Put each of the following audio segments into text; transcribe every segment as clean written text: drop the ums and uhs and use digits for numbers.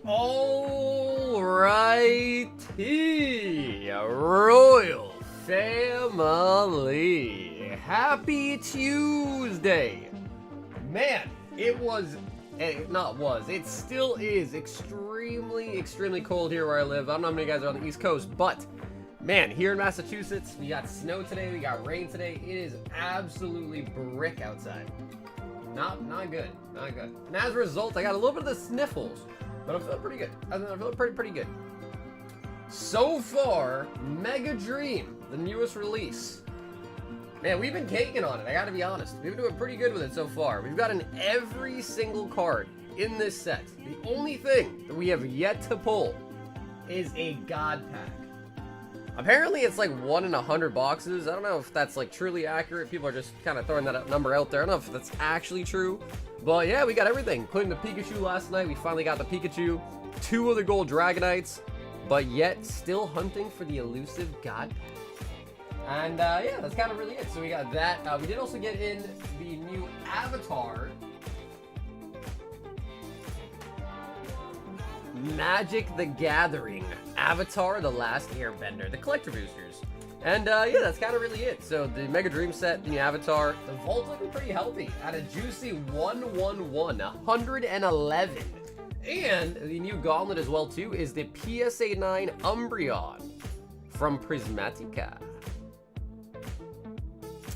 Alrighty, Royal Family, happy Tuesday. Man, it still is extremely cold here where I live. I don't know how many guys are on the East Coast, but man, here in Massachusetts, we got snow today, we got rain today. It is absolutely brick outside. Not good. And as a result, I got a little bit of the sniffles, but I'm feeling pretty good. I'm feeling pretty good. So far, Mega Dream, the newest release. Man, we've been caking on it, I gotta be honest. We've been doing pretty good with it so far. We've gotten every single card in this set. The only thing that we have yet to pull is a God Pack. Apparently it's like 1 in 100 boxes. I don't know if that's like truly accurate. People are just kind of throwing that number out there. I don't know if that's actually true. But yeah, we got everything. Including the Pikachu last night. We finally got the Pikachu. 2 of the gold Dragonites. But yet still hunting for the elusive God Pack. And yeah, that's kind of really it. So we got that. We did also get in the new Avatar. Magic the Gathering. Avatar The Last Airbender. The collector boosters. And yeah, that's kind of really it. So the Mega Dream set, the Avatar. The Vault's looking pretty healthy. At a juicy 111. And the new Gauntlet as well too is the PSA 9 Umbreon from Prismatica.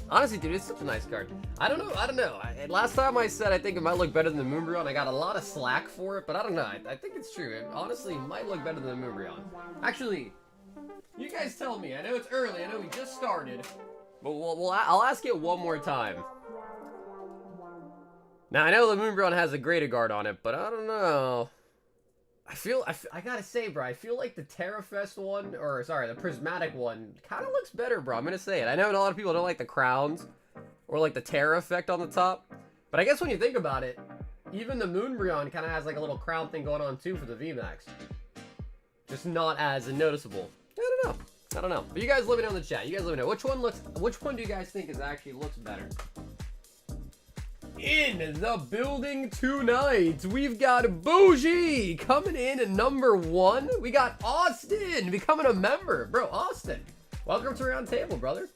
Honestly, dude, it's such a nice card. I don't know. Last time I said I think it might look better than the Moonbreon. I got a lot of slack for it, but I don't know. I think it's true. It honestly might look better than the Moonbreon. Actually, you guys tell me. I know it's early. I know we just started. But I'll ask it one more time. Now, I know the Moonbreon has a Graded Guard on it, but I don't know. I gotta say, bro, I feel like the Terrafest one, or sorry, the Prismatic one, kind of looks better, bro. I'm gonna say it. I know a lot of people don't like the crowns, or like the Terra effect on the top, but I guess when you think about it, even the Moonbreon kind of has like a little crown thing going on too for the VMAX. Just not as noticeable. I don't know. But you guys let me know in the chat. You guys let me know. Which one do you guys think actually looks better? In the building tonight, we've got Bougie coming in at number 1. We got Austin becoming a member. Bro, Austin, welcome to Round Table, brother.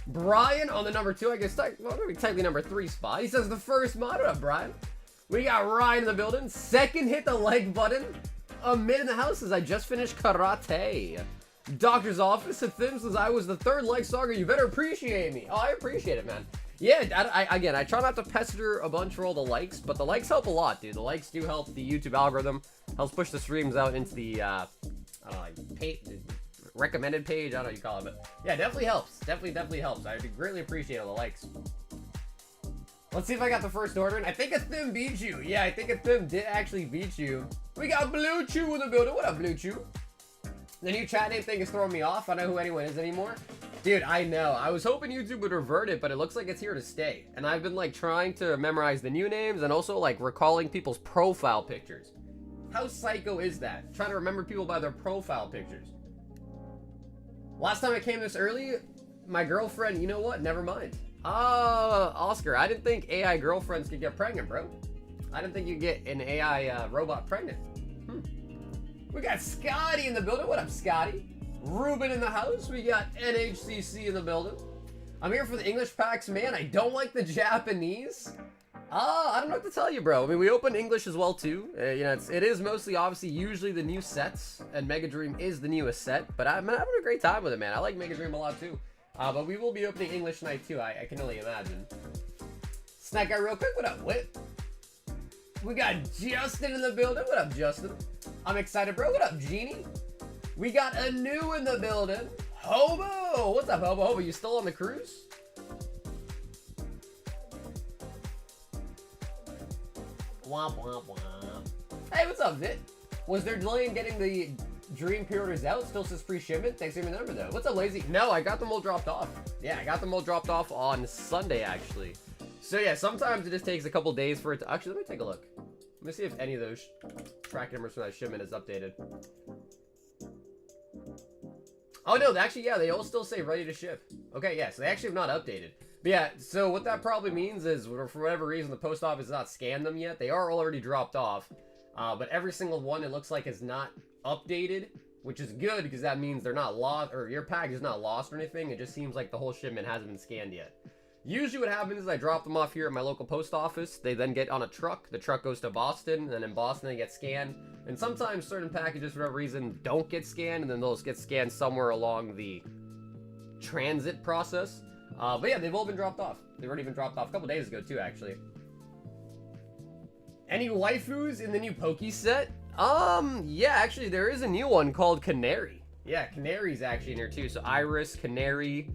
Brian on the number 2, I guess, maybe technically number 3 spot. He says the first mod. What up, Brian? We got Ryan in the building. Second, hit the like button. Mid in the house says, I just finished karate. Doctor's office at Thim says, I was the 3rd like Saga. You better appreciate me. Oh, I appreciate it, man. Yeah, again, I try not to pester a bunch for all the likes, but the likes help a lot, dude. The likes do help the YouTube algorithm. Helps push the streams out into the, I don't know, like, recommended page. I don't know what you call it, but yeah, definitely helps. Definitely helps. I greatly appreciate all the likes. Let's see if I got the first order. And I think a Thim beat you. Yeah, I think a Thim did actually beat you. We got Blue Chew in the building. What up, Blue Chew? The new chat name thing is throwing me off. I don't know who anyone is anymore. Dude, I know. I was hoping YouTube would revert it, but it looks like it's here to stay. And I've been, like, trying to memorize the new names and also, like, recalling people's profile pictures. How psycho is that? Trying to remember people by their profile pictures. Last time I came this early, my girlfriend, you know what? Never mind. Oscar, I didn't think AI girlfriends could get pregnant, bro. I didn't think you'd get an AI robot pregnant. We got Scotty in the building. What up, Scotty? Ruben in the house. We got NHCC in the building. I'm here for the English packs, man. I don't like the Japanese. I don't know what to tell you, bro. I mean, we open English as well, too. You know, it is mostly, obviously, usually the new sets, and Mega Dream is the newest set, but I'm having a great time with it, man. I like Mega Dream a lot, too. But we will be opening English tonight, too. I can only imagine. Snack guy real quick. What up, Whit? We got Justin in the building. What up, Justin? I'm excited, bro. What up, Jeannie? We got a new in the building. Hobo! What's up, Hobo? Hobo, you still on the cruise? Womp, womp, womp. Hey, what's up, Vit? Was there delay in getting the Dream pre-orders out? Still says free shipment? Thanks for your number, though. What's up, Lazy? No, I got them all dropped off. Yeah, I got them all dropped off on Sunday, actually. So, yeah, sometimes it just takes a couple days for it to... Actually, let me take a look. Let me see if any of those track numbers from that shipment is updated. Oh, no, actually, yeah, they all still say ready to ship. Okay, yeah, so they actually have not updated. But yeah, so what that probably means is, for whatever reason, the post office has not scanned them yet. They are already dropped off. But every single one, it looks like, is not updated, which is good because that means they're not lost, or your package is not lost or anything. It just seems like the whole shipment hasn't been scanned yet. Usually what happens is I drop them off here at my local post office. They then get on a truck. The truck goes to Boston, and then in Boston they get scanned. And sometimes certain packages, for whatever reason, don't get scanned, and then those get scanned somewhere along the transit process. But yeah, they've all been dropped off. They've already been dropped off a couple days ago too, actually. Any waifus in the new Poke set? Yeah, actually there is a new one called Canary. Yeah, Canary's actually in here too. So Iris, Canary.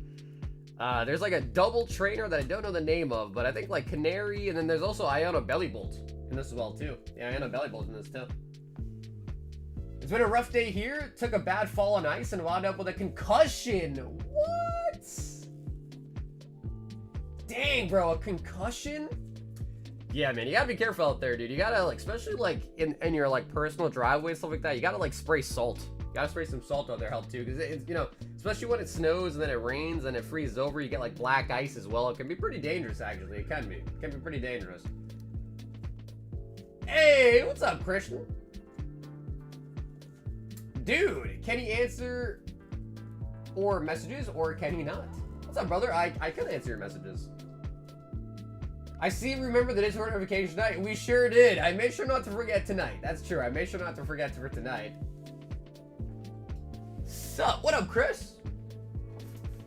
There's like a double trainer that I don't know the name of, but I think like Canary, and then there's also Iona Bellybolt in this as well too. Yeah, Iona Bellybolt's in this too. It's been a rough day here. Took a bad fall on ice and wound up with a concussion. What? Dang, bro, a concussion? Yeah, man, you gotta be careful out there, dude. You gotta, like, especially like in your like personal driveway and stuff like that, you gotta like spray salt. You gotta spray some salt out there, help too, because it's, you know, especially when it snows and then it rains and it freezes over, you get like black ice as well. It can be pretty dangerous, actually. It can be. It can be pretty dangerous. Hey, what's up, Christian? Dude, can he answer or messages, or can he not? What's up, brother? I could answer your messages. I see, remember the Discord notification tonight? We sure did. I made sure not to forget tonight. That's true. I made sure not to forget for tonight. Sup? What up, Chris?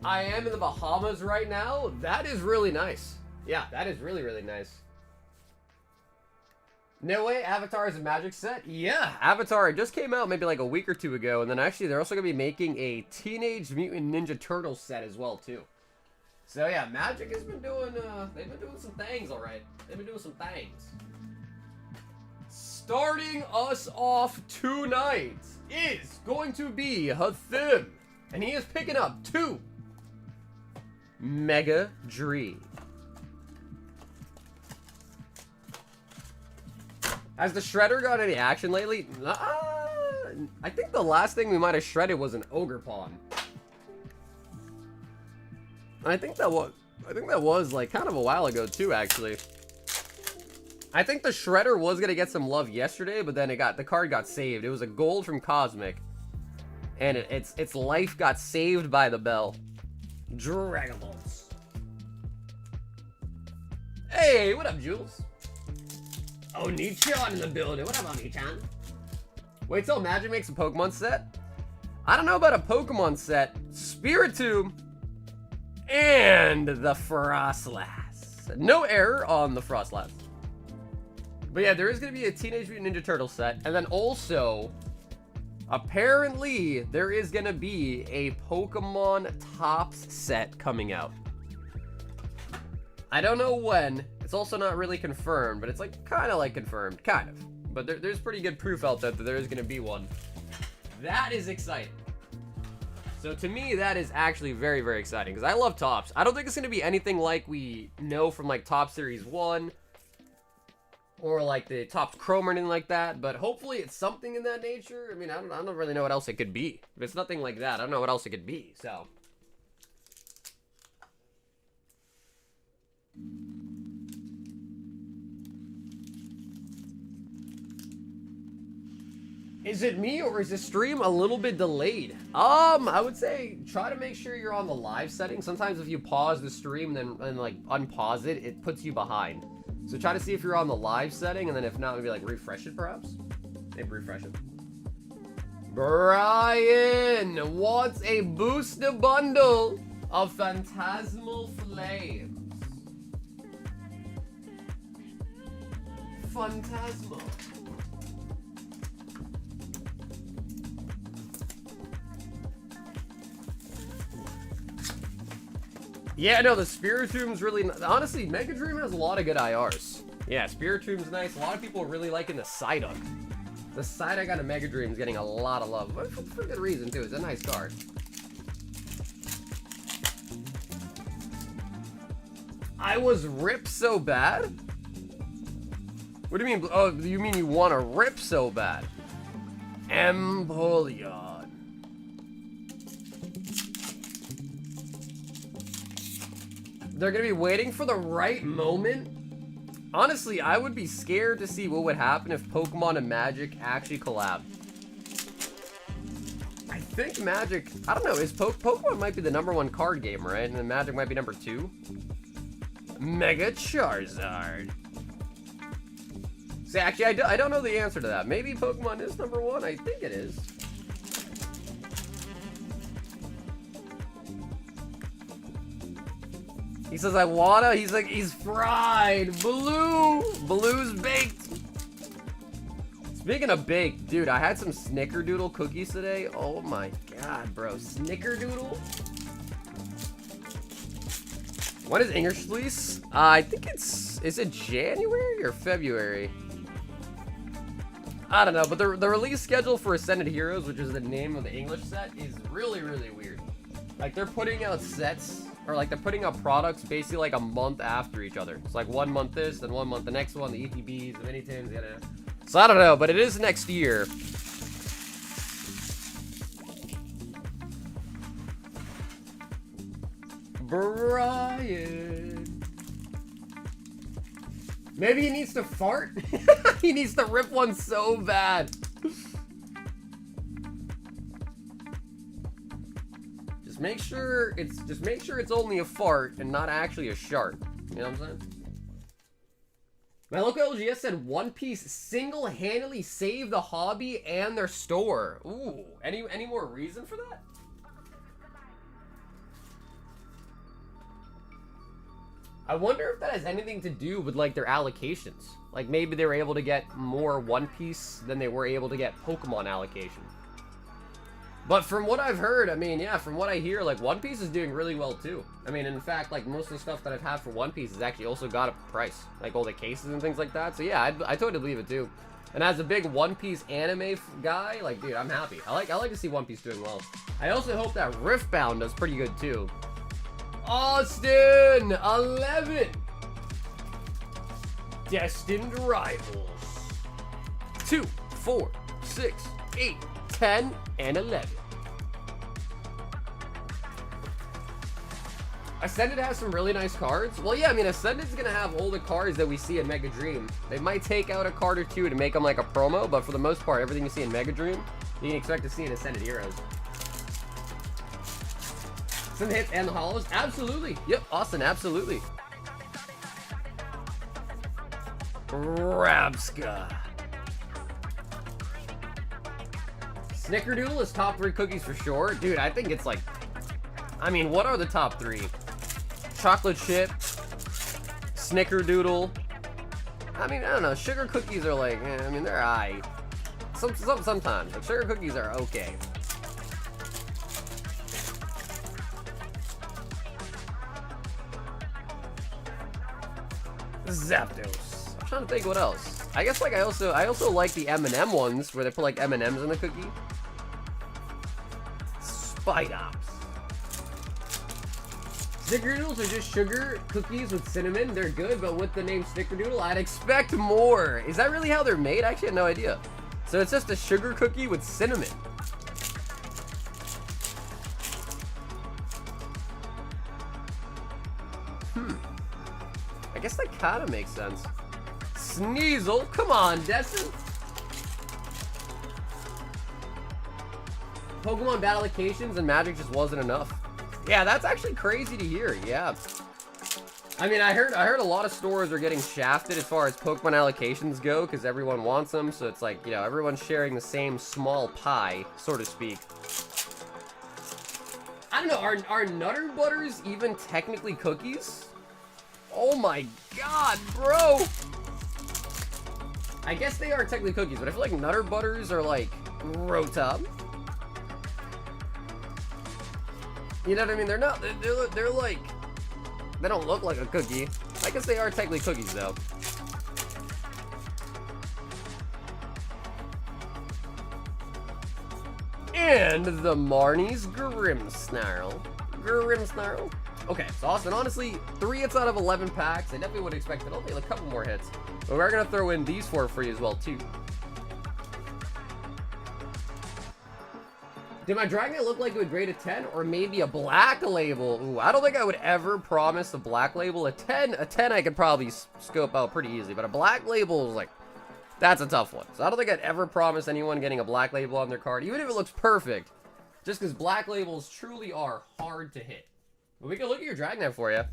I am in the Bahamas right now. That is really nice. Yeah, that is really, really nice. No way, Avatar is a Magic set? Yeah, Avatar just came out maybe like a week or two ago, and then actually they're also going to be making a Teenage Mutant Ninja Turtles set as well, too. So yeah, Magic has been doing, they've been doing some things, alright. They've been doing some things. Starting us off tonight is going to be Hathim, and he is picking up 2 Mega Dream. Has the Shredder got any action lately? I think the last thing we might have shredded was an Ogre Pawn. I think that was like kind of a while ago too, actually. I think the Shredder was gonna get some love yesterday, but then the card got saved. It was a gold from Cosmic, and its life got saved by the bell. Dragon Balls. Hey, what up, Jules? Oni-chan in the building. What up, Oni-chan? Wait till Magic makes a Pokemon set? I don't know about a Pokemon set. Spiritomb and the Frostlass. No error on the Frostlass. But yeah, there is going to be a Teenage Mutant Ninja Turtle set. And then also, apparently, there is going to be a Pokemon Tops set coming out. I don't know when. It's also not really confirmed, but it's like kind of like confirmed. Kind of. But there's pretty good proof out there that there is going to be one. That is exciting. So to me, that is actually very, very exciting because I love Tops. I don't think it's going to be anything like we know from like Top Series 1 or like the Topps Chrome or anything like that, but hopefully it's something in that nature. I mean, I don't really know what else it could be. If it's nothing like that, I don't know what else it could be, so. Is it me or is the stream a little bit delayed? I would say try to make sure you're on the live setting. Sometimes if you pause the stream and like unpause it, it puts you behind. So try to see if you're on the live setting, and then if not, maybe like refresh it perhaps. Maybe refresh it. Brian wants a booster bundle of Phantasmal Flames. Phantasmal. Yeah, no, the Spiritomb's really... Honestly, Mega Dream has a lot of good IRs. Yeah, Spiritomb's nice. A lot of people are really liking the Psyduck. The Psyduck on a Mega Dream is getting a lot of love. But for good reason, too. It's a nice card. I was ripped so bad? What do you mean? Oh, you mean you want to rip so bad? Empoleon. They're going to be waiting for the right moment Honestly, I would be scared to see what would happen if Pokemon and Magic actually collab. I think Magic, I don't know, Pokemon might be the #1 card game, right? And then Magic might be #2. Mega Charizard. See, actually, I don't know the answer to that. Maybe Pokemon is #1. I think it is. He says, I wanna. He's like, he's fried. Blue's baked. Speaking of baked, dude, I had some Snickerdoodle cookies today. Oh my god, bro. Snickerdoodle? What is English release? I think is it January or February? I don't know, but the release schedule for Ascended Heroes, which is the name of the English set, is really, really weird. Like, they're putting out sets, or like they're putting out products basically like a month after each other. It's like 1 month this, then 1 month the next one, the ETBs, the mini-tins, yada. So I don't know, but it is next year. Brian. Maybe he needs to fart? He needs to rip one so bad. Just make sure it's only a fart and not actually a shark. You know what I'm saying? My local LGS said One Piece single-handedly saved the hobby and their store. Ooh, any more reason for that? I wonder if that has anything to do with like their allocations. Like maybe they were able to get more One Piece than they were able to get Pokemon allocation. But from what I've heard, I mean, yeah, from what I hear, like One Piece is doing really well too. I mean, in fact, like most of the stuff that I've had for One Piece has actually also got a price, like all the cases and things like that. So yeah, I totally believe it too. And as a big One Piece anime guy, like dude, I'm happy. I like to see One Piece doing well. I also hope that Riftbound does pretty good too. Austin 11 Destined Rivals 2, 4, 6, 8, 10, and 11. Ascended has some really nice cards. Well, yeah, I mean, Ascended's gonna have all the cards that we see in Mega Dream. They might take out a card or two to make them like a promo, but for the most part, everything you see in Mega Dream, you can expect to see in Ascended Heroes. Some hits and the holos? Absolutely. Yep, Austin, absolutely. Rabska. Snickerdoodle is top 3 cookies for sure. Dude, I think it's like... I mean, what are the top 3? Chocolate chip, Snickerdoodle. I mean, I don't know. Sugar cookies are like... I mean, they're aight. Sometimes. Like, sugar cookies are okay. Zapdos. I'm trying to think what else. I guess like I also like the M&M ones where they put like M&Ms in the cookie. Spidops. Snickerdoodles are just sugar cookies with cinnamon. They're good, but with the name Snickerdoodle, I'd expect more. Is that really how they're made? I actually had no idea. So it's just a sugar cookie with cinnamon. I guess that kind of makes sense. Sneasel, come on, Destin. Pokemon battle allocations and Magic just wasn't enough. Yeah, that's actually crazy to hear. Yeah. I mean, I heard a lot of stores are getting shafted as far as Pokemon allocations go because everyone wants them. So it's like, you know, everyone's sharing the same small pie, so to speak. I don't know. Are Nutter Butters even technically cookies? Oh my god, bro! I guess they are technically cookies, but I feel like Nutter Butters are like Rotom. You know what I mean? They're not. They're like. They don't look like a cookie. I guess they are technically cookies though. And the Marnie's Grimmsnarl. Grimmsnarl. Okay, so Austin, honestly, 3 hits out of 11 packs. I definitely would have expected only a couple more hits. But we're going to throw in these 4 for you as well, too. Did my Dragon look like it would grade a 10 or maybe a black label? Ooh, I don't think I would ever promise a black label. A 10 I could probably scope out pretty easily, but a black label is like, that's a tough one. So I don't think I'd ever promise anyone getting a black label on their card, even if it looks perfect, just because black labels truly are hard to hit. But we can look at your Dragnet for you.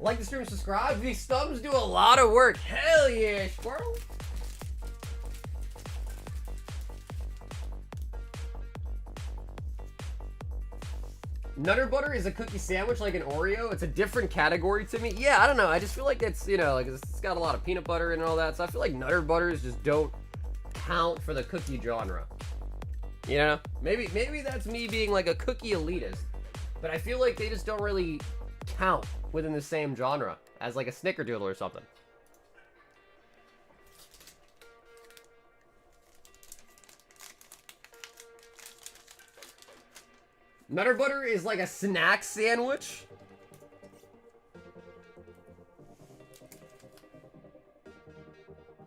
Like the stream, subscribe. These thumbs do a lot of work. Hell yeah, squirrel. Nutter butter is a cookie sandwich like an Oreo. It's a different category to me. Yeah, I don't know. I just feel like it's, you know, like it's got a lot of peanut butter and all that. So I feel like Nutter butters just don't count for the cookie genre. You know? Maybe that's me being like a cookie elitist. But I feel like they just don't really count within the same genre as like a Snickerdoodle or something. Nutter butter is like a snack sandwich.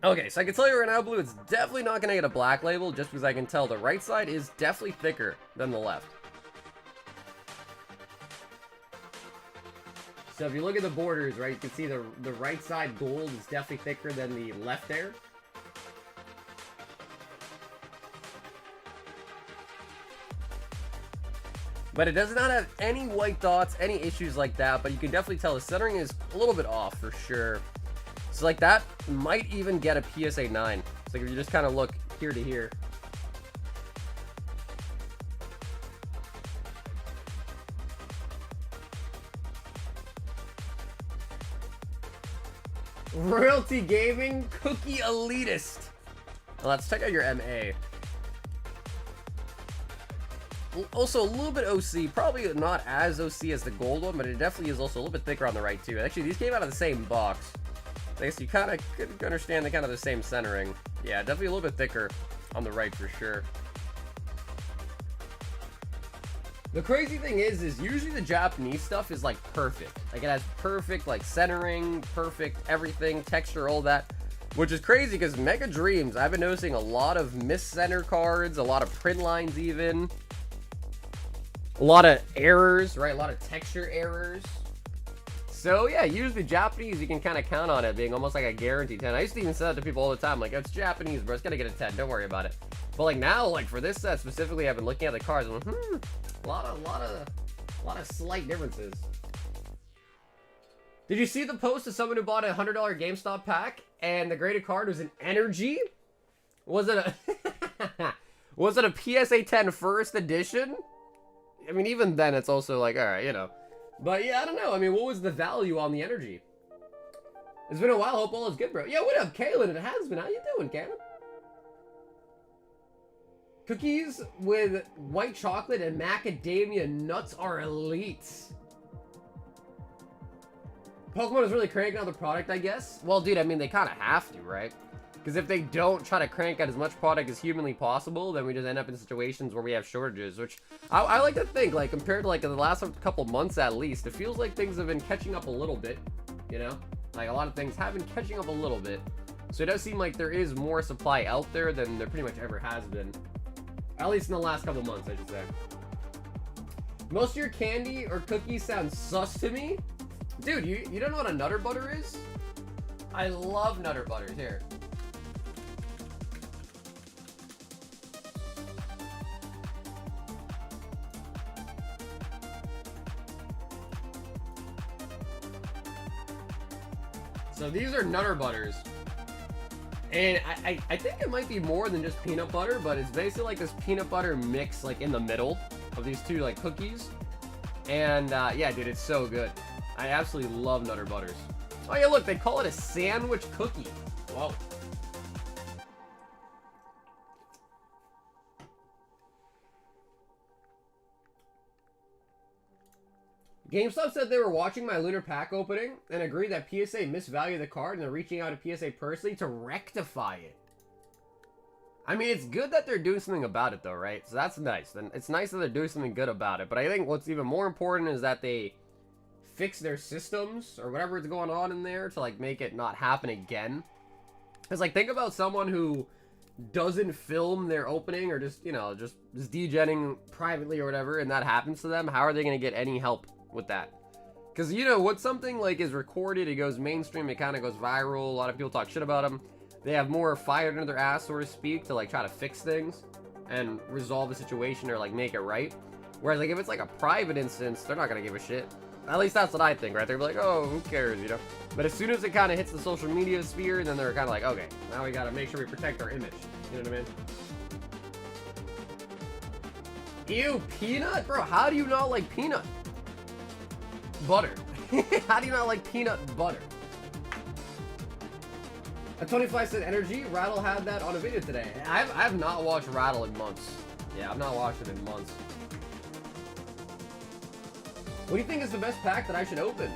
Okay, so I can tell you right now, Blue, it's definitely not going to get a black label just because I can tell the right side is definitely thicker than the left. So if you look at the borders, right, you can see the right side gold is definitely thicker than the left there. But it does not have any white dots, any issues like that, but you can definitely tell the centering is a little bit off for sure. So like that might even get a PSA 9. So if you just kind of look here to here. Royalty Gaming, Cookie Elitist. Well, let's check out your MA. Also, a little bit OC. Probably not as OC as the gold one, but it definitely is also a little bit thicker on the right, too. Actually, these came out of the same box. I guess you kind of could understand the kind of the same centering. Yeah, definitely a little bit thicker on the right for sure. The crazy thing is usually the Japanese stuff is like perfect. Like it has perfect like centering, perfect everything, texture, all that. Which is crazy because Mega Dreams, I've been noticing a lot of mis-center cards, a lot of print lines even. A lot of errors, right? A lot of texture errors. So yeah, usually Japanese, you can kind of count on it being almost like a guaranteed 10. I used to even say that to people all the time, like, it's Japanese, bro, it's gonna get a 10, don't worry about it. But like now, like for this set specifically, I've been looking at the cards and a lot of slight differences. Did you see the post of someone who bought a $100 GameStop pack and the graded card was an energy? Was it a was it a PSA 10 first edition? I mean, even then, it's also like, all right, you know. But yeah, I don't know. I mean, what was the value on the energy? It's been a while. Hope all is good, bro. Yeah, what up, Kaylin? It has been. How you doing, Kaylin? Cookies with white chocolate and macadamia nuts are elite. Pokemon is really cranking out the product, I guess. Well, dude, I mean, they kind of have to, right? Because if they don't try to crank out as much product as humanly possible, then we just end up in situations where we have shortages, which I like to think, like, compared to, like, the last couple months at least, it feels like things have been catching up a little bit, you know? Like, a lot of things have been catching up a little bit. So it does seem like there is more supply out there than there pretty much ever has been. At least in the last couple months, I should say. Most of your candy or cookies sound sus to me. Dude, you don't know what a Nutter Butter is? I love Nutter Butters. Here. So these are Nutter Butters. And I think it might be more than just peanut butter, but it's basically like this peanut butter mix like in the middle of these two like cookies. And yeah, dude, it's so good. I absolutely love Nutter Butters. Oh yeah, look, they call it a sandwich cookie. Whoa. GameStop said they were watching my Lunar Pack opening and agreed that PSA misvalued the card and they're reaching out to PSA personally to rectify it. I mean, it's good that they're doing something about it though, right? So that's nice. Then it's nice that they're doing something good about it. But I think what's even more important is that they fix their systems or whatever is going on in there to like make it not happen again. Because like think about someone who doesn't film their opening or just, you know, just degenning privately or whatever, and that happens to them. How are they going to get any help with that? Because, you know, when something like is recorded, it goes mainstream, it kind of goes viral, a lot of people talk shit about them. They have more fire under their ass, so to speak, to like try to fix things and resolve the situation or like make it right. Whereas like if it's like a private instance, they're not going to give a shit. At least that's what I think, right? They're like, oh, who cares, you know? But as soon as it kind of hits the social media sphere, then they're kind of like, okay, now we got to make sure we protect our image. You know what I mean? Ew, peanut? Bro, how do you not like peanut butter? How do you not like peanut butter? A 25-cent energy. Rattle had that on a video today. I have not watched Rattle in months. Yeah, I've not watched it in months. What do you think is the best pack that I should open?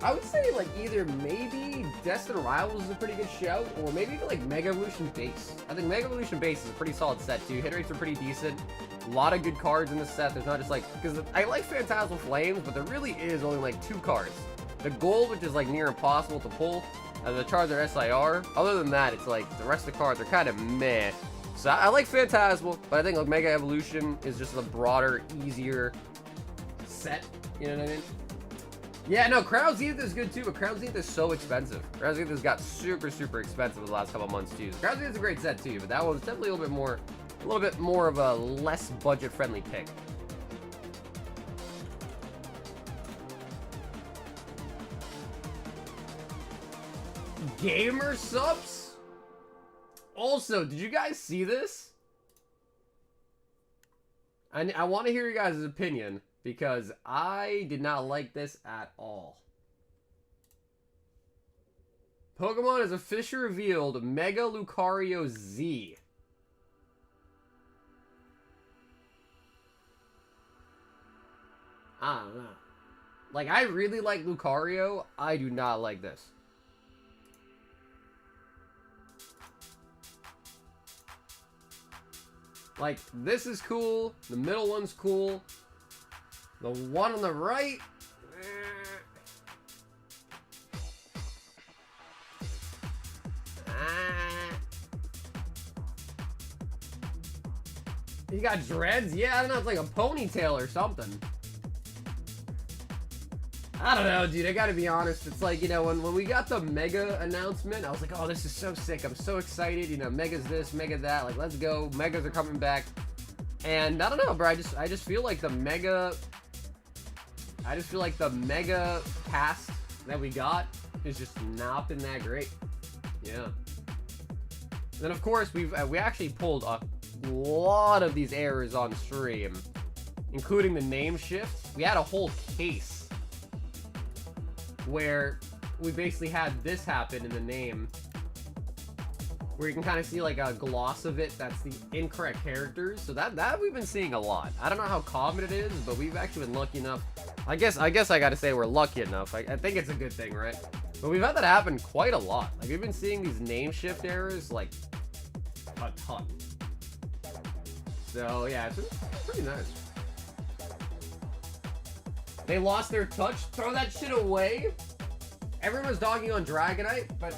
I would say like either maybe Destined Rivals is a pretty good shout, or maybe even like Mega Evolution Base. I think Mega Evolution Base is a pretty solid set too. Hit rates are pretty decent. A lot of good cards in this set. There's not just like, because I like Phantasmal Flames, but there really is only like 2 cards. The gold, which is like near impossible to pull, and the Charizard SIR. Other than that, it's like the rest of the cards are kind of meh. So I like Phantasmal, but I think like Mega Evolution is just a broader, easier set. You know what I mean? Yeah, no, Crown Zenith is good too, but Crown Zenith is so expensive. Crown Zenith has got super, super expensive the last couple months too. Crown Zenith is a great set too, but that one's definitely a little bit more of a less budget-friendly pick. Gamer subs? Also, did you guys see this? I want to hear your guys' opinion, because I did not like this at all. Pokemon has officially revealed Mega Lucario Z. I don't know. Like, I really like Lucario. I do not like this. Like, this is cool. The middle one's cool. The one on the right... You got dreads? Yeah, I don't know. It's like a ponytail or something. I don't know, dude. I gotta be honest. It's like, you know, when we got the Mega announcement, I was like, oh, this is so sick. I'm so excited. You know, Mega's this, Mega that. Like, let's go. Megas are coming back. And I don't know, bro. I just feel like the Mega... I just feel like the Mega cast that we got is just not been that great. Yeah. And then, of course, we actually pulled a lot of these errors on stream, including the name shift. We had a whole case where we basically had this happen in the name, where you can kind of see like a gloss of it that's the incorrect characters. So that we've been seeing a lot. I don't know how common it is, but we've actually been lucky enough. I guess I gotta say we're lucky enough. I think it's a good thing, right? But we've had that happen quite a lot. Like, we've been seeing these name shift errors like a ton. So yeah, it's pretty nice. They lost their touch. Throw that shit away. Everyone's dogging on Dragonite, but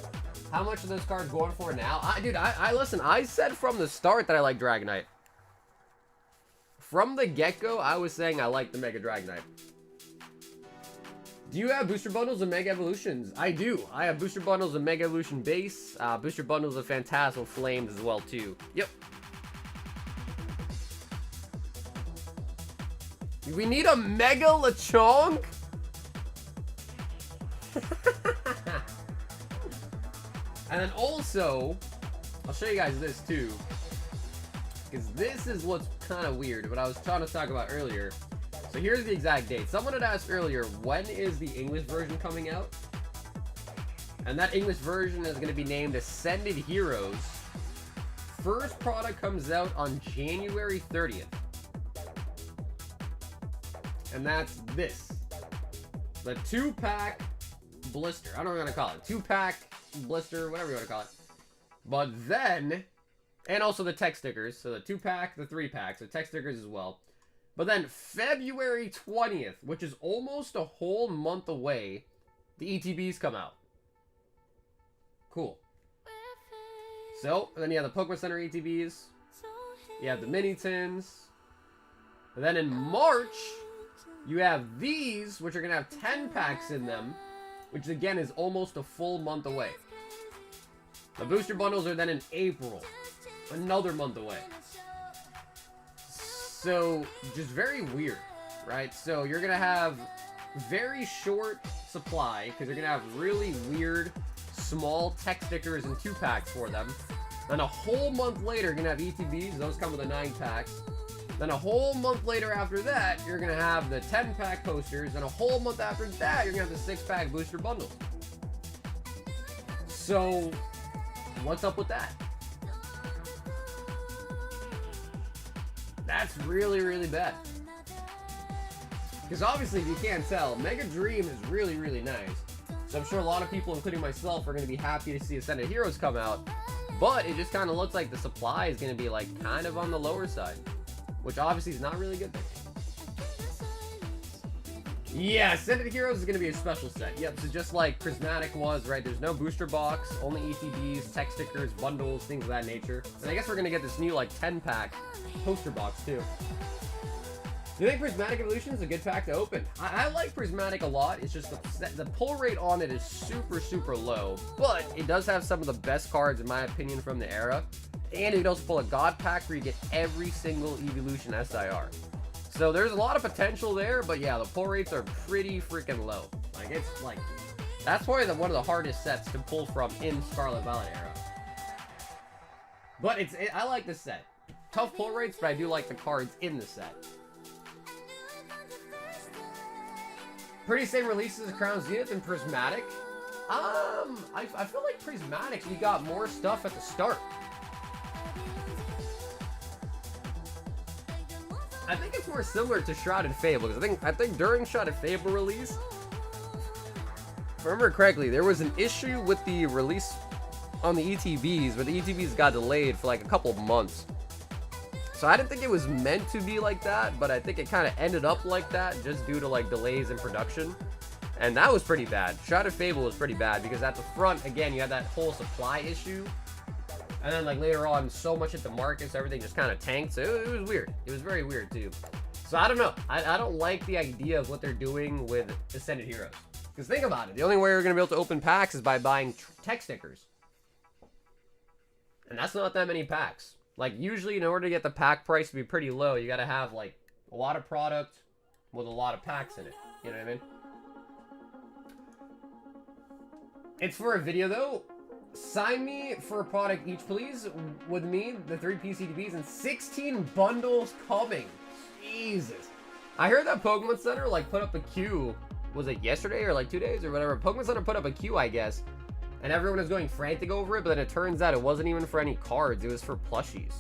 how much are those cards going for now? Dude, listen, I said from the start that I like Dragonite. From the get-go, I was saying I like the Mega Dragonite. Do you have booster bundles of Mega Evolutions? I do. I have booster bundles of Mega Evolution Base, booster bundles of Phantasmal Flames as well, too. Yep. We need a Mega Lechonk? And then also, I'll show you guys this too, because this is what's kind of weird, what I was trying to talk about earlier. So here's the exact date. Someone had asked earlier, when is the English version coming out? And that English version is going to be named Ascended Heroes. First product comes out on January 30th. And that's this. The 2-pack blister. I don't know what I'm going to call it. 2-pack blister, whatever you want to call it. But then, and also the tech stickers. So the 2-pack, the 3-pack. So tech stickers as well. But then February 20th, which is almost a whole month away, the ETBs come out. Cool. So, and then you have the Pokemon Center ETBs. You have the mini tins. And then in March, you have these, which are going to have 10 packs in them, which again is almost a full month away. The booster bundles are then in April, another month away. So, just very weird, right? So, you're going to have very short supply, because you're going to have really weird, small tech stickers and 2-packs for them. Then a whole month later, you're going to have ETBs. Those come with the 9-packs. Then a whole month later after that, you're going to have the 10-pack posters. And a whole month after that, you're going to have the 6-pack booster bundles. So, what's up with that? That's really, really bad. Because obviously, if you can't tell, Mega Dream is really, really nice. So I'm sure a lot of people, including myself, are going to be happy to see Ascended Heroes come out. But it just kind of looks like the supply is going to be like kind of on the lower side. Which obviously is not really a good thing. Yeah, Ascended Heroes is going to be a special set. Yep, so just like Prismatic was, right? There's no booster box, only ETBs, tech stickers, bundles, things of that nature. And I guess we're going to get this new, like, 10-pack poster box, too. Do you think Prismatic Evolution is a good pack to open? I like Prismatic a lot. It's just the pull rate on it is super, super low. But it does have some of the best cards, in my opinion, from the era. And it does pull a God pack where you get every single Evolution SIR. So there's a lot of potential there, but yeah, the pull rates are pretty freaking low. Like, it's like, that's probably one of the hardest sets to pull from in Scarlet Violet era. But I like this set. Tough pull rates, but I do like the cards in the set. Pretty same releases as Crown Zenith and Prismatic. I feel like Prismatic, we got more stuff at the start. I think it's more similar to Shrouded Fable, because I think during Shrouded Fable release, if I remember correctly, there was an issue with the release on the ETBs, but the ETBs got delayed for like a couple of months. So I didn't think it was meant to be like that, but I think it kind of ended up like that just due to like delays in production. And that was pretty bad. Shrouded Fable was pretty bad because at the front, again, you had that whole supply issue. And then, like, later on, so much hit the market, so everything just kind of tanked. So it was weird. It was very weird, too. So I don't know. I don't like the idea of what they're doing with Ascended Heroes. Because think about it. The only way you're going to be able to open packs is by buying tech stickers. And that's not that many packs. Like, usually, in order to get the pack price to be pretty low, you got to have, like, a lot of product with a lot of packs in it. You know what I mean? It's for a video, though. Sign me for a product each, please, with me, the 3 PCDBs, and 16 bundles coming. Jesus. I heard that Pokemon Center, like, put up a queue, was it yesterday or, like, 2 days or whatever? Pokemon Center put up a queue, I guess, and everyone was going frantic over it, but then it turns out it wasn't even for any cards. It was for plushies.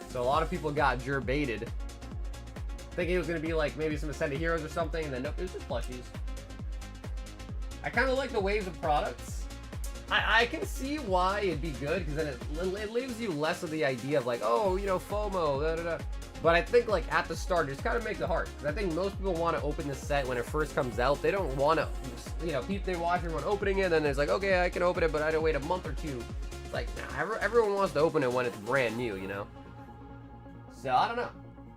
So a lot of people got baited, thinking it was going to be, like, maybe some Ascended Heroes or something, and then nope, it was just plushies. I kind of like the waves of products. I can see why it'd be good, because then it leaves you less of the idea of like, oh, you know, FOMO, da da da. But I think like at the start, it just kind of makes it hard. I think most people want to open this set when it first comes out. They don't want to, you know, they watch everyone opening it, and then there's like, okay, I can open it, but I had to wait a month or two. It's like, nah, everyone wants to open it when it's brand new, you know? So I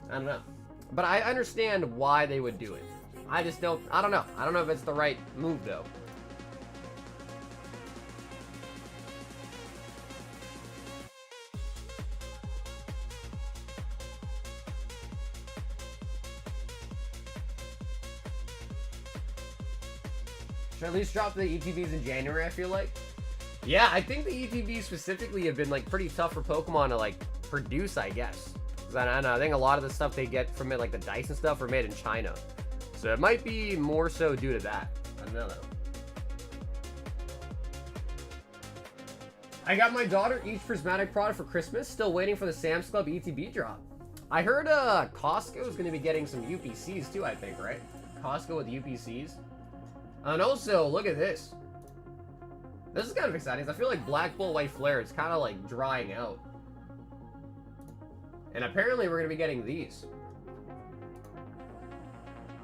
don't know. But I understand why they would do it. I just don't, I don't know. I don't know if it's the right move, though. Should I at least drop the ETBs in January, I feel like? Yeah, I think the ETBs specifically have been, like, pretty tough for Pokemon to, like, produce, I guess. Because I don't know, I think a lot of the stuff they get from it, like the dice and stuff, are made in China. So it might be more so due to that. I don't know, though. I got my daughter each Prismatic product for Christmas. Still waiting for the Sam's Club ETB drop. I heard Costco is going to be getting some UPCs too, I think, right? Costco with UPCs. And also, look at this. This is kind of exciting. I feel like Black Bull White Flare is kind of like drying out. And apparently we're going to be getting these.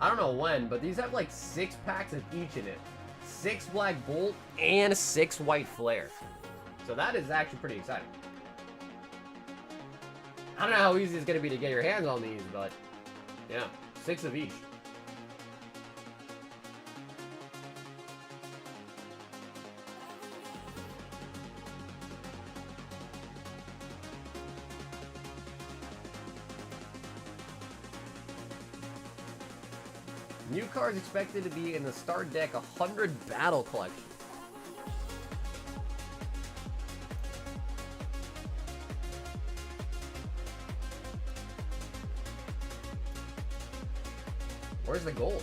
I don't know when, but these have like 6 packs of each in it. 6 Black Bolt and 6 White Flare. So that is actually pretty exciting. I don't know how easy it's going to be to get your hands on these, but yeah, 6 of each. New cards expected to be in the start deck 100 battle collection. Where's the gold?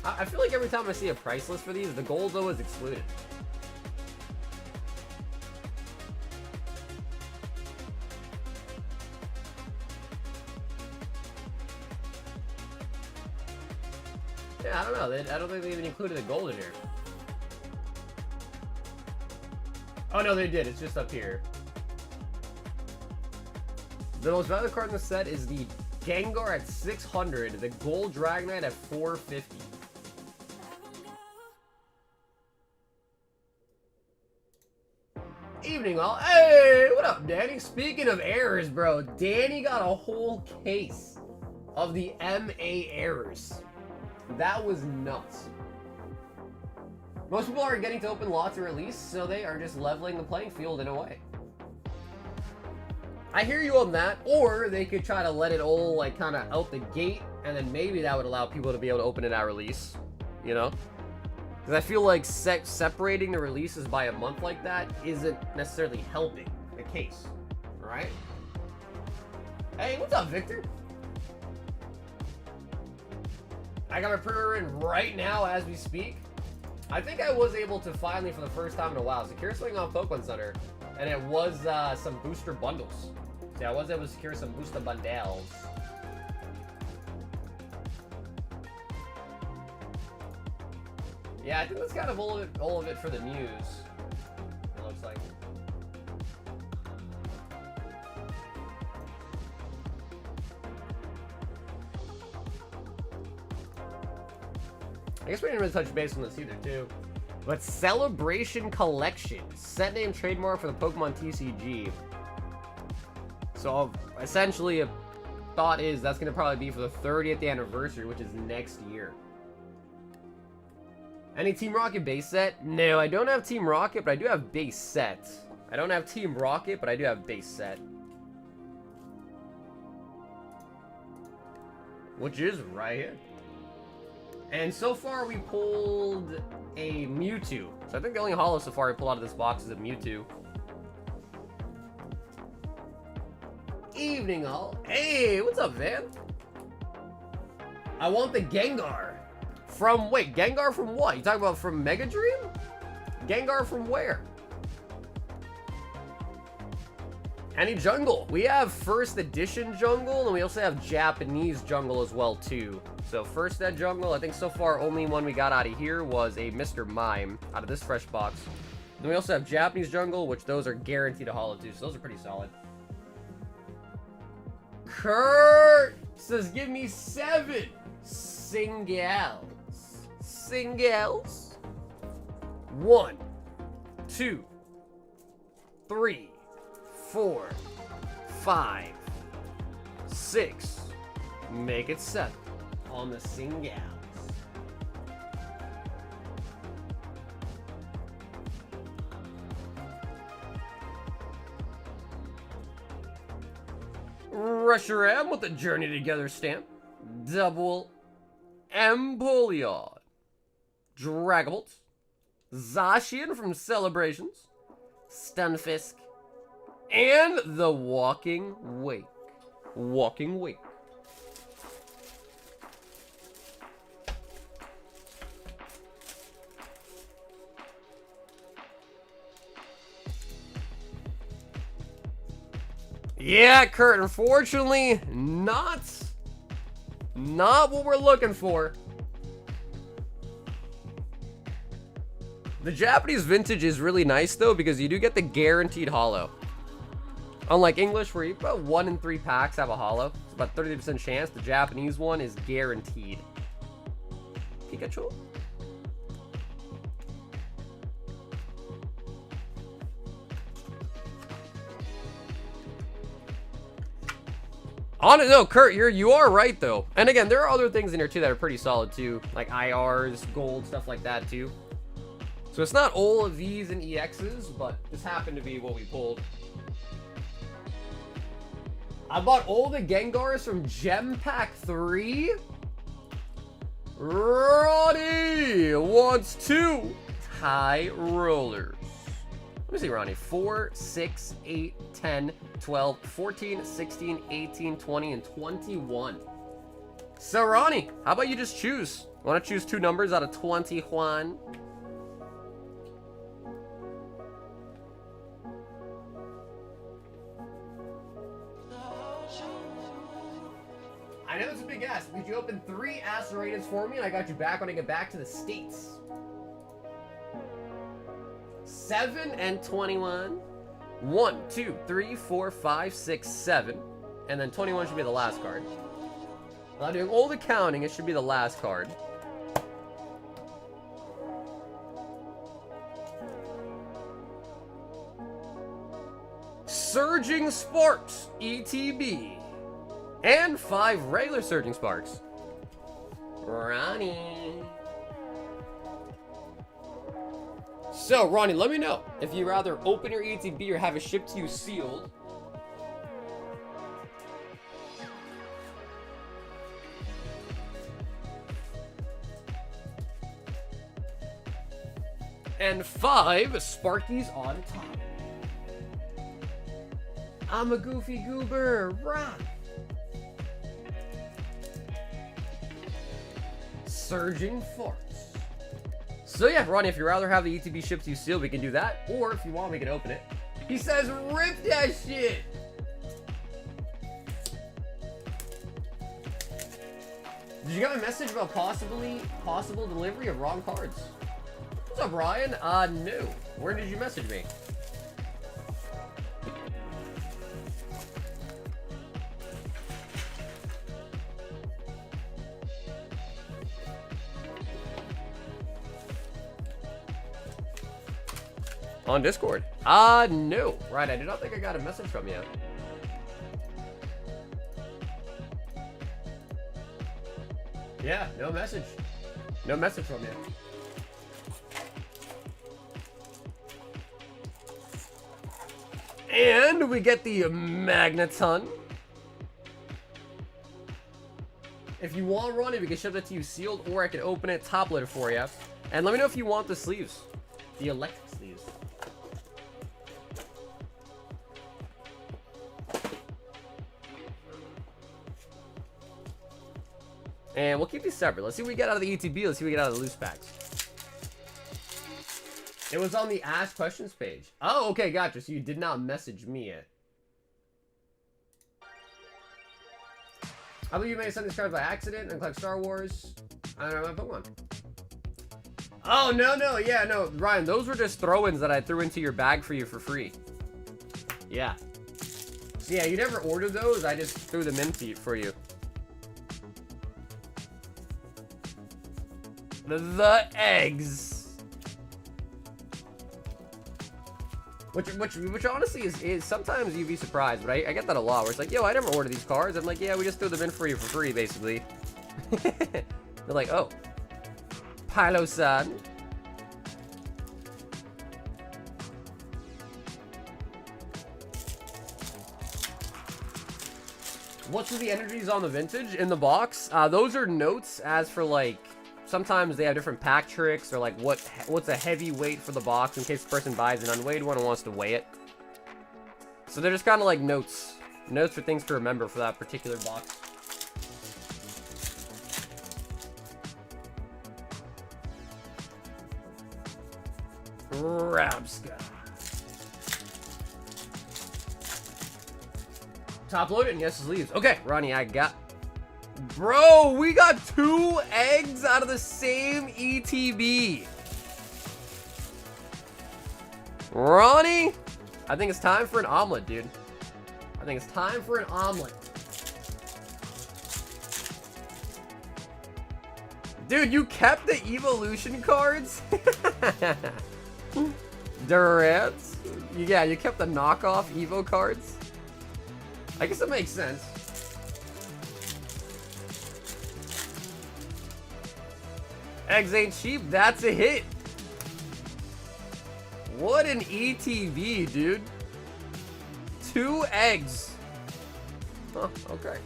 I feel like every time I see a price list for these, the gold's always excluded. Yeah, I don't know. I don't think they even included the gold in here. Oh, no, they did. It's just up here. The most valuable card in the set is the Gengar at 600, the Gold Dragonite at 450. Evening all. Hey, what up, Danny? Speaking of errors, bro, Danny got a whole case of the MA errors. That was nuts. Most people aren't getting to open lots of release, so they are just leveling the playing field in a way. I hear you on that, or they could try to let it all like kind of out the gate, and then maybe that would allow people to be able to open it at release, you know? Because I feel like separating the releases by a month like that isn't necessarily helping the case, right? Hey, what's up, Victor? I got my pre-order in right now as we speak. I think I was able to finally, for the first time in a while, secure something on Pokemon Center, and it was some booster bundles. So I was able to secure some booster bundles. Yeah, I think that's kind of all of it for the news. It looks like. I guess we didn't really touch base on this either, too. But Celebration Collection, set name trademark for the Pokemon TCG. So essentially, a thought is that's going to probably be for the 30th anniversary, which is next year. Any Team Rocket base set? No, I don't have Team Rocket, but I do have base set. I don't have Team Rocket, but I do have base set. Which is right here. And so far we pulled a Mewtwo. So I think the only holo so far we pulled out of this box is a Mewtwo. Evening all. Hey, what's up, Van? I want the Gengar. From, wait, Gengar from what? You talking about from Mega Dream? Gengar from where? Any jungle? We have first edition jungle, and we also have Japanese jungle as well, too. So first ed jungle, I think so far only one we got out of here was a Mr. Mime out of this fresh box. Then we also have Japanese jungle, which those are guaranteed to holo too, so those are pretty solid. Kurt says, give me 7 singles. Singles. 1, 2, 3, 4, 5, 6. Make it 7 on the singles. Reshiram with the Journey Together stamp. Double Empoleon. Dragapult. Zacian from Celebrations. Stunfisk. And the Walking Wake. Walking Wake. Yeah, Kurt, unfortunately, not what we're looking for. The Japanese vintage is really nice, though, because you do get the guaranteed holo. Unlike English, where you about 1 in 3 packs have a holo, it's about 30% chance. The Japanese one is guaranteed. Pikachu? On it, no, Kurt, you are right though. And again, there are other things in here too that are pretty solid too, like IRs, gold, stuff like that too. So it's not all of these and EXs, but this happened to be what we pulled. I bought all the Gengars from Gem Pack 3. Ronnie wants 2 High Rollers. Let me see, Ronnie. 4, 6, 8, 10, 12, 14, 16, 18, 20, and 21. So, Ronnie, how about you just choose? Want to choose 2 numbers out of 21? I know it's a big ask. Did you open 3 Astral Radiance for me, and I got you back when I get back to the States? 7 and 21. 1, 2, 3, 4, 5, 6, 7. And then 21 should be the last card. Without doing all the counting, it should be the last card. Surging Sparks, ETB. And 5 regular Surging Sparks. Ronnie. So, Ronnie, let me know if you rather open your ETB or have it shipped to you sealed. And 5 Sparkies on top. I'm a goofy goober. Rock. Surging Farts. So yeah, Ronnie, if you'd rather have the ETB shipped to you sealed, we can do that. Or if you want, we can open it. He says, rip that shit! Did you get a message about possible delivery of wrong cards? What's up, Ryan? No. Where did you message me? On Discord? No. Right, I do not think I got a message from you. Yeah, no message. No message from you. And we get the Magneton. If you want, Ronnie, we can ship that to you sealed, or I can open it, top load it for you. And let me know if you want the sleeves. The electric sleeves. And we'll keep these separate. Let's see what we get out of the ETB. Let's see what we get out of the loose packs. It was on the Ask Questions page. Oh, okay, gotcha. So you did not message me yet. I believe you may have sent these cards by accident and collect Star Wars. I don't know my Pokemon. Oh, no. Yeah, no. Ryan, those were just throw-ins that I threw into your bag for you for free. Yeah. So yeah, you never ordered those. I just threw them in for you. The eggs, which honestly is sometimes you'd be surprised, but I get that a lot. Where it's like, yo, I never ordered these cards. I'm like, yeah, we just threw them in for you for free, basically. They're like, oh, Pilo-san. What's with the energies on the vintage in the box? Those are notes as for like. Sometimes they have different pack tricks, or like what's a heavy weight for the box in case the person buys an unweighed one and wants to weigh it. So they're just kind of like notes for things to remember for that particular box. Rabska. Top loaded and yes, leaves. Okay, Ronnie, I got. Bro, we got 2 eggs out of the same ETB. Ronnie, I think it's time for an omelet, dude. I think it's time for an omelet. Dude, you kept the evolution cards? Durant? Yeah, you kept the knockoff Evo cards? I guess it makes sense. Eggs ain't cheap, that's a hit. What an ETB, dude. 2 eggs. Huh, okay.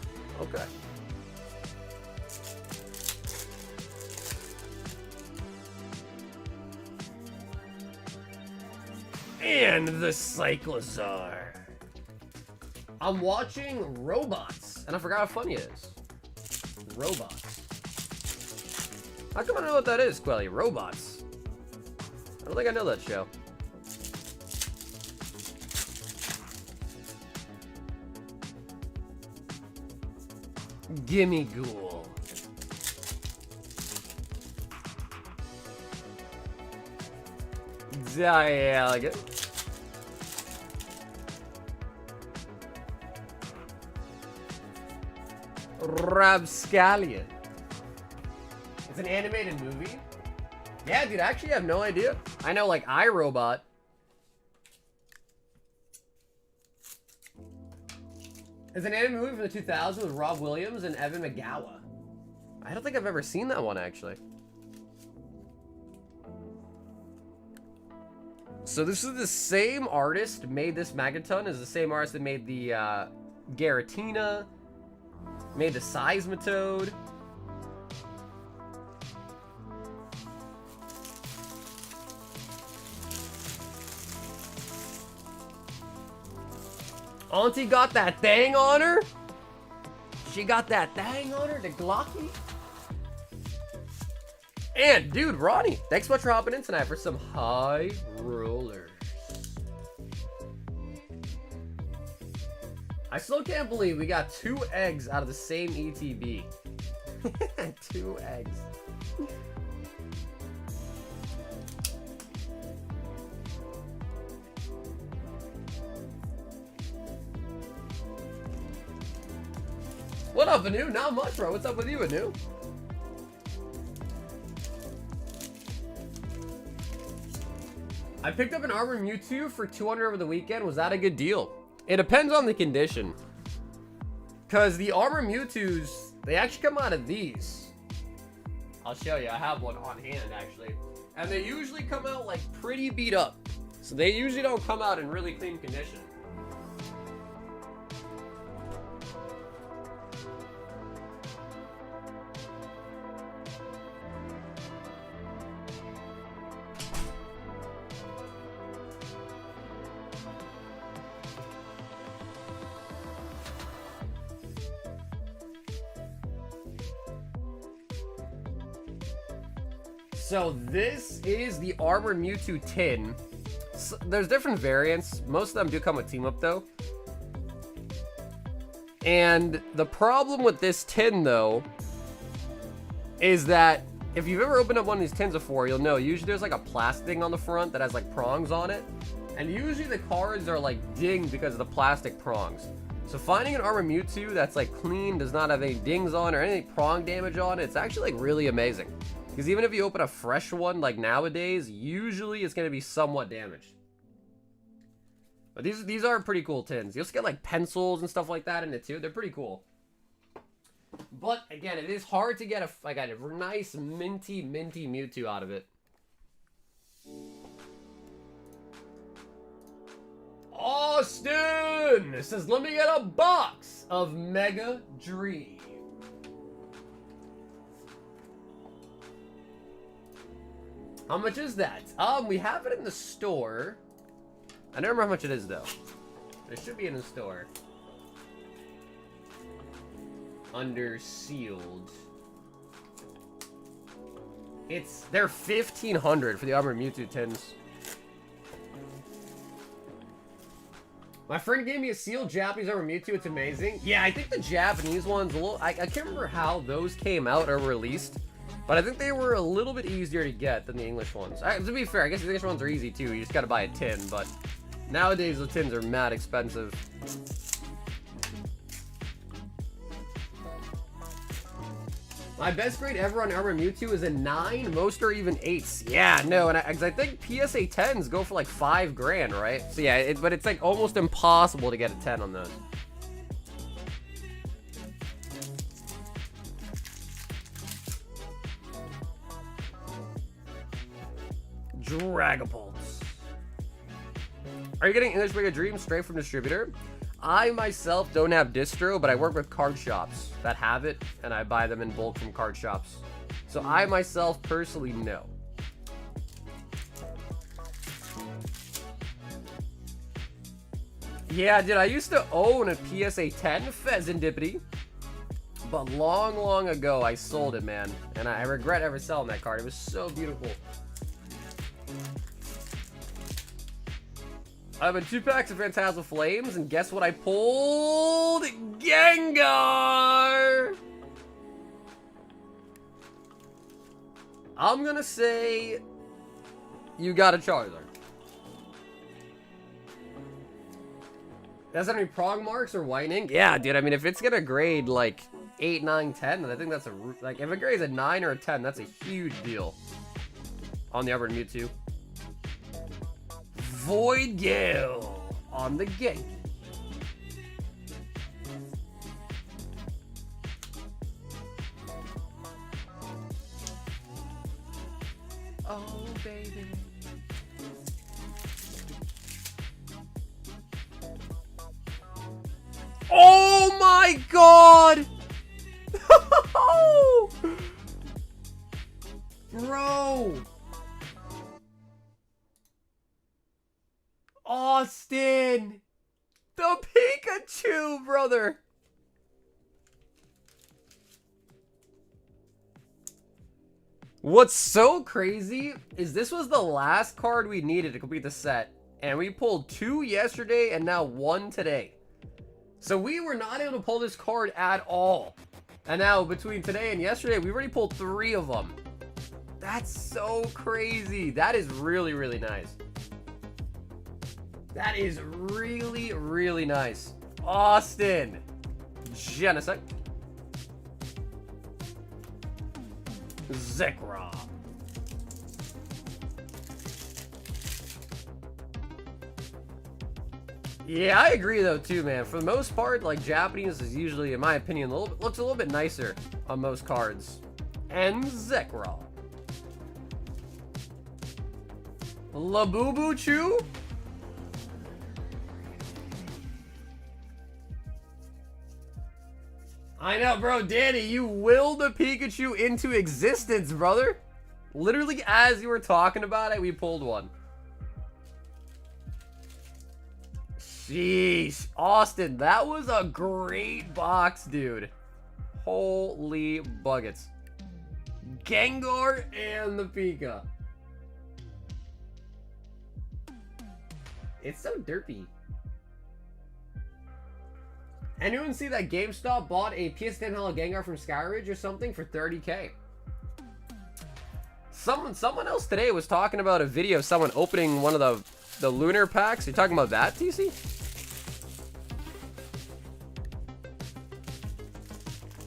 Okay. And the Cyclosaur. I'm watching Robots, and I forgot how funny it is. Robots. How come I know what that is, Quelly? Robots. I don't think I know that show. Gimme Ghoul. Dialga. Rapscallion. It's an animated movie? Yeah, dude, I actually have no idea. I know, like, iRobot. It's an animated movie from the 2000s with Rob Williams and Evan McGowan. I don't think I've ever seen that one, actually. So this is the same artist made this Magaton as the same artist that made the Garatina, made the Seismitoad. Auntie got that thing on her? She got that thing on her, the Glocky? And, dude, Ronnie, thanks so much for hopping in tonight for some high rollers. I still can't believe we got 2 eggs out of the same ETB. 2 eggs. What up, Anu? Not much, bro. What's up with you, Anu? I picked up an Armor Mewtwo for 200 over the weekend. Was that a good deal? It depends on the condition. Because the Armor Mewtwo's, they actually come out of these. I'll show you. I have one on hand, actually. And they usually come out, like, pretty beat up. So they usually don't come out in really clean condition. So this is the Armor Mewtwo tin. So there's different variants. Most of them do come with Team Up though. And the problem with this tin though is that if you've ever opened up one of these tins before, you'll know usually there's like a plastic thing on the front that has like prongs on it. And usually the cards are like dinged because of the plastic prongs. So finding an Armor Mewtwo that's like clean, does not have any dings on or any prong damage on it, it's actually like really amazing. Because even if you open a fresh one, like nowadays, usually it's going to be somewhat damaged. But these are pretty cool tins. You'll get like pencils and stuff like that in it too. They're pretty cool. But again, it is hard to get a nice minty Mewtwo out of it. Austin says, let me get a box of Mega Dream. How much is that? We have it in the store. I don't remember how much it is though. It should be in the store. Under sealed. They're 1,500 for the Armor Mewtwo tins. My friend gave me a sealed Japanese Armor Mewtwo. It's amazing. Yeah, I think the Japanese ones a little. I can't remember how those came out or released. But I think they were a little bit easier to get than the English ones. To be fair, I guess the English ones are easy too. You just gotta buy a tin, but nowadays the tins are mad expensive. My best grade ever on Armor Mewtwo is a 9. Most are even 8s. Yeah, no, and I think PSA 10s go for like 5 grand, right? So yeah, but it's like almost impossible to get a 10 on those. Dragapults. Are you getting English Mega Dreams straight from distributor? I myself don't have distro, but I work with card shops that have it, and I buy them in bulk from card shops. So I myself personally know. Yeah, dude, I used to own a PSA 10 Pheasantipity, but long ago I sold it, man, and I regret ever selling that card. It was so beautiful. I have 2 packs of Phantasmal Flames, and guess what I pulled? Gengar! I'm gonna say you got a Charizard. Does that have any prog marks or whitening? Yeah, dude, I mean, if it's gonna grade like 8, 9, 10, then I think that's a, like, if it grades a 9 or a 10, that's a huge deal on the Upper Mewtwo. Void Gale on the gate. Oh, baby. Oh my god! Bro! Austin! The Pikachu, brother! What's so crazy is this was the last card we needed to complete the set, and we pulled 2 yesterday and now 1 today. So we were not able to pull this card at all. And now between today and yesterday, we already pulled 3 of them. That's so crazy. That is really, really nice. That is really, really nice. Austin. Genocide. Zekrom. Yeah, I agree though too, man. For the most part, like, Japanese is usually, in my opinion, looks a little bit nicer on most cards. And Zekrom. Labubu Chew? I know, bro. Danny, you willed the Pikachu into existence, brother. Literally, as you were talking about it, we pulled one. Sheesh. Austin, that was a great box, dude. Holy buckets. Gengar and the Pika. It's so derpy. Anyone see that GameStop bought a PS10 Hollow Gengar from Skyridge or something for 30K? Someone else today was talking about a video of someone opening one of the lunar packs. You talking about that, TC?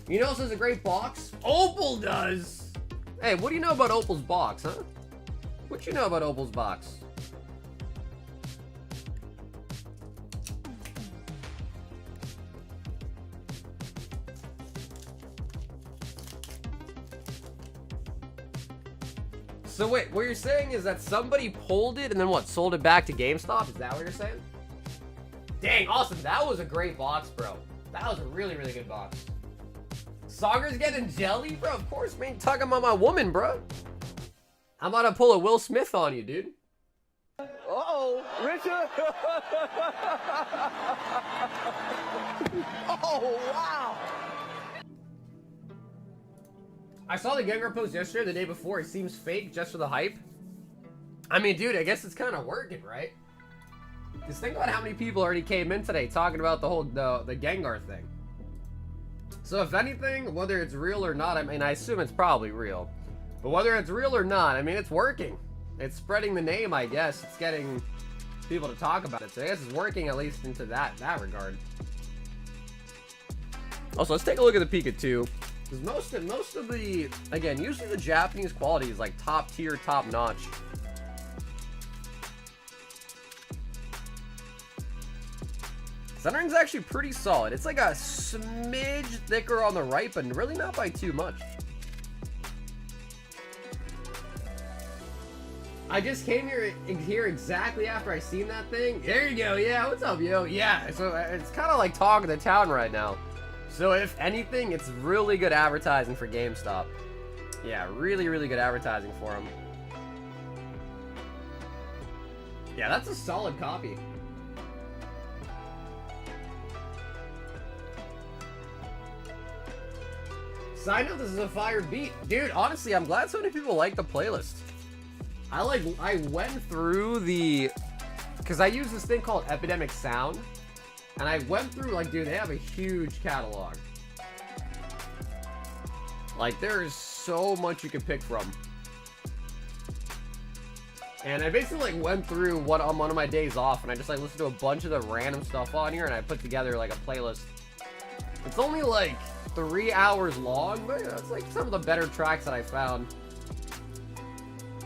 You know, this is a great box. Opal does. Hey, what do you know about Opal's box, huh? What you know about Opal's box? So wait, what you're saying is that somebody pulled it and then what, sold it back to GameStop? Is that what you're saying? Dang, awesome. That was a great box, bro. That was a really, really good box. Sauger's getting jelly, bro? Of course, man. Talking about my woman, bro. I'm about to pull a Will Smith on you, dude. Uh-oh, Richard. Oh, wow. I saw the Gengar post yesterday, the day before. It seems fake just for the hype. I mean, dude, I guess it's kind of working, right? Just think about how many people already came in today talking about the whole the Gengar thing. So if anything, whether it's real or not, I mean, I assume it's probably real. But whether it's real or not, I mean, it's working. It's spreading the name, I guess. It's getting people to talk about it. So I guess it's working at least into that regard. Also, let's take a look at the Pikachu. Because most of the, again, usually the Japanese quality is like top tier, top notch. Centering's actually pretty solid. It's like a smidge thicker on the right, but really not by too much. I just came here exactly after I seen that thing. There you go. Yeah, what's up, yo? Yeah, so it's kind of like talk of the town right now. So if anything, it's really good advertising for GameStop. Yeah, really, really good advertising for them. Yeah, that's a solid copy. Side note, this is a fire beat. Dude, honestly, I'm glad so many people like the playlist. I went through the, because I use this thing called Epidemic Sound, and I went through, like, dude, they have a huge catalog. Like, there is so much you can pick from. And I basically, like, went through on one of my days off, and I just, like, listened to a bunch of the random stuff on here, and I put together, like, a playlist. It's only, like, 3 hours long, but, you know, it's, like, some of the better tracks that I found.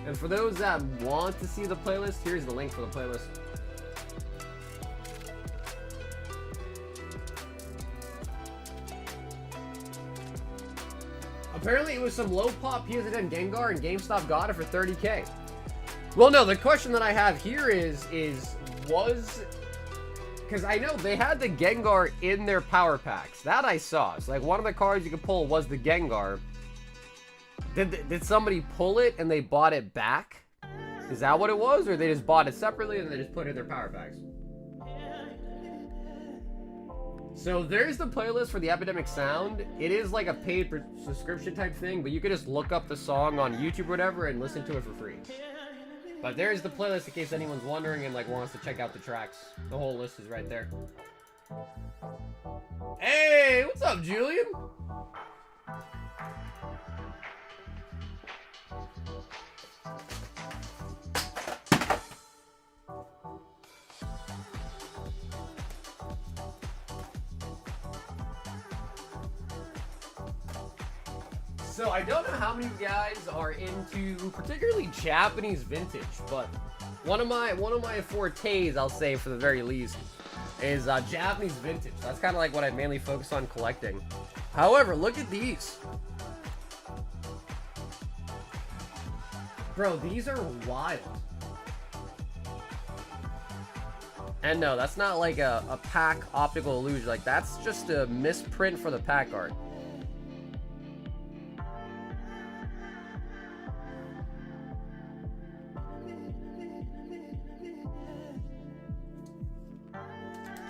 And for those that want to see the playlist, here's the link for the playlist. Apparently it was some low pop PSN Gengar and GameStop got it for 30K. Well, no, the question that I have here is because I know they had the Gengar in their power packs. That I saw. So like one of the cards you could pull was the Gengar. Did somebody pull it and they bought it back? Is that what it was? Or they just bought it separately and they just put it in their power packs? So there's the playlist for the Epidemic Sound. It is like a paid subscription type thing, but you can just look up the song on YouTube or whatever and listen to it for free. But there's the playlist in case anyone's wondering and like wants to check out the tracks. The whole list is right there. Hey, what's up, Julian? So I don't know how many of you guys are into particularly Japanese vintage, but one of my fortes, I'll say for the very least, is Japanese vintage. That's kind of like what I mainly focus on collecting. However, look at these. Bro, these are wild. And no, that's not like a pack optical illusion. Like, that's just a misprint for the pack art.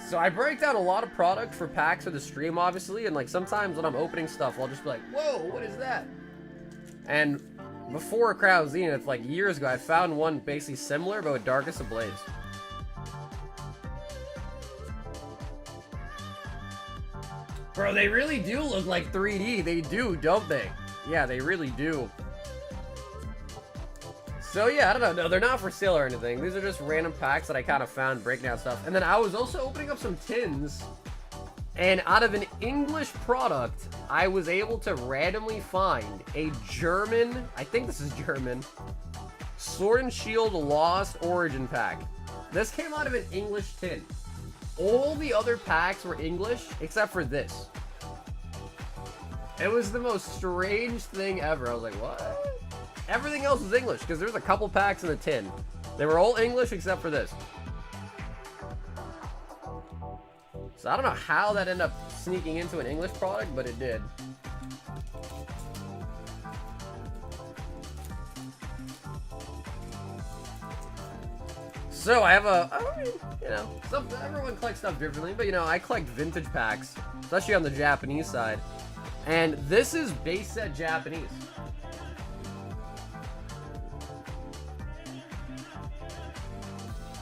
So I break down a lot of product for packs for the stream, obviously, and like sometimes when I'm opening stuff, I'll just be like, whoa, what is that? And before Crown Zenith, like years ago, I found one basically similar, but with Darkest Ablaze. Bro, they really do look like 3D. They do, don't they? Yeah, they really do. So yeah, I don't know. No, they're not for sale or anything. These are just random packs that I kind of found breaking out stuff. And then I was also opening up some tins. And out of an English product, I was able to randomly find a German, I think this is German, Sword and Shield Lost Origin pack. This came out of an English tin. All the other packs were English, except for this. It was the most strange thing ever. I was like, what? Everything else was English, because there's a couple packs in the tin. They were all English except for this. So I don't know how that ended up sneaking into an English product, but it did. So I have I mean, you know, everyone collects stuff differently, but you know, I collect vintage packs, especially on the Japanese side. And this is base set Japanese.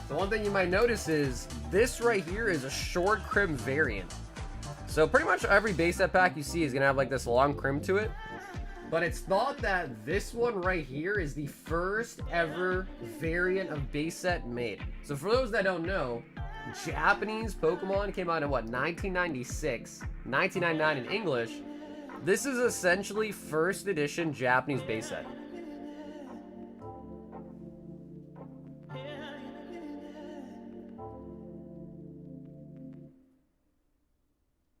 The one thing you might notice is this right here is a short crim variant. So pretty much every base set pack you see is gonna have like this long crim to it. But it's thought that this one right here is the first ever variant of base set made. So for those that don't know, Japanese Pokemon came out in what, 1996, 1999 in English. This is essentially first edition Japanese base set.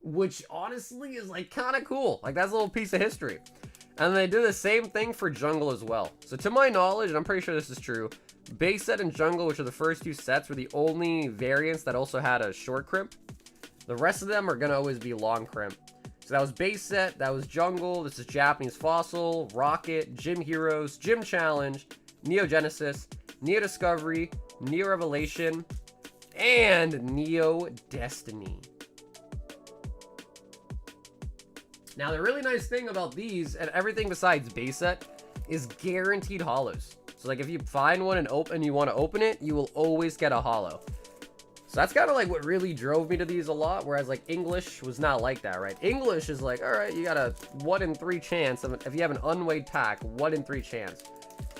Which honestly is like kind of cool. Like that's a little piece of history. And they do the same thing for Jungle as well. So to my knowledge, and I'm pretty sure this is true, base set and Jungle, which are the first two sets, were the only variants that also had a short crimp. The rest of them are going to always be long crimp. So that was base set, that was Jungle, this is Japanese Fossil, Rocket, Gym Heroes, Gym Challenge, Neo Genesis, Neo Discovery, Neo Revelation, and Neo Destiny. Now, the really nice thing about these, and everything besides base set, is guaranteed holos. So, like, if you find one and you want to open it, you will always get a holo. So that's kind of like what really drove me to these a lot, whereas, like, English was not like that, right? English is like, all right, you got a 1 in 3 chance. If you have an unweighed pack, 1 in 3 chance.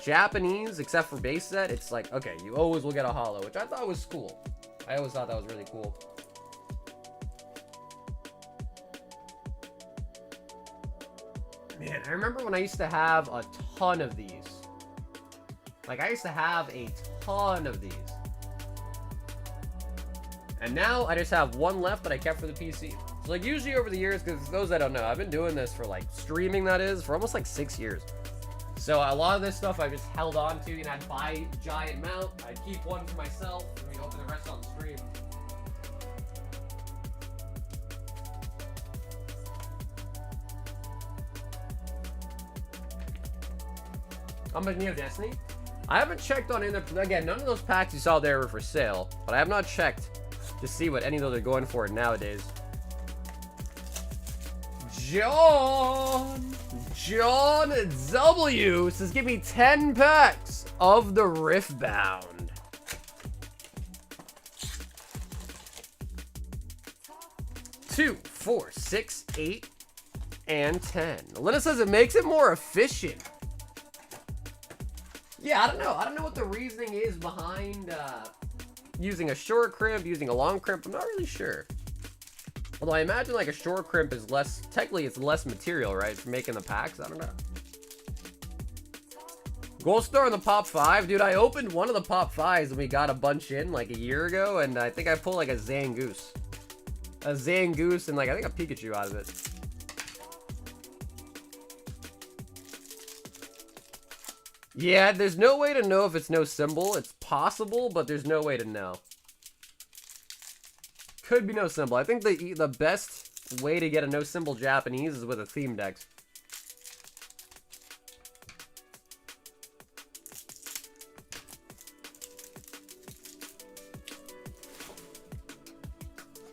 Japanese, except for base set, it's like, okay, you always will get a holo, which I thought was cool. I always thought that was really cool. Man, I remember when I used to have a ton of these. Like, I used to have a ton of these. And now, I just have one left that I kept for the PC. So, like, usually over the years, because those that don't know, I've been doing this for, like, streaming, that is, for almost, like, 6 years. So, a lot of this stuff I just held on to, and I'd buy a giant amount, I'd keep one for myself, and we'd open the rest on the stream. How much Neo Destiny? I haven't checked on any of the, again, none of those packs you saw there were for sale, but I have not checked to see what any of those are going for nowadays. John W says, give me 10 packs of the Riftbound. Two, 4, 6, 8, and 10. Linda says it makes it more efficient. Yeah, I don't know. I don't know what the reasoning is behind using a short crimp, using a long crimp. I'm not really sure. Although I imagine like a short crimp is less, technically it's less material, right, for making the packs. I don't know. Gold star in the pop 5. Dude, I opened one of the pop 5s and we got a bunch in like a year ago, and I think I pulled like a Zangoose. A Zangoose and like, I think a Pikachu out of it. Yeah, there's no way to know if it's no symbol. It's possible, but there's no way to know. Could be no symbol. I think the best way to get a no symbol Japanese is with a theme deck.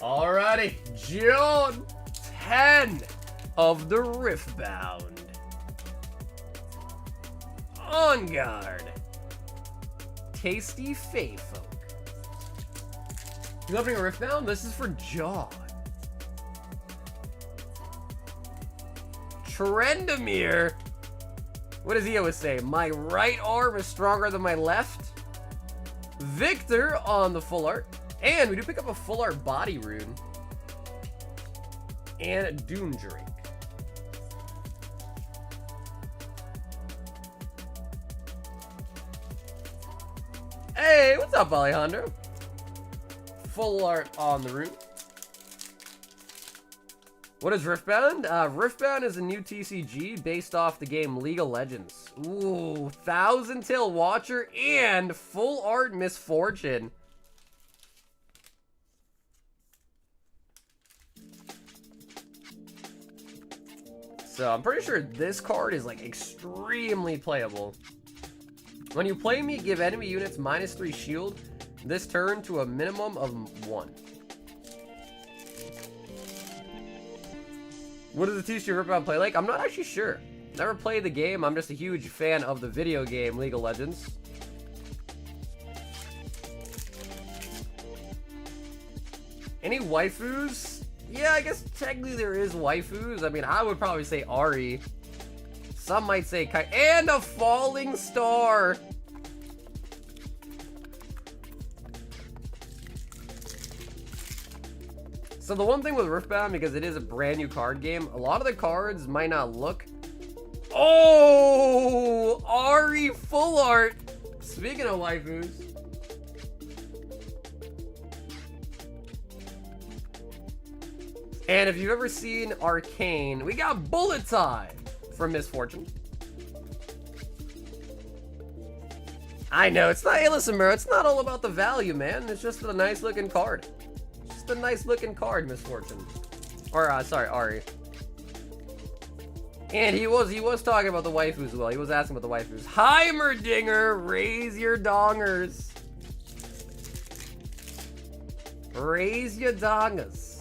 Alrighty, June 10 of the Riftbound. On guard, Tasty Fae Folk. You opening a Riftbound? This is for John. Trendamir. What does he always say? My right arm is stronger than my left. Victor on the full art. And we do pick up a full art body rune. And Doomdrake. Hey, what's up, Alejandro? Full art on the rune. What is Riftbound? Riftbound is a new TCG based off the game League of Legends. Ooh, Thousand Tail Watcher and full art Misfortune. So I'm pretty sure this card is like extremely playable. When you play me, give enemy units -3 shield this turn to a minimum of 1. What does the TCG Riftbound play like? I'm not actually sure. Never played the game. I'm just a huge fan of the video game League of Legends. Any waifus? Yeah, I guess technically there is waifus. I mean, I would probably say Ari. Some might say Kai. And a falling star! So the one thing with Riftbound, because it is a brand new card game, a lot of the cards might not look... Oh! Ari full art! Speaking of waifus. And if you've ever seen Arcane, we got Bullet Time from Misfortune. I know, it's not, hey listen bro, it's not all about the value, man. It's just a nice looking card. Just a nice looking card, Misfortune. Or, sorry, Ari. And he was talking about the waifus as well. He was asking about the waifus. Heimerdinger, raise your dongers. Raise your dongers.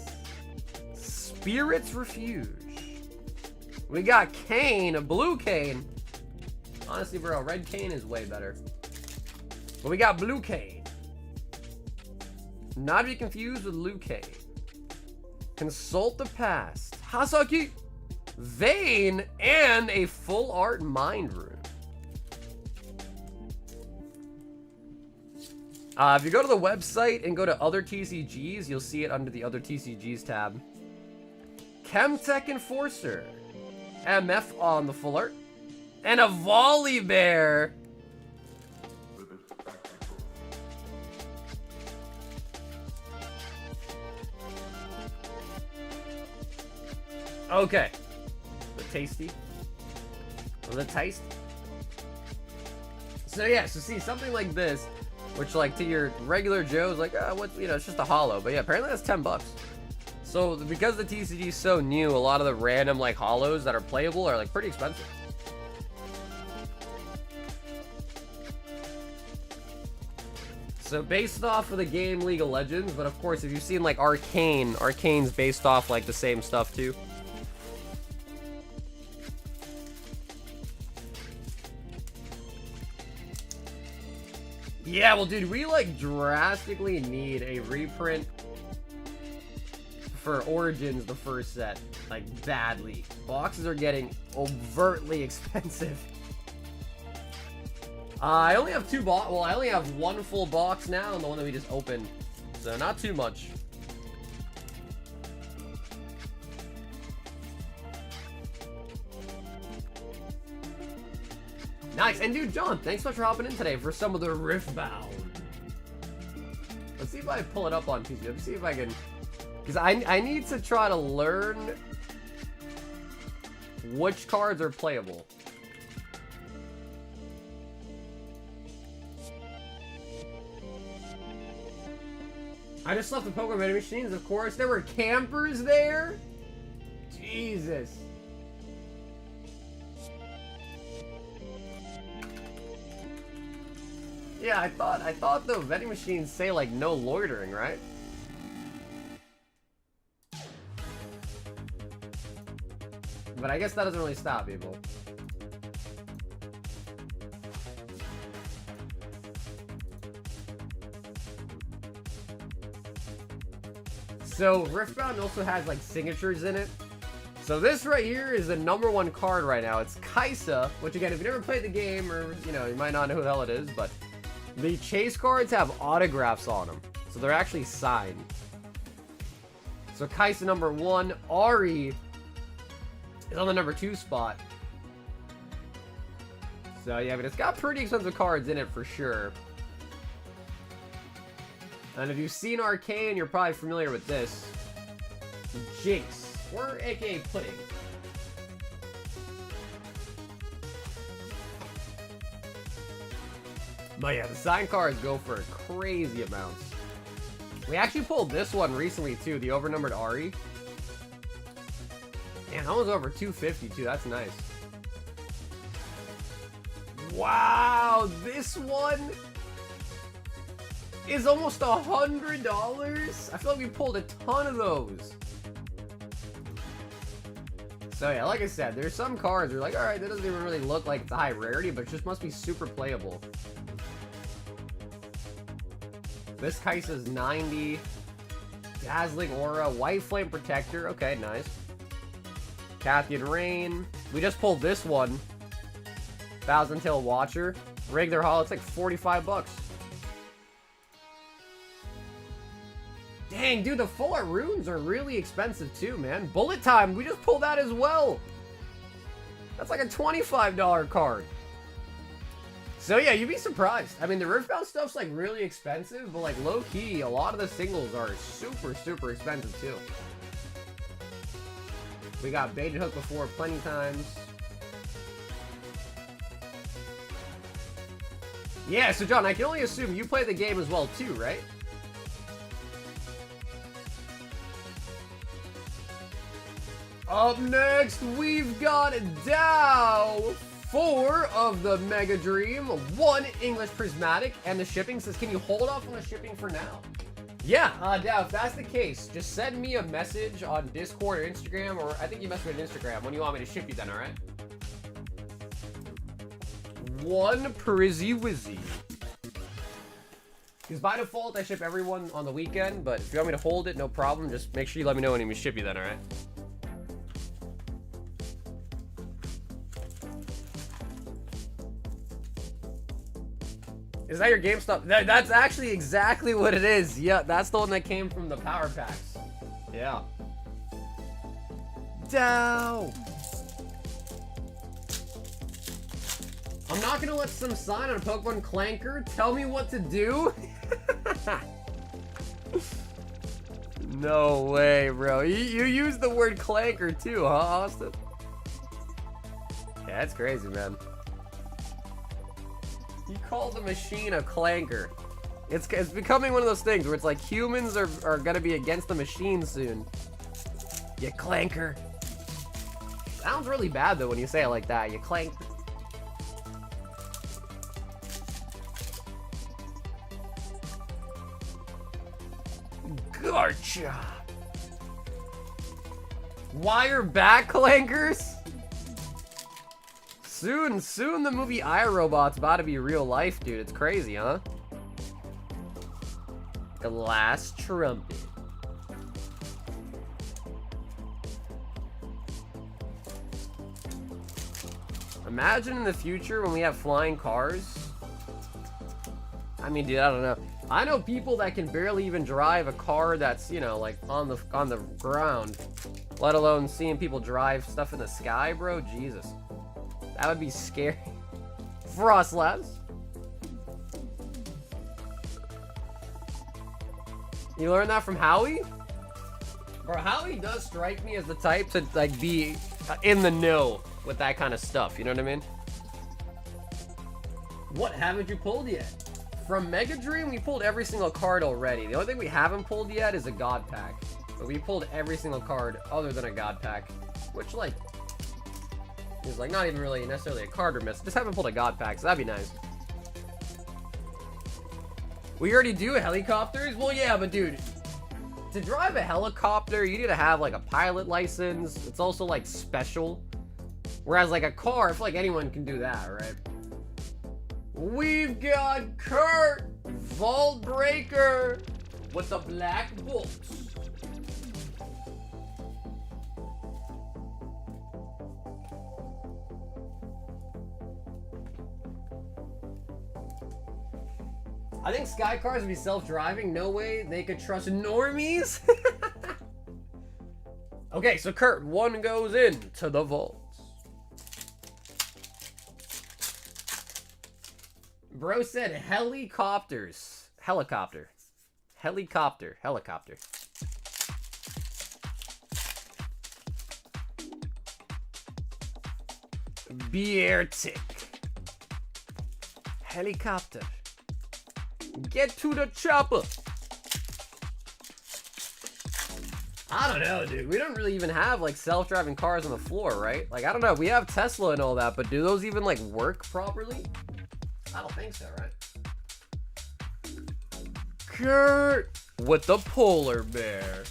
Spirit's Refuge. We got Kane, a blue Kane. Honestly, bro, red Kane is way better. But we got blue Kane. Not to be confused with Liu Kang. Consult the past. Hasaki. Vayne, and a full art mind room. If you go to the website and go to other TCGs, you'll see it under the other TCGs tab. Chemtech Enforcer. MF on the full art. And a Volley Bear. Okay. Tasty. The taste. So yeah, so see something like this, which like to your regular Joe's like, oh, what's, you know, it's just a holo. But yeah, apparently that's $10. So because the TCG is so new, a lot of the random like holos that are playable are like pretty expensive. So based off of the game League of Legends, but of course if you've seen like Arcane, Arcane's based off like the same stuff too. Yeah, well, dude, we, like, drastically need a reprint for Origins, the first set. Like, badly. Boxes are getting overtly expensive. I only have well, I only have one full box now, and the one that we just opened. So, not too much. Nice, and dude, John, thanks so much for hopping in today for some of the Riftbound. Let's see if I pull it up on PC. Let's see if I can, because I need to try to learn which cards are playable. I just left the Pokemon vending machines, of course. There were campers there. Jesus. Yeah, I thought the vending machines say like no loitering, right? But I guess that doesn't really stop people. So Riftbound also has like signatures in it. So this right here is the #1 card right now. It's Kaisa, which again, if you never played the game, or you know, you might not know who the hell it is, but the chase cards have autographs on them, so they're actually signed. So Kaisa #1, Ari is on the #2 spot. So yeah, but it's got pretty expensive cards in it for sure. And if you've seen Arcane, you're probably familiar with this. Jinx, or aka Pudding. But yeah, the signed cards go for crazy amounts. We actually pulled this one recently too, the overnumbered Ari. Man, that was over 250 too, that's nice. Wow, this one is almost $100. I feel like we pulled a ton of those. So yeah, like I said, there's some cards where you're like, alright, that doesn't even really look like it's a high rarity, but it just must be super playable. This Kaisa's 90. Dazzling Aura. White Flame Protector. Okay, nice. Cathian Rain. We just pulled this one. Thousand Tail Watcher. Regular haul, it's like $45. Dang, dude, the full art runes are really expensive too, man. Bullet Time, we just pulled that as well. That's like a $25 card. So yeah, you'd be surprised. I mean, the Riftbound stuff's like really expensive, but like low-key, a lot of the singles are super, super expensive too. We got Baited Hook before plenty times. Yeah, so John, I can only assume you play the game as well too, right? Up next, we've got Dow. 4 of the Mega Dream, 1 English Prismatic, and the shipping says, can you hold off on the shipping for now? Yeah, Dow, if that's the case, just send me a message on Discord or Instagram, or I think you messaged me on Instagram when you want me to ship you then, alright? 1 Prizzy Wizzy. Because by default, I ship everyone on the weekend, but if you want me to hold it, no problem. Just make sure you let me know when we ship you then, alright? Is that your GameStop? That's actually exactly what it is. Yeah, that's the one that came from the power packs. Yeah. Dow. I'm not gonna let some sign on a Pokemon Clanker tell me what to do. No way, bro. You used the word Clanker too, huh, Austin? Yeah, that's crazy, man. You call the machine a clanker. It's becoming one of those things where it's like humans are gonna be against the machine soon. You clanker. Sounds really bad though when you say it like that. You clank. Gotcha. Wire back clankers? Soon the movie iRobot's about to be real life, dude. It's crazy, huh? Glass trumpet. Imagine in the future when we have flying cars. I mean, dude, I don't know. I know people that can barely even drive a car that's, you know, like on the ground, let alone seeing people drive stuff in the sky, bro. Jesus. That would be scary. For us, lads. You learned that from Howie? Bro, Howie does strike me as the type to, like, be in the know with that kind of stuff. You know what I mean? What haven't you pulled yet? From Mega Dream, we pulled every single card already. The only thing we haven't pulled yet is a God Pack. But we pulled every single card other than a God Pack. Which, like... is like not even really necessarily a card or miss. Just haven't pulled a God Pack, so that'd be nice. We already do helicopters? Well, yeah, but dude, to drive a helicopter, you need to have like a pilot license. It's also like special. Whereas like a car, I feel like anyone can do that, right? We've got Kurt, Vault Breaker, with the black bolts. I think Sky Cars would be self-driving. No way they could trust normies. Okay, so Kurt, 1 goes in to the vaults. Bro said helicopters. Helicopter. Helicopter. Helicopter. Beartic. Helicopter. Get to the chopper. I don't know, dude. We don't really even have like self-driving cars on the floor, right? Like, I don't know. We have Tesla and all that, but do those even like work properly? I don't think so, right? Kurt with the polar bear.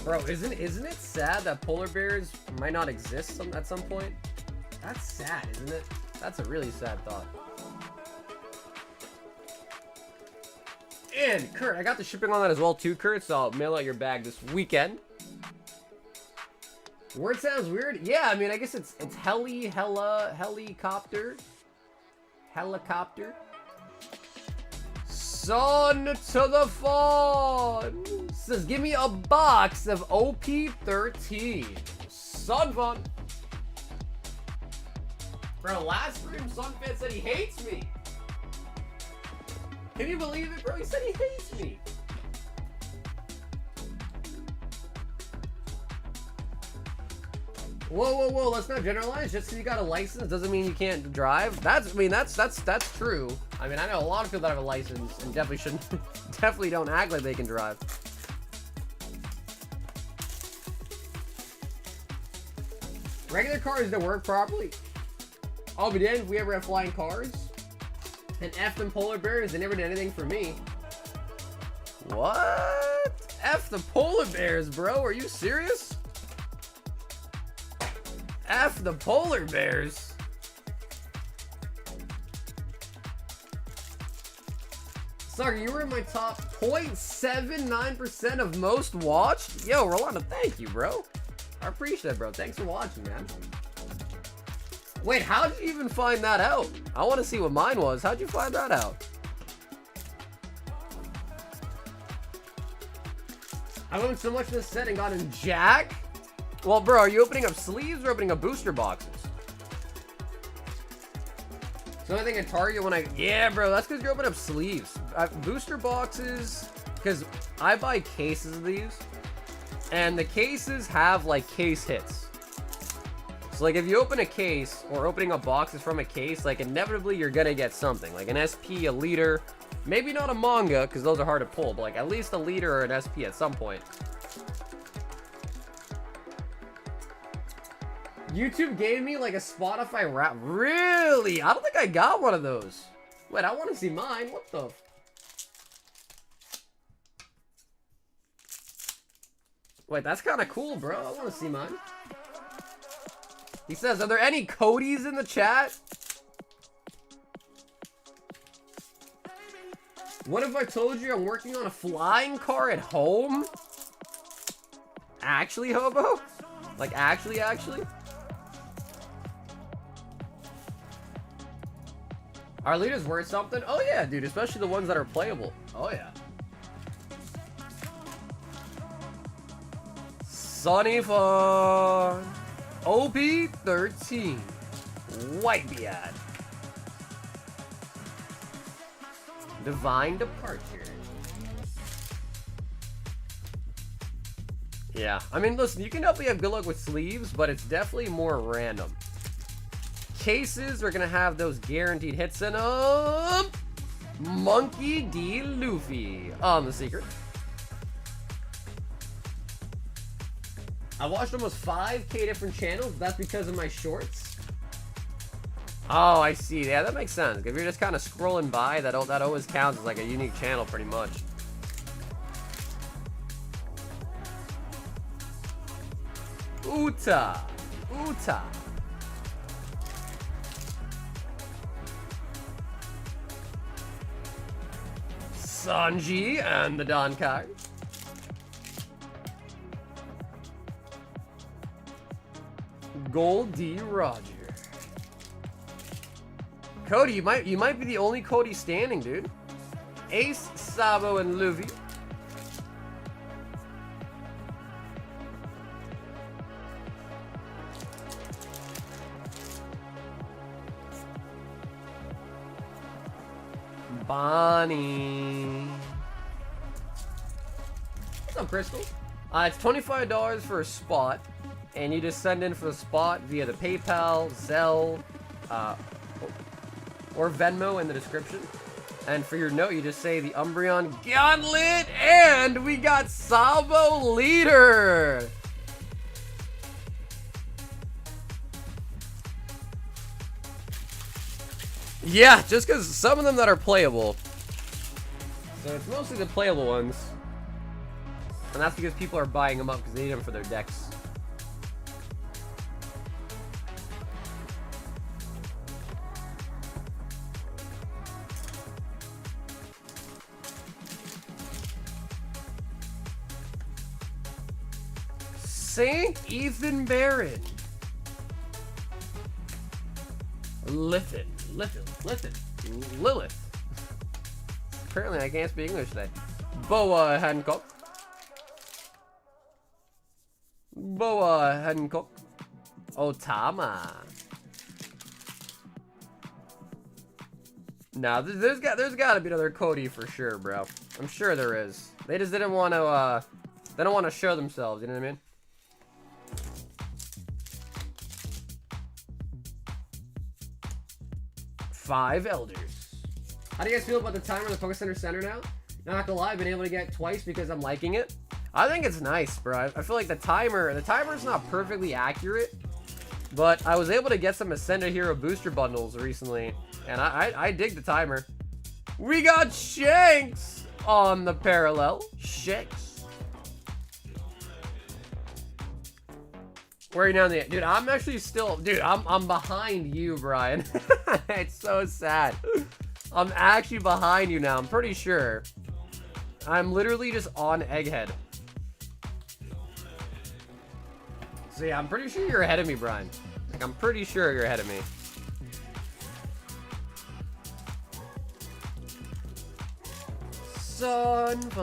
Bro, isn't it sad that polar bears might not exist at some point? That's sad, isn't it? That's a really sad thought. And Kurt, I got the shipping on that as well too, Kurt, so I'll mail out your bag this weekend. Word sounds weird. Yeah, I mean, I guess it's helicopter. Helicopter. Son to the fawn. Says, give me a box of OP13. Son fun. Bro, last stream, Sunfan said he hates me. Can you believe it, bro? He said he hates me. Whoa, whoa, whoa, let's not generalize. Just because you got a license doesn't mean you can't drive. That's true. I mean, I know a lot of people that have a license and definitely shouldn't, definitely don't act like they can drive. Regular cars that work properly. I'll be damned if we ever have flying cars. And F them polar bears, they never did anything for me. What? F the polar bears, bro. Are you serious? F the polar bears. Sorry, you were in my top 0.79% of most watched? Yo, Rolando, thank you, bro. I appreciate it, bro. Thanks for watching, man. Wait, how did you even find that out? I want to see what mine was. How'd you find that out? I learned so much in this set and got in Jack. Well, bro, are you opening up sleeves or opening up booster boxes? So I think at Target when yeah, bro, that's because you're opening up sleeves. Booster boxes, because I buy cases of these, and the cases have like case hits. So like if you open a case or opening up boxes from a case, like inevitably you're gonna get something like an SP, a leader, maybe not a manga because those are hard to pull, but like at least a leader or an SP at some point. YouTube gave me like a Spotify rap. Really? I don't think I got one of those. Wait, I want to see mine. What the? Wait, that's kind of cool, bro. I want to see mine. He says, are there any Codys in the chat? What if I told you I'm working on a flying car at home? Actually, hobo? Like, actually? Are leaders worth something? Oh yeah, dude, especially the ones that are playable. Oh yeah. Sunny Fun. OP13. White Beard. Divine Departure. Yeah, I mean, listen, you can definitely have good luck with sleeves, but it's definitely more random. Cases are gonna have those guaranteed hits in them. Monkey D. Luffy on the secret. I watched almost 5K different channels. That's because of my shorts. Oh, I see. Yeah, that makes sense. If you're just kind of scrolling by, that always counts as like a unique channel, pretty much. Uta. Sanji and the Donkai. Gold D. Roger. Cody, you might be the only Cody standing, dude. Ace, Sabo, and Luffy. Bonnie. What's up, Crystal? It's $25 for a spot, and you just send in for the spot via the PayPal, Zelle, or Venmo in the description. And for your note, you just say the Umbreon Gauntlet, and we got Sabo Leader. Yeah, just because some of them that are playable. So it's mostly the playable ones. And that's because people are buying them up because they need them for their decks. Saint Ethan Barron. Lilith. Apparently I can't speak English today. Boa Hancock. Otama. Nah, there's got to be another Cody for sure, bro. I'm sure there is. They just didn't want to they don't want to show themselves, you know what I mean? Five Elders. How do you guys feel about the timer in the Focus Center now? Not gonna lie, I've been able to get twice because I'm liking it. I think it's nice, bro. I feel like the timer's not perfectly accurate, but I was able to get some Ascended Hero booster bundles recently, and I dig the timer. We got Shanks on the parallel. Shanks. Where are you now? Dude, I'm actually still, dude, I'm behind you, Brian. It's so sad. I'm actually behind you now, I'm pretty sure. I'm literally just on Egghead. So yeah, I'm pretty sure you're ahead of me, Brian. Like, I'm pretty sure you're ahead of me. Sunfun.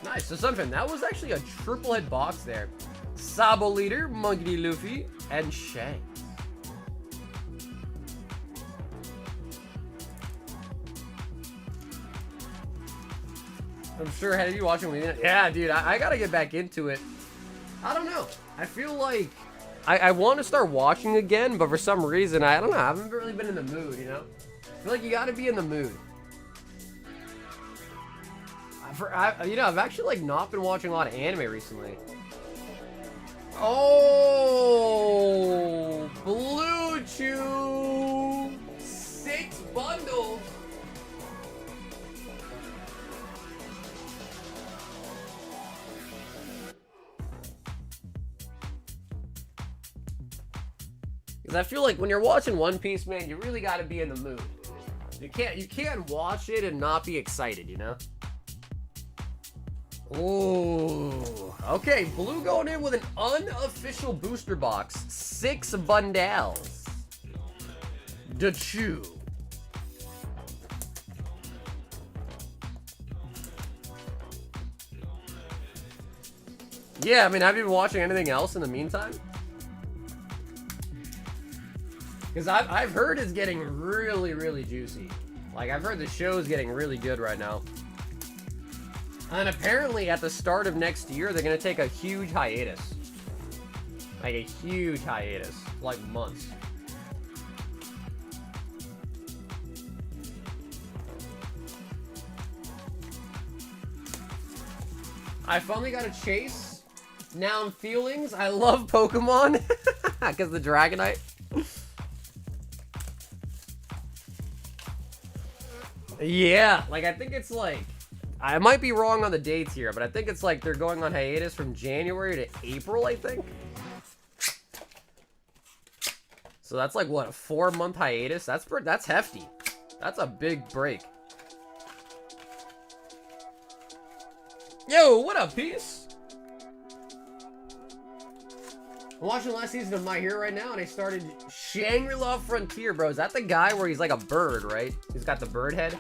Nice, so Sunfun, that was actually a triple head box there. Sabo Leader, Monkey D. Luffy, and Shanks. I'm sure ahead of you watching me. Yeah, dude, I gotta get back into it. I don't know. I feel like I want to start watching again, but for some reason, I don't know. I haven't really been in the mood, you know? I feel like you gotta be in the mood. You know, I've actually like not been watching a lot of anime recently. Oh, Blue Chew, 6 bundles. Because I feel like when you're watching One Piece, man, you really got to be in the mood. You can't watch it and not be excited, you know? Ooh. Okay, Blue going in with an unofficial booster box. 6 bundles. The Chew. Yeah, I mean, have you been watching anything else in the meantime? Because I've heard it's getting really, really juicy. Like, I've heard the show's getting really good right now. And apparently, at the start of next year, they're going to take a huge hiatus. Like, a huge hiatus. Like, months. I finally got a chase. Noun feelings. I love Pokemon. Because the Dragonite. Yeah, like, I think it's like, I might be wrong on the dates here, but I think it's like they're going on hiatus from January to April, I think. So that's like, what, a 4-month hiatus? That's hefty. That's a big break. Yo, what up, Piece? I'm watching the last season of My Hero right now, and I started Shangri-La Frontier, bro. Is that the guy where he's like a bird, right? He's got the bird head.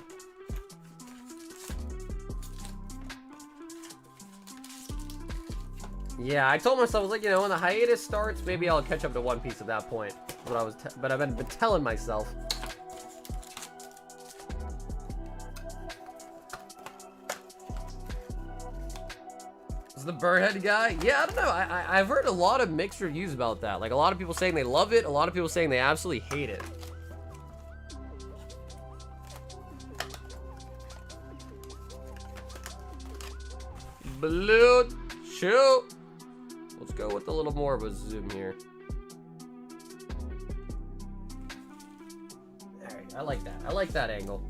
Yeah, I told myself, I was like, you know, when the hiatus starts, maybe I'll catch up to One Piece at that point. But I've been telling myself. Is the birdhead guy? Yeah, I don't know. I've heard a lot of mixed reviews about that. Like, a lot of people saying they love it, a lot of people saying they absolutely hate it. Blue Chew. Let's go with a little more of a zoom here. Alright, I like that. I like that angle.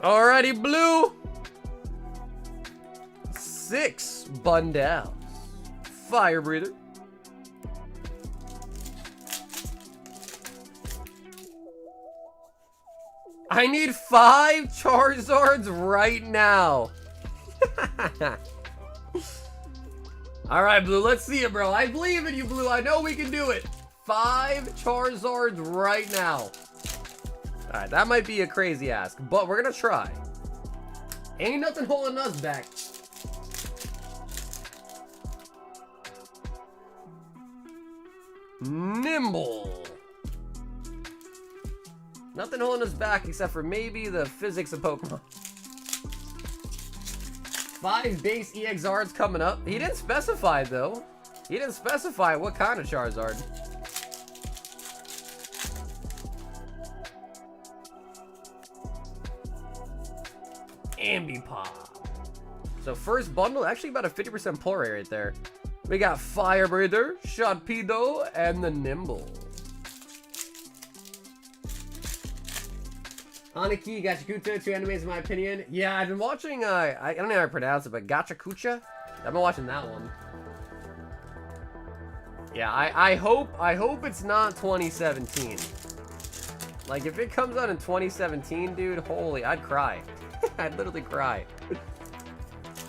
Alrighty, Blue. 6 bundles. Fire breather. I need 5 Charizards right now. All right, Blue, let's see it, bro. I believe in you, Blue. I know we can do it. 5 Charizards right now. All right, that might be a crazy ask, but we're gonna try. Ain't nothing holding us back. Nimble. Nothing holding us back except for maybe the physics of Pokemon. 5 base EXRs coming up. He didn't specify, though. He didn't specify what kind of Charizard. Ambipop. So first bundle, actually about a 50% pull rate right there. We got Fire Breather, Sharpedo, and the Nimble. Hanaki, Gachakucha, 2 animes in my opinion. Yeah, I've been watching, I don't know how to pronounce it, but Gachakucha? I've been watching that one. Yeah, I hope it's not 2017. Like, if it comes out in 2017, dude, holy, I'd cry. I'd literally cry.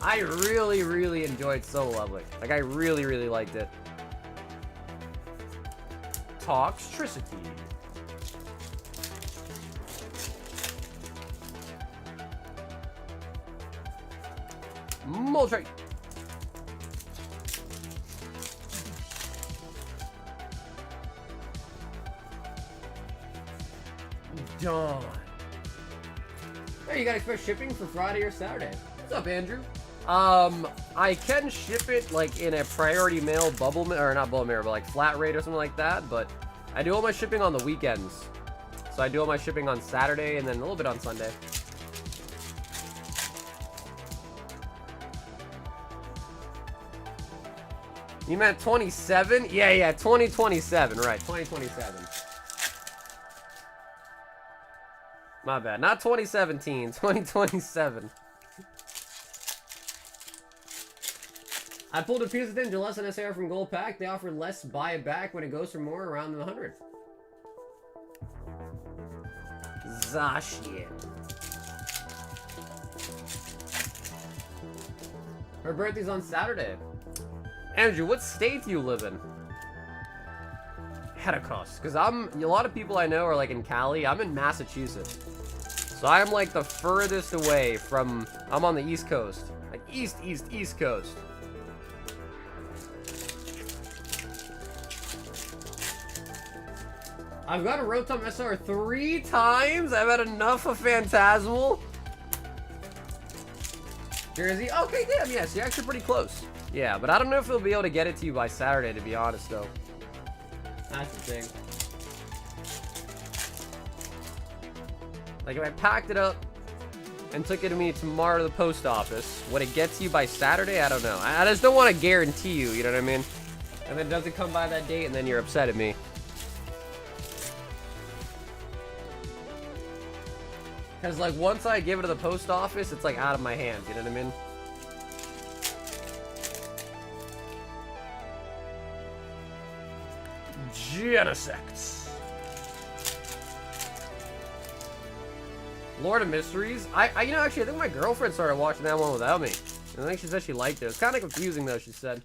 I really, really enjoyed So Lovely. Like, I really, really liked it. Toxtricity. Moltres. Dawn. Hey, you gotta expect shipping for Friday or Saturday. What's up, Andrew? I can ship it like in a priority mail bubble, or not bubble mail, but like flat rate or something like that. But I do all my shipping on the weekends. So I do all my shipping on Saturday and then a little bit on Sunday. You meant 27? Yeah, 2027, right, 2027. My bad, not 2017, 2027. I pulled a piece of thing, less than SAR from Gold Pack. They offer less buy it back when it goes for more around the 100. Zacian. Her birthday's on Saturday. Andrew, what state do you live in? Hedicos, because a lot of people I know are like in Cali. I'm in Massachusetts. So I'm like the furthest away from, I'm on the East Coast. Like East Coast. I've got a Rotom SR 3 times. I've had enough of Phantasmal. Jersey, okay, damn, yes, you're actually pretty close. Yeah, but I don't know if he'll be able to get it to you by Saturday, to be honest, though. That's the thing. Like, if I packed it up and took it to me tomorrow to the post office, would it get to you by Saturday? I don't know. I just don't want to guarantee you, you know what I mean? And then it doesn't come by that date, and then you're upset at me. Because, like, once I give it to the post office, it's, like, out of my hands, you know what I mean? Genesect. Lord of Mysteries. You know, actually, I think my girlfriend started watching that one without me. I think she said she liked it. It's kind of confusing, though, she said.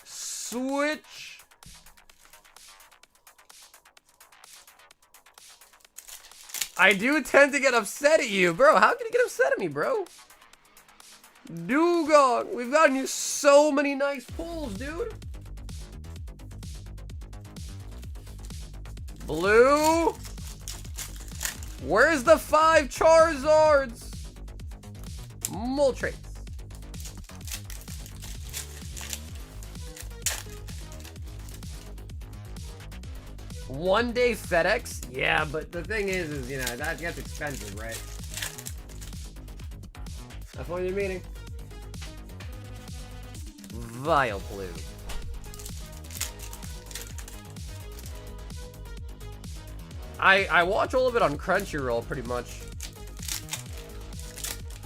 Switch. I do tend to get upset at you, bro. How can you get upset at me, bro? Dugong. We've gotten you so many nice pulls, dude. Blue. Where's the 5 Charizards? Moltres. One day FedEx? Yeah, but the thing is, you know, that gets expensive, right? That's what you're meaning. Vileplume. I watch all of it on Crunchyroll, pretty much.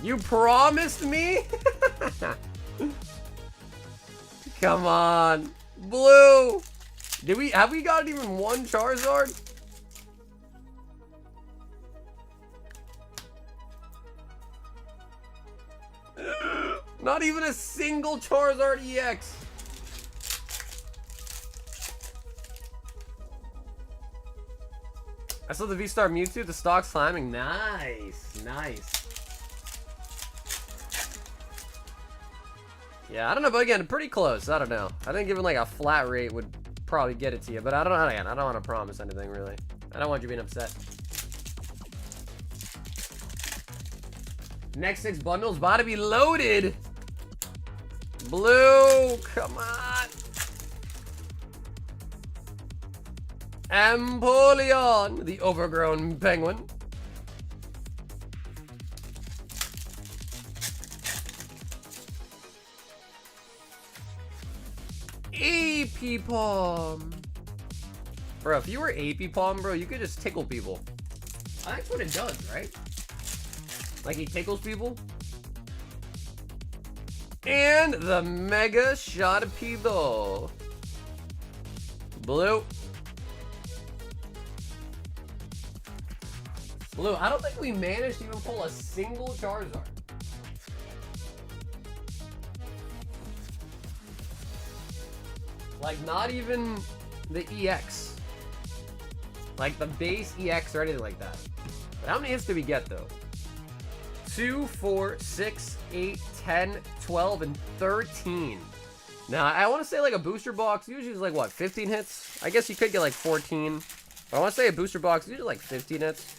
You promised me? Come on. Blue. Have we gotten even one Charizard? Not even a single Charizard EX. I saw the V-Star Mewtwo, the stock's climbing. Nice, nice. Yeah, I don't know, but again, pretty close. I don't know. I think giving like a flat rate would probably get it to you, but I don't know. Again, I don't want to promise anything really. I don't want you being upset. Next 6 bundles about to be loaded. Blue, come on. Empoleon, the overgrown penguin. AP Palm. Bro, if you were AP Palm, bro, you could just tickle people. That's what it does, right? Like he tickles people. And the Mega Sharpedo. Blue. Blue, I don't think we managed to even pull a single Charizard. Like, not even the EX. Like, the base EX or anything like that. But how many hits did we get, though? 2, 4, 6, 8, 10, 12, and 13. Now, I want to say, like, a booster box usually is, like, what, 15 hits? I guess you could get, like, 14. But I want to say a booster box usually, like, 15 hits.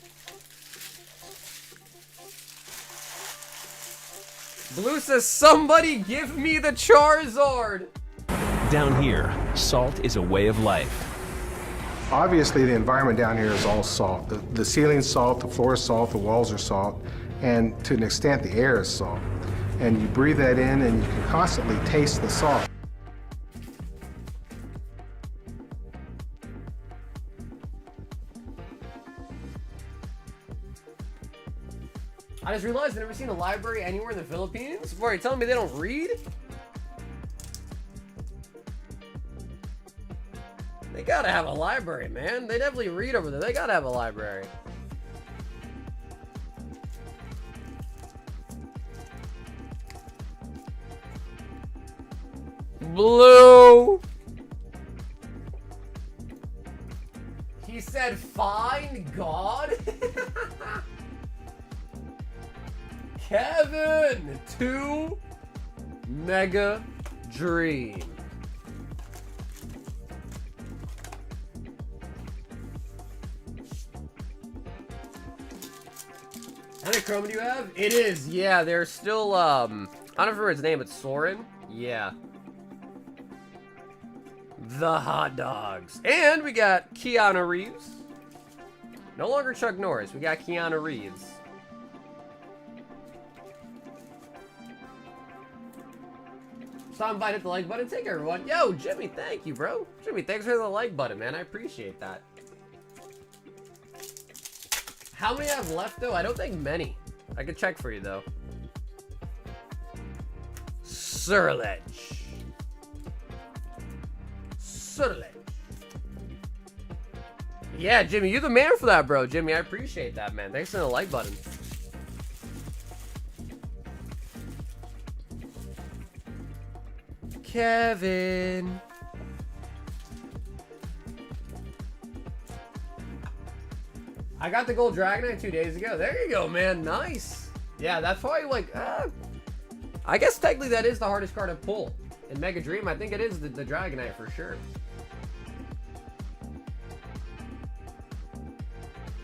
Blue says, somebody give me the Charizard! Down here, salt is a way of life. Obviously, the environment down here is all salt. The ceiling's salt, the floor is salt, the walls are salt, and to an extent, the air is salt. And you breathe that in, and you can constantly taste the salt. I just realized I've never seen a library anywhere in the Philippines. What, are you telling me they don't read? They gotta have a library, man. They definitely read over there. They gotta have a library. Blue. He said, "Fine, God." Kevin, 2 Mega Dream. How many chroma do you have? It is, yeah, they're still, I don't remember his name, it's Soren. Yeah. The hot dogs. And we got Keanu Reeves. No longer Chuck Norris, we got Keanu Reeves. Stop by, hit the like button. Take care, everyone. Yo, Jimmy, thank you, bro. Jimmy, thanks for the like button, man. I appreciate that. How many I have left, though? I don't think many. I could check for you, though. Surledge. Surledge. Yeah, Jimmy, you're the man for that, bro. Jimmy, I appreciate that, man. Thanks for the like button. Kevin. I got the gold Dragonite 2 days ago. There you go, man. Nice. Yeah, that's probably like, I guess technically that is the hardest card to pull. In Mega Dream, I think it is the Dragonite for sure.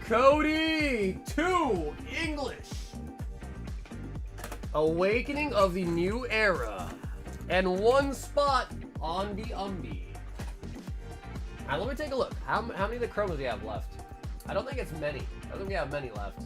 Cody, 2 English. Awakening of the New Era. And 1 spot on the Umbi. Alright, let me take a look. How many of the chromas do you have left? I don't think it's many. I don't think we have many left.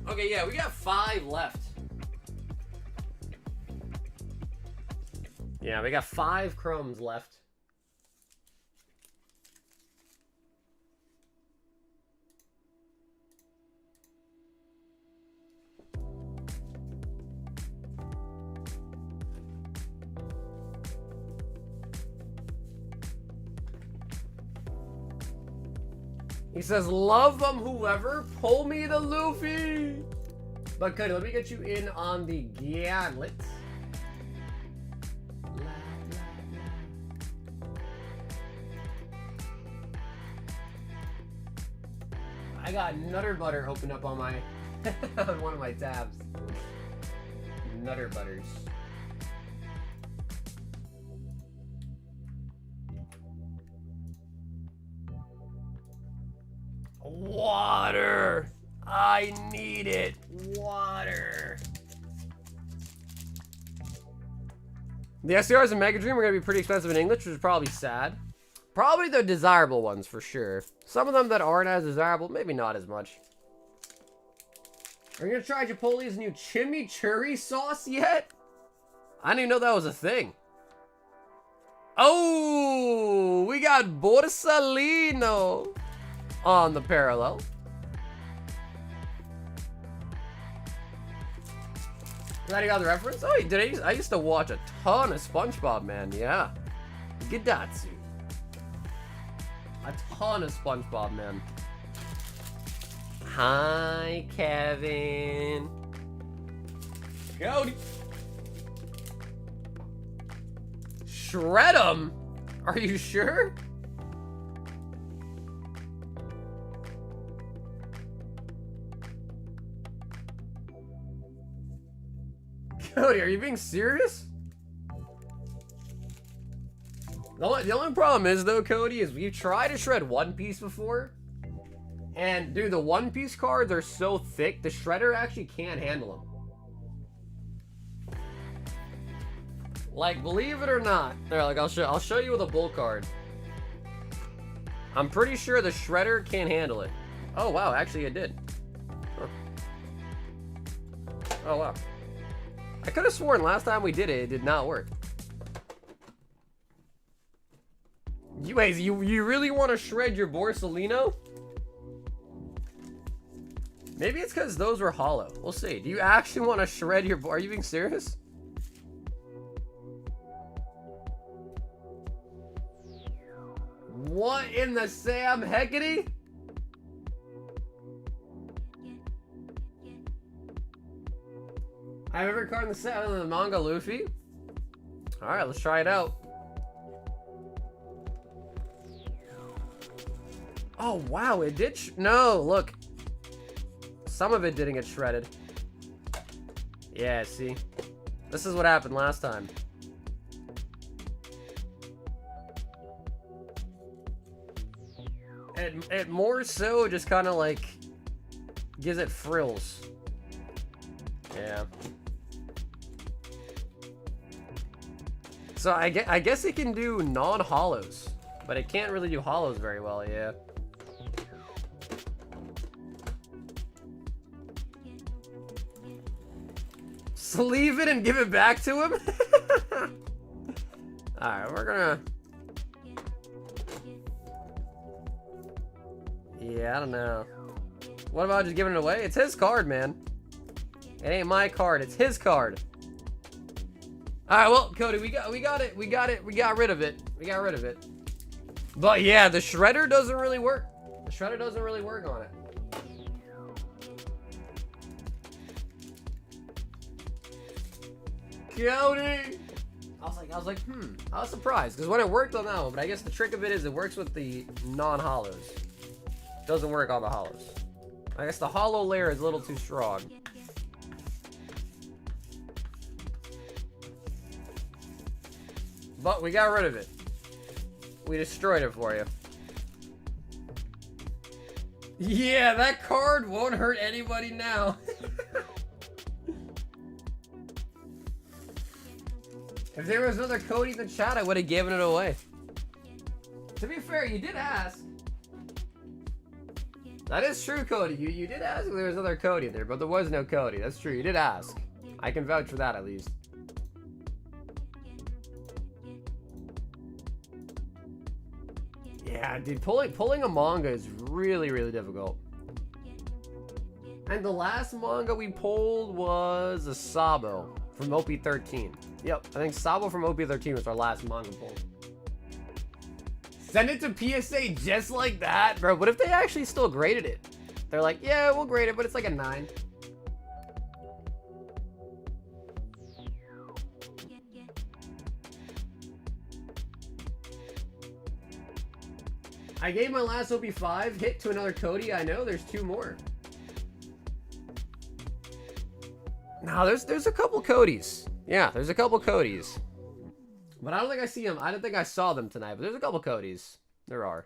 Okay, yeah, we got 5 left. Yeah, we got 5 chromes left. He says, love them, whoever. Pull me the Luffy. But Cody, let me get you in on the Gauntlet. I got Nutter Butter opened up on my on one of my tabs. Nutter Butters. Water! I need it! Water! The SCRs in Mega Dream are going to be pretty expensive in English, which is probably sad. Probably the desirable ones for sure. Some of them that aren't as desirable, maybe not as much. Are you going to try Chipotle's new chimichurri sauce yet? I didn't even know that was a thing. Oh, we got Borsalino on the parallel. Glad you got the reference. Oh, you did. I used to watch a ton of SpongeBob, man. Yeah. Gidatsu. A ton of SpongeBob, man. Hi, Kevin. Cody. Shred 'em? Are you sure? Cody, are you being serious? The only problem is, though, Cody, is we've tried to shred One Piece before. And, dude, the One Piece cards are so thick, the shredder actually can't handle them. Like, believe it or not. There, like, I'll show you with a bull card. I'm pretty sure the shredder can't handle it. Oh, wow, actually it did. Huh. Oh, wow. I could have sworn last time we did it, it did not work. You really want to shred your Borsalino? Maybe it's because those were hollow. We'll see. Do you actually want to shred your... Are you being serious? What in the Sam Heckety? I have every card in the set other than the manga Luffy. Alright, let's try it out. Oh, wow, it did... No, look. Some of it didn't get shredded. Yeah, see? This is what happened last time. It more so just kind of like gives it frills. Yeah. So I guess it can do non-hollows, but it can't really do hollows very well, yeah. Sleeve it and give it back to him? Alright, we're gonna... Yeah, I don't know. What about just giving it away? It's his card, man. It ain't my card, it's his card. Alright, well, Cody, we got it. We got rid of it. We got rid of it. But yeah, the shredder doesn't really work. The shredder doesn't really work on it. Cody! I was like, I was surprised, because when it worked on that one, but I guess the trick of it is it works with the non-hollows. Doesn't work on the hollows. I guess the hollow layer is a little too strong. But we got rid of it. We destroyed it for you. Yeah, that card won't hurt anybody now. If there was another Cody in the chat, I would have given it away. To be fair, you did ask. That is true, Cody. You did ask if there was another Cody there, but there was no Cody. That's true. You did ask. I can vouch for that at least. Yeah, dude, pulling a manga is really, really difficult. And the last manga we pulled was a Sabo from OP13. Yep, I think Sabo from OP13 was our last manga pull. Send it to PSA just like that, bro. What if they actually still graded it? They're like, yeah, we'll grade it, but it's like a 9. I gave my last OP5 hit to another Cody. I know there's 2 more. No, there's a couple Codys. Yeah, there's a couple Codys. But I don't think I see them. I don't think I saw them tonight, but there's a couple Codys. There are.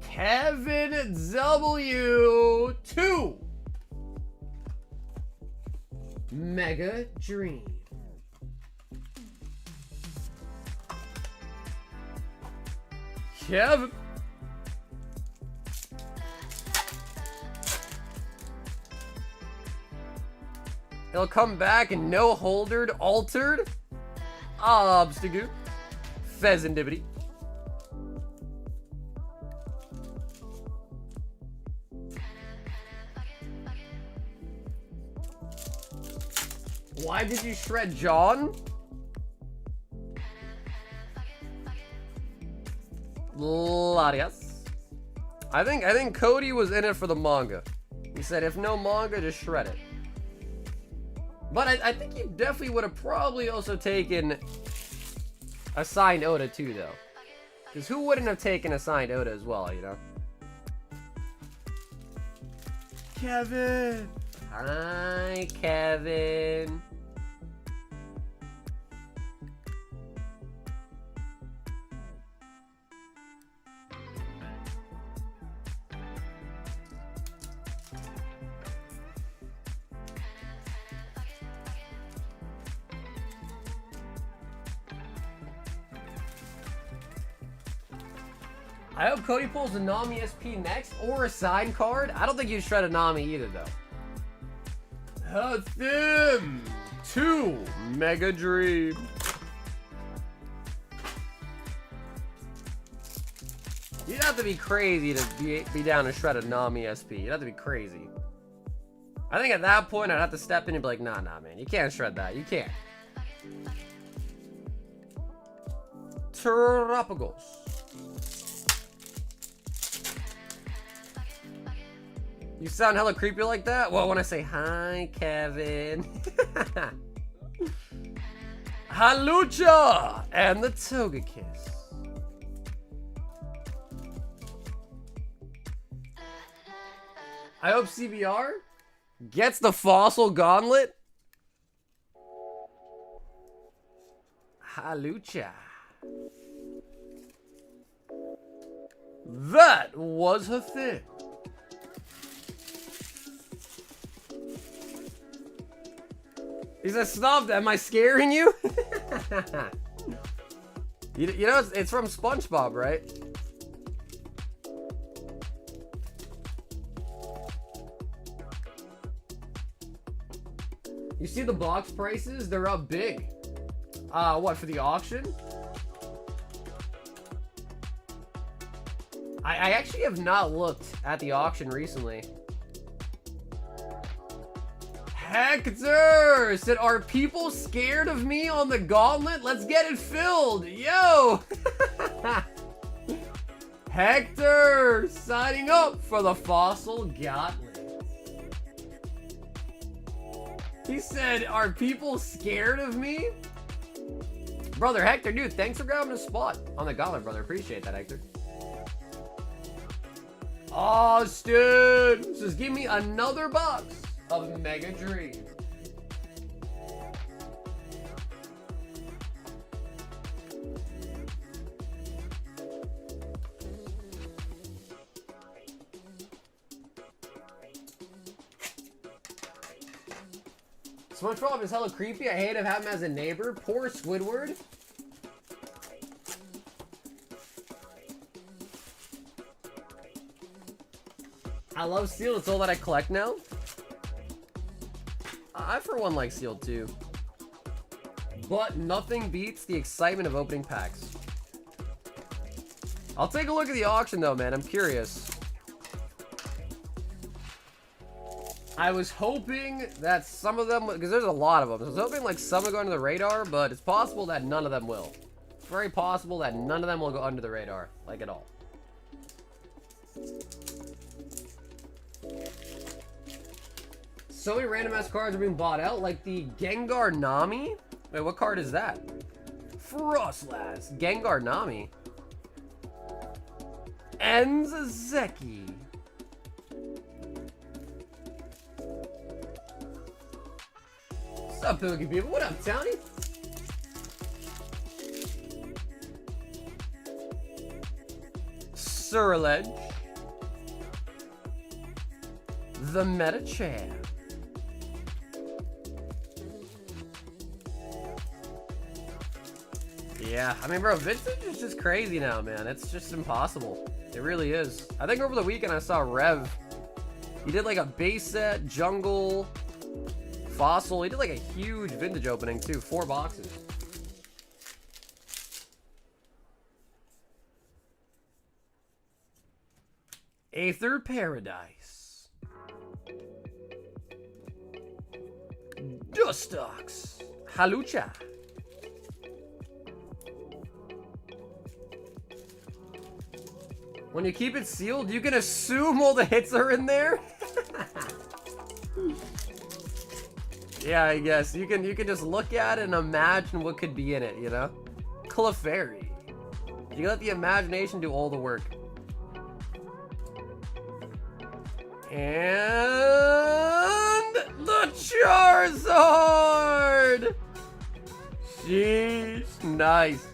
Kevin W2. Mega Dream. Kevin. He'll come back and no holdered, altered. Obstagoon. Pheasantivity. Why did you shred John? Larias. I think Cody was in it for the manga. He said if no manga, just shred it. But I think he definitely would have probably also taken a signed Oda too, though. Because who wouldn't have taken a signed Oda as well, you know? Kevin! Hi, Kevin. I hope Cody pulls a Nami SP next or a sign card. I don't think you'd shred a Nami either, though. Them 2 Mega Dream. You'd have to be crazy to be down and shred a Nami SP. You'd have to be crazy. I think at that point, I'd have to step in and be like, nah, man. You can't shred that. You can't. Tropicals. You sound hella creepy like that? Well, when I say hi, Kevin. Halucha and the Toga Kiss. I hope CBR gets the Fossil Gauntlet. Halucha. That was her thing. He says, snubbed, am I scaring you? you know, it's from SpongeBob, right? You see the box prices? They're up big. What, for the auction? I actually have not looked at the auction recently. Hector said, are people scared of me on the gauntlet? Let's get it filled. Yo! Hector signing up for the Fossil Gauntlet. He said, are people scared of me? Brother Hector, dude, thanks for grabbing a spot on the gauntlet, brother. Appreciate that, Hector. Austin says, give me another box of Mega Dream. SpongeBob is hella creepy. I hate to have him as a neighbor. Poor Squidward. I love Seal. It's all that I collect now. I, for one, like Seal too. But nothing beats the excitement of opening packs. I'll take a look at the auction though, man. I'm curious. I was hoping that some of them, because there's a lot of them, so I was hoping like some will go under the radar, but it's possible that none of them will. It's very possible that none of them will go under the radar, like at all. So many random ass cards are being bought out, like the Gengar Nami. Wait, what card is that? Frostlass. Gengar Nami. Enzeki. What's up, Pilgrim people? What up, Townie? Surledge. The Metachan. Yeah, I mean, bro, vintage is just crazy now, man. It's just impossible. It really is. I think over the weekend I saw Rev. He did like a base set, jungle, fossil. He did like a huge vintage opening too, 4 boxes. Aether Paradise. Dustox. Halucha. When you keep it sealed, you can assume all the hits are in there? Yeah, I guess. You can just look at it and imagine what could be in it, you know? Clefairy. You let the imagination do all the work. And the Charizard! Sheesh, nice.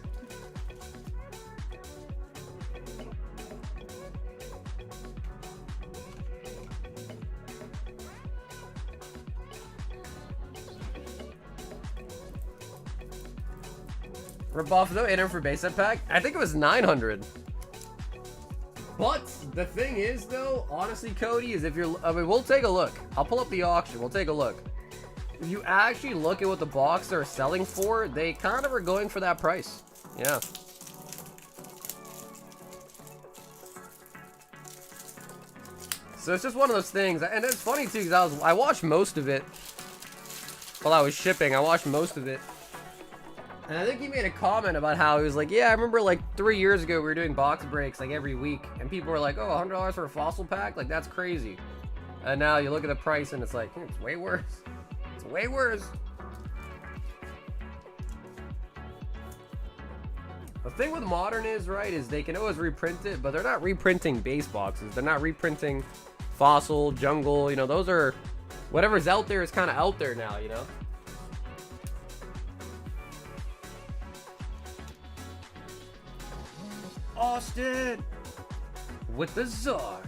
Rebuff though, enter for base set pack. I think it was 900. But the thing is though, honestly, Cody, is if you're, I mean, we'll take a look. I'll pull up the auction. We'll take a look. If you actually look at what the box are selling for, they kind of are going for that price. Yeah. So it's just one of those things, and it's funny too because I watched most of it while I was shipping. I watched most of it. And I think he made a comment about how he was like, yeah, I remember like 3 years ago we were doing box breaks like every week, and people were like, oh, $100 for a fossil pack? Like, that's crazy. And now you look at the price and it's like, it's way worse. It's way worse. The thing with Modern is, right, is they can always reprint it, but they're not reprinting base boxes. They're not reprinting fossil, jungle, you know, those are, whatever's out there is kind of out there now, you know? Austin with the Czar.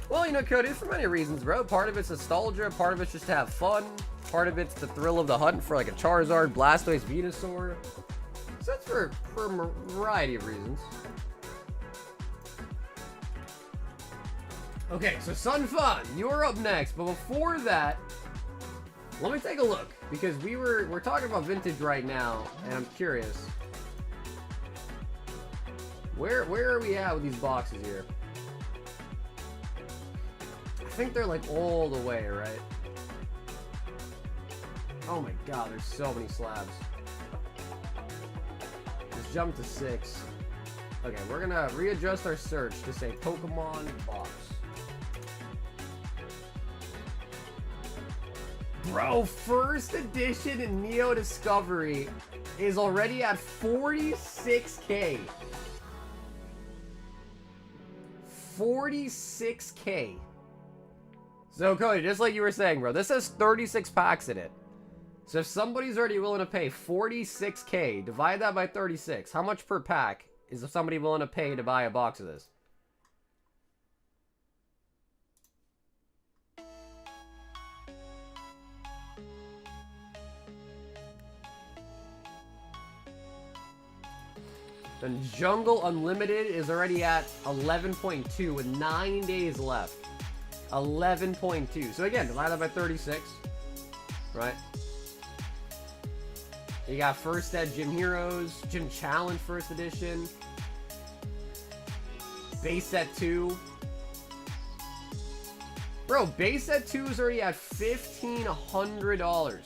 Well, you know, Cody, for many reasons, bro. Part of it's nostalgia, part of it's just to have fun, part of it's the thrill of the hunt for like a Charizard, Blastoise, Venusaur. So that's for a variety of reasons. Okay, so Sun Fun, you're up next, but before that, let me take a look, because we're talking about vintage right now, and I'm curious. Where are we at with these boxes here? I think they're like all the way, right? Oh my god, there's so many slabs. Let's jump to 6. Okay, we're gonna readjust our search to say Pokemon box. Bro, first edition in Neo Discovery is already at 46K. 46K. So, Cody, just like you were saying, bro, this has 36 packs in it. So if somebody's already willing to pay 46K, divide that by 36. How much per pack is somebody willing to pay to buy a box of this? And Jungle Unlimited is already at 11.2 with 9 days left. 11.2. So again, divide that by 36. Right? You got First Ed Gym Heroes, Gym Challenge First Edition. Base set 2. Bro, base set 2 is already at $1,500.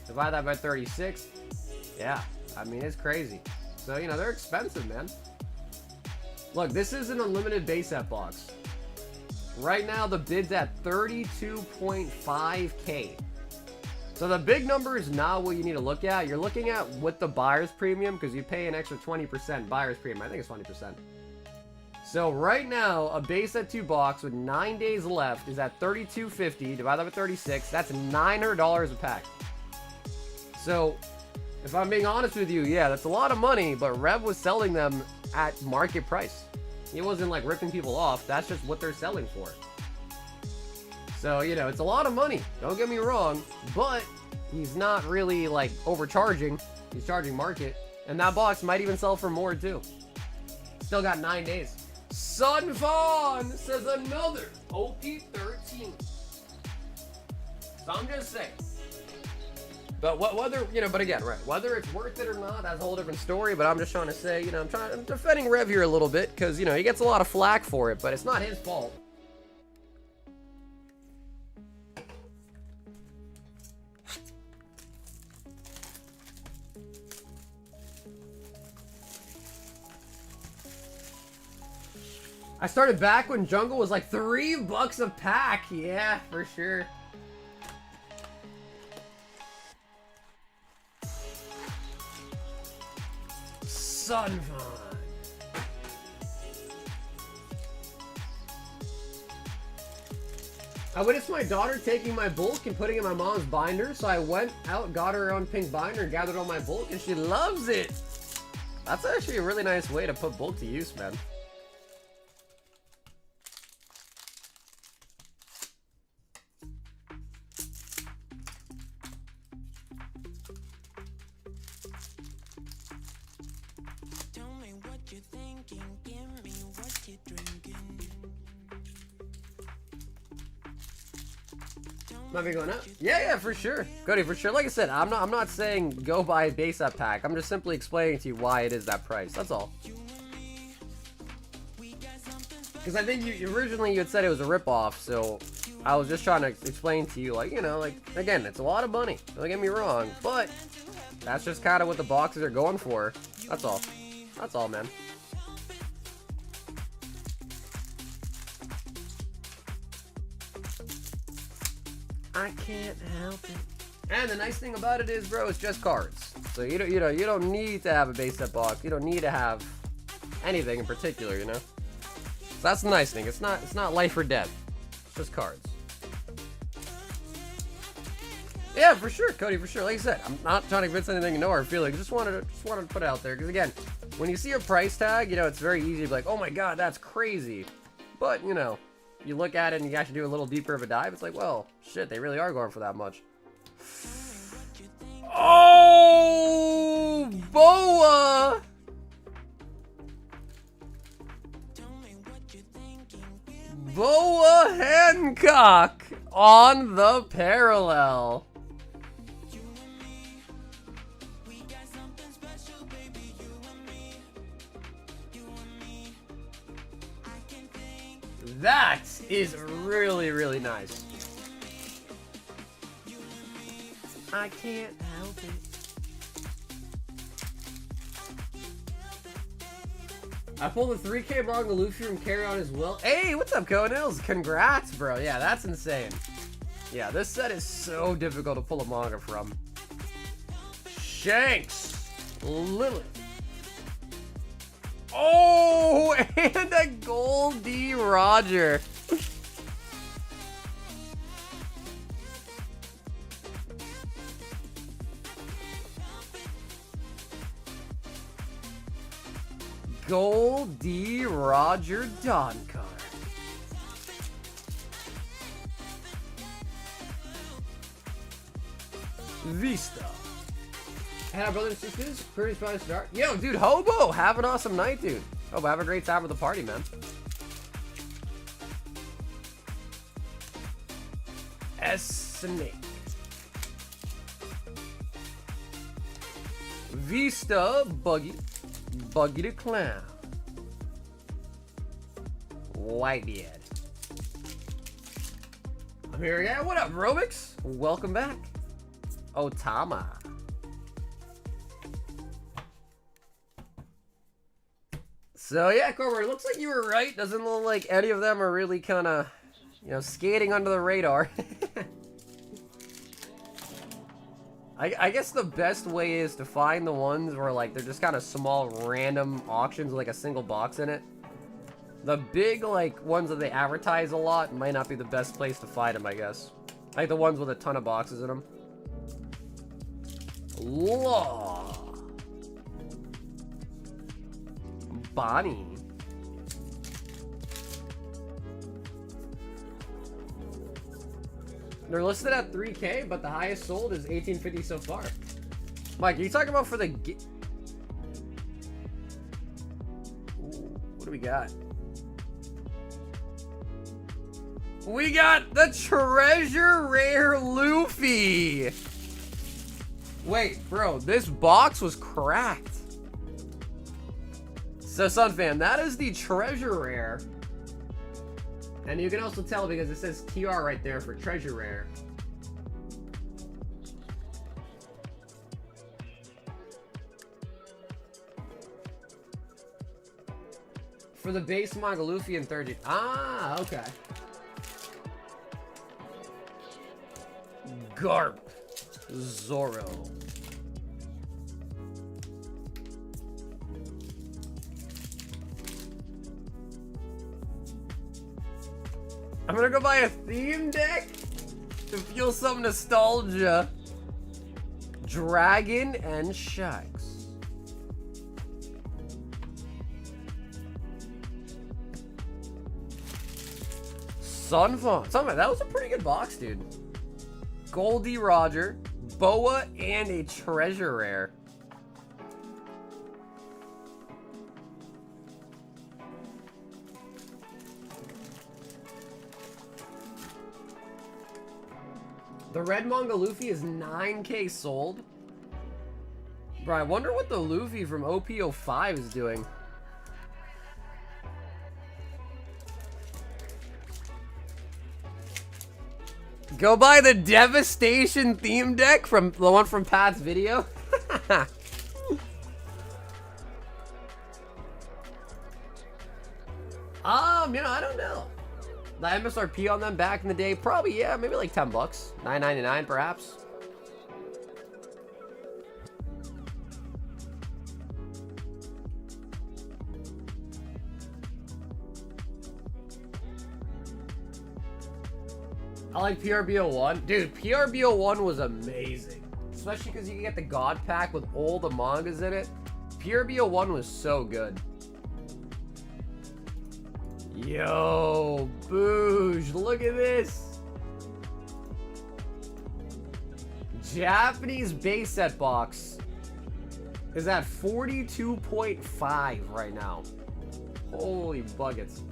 Divide that by 36. Yeah, I mean, it's crazy. So, you know, they're expensive, man. Look, this is an unlimited base set box. Right now, the bid's at 32.5K. So the big number is not what you need to look at. You're looking at with the buyer's premium, because you pay an extra 20% buyer's premium. I think it's 20%. So right now, a base set 2 box with 9 days left is at $32.50. Divide that by 36. That's $900 a pack. So if I'm being honest with you, yeah, that's a lot of money, but Rev was selling them at market price. He wasn't like ripping people off. That's just what they're selling for. So, you know, it's a lot of money. Don't get me wrong, but he's not really like overcharging. He's charging market. And that box might even sell for more too. Still got 9 days. Sun Fawn says another OP13. So I'm just saying. But whether, you know, but again, right, whether it's worth it or not, that's a whole different story. But I'm just trying to say, you know, I'm defending Rev here a little bit because, you know, he gets a lot of flack for it, but it's not his fault. I started back when Jungle was like $3 a pack. Yeah, for sure. Sun Fawn. I witnessed my daughter taking my bulk and putting it in my mom's binder, so I went out, got her own pink binder, and gathered all my bulk, and she loves it. That's actually a really nice way to put bulk to use, man. Might be going up. Yeah, for sure. Cody, for sure. Like I said, I'm not saying go buy a base up pack. I'm just simply explaining to you why it is that price. That's all. Because I think originally you had said it was a ripoff, so I was just trying to explain to you, like, you know, like, again, it's a lot of money. Don't get me wrong, but that's just kind of what the boxes are going for. That's all. That's all, man. I can't help it. And the nice thing about it is, bro, it's just cards. So you don't need to have a base set box. You don't need to have anything in particular, you know. So that's the nice thing. It's not life or death. It's just cards. Yeah, for sure, Cody, for sure. Like I said, I'm not trying to convince anything to know our feelings. Just wanted to put it out there because again, when you see a price tag, you know, it's very easy to be like, oh my god, that's crazy. But you know, you look at it and you actually do a little deeper of a dive, it's like, well, shit, they really are going for that much. Oh, Boa! Boa Hancock on the parallel. That is really, really nice. I can't help it. I pulled a 3K Bronco Luffy from Carry On as well. Hey, what's up, Conils? Congrats, bro. Yeah, that's insane. Yeah, this set is so difficult to pull a manga from. Shanks. Lilith. Oh, and a Goldie Roger. Goldie Roger Don card. Vista. Hey, brothers and sisters, pretty fun start. Yo, dude, Hobo, have an awesome night, dude. Hobo, have a great time with the party, man. Snake. Vista, Buggy the Clown. Whitebeard. I'm here again. What up, Robix? Welcome back. Otama. So yeah, Cobra, it looks like you were right. Doesn't look like any of them are really kind of, you know, skating under the radar. I guess the best way is to find the ones where, like, they're just kind of small, random auctions with, like, a single box in it. The big, like, ones that they advertise a lot might not be the best place to find them, I guess. Like the ones with a ton of boxes in them. Law. Bonnie. They're listed at 3K, but the highest sold is 1850 so far. Mike, are you talking about for the... Ooh, what do we got? We got the Treasure Rare Luffy! Wait, bro, this box was cracked. So, Sunfan, that is the Treasure Rare. And you can also tell because it says TR right there for Treasure Rare. For the base manga Luffy and third. Ah, okay. Garp. Zoro. I'm gonna go buy a theme deck to feel some nostalgia. Dragon and Sharks. Sunfon. That was a pretty good box, dude. Goldie Roger, Boa, and a Treasure Rare. The red manga Luffy is 9K sold. Bro, I wonder what the Luffy from OP05 is doing. Go buy the Devastation theme deck from the one from Pat's video. You know, I don't know. The MSRP on them back in the day, probably, yeah, maybe like 10 bucks. $9.99 perhaps. I like PRBO1. Dude, PRBO1 was amazing. Especially because you can get the God Pack with all the mangas in it. PRBO1 was so good. Yo, Boosh, look at this. Japanese base set box is at 42.5 right now. Holy buckets.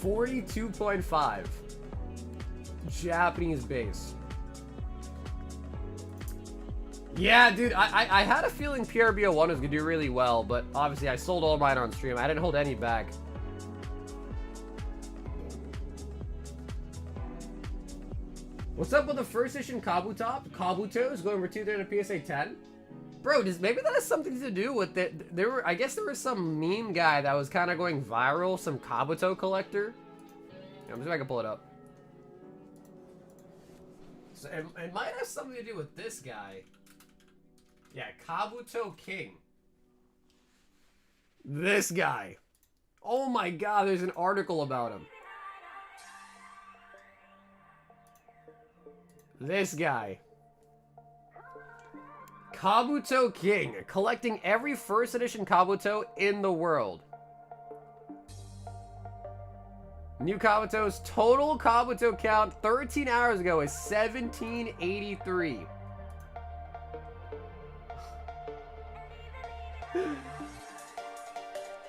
$42.5 Japanese base. Yeah, dude, I had a feeling PRBO1 was gonna do really well, but obviously I sold all mine on stream. I didn't hold any back. What's up with the first edition Kabuto is going for 230 PSA 10. Bro, maybe that has something to do with it. I guess there was some meme guy that was kind of going viral, some Kabuto collector. I'm just see if I can pull it up. So it might have something to do with this guy. Yeah, Kabuto King. This guy. Oh my god, there's an article about him. This guy. Kabuto King, collecting every first edition Kabuto in the world. New Kabuto's total Kabuto count 13 hours ago is 1783.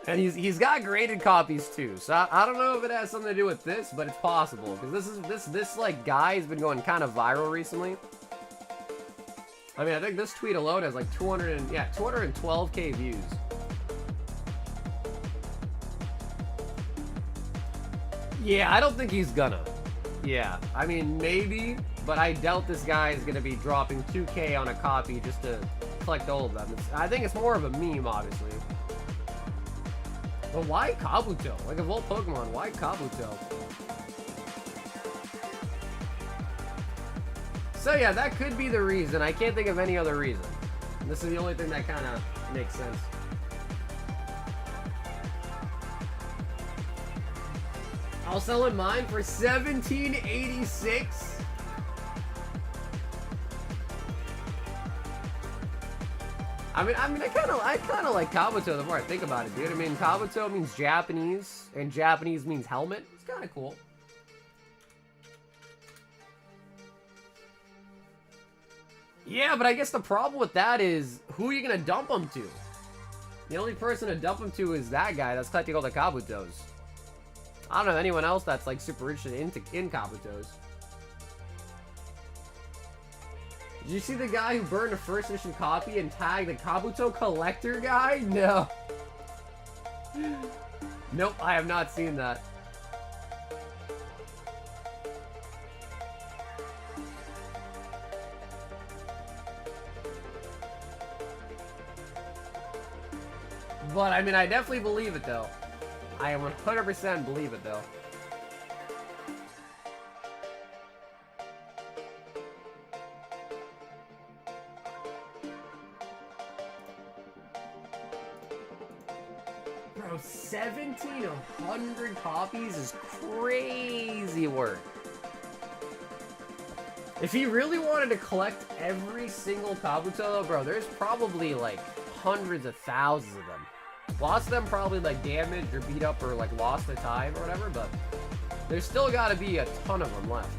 And he's got graded copies too, so I don't know if it has something to do with this, but it's possible because this like guy has been going kind of viral recently. I mean, I think this tweet alone has like 212K views. Yeah, I don't think he's gonna. Yeah, I mean, maybe, but I doubt this guy is gonna be dropping 2K on a copy just to collect all of them. I think it's more of a meme, obviously. But why Kabuto? Like, of all Pokemon, why Kabuto? So yeah, that could be the reason. I can't think of any other reason. This is the only thing that kind of makes sense. I'll sell in mine for $17.86. I mean, I kind of like Kabuto the more I think about it, dude. I mean, Kabuto means Japanese, and Japanese means helmet. It's kind of cool. Yeah, but I guess the problem with that is, who are you gonna dump them to? The only person to dump them to is that guy that's collecting all the Kabutos. I don't know anyone else that's like super interested in Kabutos. Did you see the guy who burned a first edition copy and tagged the Kabuto collector guy? No. Nope, I have not seen that. But I mean, I definitely believe it though. I 100% believe it though. Bro, 1,700 copies is crazy work. If he really wanted to collect every single Kabuto though, bro, there's probably like hundreds of thousands of them. Lots of them probably like damaged or beat up or like lost to time or whatever, but there's still got to be a ton of them left.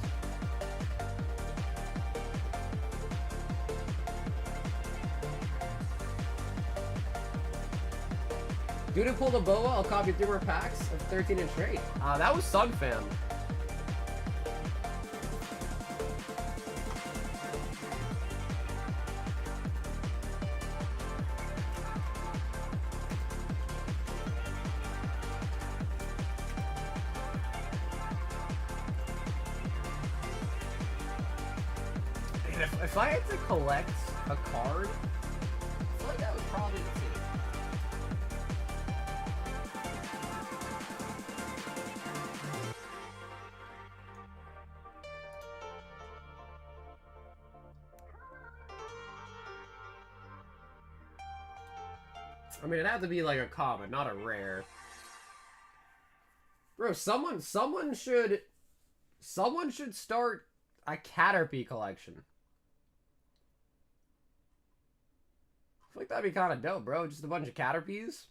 Dude who pulled a boa, I'll copy 3 more packs of 13-inch trade. That was Sunfam. If I had to collect a card, I feel like that was probably the same. I mean, it'd have to be like a common, not a rare. Bro, someone should start a Caterpie collection. I feel like that'd be kind of dope, bro. Just a bunch of Caterpies.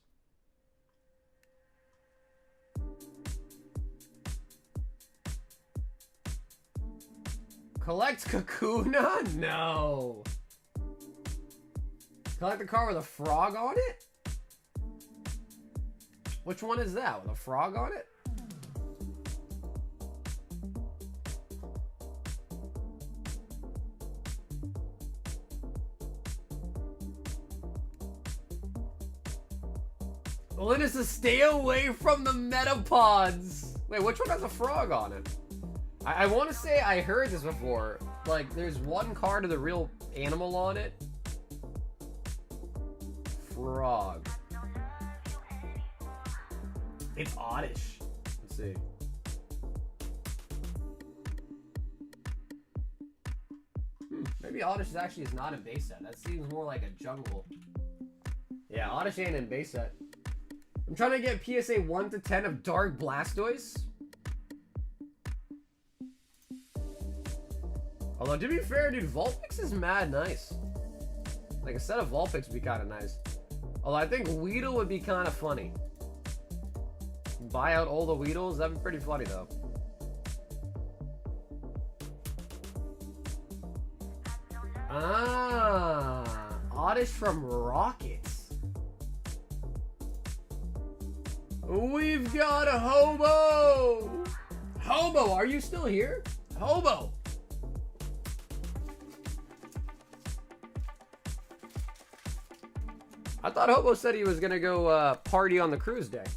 Collect Kakuna? No. Collect the card with a frog on it? Which one is that? With a frog on it? Linus says, stay away from the Metapods. Wait, which one has a frog on it? I want to say I heard this before. Like, there's one card of the real animal on it. Frog. It's Oddish. Let's see. Maybe Oddish actually is not in base set. That seems more like a jungle. Yeah, Oddish ain't in base set. I'm trying to get PSA 1 to 10 of Dark Blastoise. Although, to be fair, dude, Vulpix is mad nice. Like, a set of Vulpix would be kind of nice. Although, I think Weedle would be kind of funny. Buy out all the Weedles? That'd be pretty funny, though. Ah, Oddish from Rockets. We've got a Hobo! Hobo, are you still here? Hobo! I thought Hobo said he was gonna go party on the cruise deck.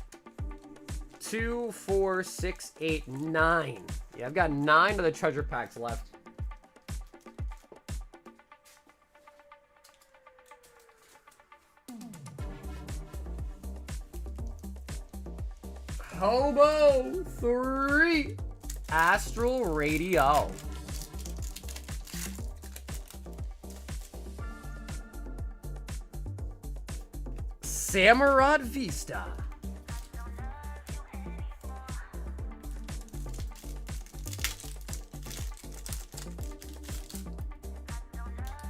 2, 4, 6, 8, 9. Yeah, I've got 9 of the treasure packs left. Hobo 3. Astral Radiance. Samurott Vista.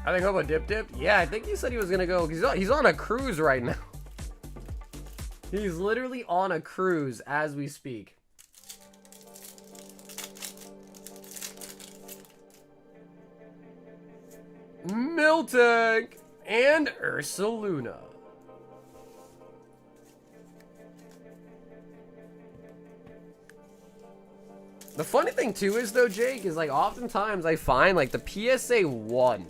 I think Hobo Dip. Yeah, I think he said he was gonna go. He's on a cruise right now. He's literally on a cruise as we speak. Miltank and Ursaluna. The funny thing too is though, Jake, is like oftentimes I find like the PSA 1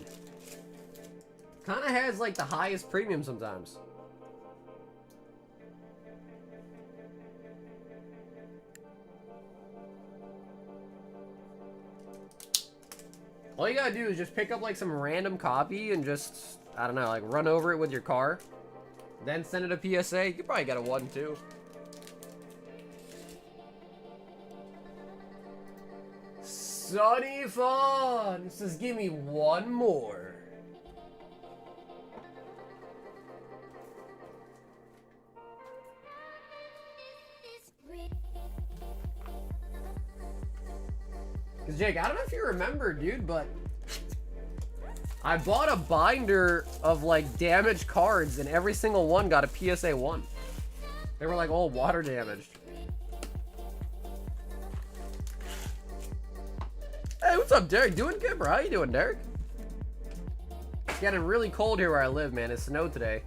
kind of has like the highest premium sometimes. All you gotta do is just pick up like some random copy and just, I don't know, like run over it with your car. Then send it a PSA. You could probably get a 1 too. Sunny Fawn says, give me 1 more. Because Jake, I don't know if you remember, dude, but I bought a binder of like damaged cards and every single one got a PSA 1. They were like all water damaged. Hey, what's up, Derek? Doing good, bro? How you doing, Derek? It's getting really cold here where I live, man. It snowed today.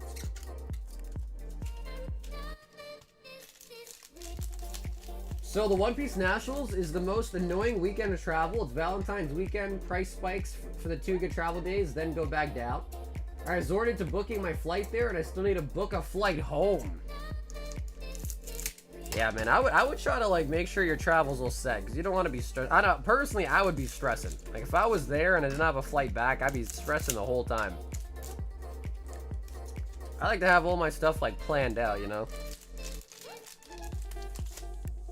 So the One Piece Nationals is the most annoying weekend of travel. It's Valentine's weekend. Price spikes for the 2 good travel days, then go back down. I resorted to booking my flight there, and I still need to book a flight home. Yeah, man, I would try to like make sure your travel's all set, because you don't want to be stressed. I know, personally, I would be stressing. Like if I was there and I didn't have a flight back, I'd be stressing the whole time. I like to have all my stuff like planned out, you know.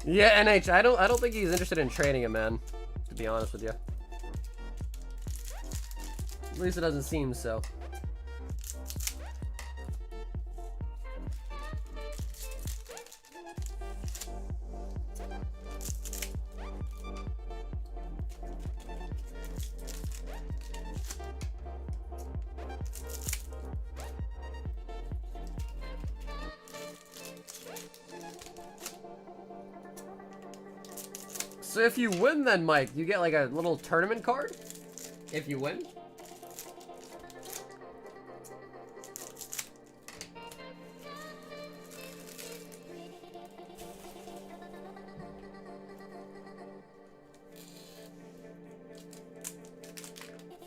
Yeah, NH, I don't think he's interested in training him, man. To be honest with you. At least it doesn't seem so. So if you win then, Mike, you get like a little tournament card? If you win?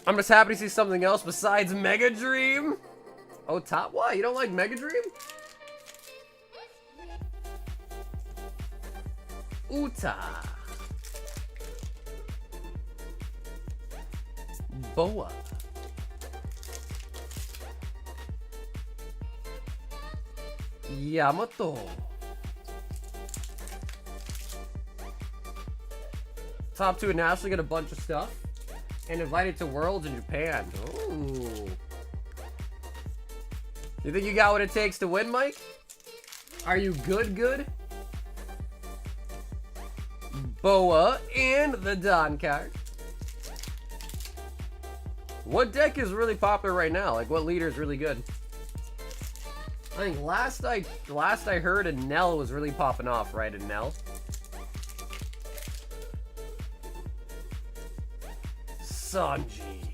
I'm just happy to see something else besides Mega Dream. Oh, top? Why? You don't like Mega Dream? Uta. Boa. Yamato. Top 2 nationally get a bunch of stuff. And invited to Worlds in Japan. Ooh. You think you got what it takes to win, Mike? Are you good? Boa and the Don card. What deck is really popular right now? Like, what leader is really good? I think last I heard, Nell was really popping off, right? Nell. Sanji.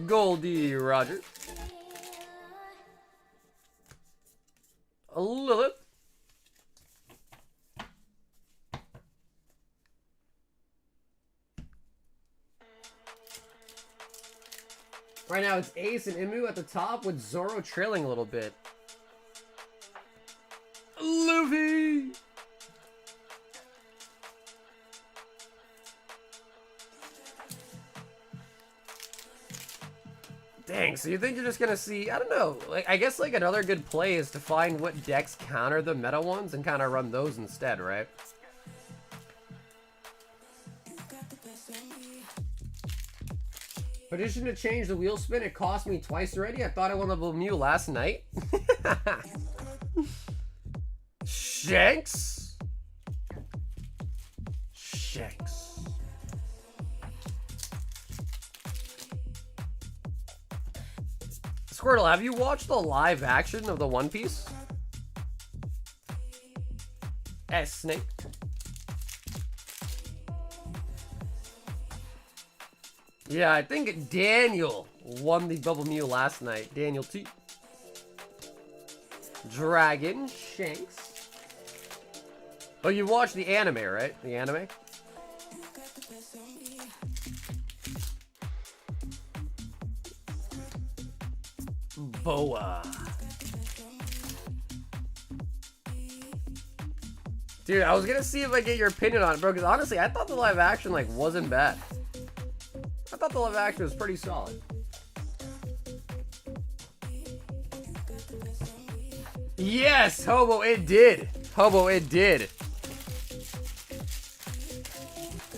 Goldie Roger. Lilith. Right now it's Ace and Imu at the top with Zoro trailing a little bit. Luffy! Dang, so you think you're just gonna see, I don't know, like, I guess like another good play is to find what decks counter the meta ones and kind of run those instead, right? Petition to change the wheel spin, it cost me twice already. I thought I won level Mew last night. Shanks? Shanks. Squirtle, have you watched the live action of the One Piece? Snake. Yeah, I think Daniel won the Bubble Mew last night. Daniel T. Dragon Shanks. Oh, you watched the anime, right? The anime? Boa. Dude, I was gonna see if I get your opinion on it, bro, because honestly, I thought the live action, like, wasn't bad. I thought the live action was pretty solid. Yes, Hobo, it did. Hobo, it did.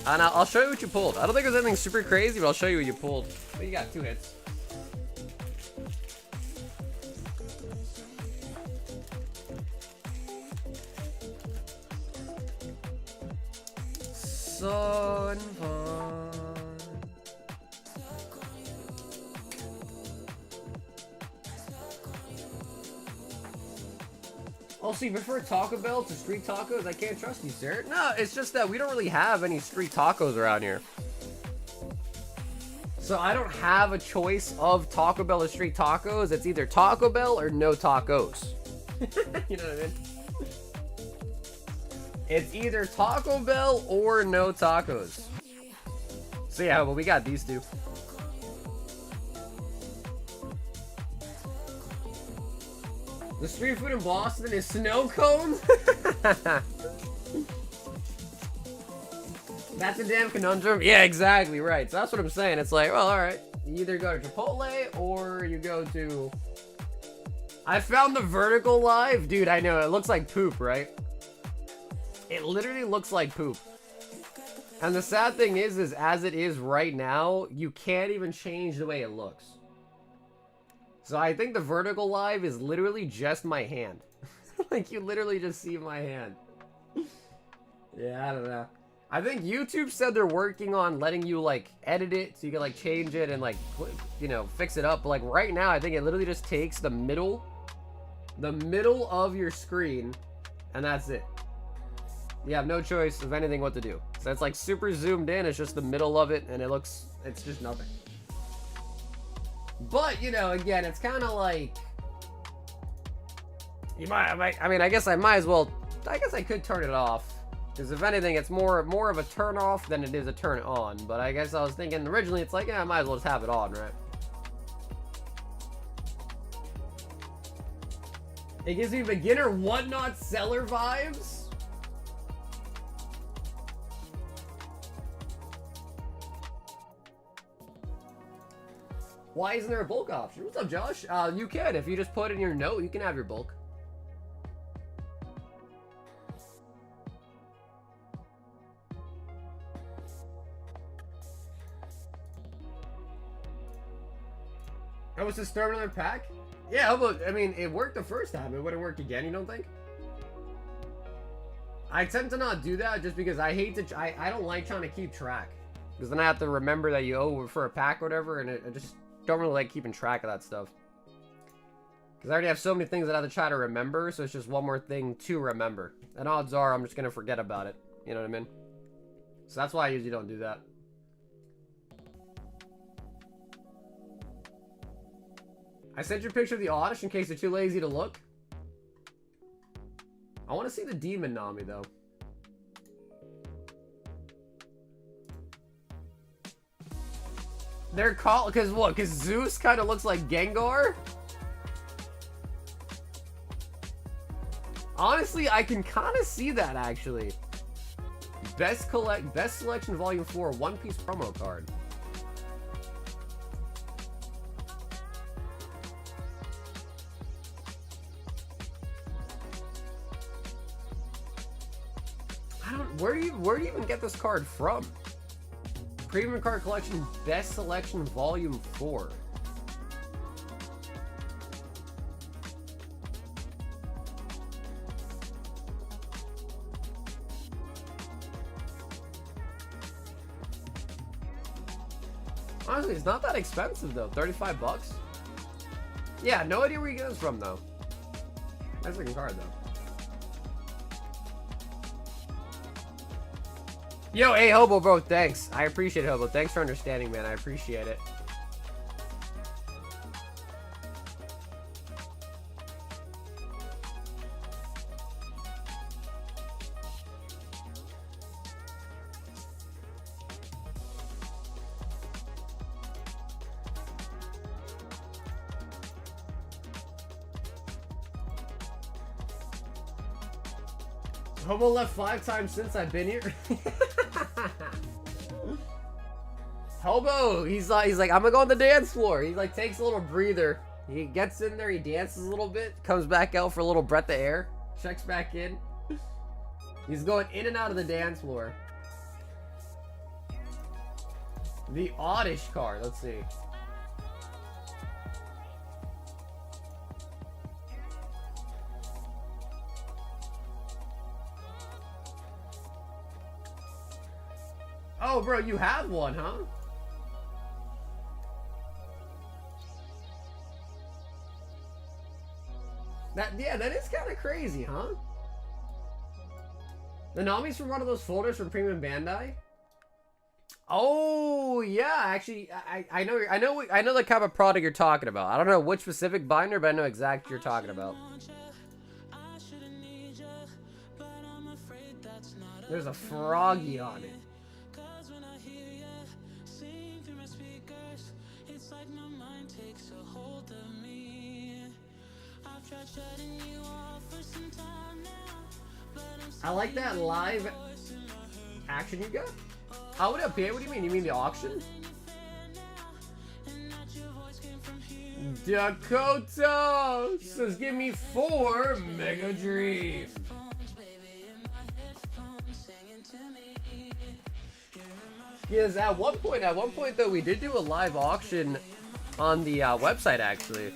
And I'll show you what you pulled. I don't think there's anything super crazy, but I'll show you what you pulled. But you got 2 hits. So fun. Also, you prefer Taco Bell to street tacos? I can't trust you, sir. No, it's just that we don't really have any street tacos around here. So I don't have a choice of Taco Bell or street tacos. It's either Taco Bell or no tacos. You know what I mean? It's either Taco Bell or no tacos. So yeah, well, we got these two. The street food in Boston is snow cones? That's a damn conundrum. Yeah, exactly, right. So that's what I'm saying. It's like, well, alright. You either go to Chipotle or you go to... I found the vertical live. Dude, I know. It looks like poop, right? It literally looks like poop. And the sad thing is as it is right now, you can't even change the way it looks. So I think the vertical live is literally just my hand. Like, you literally just see my hand. Yeah, I don't know. I think YouTube said they're working on letting you, like, edit it so you can, like, change it and, like, you know, fix it up. But, like, right now, I think it literally just takes the middle of your screen, and that's it. You have no choice of anything what to do. So it's like super zoomed in. It's just the middle of it, and it's just nothing. But, you know, again, it's kind of like, I mean, I guess I might as well, I guess I could turn it off. Because if anything, it's more of a turn off than it is a turn on. But I guess I was thinking originally, it's like, yeah, I might as well just have it on, right? It gives me beginner whatnot seller vibes. Why isn't there a bulk option? What's up, Josh? You can. If you just put in your note, you can have your bulk. Oh, was this start another pack? Yeah, but I mean, it worked the first time. It wouldn't work again, you don't think? I tend to not do that just because I hate to... I don't like trying to keep track. Because then I have to remember that you owe for a pack or whatever, and I just don't really like keeping track of that stuff. Because I already have so many things that I have to try to remember, so it's just one more thing to remember. And odds are I'm just going to forget about it. You know what I mean? So that's why I usually don't do that. I sent you a picture of the Oddish in case you're too lazy to look. I want to see the Demon Nami, though. They're called, because what? Because Zeus kind of looks like Gengar? Honestly, I can kind of see that, actually. Best Selection Volume 4 One Piece promo card. Where do you even get this card from? Premium Card Collection Best Selection Volume 4. Honestly, it's not that expensive though. 35 bucks? Yeah, no idea where you get this from though. Nice looking card though. Yo, hey Hobo, bro, thanks. I appreciate it, Hobo. Thanks for understanding, man. I appreciate it. Hobo left 5 times since I've been here. Hobo, he's like, I'm gonna go on the dance floor. He like takes a little breather. He gets in there, he dances a little bit, comes back out for a little breath of air, checks back in. He's going in and out of the dance floor. The Oddish card, let's see. Oh, bro, you have one, huh? Yeah, that is kind of crazy, huh? The Nami's from one of those folders from Premium Bandai. Oh, yeah, actually, I know the kind of product you're talking about. I don't know which specific binder, but I know exactly what you're talking about. There's a froggy on it. I like that live action you got. Oh, what up, Pierre? What do you mean? You mean the auction? Dakota says, give me 4 Mega Dream. Yes, at one point though, we did do a live auction on the website actually.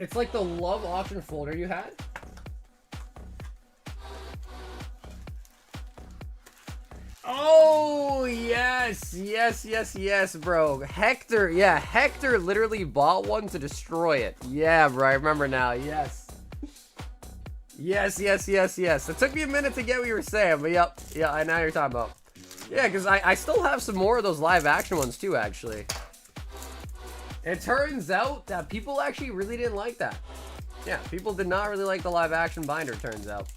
It's like the love auction folder you had. Oh, yes, bro. Hector, yeah, Hector literally bought one to destroy it. Yeah, bro, I remember now, yes. Yes. It took me a minute to get what you were saying, but yep, yeah, I know what you're talking about. Yeah, because I still have some more of those live action ones too, actually. It turns out that people actually really didn't like that. Yeah, people did not really like the live action binder, turns out.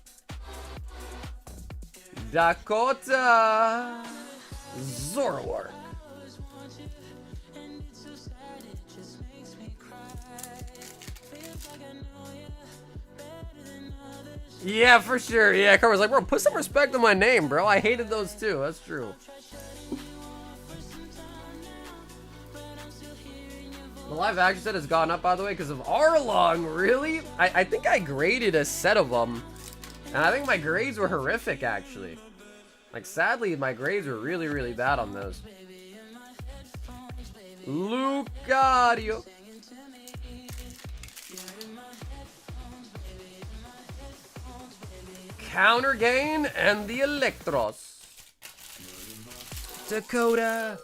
Dakota Zoroark. Yeah, for sure. Yeah, Carver's like, bro, put some respect on my name, bro. I hated those too. That's true. The live action set has gone up, by the way, because of Arlong. Really? I think I graded a set of them. And I think my grades were horrific, actually. Like, sadly, my grades were really, really bad on those. Lucario. Counter Gain and the Electros. Dakota.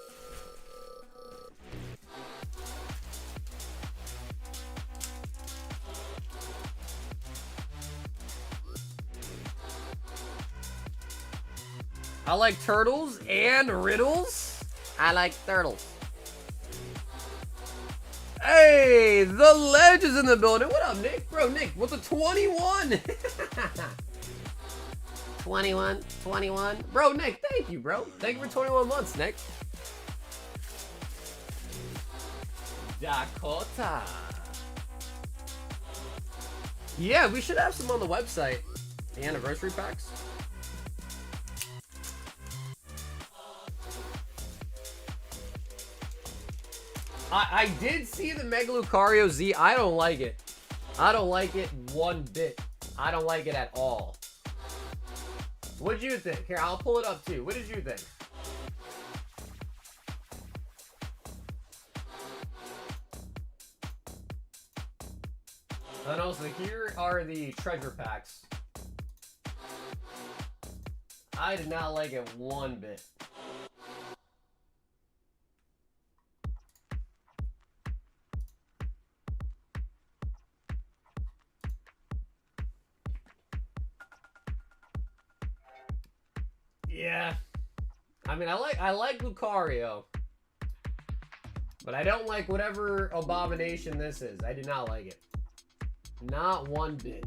I like turtles and riddles. I like turtles. Hey, the Ledge is in the building. What up, Nick? Bro, Nick, what's a 21? 21. Bro, Nick, thank you, bro. Thank you for 21 months, Nick. Dakota. Yeah, we should have some on the website. The anniversary packs. I did see the Mega Lucario Z. I don't like it. I don't like it one bit. I don't like it at all. What did you think? Here, I'll pull it up too. What did you think? And also, here are the treasure packs. I did not like it one bit. Yeah. I mean, I like Lucario. But I don't like whatever abomination this is. I did not like it. Not one bit.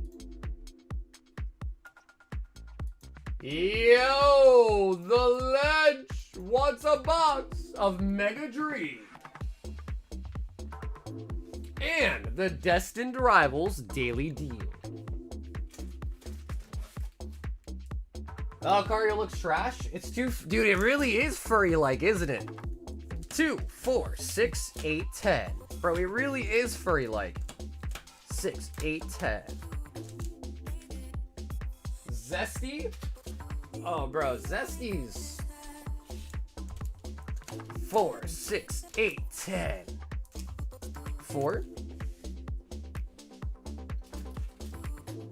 Yo, the Ledge wants a box of Mega Dream. And the Destined Rivals Daily Deal. Oh, Lucario looks trash. It's too... Dude, it really is furry-like, isn't it? 2, 4, 6, 8, 10. Bro, it really is furry-like. 6, 8, 10. Zesty? Oh, bro, Zesty's 4, 6, 8, 10. 4.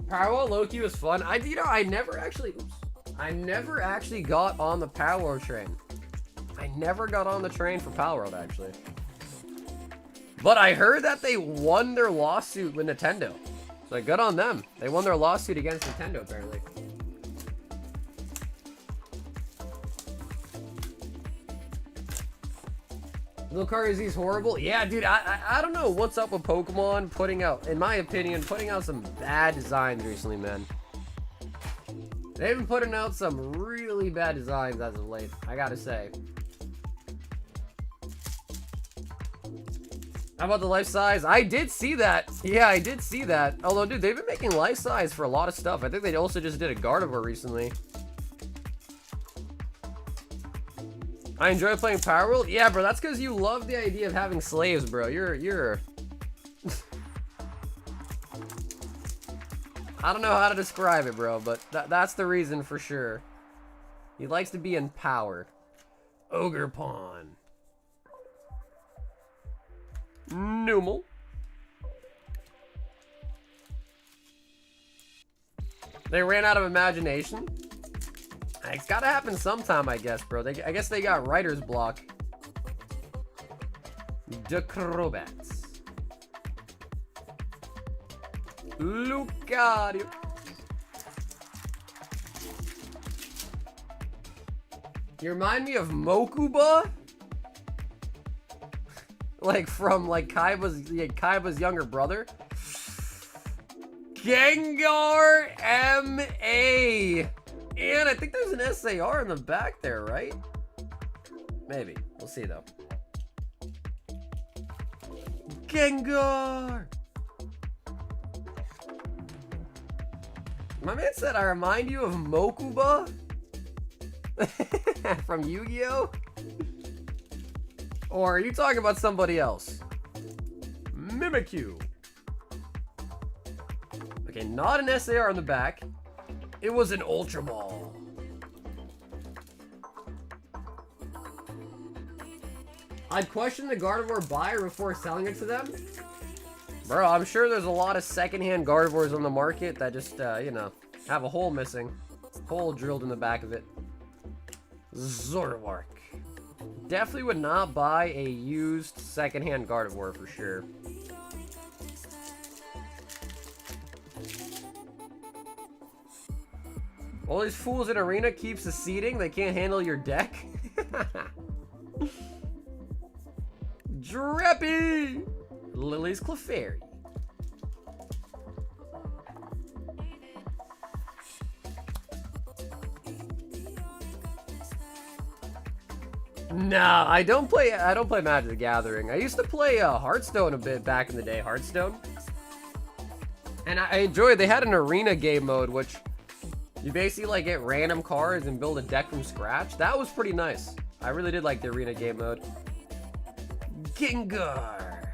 Power Loki was fun. I never actually got on the Power train. I never got on the train for Power World, actually. But I heard that they won their lawsuit with Nintendo. So good on them. They won their lawsuit against Nintendo, apparently. Lucario Z's horrible. Yeah, dude, I don't know what's up with Pokemon putting out, in my opinion, putting out some bad designs recently, man. They've been putting out some really bad designs as of late, I gotta say. How about the life size? I did see that. Yeah, I did see that. Although, dude, they've been making life size for a lot of stuff. I think they also just did a Gardevoir recently. I enjoy playing Power World. Yeah, bro, that's because you love the idea of having slaves, bro. You're... I don't know how to describe it, bro, but that's the reason for sure. He likes to be in power. Ogre Pawn. Numel. They ran out of imagination. It's gotta happen sometime, I guess, bro. I guess they got writer's block. Decrobats. Lucario. You remind me of Mokuba? Like from Kaiba's younger brother. Gengar MA. And I think there's an SAR in the back there, right? Maybe. We'll see though. Gengar. My man said, I remind you of Mokuba? From Yu-Gi-Oh? Or are you talking about somebody else? Mimikyu. Okay, not an SAR in the back. It was an Ultra Ball. I'd question the Gardevoir buyer before selling it to them. Bro, I'm sure there's a lot of secondhand Gardevoirs on the market that just, you know, have a hole missing. Hole drilled in the back of it. Zoroark. Definitely would not buy a used secondhand Gardevoir for sure. All these fools in arena keeps the seating. They can't handle your deck. Dreppy! Lily's Clefairy. No, I don't play Magic the Gathering. I used to play Hearthstone a bit back in the day, Hearthstone. And I enjoyed, they had an arena game mode, which you basically like get random cards and build a deck from scratch. That was pretty nice. I really did like the arena game mode. Gengar.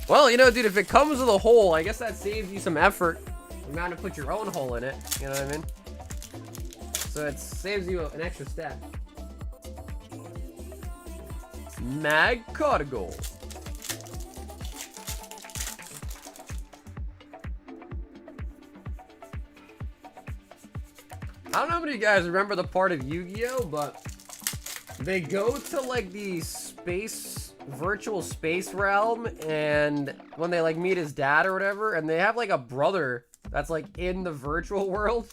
Well, you know, dude, if it comes with a hole, I guess that saves you some effort. You might have to put your own hole in it, you know what I mean? So it saves you an extra step. Magcargo. I don't know how many of you guys remember the part of Yu-Gi-Oh, but they go to like the virtual space realm, and when they like meet his dad or whatever, and they have like a brother that's like in the virtual world.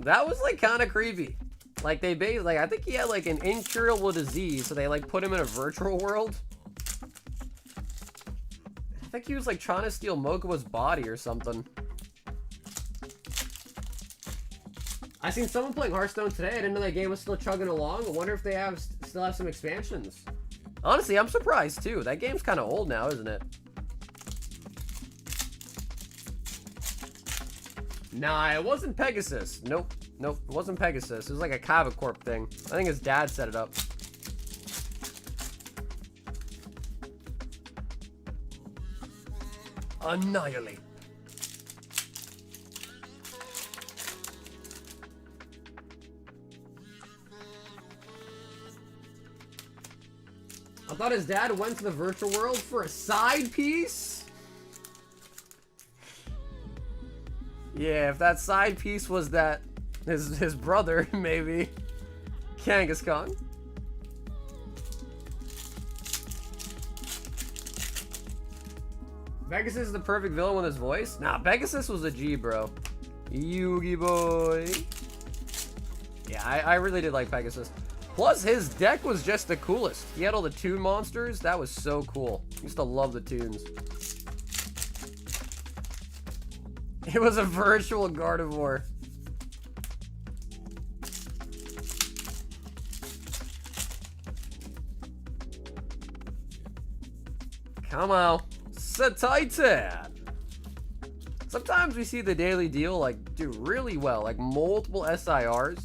That was like kind of creepy. Like they basically, like I think he had like an incurable disease, so they like put him in a virtual world. I think he was like trying to steal Mokuba's body or something. I seen someone playing Hearthstone today. I didn't know that game was still chugging along. I wonder if they still have some expansions. Honestly, I'm surprised too. That game's kind of old now, isn't it? Nah, it wasn't Pegasus. Nope. Nope, it wasn't Pegasus. It was like a Cavacorp thing. I think his dad set it up. Annihilate. I thought his dad went to the virtual world for a side piece? Yeah, if that side piece was that his brother, maybe. Kangaskhan. Pegasus is the perfect villain with his voice? Nah, Pegasus was a G, bro. Yugi boy. Yeah, I really did like Pegasus. Plus, his deck was just the coolest. He had all the toon monsters. That was so cool. I used to love the toons. It was a virtual Gardevoir. Come on. Satitan. Sometimes we see the daily deal like do really well, like multiple SIRs.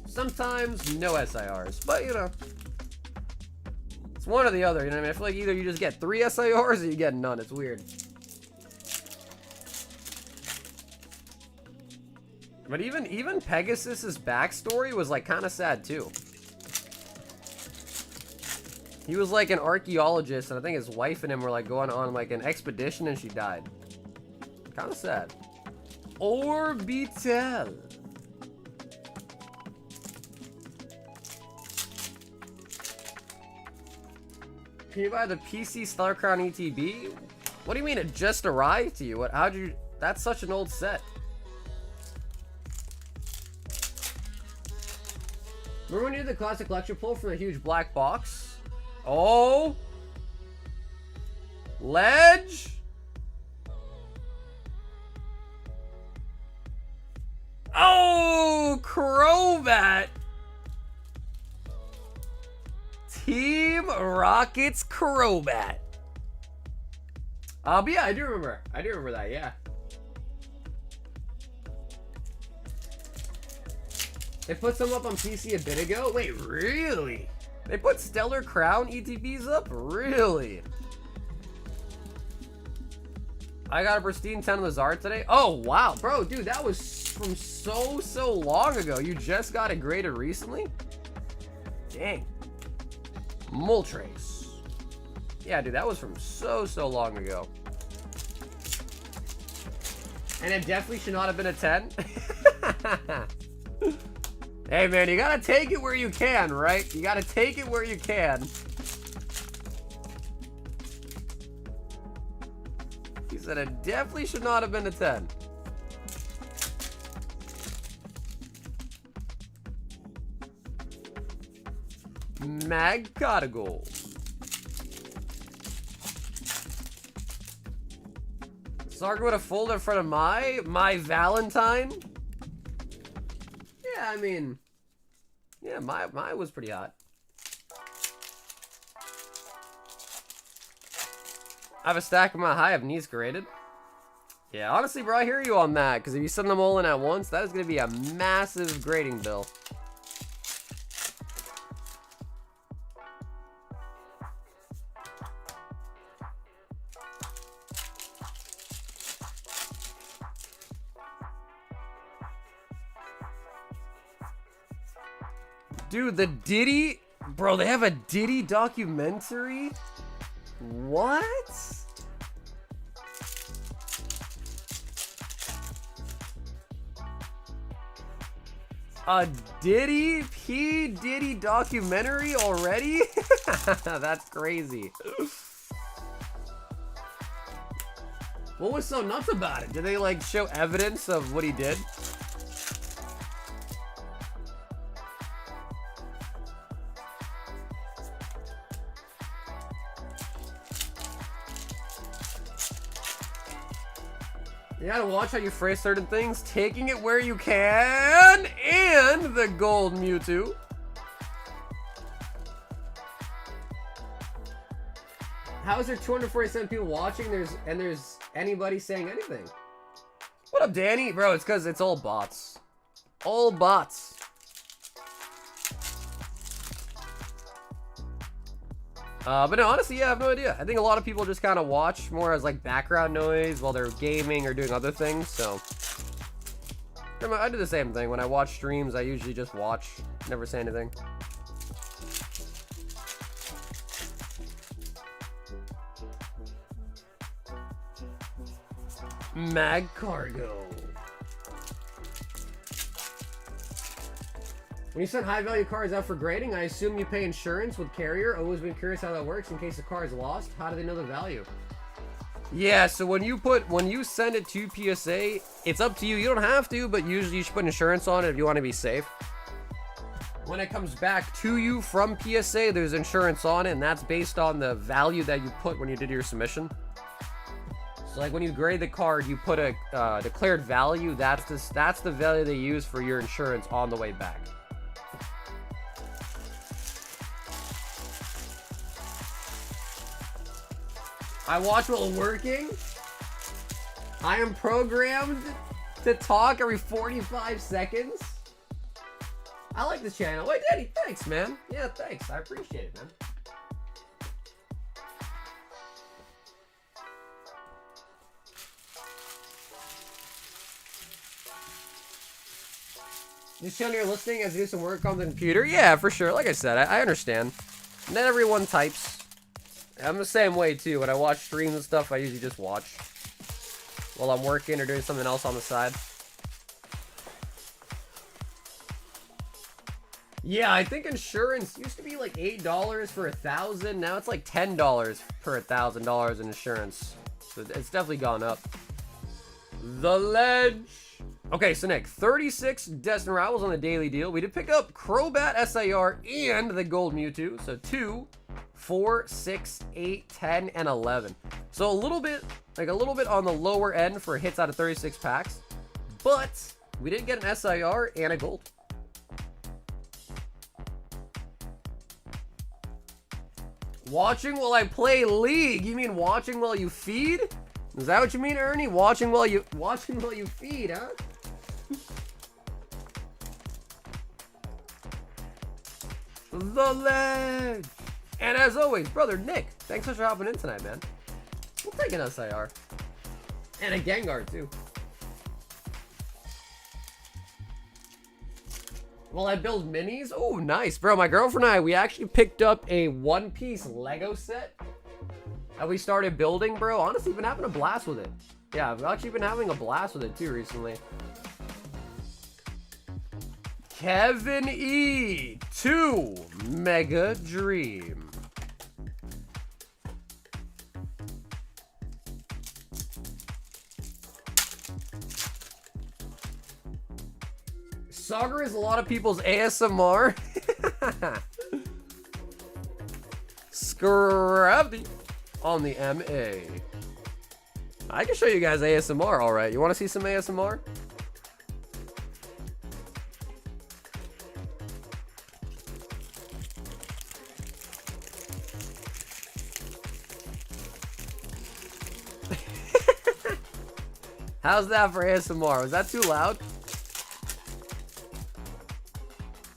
Sometimes no SIRs, but you know, it's one or the other. You know what I mean? I feel like either you just get 3 SIRs or you get none. It's weird. But even Pegasus's backstory was like kind of sad too. He was like an archaeologist, and I think his wife and him were like going on like an expedition, and she died. Kind of sad. Orbital. Can you buy the PC Stellar Crown ETB? What do you mean it just arrived to you? What? How'd you? That's such an old set. Remember when you did the classic collection pull from the huge black box? Oh, Ledge. Oh, Crobat. Team Rocket's Crobat. But yeah, I do remember that, yeah. They put some up on PC a bit ago? Wait, really? They put Stellar Crown ETBs up? Really? I got a pristine 10 Lazard today. Oh, wow. Bro, dude, that was from so long ago. You just got it graded recently? Dang. Moltres. Yeah, dude, that was from so long ago. And it definitely should not have been a 10. Hey, man, you gotta take it where you can, right? You gotta take it where you can. He said it definitely should not have been a 10. Mag Gold. Sargon would have folded in front of my Valentine. Yeah, I mean, yeah, my was pretty hot. I have a stack of my high of knees graded. Yeah, honestly, bro, I hear you on that, because if you send them all in at once, that is going to be a massive grading bill. Dude, the Diddy... Bro, they have a Diddy documentary? What? A P. Diddy documentary already? That's crazy. What was so nuts about it? Did they like show evidence of what he did? You gotta watch how you phrase certain things, taking it where you can, and the gold Mewtwo. How is there 247 people watching? There's anybody saying anything? What up, Danny? Bro, it's because it's all bots. All bots. But no, honestly, yeah, I have no idea. I think a lot of people just kind of watch more as like background noise while they're gaming or doing other things, so. I do the same thing. When I watch streams, I usually just watch, never say anything. Mag Cargo. When you send high value cards out for grading, I assume you pay insurance with carrier. Always been curious how that works in case the car is lost. How do they know the value? Yeah, so when you send it to PSA, it's up to you. You don't have to, but usually you should put insurance on it if you want to be safe. When it comes back to you from PSA, there's insurance on it, and that's based on the value that you put when you did your submission. So like when you grade the card, you put a declared value. That's the value they use for your insurance on the way back. I watch while working. I am programmed to talk every 45 seconds. I like this channel. Wait, Daddy, thanks, man. Yeah, thanks. I appreciate it, man. Just showing you're listening as you do some work on the computer? Yeah, for sure. Like I said, I understand. Not everyone types. I'm the same way too. When I watch streams and stuff, I usually just watch while I'm working or doing something else on the side. Yeah, I think insurance used to be like $8 for 1,000. Now it's like $10 per $1,000 in insurance. So it's definitely gone up. The Ledge. Okay, so Nick, 36 Destined Rivals on the daily deal. We did pick up Crobat SIR and the Gold Mewtwo. So 2, 4, 6, 8, 10, and 11. So a little bit on the lower end for hits out of 36 packs. But we did get an SIR and a gold. Watching while I play League? You mean watching while you feed? Is that what you mean, Ernie? Watching while you feed, huh? The Ledge. And as always, brother Nick, thanks for hopping in tonight, man. We'll take an SIR. And a Gengar, too. Will I build minis? Oh, nice. Bro, my girlfriend and I, we actually picked up a one-piece Lego set that we started building, bro. Honestly, been having a blast with it. Yeah, I've actually been having a blast with it, too, recently. Kevin E. 2 Mega Dream. Sagar is a lot of people's ASMR. Gravity on the MA. I can show you guys ASMR, all right. You want to see some ASMR? How's that for ASMR? Was that too loud?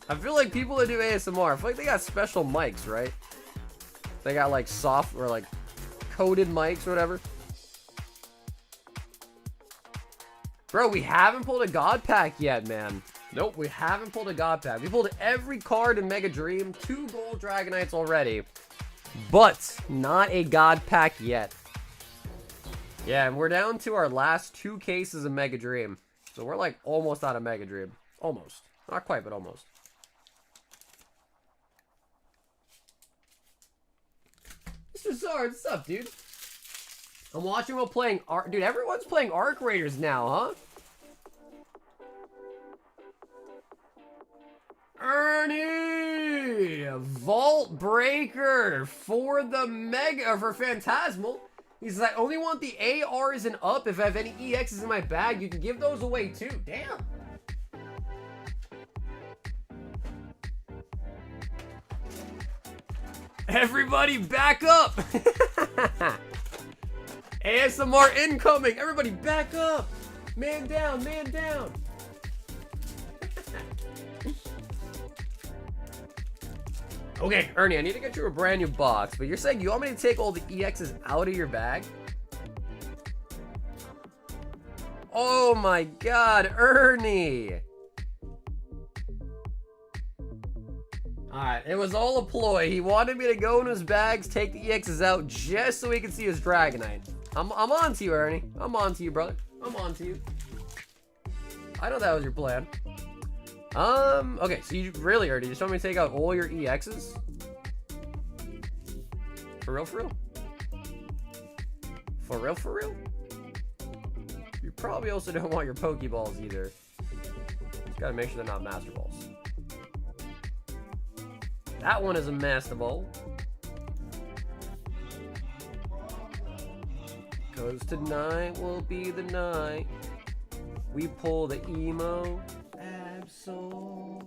I feel like people that do ASMR, I feel like they got special mics, right? They got like soft or like coded mics or whatever. Bro, we haven't pulled a God Pack yet, man. Nope, we haven't pulled a God Pack. We pulled every card in Mega Dream, 2 Gold Dragonites already, but not a God Pack yet. Yeah, and we're down to our last 2 cases of Mega Dream. So we're like almost out of Mega Dream. Almost. Not quite, but almost. Mr. Zard, what's up, dude? I'm watching while playing Arc. Dude, everyone's playing Arc Raiders now, huh? Ernie! Vault Breaker for the Mega, for Phantasmal. He says, I only want the ARs and up. If I have any EXs in my bag, you can give those away too. Damn. Everybody back up. ASMR incoming. Everybody back up. Man down, man down. Okay, Ernie, I need to get you a brand new box, but you're saying you want me to take all the EXs out of your bag? Oh my god, Ernie! Alright, it was all a ploy. He wanted me to go in his bags, take the EXs out, just so he could see his Dragonite. I'm on to you, Ernie. I'm on to you, brother. I'm on to you. I know that was your plan. Okay, so you really, Ernie, you just want me to take out all your EXs? For real, for real? For real, for real? You probably also don't want your Pokeballs either. Just gotta make sure they're not Master Balls. That one is a Master Ball. Cause tonight will be the night we pull the emo Absol.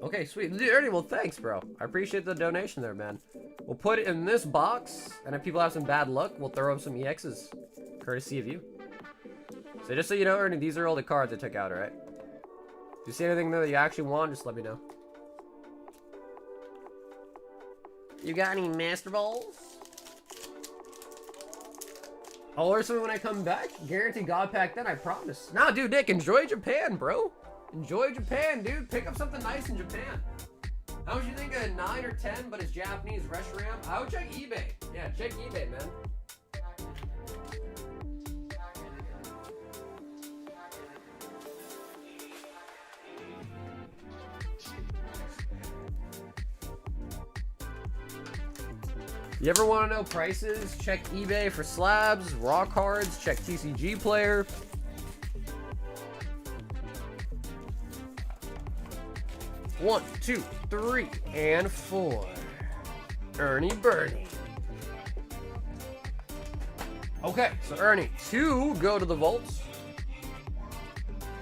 Okay, sweet. Dude, Ernie, well, thanks, bro. I appreciate the donation there, man. We'll put it in this box, and if people have some bad luck, we'll throw up some EXs. Courtesy of you. So just so you know, Ernie, these are all the cards I took out, alright? If you see anything there that you actually want, just let me know. You got any Master Balls? I'll order something when I come back. Guarantee God Pack then, I promise. Nah, dude, Nick, enjoy Japan, bro. Enjoy Japan, dude. Pick up something nice in Japan. How much you think a 9 or 10, but it's Japanese Reshiram? I would check eBay. Yeah, check eBay, man. You ever want to know prices? Check eBay for slabs, raw cards, check TCG Player. One, 2, 3, and 4. Ernie Bernie. Okay, so Ernie, 2 go to the vaults.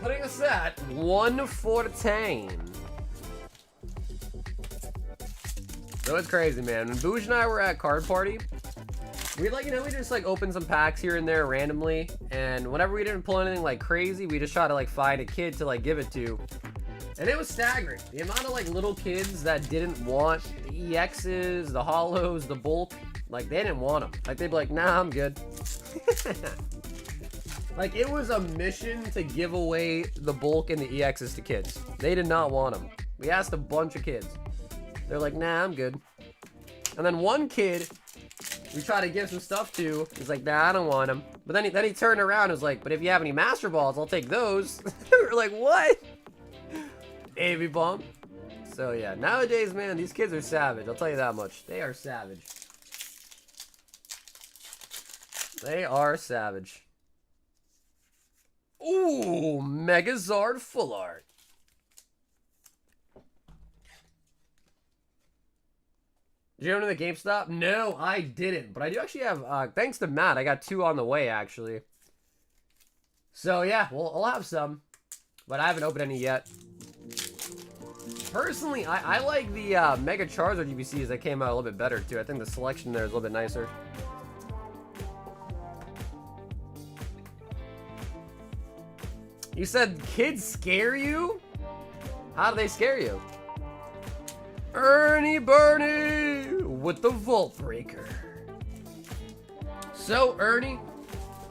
Putting us at 114. So it's crazy, man. When Booge and I were at Card Party, we we just like opened some packs here and there randomly, and whenever we didn't pull anything like crazy, we just try to like find a kid to like give it to. And it was staggering. The amount of like little kids that didn't want the EXs, the holos, the bulk, like they didn't want them. Like they'd be like, nah, I'm good. Like it was a mission to give away the bulk and the EXs to kids. They did not want them. We asked a bunch of kids. They're like, nah, I'm good. And then one kid we tried to give some stuff to, he's like, nah, I don't want them. But then he turned around and was like, but if you have any Master Balls, I'll take those. We were like, what? Baby bomb. So yeah, nowadays, man, these kids are savage. I'll tell you that much. They are savage. They are savage. Ooh, Megazard Full Art. Did you go to the GameStop? No, I didn't. But I do actually have, thanks to Matt, I got 2 on the way, actually. So, yeah, I'll have some. But I haven't opened any yet. Personally, I like the Mega Charizard UBCs that came out a little bit better, too. I think the selection there is a little bit nicer. You said kids scare you? How do they scare you? Ernie Bernie with the Vault Breaker. So, Ernie,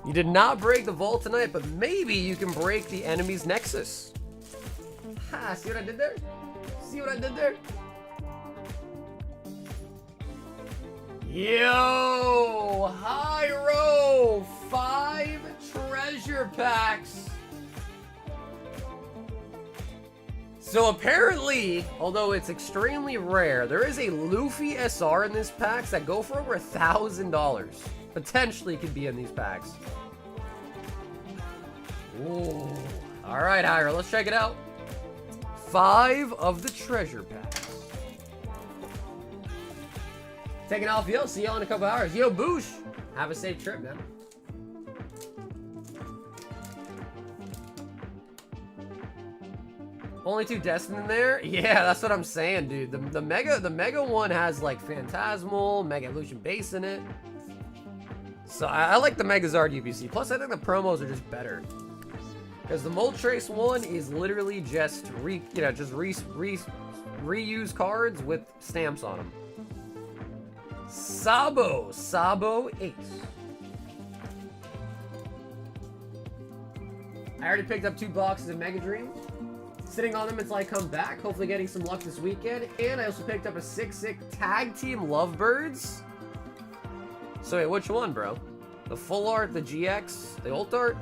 you did not break the vault tonight, but maybe you can break the enemy's nexus. Ha, see what I did there? See what I did there? Yo, Hyro, 5 treasure packs. So apparently, although it's extremely rare, there is a Luffy SR in this packs that go for over $1,000. Potentially could be in these packs. Ooh. All right, Hyro, let's check it out. 5 of the treasure packs. Taking off, yo. See y'all in a couple hours. Yo, Boosh. Have a safe trip, man. Only 2 Destined in there? Yeah, that's what I'm saying, dude. The Mega one has like Phantasmal, Mega Evolution Base in it. So I like the Megazard UBC. Plus, I think the promos are just better. Because the Moltres one is literally just reuse cards with stamps on them. Sabo Ace. I already picked up 2 boxes of Mega Dream. Sitting on them until I come back, hopefully getting some luck this weekend. And I also picked up a 6-6 Tag Team Lovebirds. So wait, which one, bro? The full art, the GX, the alt art?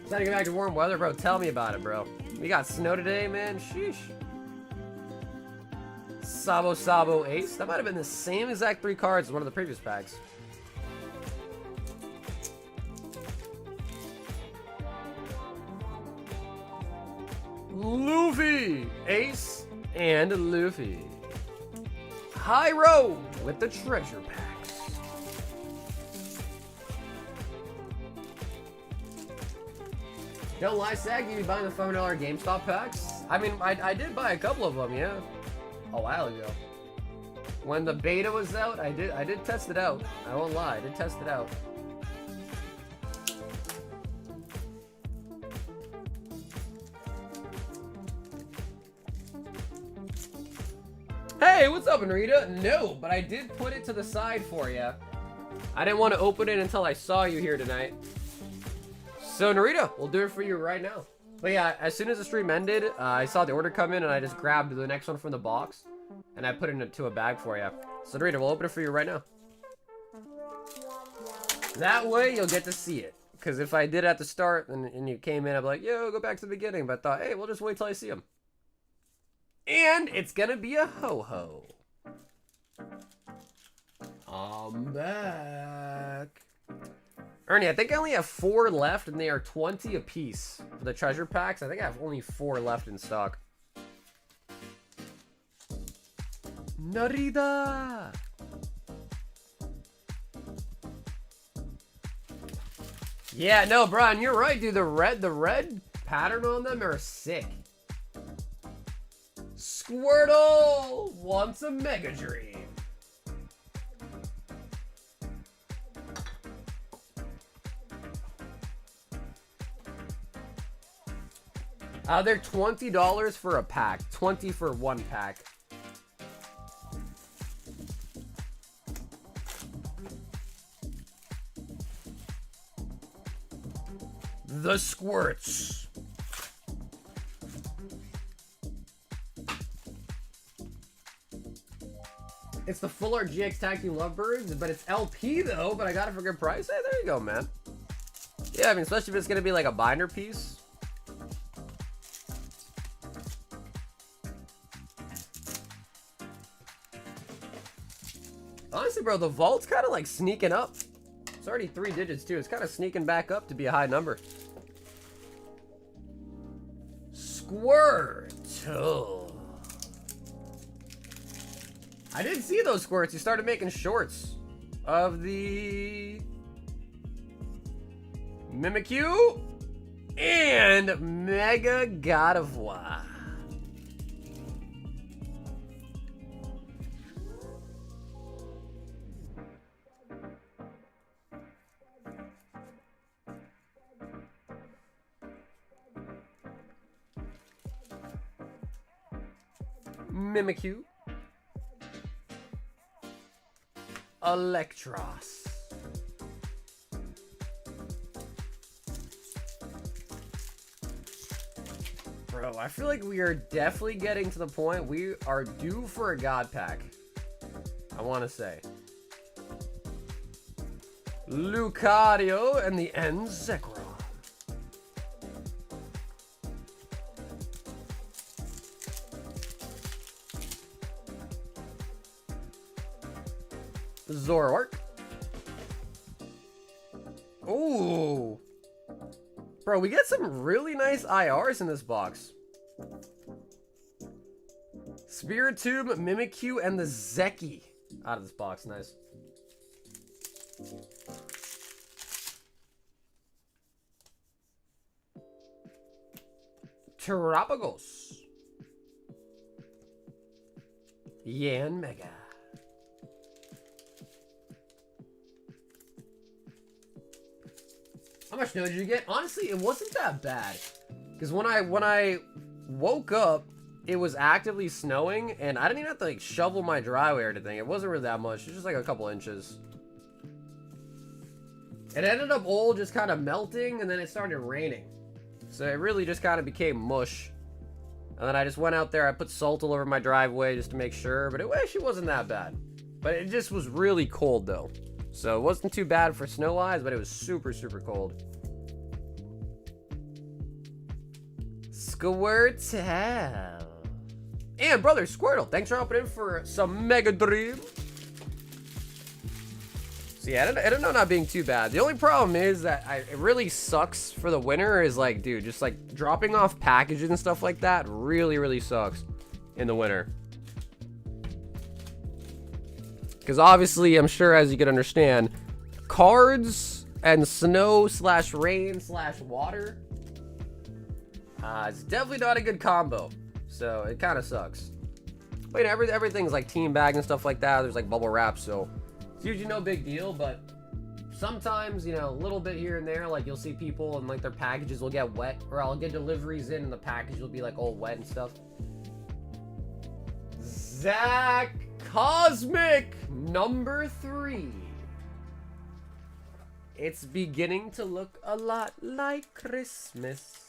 Time to get back to warm weather, bro. Tell me about it, bro. We got snow today, man. Sheesh. Sabo Ace. That might have been the same exact 3 cards as one of the previous packs. Luffy, Ace, and Luffy. Hyro with the treasure packs. Don't lie, Sag. You be buying the $5 GameStop packs? I mean, I did buy a couple of them, yeah, a while ago. When the beta was out, I did test it out. I won't lie, I did test it out. Hey, what's up, Narita? No, but I did put it to the side for you. I didn't want to open it until I saw you here tonight. So, Narita, we'll do it for you right now. But yeah, as soon as the stream ended, I saw the order come in, and I just grabbed the next one from the box, and I put it into a bag for you. So, Narita, we'll open it for you right now. That way, you'll get to see it. Because if I did at the start, and you came in, I'd be like, yo, go back to the beginning. But I thought, hey, we'll just wait till I see him. And it's gonna be a ho-ho. I'm back. Ernie, I think I only have 4 left, and they are 20 apiece for the treasure packs. I think I have only 4 left in stock. Narita! Yeah, no, Brian, you're right, dude. The red pattern on them are sick. Squirtle wants a Mega Dream. They're $20 for a pack. 20 for 1 pack. The Squirts. It's the full art GX Tag Team Lovebirds, but it's LP though, but I got it for a good price. Hey, there you go, man. Yeah, I mean, especially if it's gonna be like a binder piece. Honestly, bro, the vault's kind of like sneaking up. It's already 3 digits too. It's kind of sneaking back up to be a high number. Squirt. Oh. I did see those squirts. You started making shorts of the Mimikyu and Mega God of War. Mimikyu, Electros, bro, I feel like we are definitely getting to the point we are due for a god pack. I want to say Lucario and the Zekrom. Zoroark. Ooh. Bro, we get some really nice IRs in this box. Spiritomb, Mimikyu, and the Zeki out of this box. Nice. Terapagos. Yan Mega. How much snow did you get? Honestly, it wasn't that bad. Because when I woke up, it was actively snowing, and I didn't even have to like shovel my driveway or anything. It wasn't really that much. It was just like a couple inches. It ended up all just kind of melting, and then it started raining. So it really just kind of became mush. And then I just went out there, I put salt all over my driveway just to make sure, but it actually wasn't that bad. But it just was really cold though. So it wasn't too bad for snow-wise, but it was super, super cold. Squirtle. And brother, Squirtle, thanks for hopping in for some Mega Dream. So yeah, I don't know not being too bad. The only problem is that it really sucks for the winter is like, dude, just like dropping off packages and stuff like that really, really sucks in the winter. Because obviously, I'm sure as you can understand, cards and snow / rain / water, it's definitely not a good combo. So it kind of sucks. But you know, everything's like team bag and stuff like that. There's like bubble wrap, so it's usually no big deal. But sometimes, you know, a little bit here and there, like you'll see people and like their packages will get wet, or I'll get deliveries in and the package will be like all wet and stuff. Zach Cosmic number 3. It's beginning to look a lot like Christmas.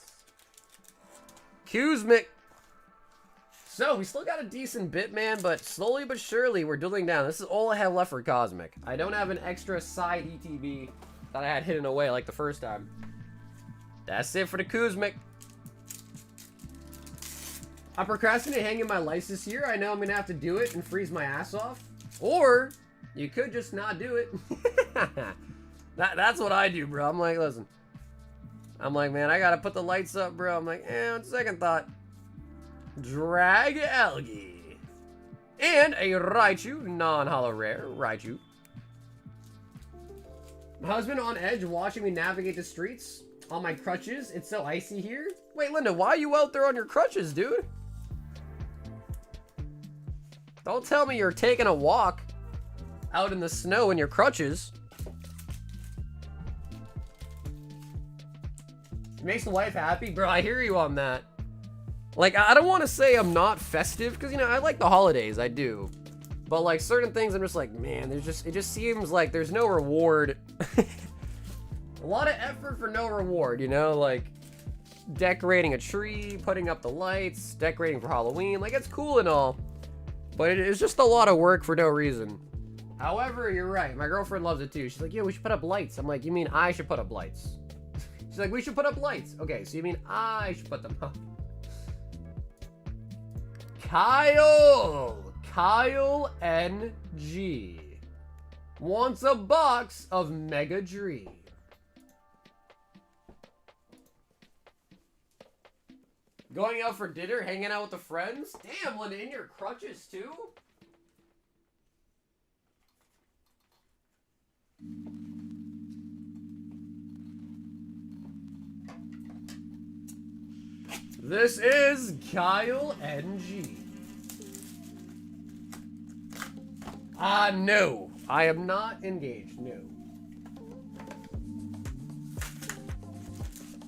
Kuzmik. So we still got a decent bit, man, but slowly but surely we're dwindling down. This is all I have left for Cosmic. I don't have an extra side ETB that I had hidden away like the first time. That's it for the Kuzmik. I procrastinate hanging my lights this year. I know I'm going to have to do it and freeze my ass off. Or you could just not do it. That's what I do, bro. I'm like, listen. I'm like, man, I got to put the lights up, bro. I'm like, on second thought. Drag Algae. And a Raichu, non-holo rare. Raichu. My husband on edge watching me navigate the streets on my crutches. It's so icy here. Wait, Linda, why are you out there on your crutches, dude? Don't tell me you're taking a walk out in the snow in your crutches. It makes the wife happy. Bro, I hear you on that. Like, I don't want to say I'm not festive, because, you know, I like the holidays. I do. But, like, certain things I'm just like, man, it just seems like there's no reward. A lot of effort for no reward, you know? Like, decorating a tree, putting up the lights, decorating for Halloween. Like, it's cool and all. But it's just a lot of work for no reason. However, you're right. My girlfriend loves it too. She's like, yeah, we should put up lights. I'm like, you mean I should put up lights? She's like, we should put up lights. Okay, so you mean I should put them up. Kyle NG wants a box of Mega Dream. Going out for dinner, hanging out with the friends. Damn, Linda, in your crutches too? This is Kyle NG. No. I am not engaged, no.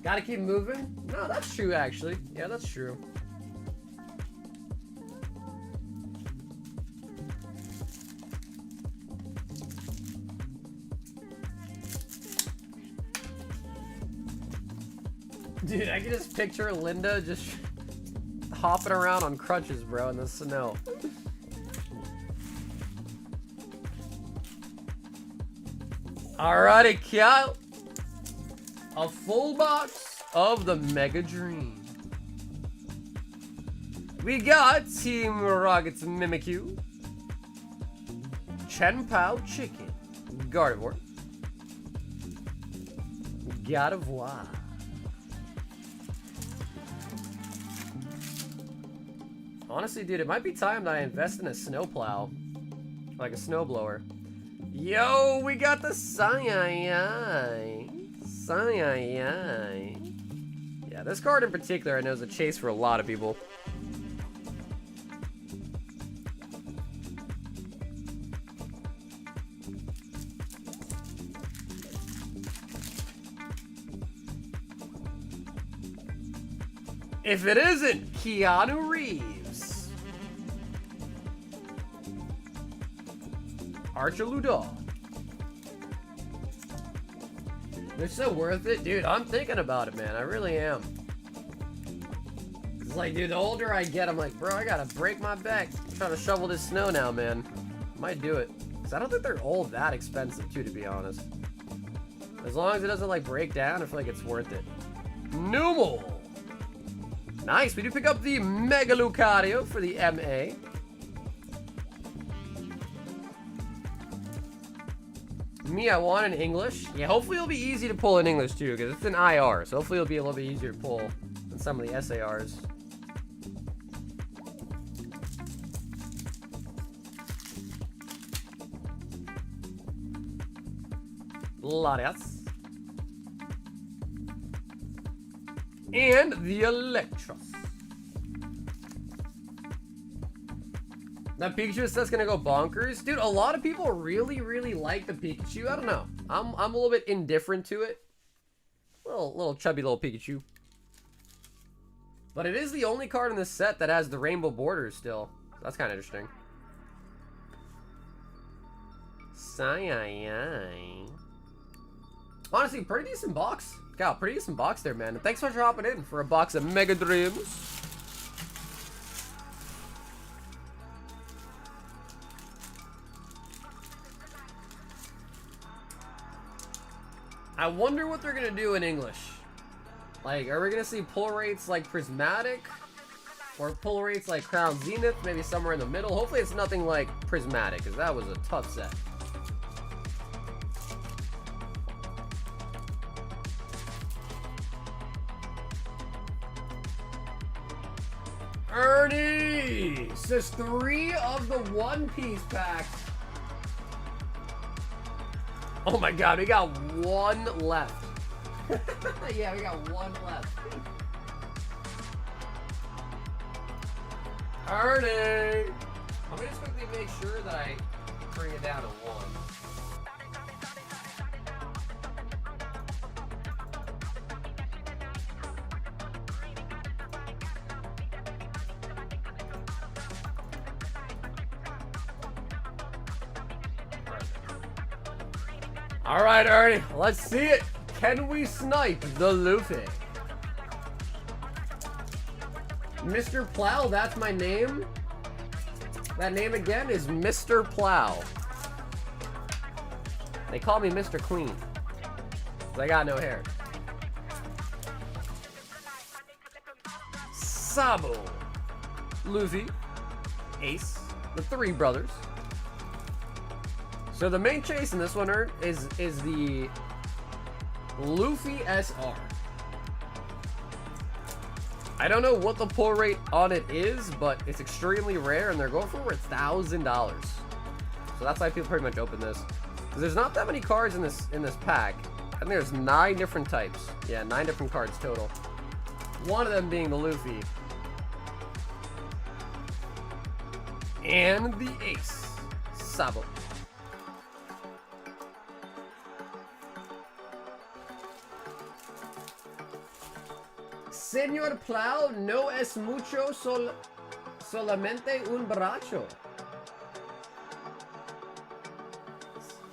Gotta keep moving? No, that's true, actually. Yeah, that's true. Dude, I can just picture Linda just hopping around on crutches, bro, in the snow. Alrighty, Kyle. A full box of the Mega Dream. We got Team Rocket's Mimikyu, Chen Pao Chicken, Gardevoir, Gardevoir. Honestly, dude, it might be time that I invest in a snowplow, like a snowblower. Yo, we got the Sai. Yeah, this card in particular I know is a chase for a lot of people. If it isn't Keanu Reeves, Archer Ludol. They're so worth it, dude. I'm thinking about it, man. I really am. It's like, dude, the older I get, I'm like, bro, I gotta break my back. I'm trying to shovel this snow now, man. Might do it. Because I don't think they're all that expensive, too, to be honest. As long as it doesn't, like, break down, I feel like it's worth it. Numel. Nice. We do pick up the Mega Lucario for the MA. Me, I want in English. Yeah, hopefully it'll be easy to pull in English too, because it's an IR, so hopefully it'll be a little bit easier to pull than some of the SARs. Lariats. And the Electros. That Pikachu set's gonna go bonkers. Dude, a lot of people really, really like the Pikachu. I don't know. I'm a little bit indifferent to it. Little chubby little Pikachu. But it is the only card in this set that has the rainbow borders still. That's kind of interesting. Honestly, pretty decent box. God, pretty decent box there, man. And thanks so much for hopping in for a box of Mega Dreams. I wonder what they're gonna do in English. Like, are we gonna see pull rates like Prismatic? Or pull rates like Crown Zenith? Maybe somewhere in the middle? Hopefully it's nothing like Prismatic, because that was a tough set. Ernie says 3 of the One Piece packs. Oh my god, we got 1 left. Yeah, we got 1 left. Ernie! Let me just quickly make sure that I bring it down to 1. All right, Ernie, let's see it. Can we snipe the Luffy? Mr. Plow, that's my name. That name again is Mr. Plow. They call me Mr. Clean, 'cause I got no hair. Sabo, Luffy, Ace, the 3 brothers. So the main chase in this one, Ern, is the Luffy SR. I don't know what the pull rate on it is, but it's extremely rare, and they're going for $1,000. So that's why people pretty much open this. Because there's not that many cards in this pack. I think there's 9 different types. Yeah, 9 different cards total. One of them being the Luffy. And the Ace. Sabo. Señor Plow, no es mucho, solamente un brazo.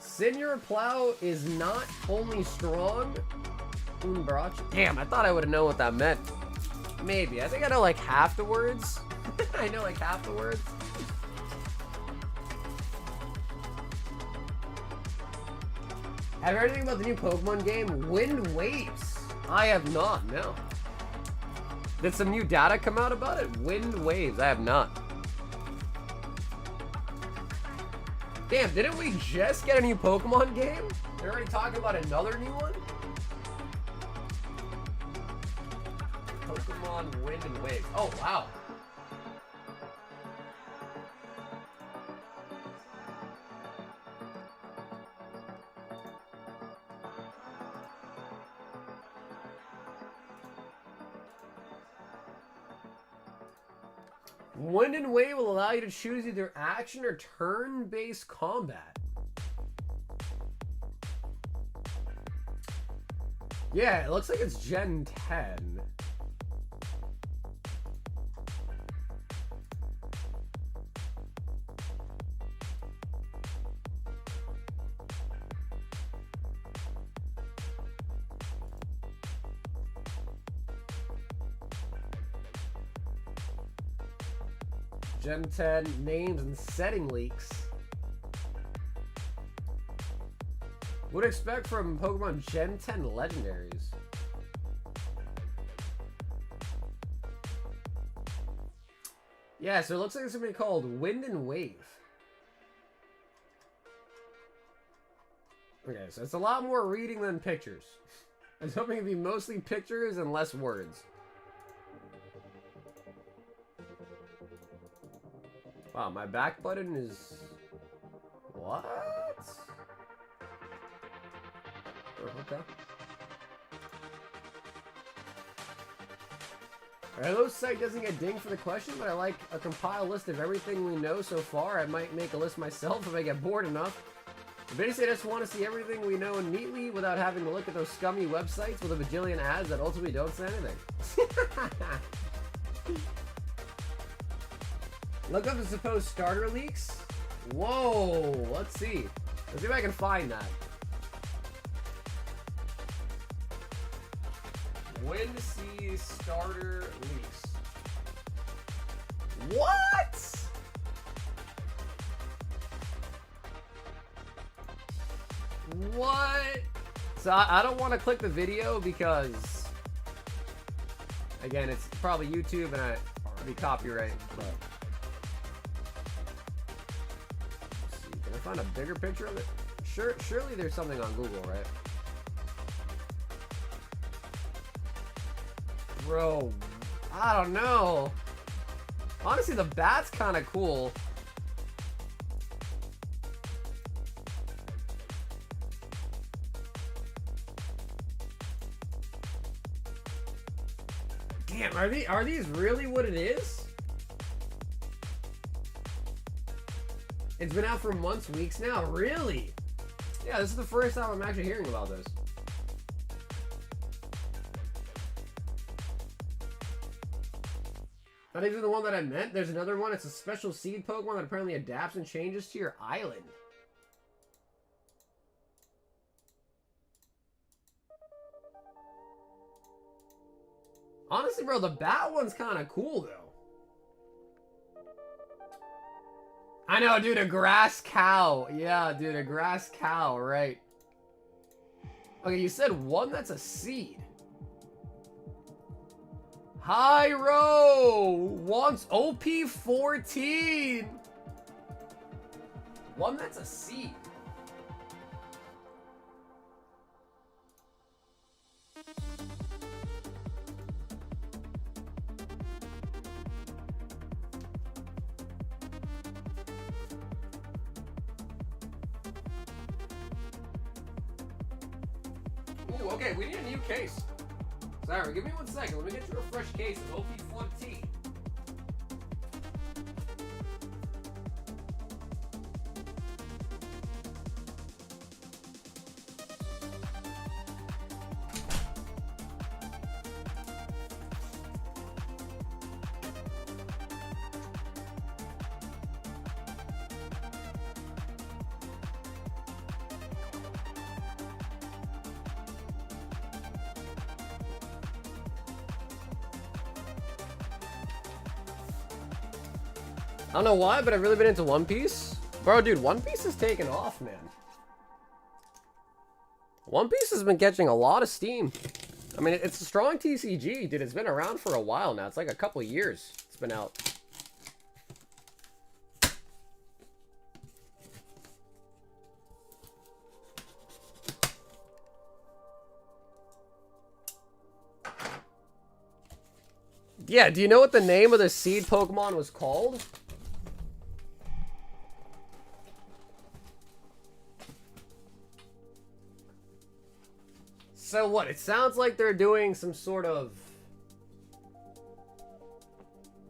Señor Plow is not only strong, un brazo. Damn, I thought I would have known what that meant. Maybe. I think I know like half the words. I know like half the words. Have you heard anything about the new Pokemon game, Wind Waves? I have not, no. Did some new data come out about it? Wind Waves, I have not. Damn, didn't we just get a new Pokemon game? They're already talking about another new one? Pokemon Wind and Waves. Oh, wow. Wind and Wave will allow you to choose either action or turn-based combat. Yeah, it looks like it's Gen 10. Gen 10 names and setting leaks. What do you expect from Pokemon Gen 10 legendaries? Yeah, so it looks like it's gonna be called Wind and Wave. Okay, so it's a lot more reading than pictures. I was hoping it'd be mostly pictures and less words. Wow, my back button is... What? Oh, okay. I know site doesn't get dinged for the question, but I like a compile list of everything we know so far. I might make a list myself if I get bored enough. Basically, I just want to see everything we know neatly without having to look at those scummy websites with a bajillion ads that ultimately don't say anything. Look up the supposed starter leaks. Whoa, let's see. Let's see if I can find that. When to see starter leaks. What? What? So I don't want to click the video because, again, it's probably YouTube and I'd be copyright. But let's see. Can I find a bigger picture of it? Surely there's something on Google, right? Bro, I don't know. Honestly, the bat's kind of cool. Damn, are these really what it is? It's been out for months, weeks now. Really? Yeah, this is the first time I'm actually hearing about this. Not even the one that I meant. There's another one. It's a special seed Pokemon that apparently adapts and changes to your island. Honestly, bro, the bat one's kind of cool, though. I know, dude, a grass cow. Yeah, dude, a grass cow, right. Okay, you said one that's a seed. Hyro wants OP 14. One that's a seed. Ooh, okay, we need a new case. Sorry, give me 1 second. Let me get you a fresh case of OP Flood Tea. I don't know why, but I've really been into One Piece. Bro, dude, One Piece is taking off, man. One Piece has been catching a lot of steam. I mean, it's a strong TCG, dude. It's been around for a while now. It's like a couple years it's been out. Yeah, do you know what the name of the seed Pokemon was called? So what? It sounds like they're doing some sort of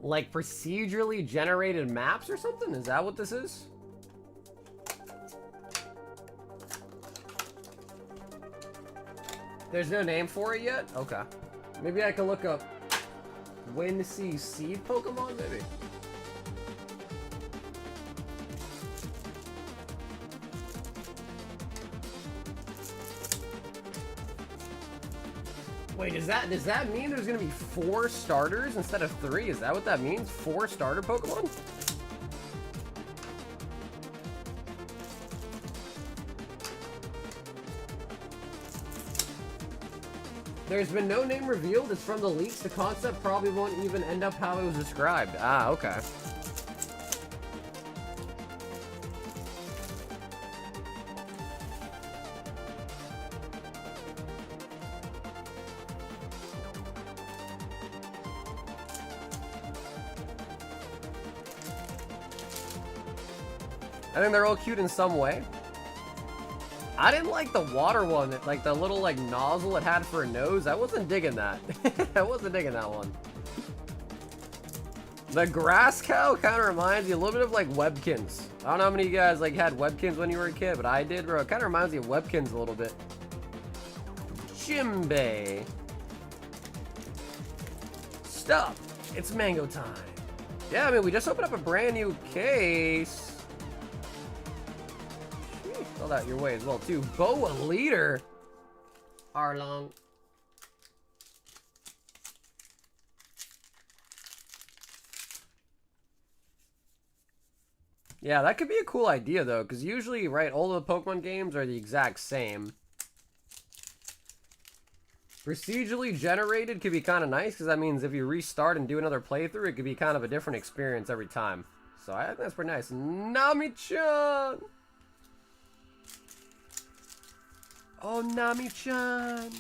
like procedurally generated maps or something? Is that what this is? There's no name for it yet? Okay. Maybe I can look up Windsea Seed Pokemon, maybe. Wait, does that mean there's gonna be 4 starters instead of 3? Is that what that means? 4 starter Pokemon? There's been no name revealed. It's from the leaks. The concept probably won't even end up how it was described. Ah, okay. I think they're all cute in some way. I didn't like the water one, like the little like nozzle it had for a nose. I wasn't digging that. I wasn't digging that one. The grass cow kind of reminds you a little bit of like Webkins. I don't know how many of you guys like had Webkins when you were a kid, but I did, bro. It kind of reminds you of Webkins a little bit. Jimbe. Stop. It's mango time. Yeah, I mean, we just opened up a brand new case. Throw that your way as well, too. Boa Leader. Arlong. Yeah, that could be a cool idea, though, because usually, right, all the Pokemon games are the exact same. Procedurally generated could be kind of nice, because that means if you restart and do another playthrough, it could be kind of a different experience every time. So I think that's pretty nice. Nami-chan! Oh, Nami-chan!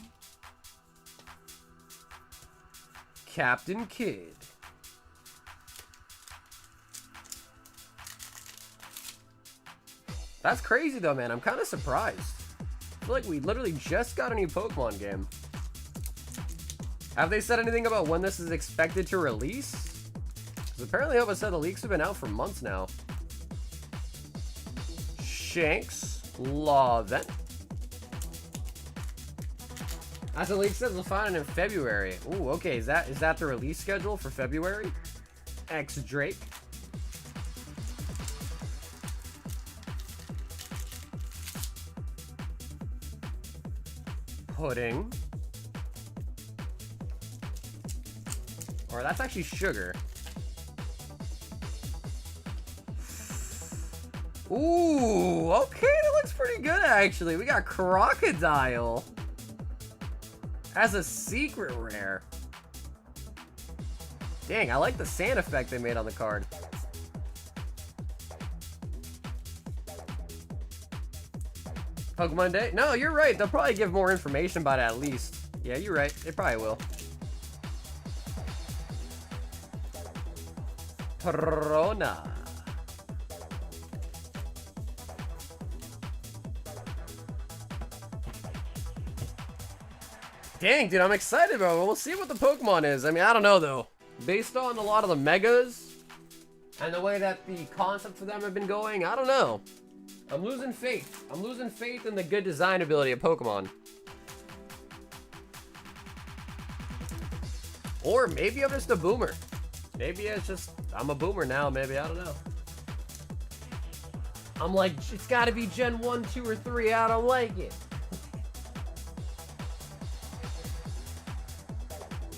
Captain Kidd. That's crazy though, man. I'm kind of surprised. I feel like we literally just got a new Pokemon game. Have they said anything about when this is expected to release? Because apparently Opa said the leaks have been out for months now. Shanks. Lawvent. As the leak says, we'll find it in February. Ooh, okay. Is that the release schedule for February? X Drake. Pudding. Or that's actually sugar. Ooh, okay, that looks pretty good actually. We got Crocodile as a secret rare. Dang, I like the sand effect they made on the card. Pokemon Day? No, you're right. They'll probably give more information about it at least. Yeah, you're right. They probably will. Corona. dang, dude, I'm excited, bro. We'll see what the Pokemon is. I mean, I don't know, though. Based on a lot of the Megas and the way that the concepts for them have been going, I don't know. I'm losing faith. I'm losing faith in the good design ability of Pokemon. Or maybe I'm just a boomer. Maybe it's just, I'm a boomer now, maybe, I don't know. I'm like, it's gotta be Gen 1, 2, or 3, I don't like it.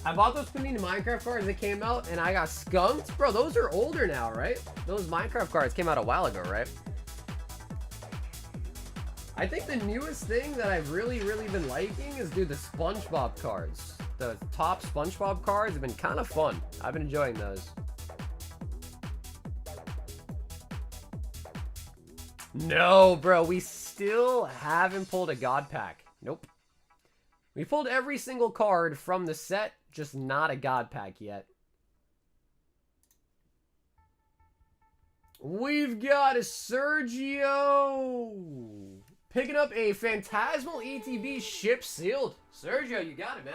I bought those Panini Minecraft cards that came out, and I got skunked. Bro, those are older now, right? Those Minecraft cards came out a while ago, right? I think the newest thing that I've really been liking is, dude, the SpongeBob cards. The top SpongeBob cards have been kind of fun. I've been enjoying those. No, bro, we still haven't pulled a God Pack. Nope. We pulled every single card from the set, just not a God Pack yet. We've got a Sergio picking up a Phantasmal ETB ship sealed. Sergio, you got it, man.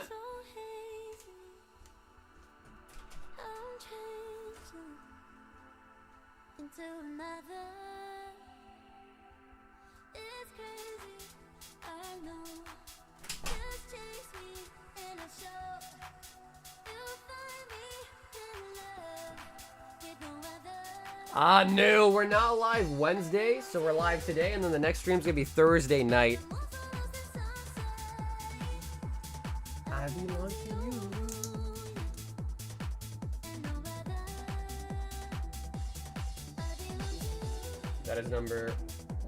No, we're not live Wednesday, so we're live today, and then the next stream's gonna be Thursday night. I belong to you. That is number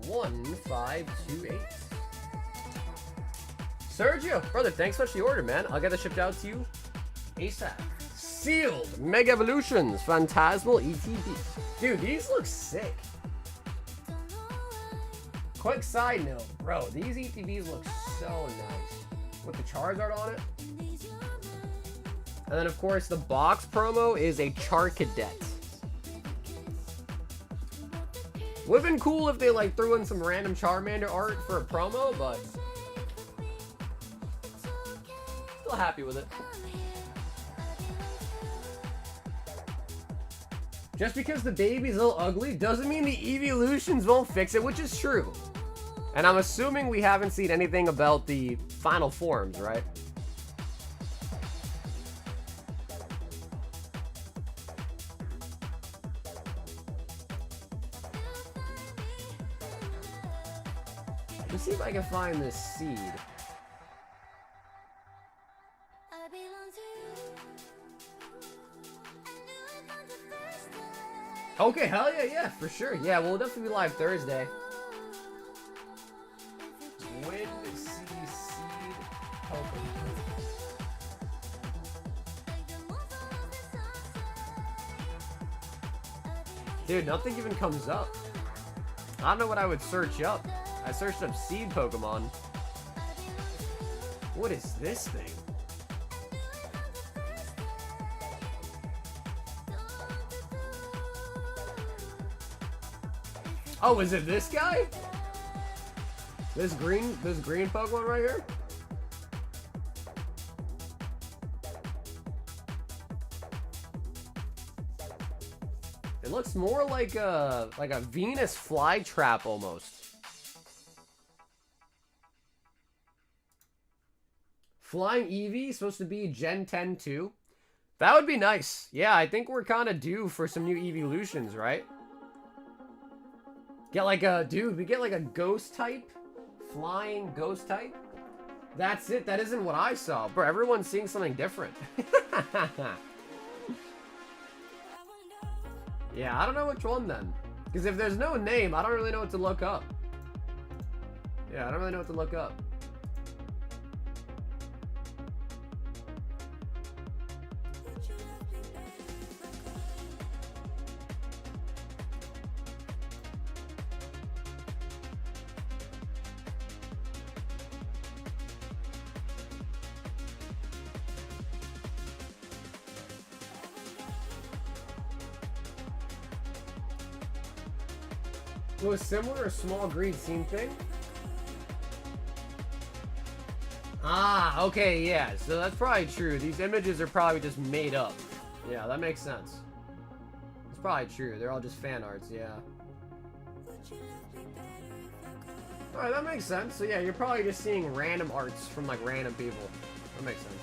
1528. Sergio, brother, thanks so much for the order, man. I'll get it shipped out to you ASAP. Sealed Mega Evolutions Phantasmal ETB. Dude, these look sick. Quick side note, bro, these ETBs look so nice with the Charizard on it. And then, of course, the box promo is a Charcadet. Would've been cool if they like threw in some random Charmander art for a promo, but still happy with it. Just because the baby's a little ugly doesn't mean the evolutions won't fix it, which is true. And I'm assuming we haven't seen anything about the final forms, right? Let's see if I can find this seed. Okay, hell yeah, yeah, for sure. Yeah, we'll definitely be live Thursday. Win seed Pokemon. Dude, nothing even comes up. I don't know what I would search up. I searched up seed Pokemon. What is this thing? Oh, is it this guy? This green Pokemon right here? It looks more like a Venus flytrap almost. Flying Eevee supposed to be Gen 10 too. That would be nice. Yeah, I think we're kind of due for some new evolutions, right? Get like a, dude, we get like a ghost type, flying ghost type. That's it. That isn't what I saw. Bro, everyone's seeing something different. Yeah, I don't know which one then. Because if there's no name, I don't really know what to look up. Yeah, I don't really know what to look up. Was similar, a small green scene thing. Ah, okay, yeah. So that's probably true. These images are probably just made up. Yeah, that makes sense. It's probably true. They're all just fan arts, yeah. Alright, that makes sense. So yeah, you're probably just seeing random arts from like random people. That makes sense.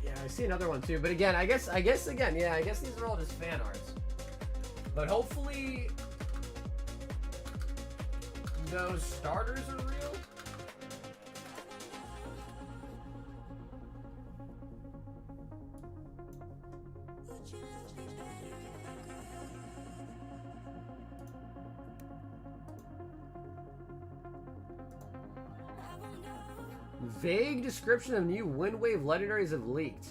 Yeah, I see another one too. But again, I guess again, yeah, I guess these are all just fan arts. But hopefully those starters are real. Vague description of new Wind Wave legendaries have leaked.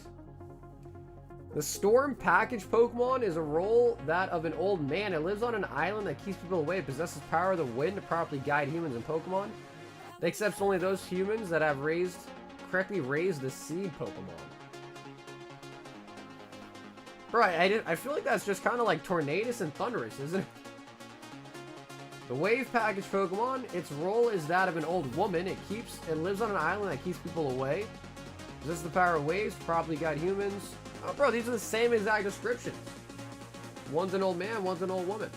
The Storm Package Pokemon is a role that of an old man. It lives on an island that keeps people away. It possesses power of the wind to properly guide humans and Pokemon. It accepts only those humans that have correctly raised the seed Pokemon. Bro, I feel like that's just kind of like Tornadus and Thundurus, isn't it? The Wave Package Pokemon, its role is that of an old woman. It lives on an island that keeps people away. Possesses the power of waves to properly guide humans. Oh, bro, these are the same exact descriptions. One's an old man, one's an old woman.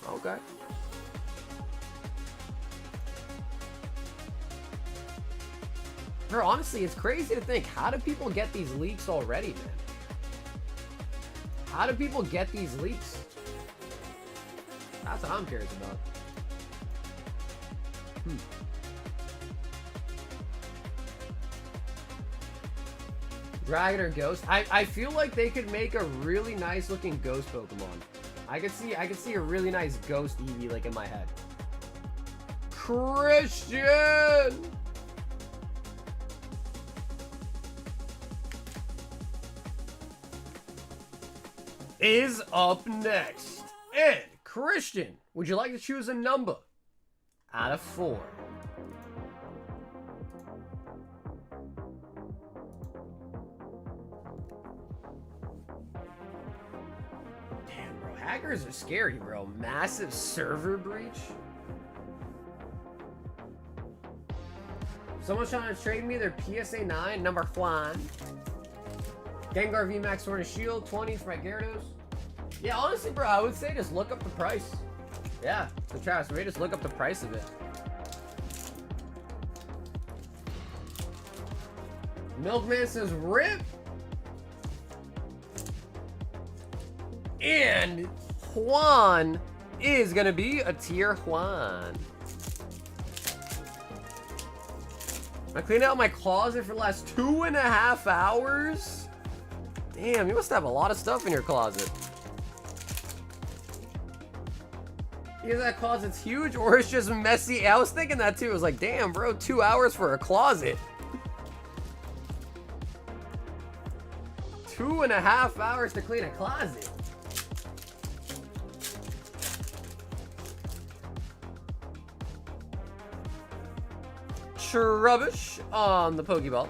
Okay. Bro, honestly, it's crazy to think, how do people get these leaks already, man? How do people get these leaks? That's what I'm curious about. Dragon or Ghost? I feel like they could make a really nice looking Ghost Pokemon. I could see a really nice Ghost Eevee like in my head. Christian is up next. And Christian, would you like to choose a number out of 4? Damn, bro. Hackers are scary, bro. Massive server breach. Someone's trying to trade me their PSA 9, number 1. Gengar VMAX Sword and Shield, 20 for my Gyarados. Yeah, honestly, bro, I would say just look up the price. Yeah, the Travis, maybe just look up the price of it. Milkman says RIP. And Juan is gonna be a tier Juan. I cleaned out my closet for the last 2.5 hours. Damn, you must have a lot of stuff in your closet. Either that closet's huge or it's just messy. I was thinking that too. I was like, damn, bro, 2 hours for a closet. 2.5 hours to clean a closet. Rubbish on the Pokeball.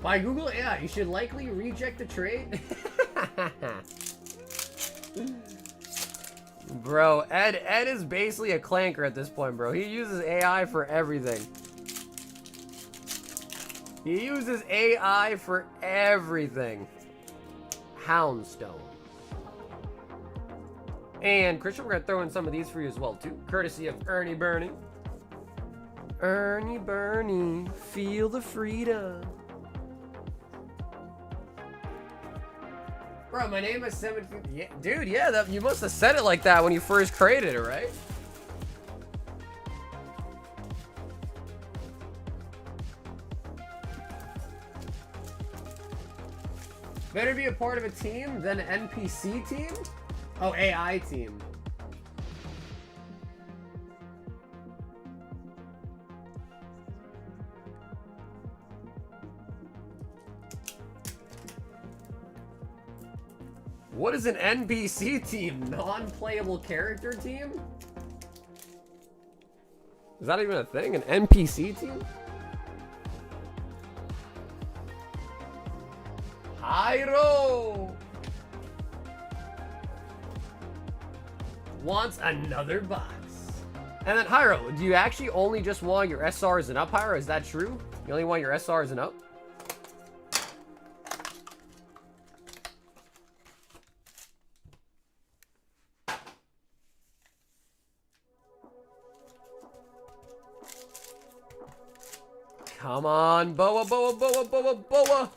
By Google AI, you should likely reject the trade. Bro, Ed is basically a clanker at this point, bro. He uses AI for everything. He uses AI for everything. Houndstone. And Christian, we're gonna throw in some of these for you as well, too. Courtesy of Ernie Bernie. Ernie Bernie, feel the freedom. Bro, my name is 750. Yeah, dude, yeah, you must have said it like that when you first created it, right? Better be a part of a team than an NPC team? Oh, AI team. What is an NPC team? Non-playable character team? Is that even a thing? An NPC team? Hyro wants another box. And then Hyro, do you actually only just want your SRs and up, Hyro? Is that true? You only want your SRs and up? Come on, Boa, Boa, Boa, Boa, Boa.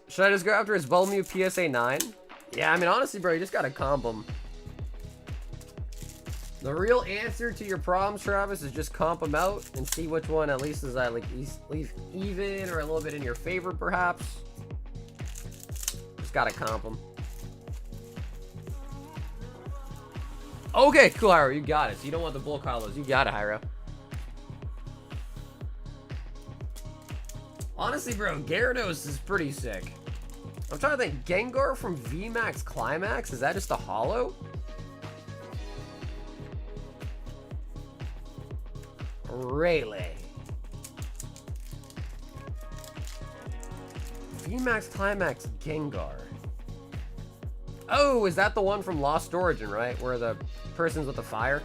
Should I just go after his Volmew PSA 9? Yeah, I mean, honestly, bro, you just gotta comp him. The real answer to your problems, Travis, is just comp him out and see which one at least is like even or a little bit in your favor, perhaps. Just gotta comp him. Okay, cool, Hyro, you got it. So you don't want the bulk hollows. You got it, Hyro. Honestly, bro, Gyarados is pretty sick. I'm trying to think. Gengar from VMAX Climax? Is that just a holo? Really? VMAX Climax Gengar. Oh, is that the one from Lost Origin, right? Where the person's with the fire?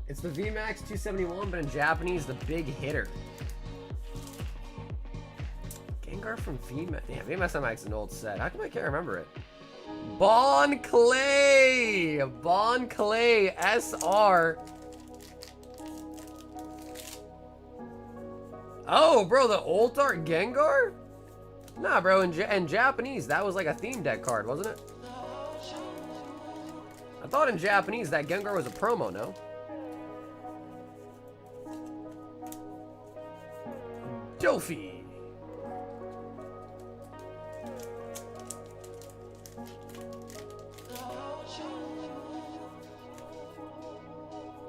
It's the VMAX 271, but in Japanese, the big hitter. Gengar from VMAX. Yeah, VMAX is an old set. How come I can't remember it? Bon Clay! Bon Clay SR. Oh, bro, the old art Gengar? Nah, bro, in Japanese, that was like a theme deck card, wasn't it? I thought in Japanese that Gengar was a promo, no? Dofi.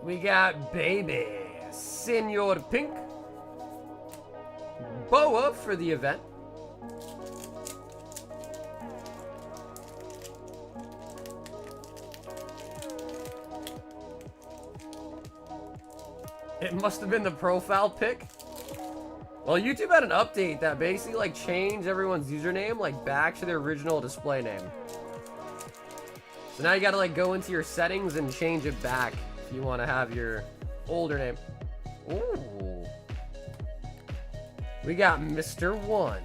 We got Baby Senor Pink. Boa for the event. It must have been the profile pic. Well, YouTube had an update that basically like changed everyone's username like back to their original display name. So now you gotta like go into your settings and change it back if you want to have your older name. Ooh. We got Mr. 1.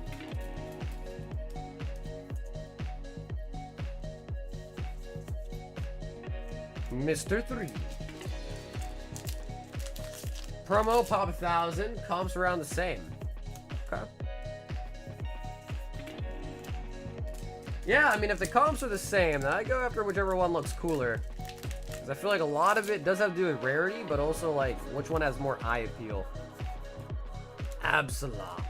Mr. 3. Promo, pop 1,000. Comps around the same. Okay. Yeah, I mean, if the comps are the same, then I go after whichever one looks cooler. Because I feel like a lot of it does have to do with rarity, but also, like, which one has more eye appeal. Absalom.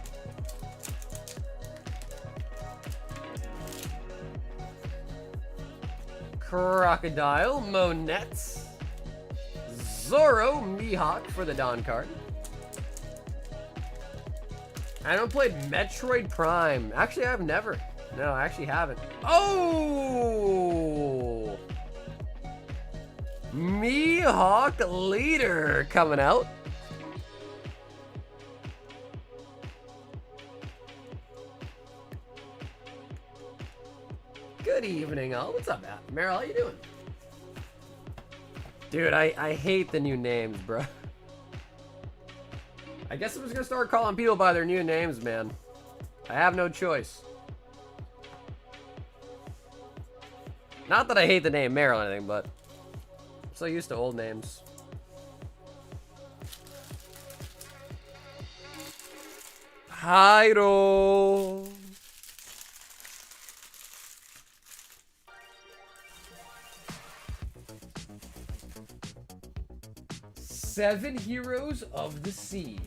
Crocodile, Monette. Zoro, Mihawk for the Dawn card. I haven't played Metroid Prime. Actually, I've never. No, I actually haven't. Oh! Mihawk Leader coming out. Good evening, all. What's up, Matt? Meryl, how you doing? Dude, I hate the new names, bro. I guess I'm just gonna start calling people by their new names, man. I have no choice. Not that I hate the name Meryl or anything, but I'm so used to old names. Hyro. Seven Heroes of the Sea.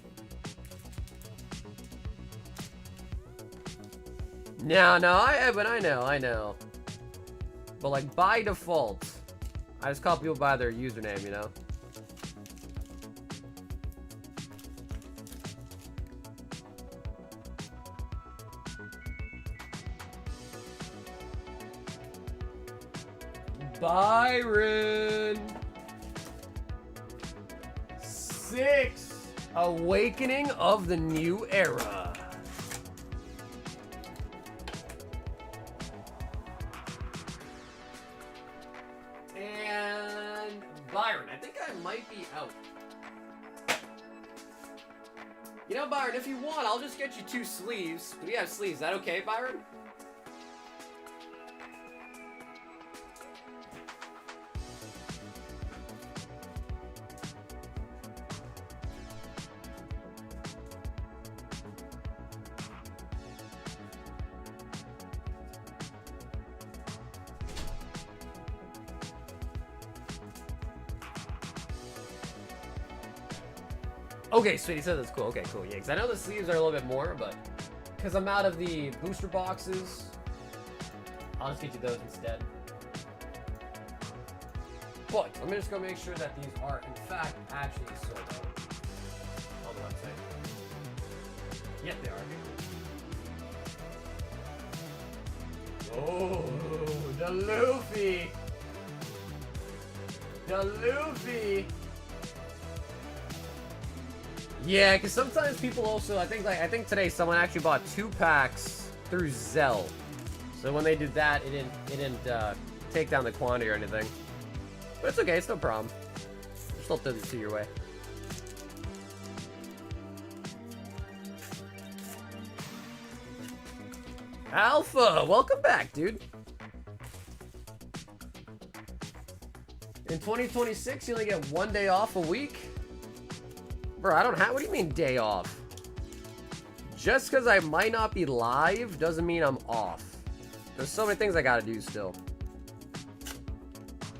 No, I know. But like by default, I just call people by their username, you know? Byron. 6. Awakening of the New Era. And Byron, I think I might be out. You know, Byron, if you want, I'll just get you 2 sleeves. We have sleeves. Is that okay, Byron? Okay, sweet. He said that's cool. Okay, cool. Yeah, because I know the sleeves are a little bit more, but because I'm out of the booster boxes, I'll just get you those instead. But let me just go make sure that these are, in fact, actually sold out on the website. Yep, they are. Oh, the Luffy. The Luffy. Yeah, because sometimes people also, I think today someone actually bought 2 packs through Zelle. So when they did that, it didn't take down the quantity or anything. But it's okay, it's no problem. Still throw this to your way. Alpha, welcome back, dude. In 2026, you only get 1 day off a week. Bro, I don't have, what do you mean day off? Just because I might not be live doesn't mean I'm off. There's so many things I gotta do still.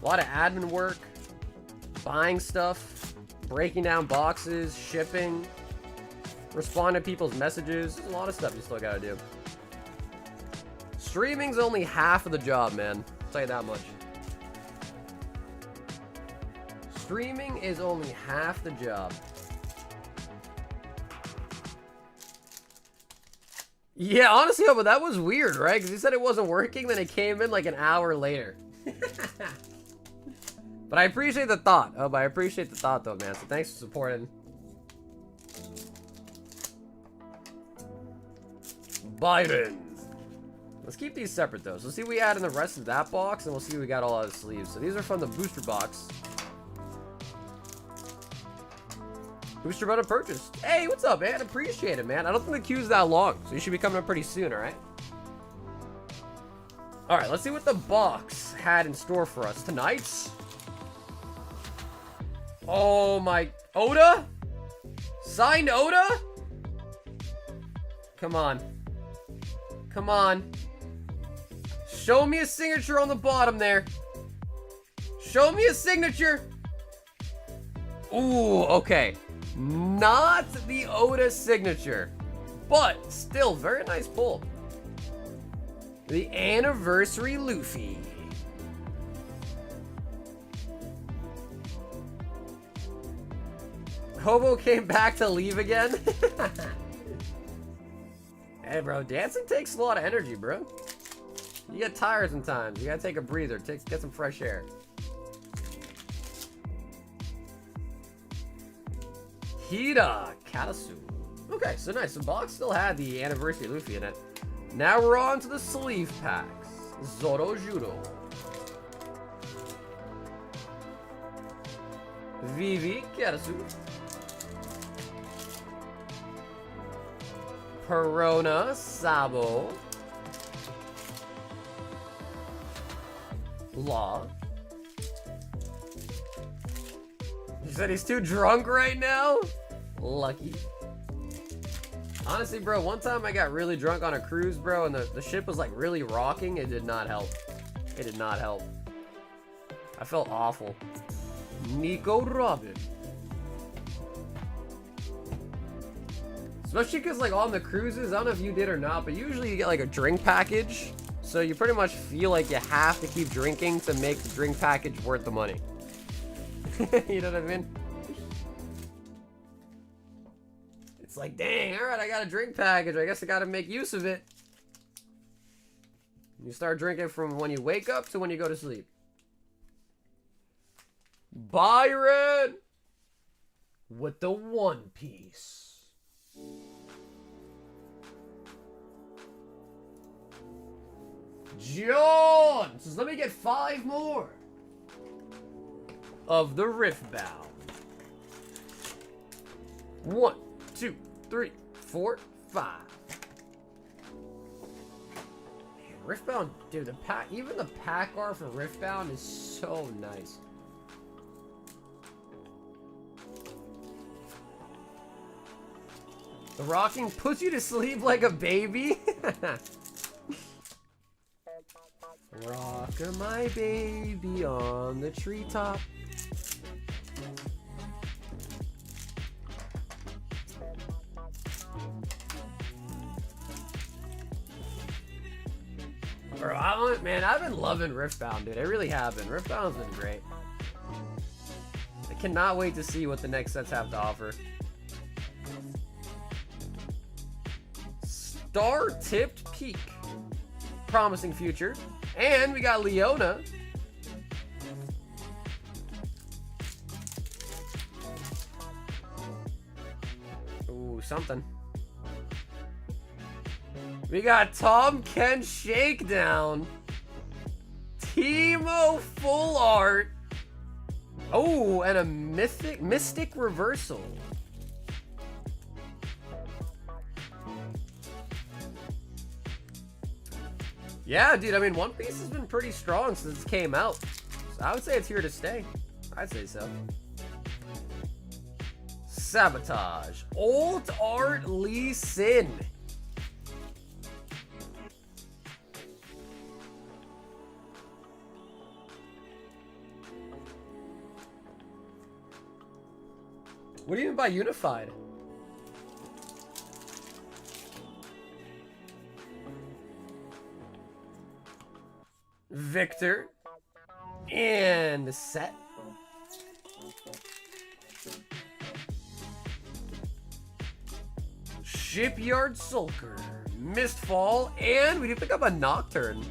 A lot of admin work, buying stuff, breaking down boxes, shipping, responding to people's messages. There's a lot of stuff you still gotta do. Streaming's only half of the job, man. I'll tell you that much. Streaming is only half the job. Yeah, honestly, but that was weird, right? Because he said it wasn't working, then it came in like an hour later. But I appreciate the thought. Oh, but I appreciate the thought, though, man. So thanks for supporting. Byron. Let's keep these separate, though. So let's see what we add in the rest of that box, and we'll see what we got all out of sleeves. So these are from the booster box. Booster button purchased. Hey, what's up, man? Appreciate it, man. I don't think the queue's that long, so you should be coming up pretty soon, alright? Alright, let's see what the box had in store for us tonight. Oh my... Oda? Signed Oda? Come on. Come on. Show me a signature on the bottom there. Show me a signature. Ooh, okay. Not the Oda signature, but still very nice pull. The Anniversary Luffy. Hobo came back to leave again. Hey, bro, dancing takes a lot of energy, bro. You get tired sometimes. You gotta take a breather. Get some fresh air. Hida Katasu. Okay, so nice. The box still had the Anniversary Luffy in it. Now we're on to the sleeve packs. Zoro Judo. Vivi Katasu. Perona Sabo. Law. He said he's too drunk right now? Lucky. Honestly, bro, one time I got really drunk on a cruise, bro, and the ship was like really rocking. It did not help. It did not help. I felt awful. Nico Robin. Especially because like on the cruises, I don't know if you did or not, but usually you get like a drink package. So you pretty much feel like you have to keep drinking to make the drink package worth the money. You know what I mean? It's like, dang, alright, I got a drink package. I guess I gotta make use of it. You start drinking from when you wake up to when you go to sleep. Byron with the One Piece. Jones, let me get 5 more of the Riftbound. 1, 2, 3, 4, 5. Man, Riftbound, dude, the pack, even the pack art for Riftbound is so nice. The rocking puts you to sleep like a baby. Rock my baby on the treetop. Bro, man, I've been loving Riftbound, dude. I really have been. Riftbound's been great. I cannot wait to see what the next sets have to offer. Star-tipped peak. Promising future. And we got Leona. Ooh, something. We got Tom Kent Shakedown. Teemo full art. Oh, and a mystic reversal. Yeah, dude, I mean, One Piece has been pretty strong since it came out. So I would say it's here to stay. I'd say so. Sabotage. Old Art Lee Sin. What do you mean by unified? Victor and set. Shipyard Sulker, Mistfall, and we do pick up a Nocturne.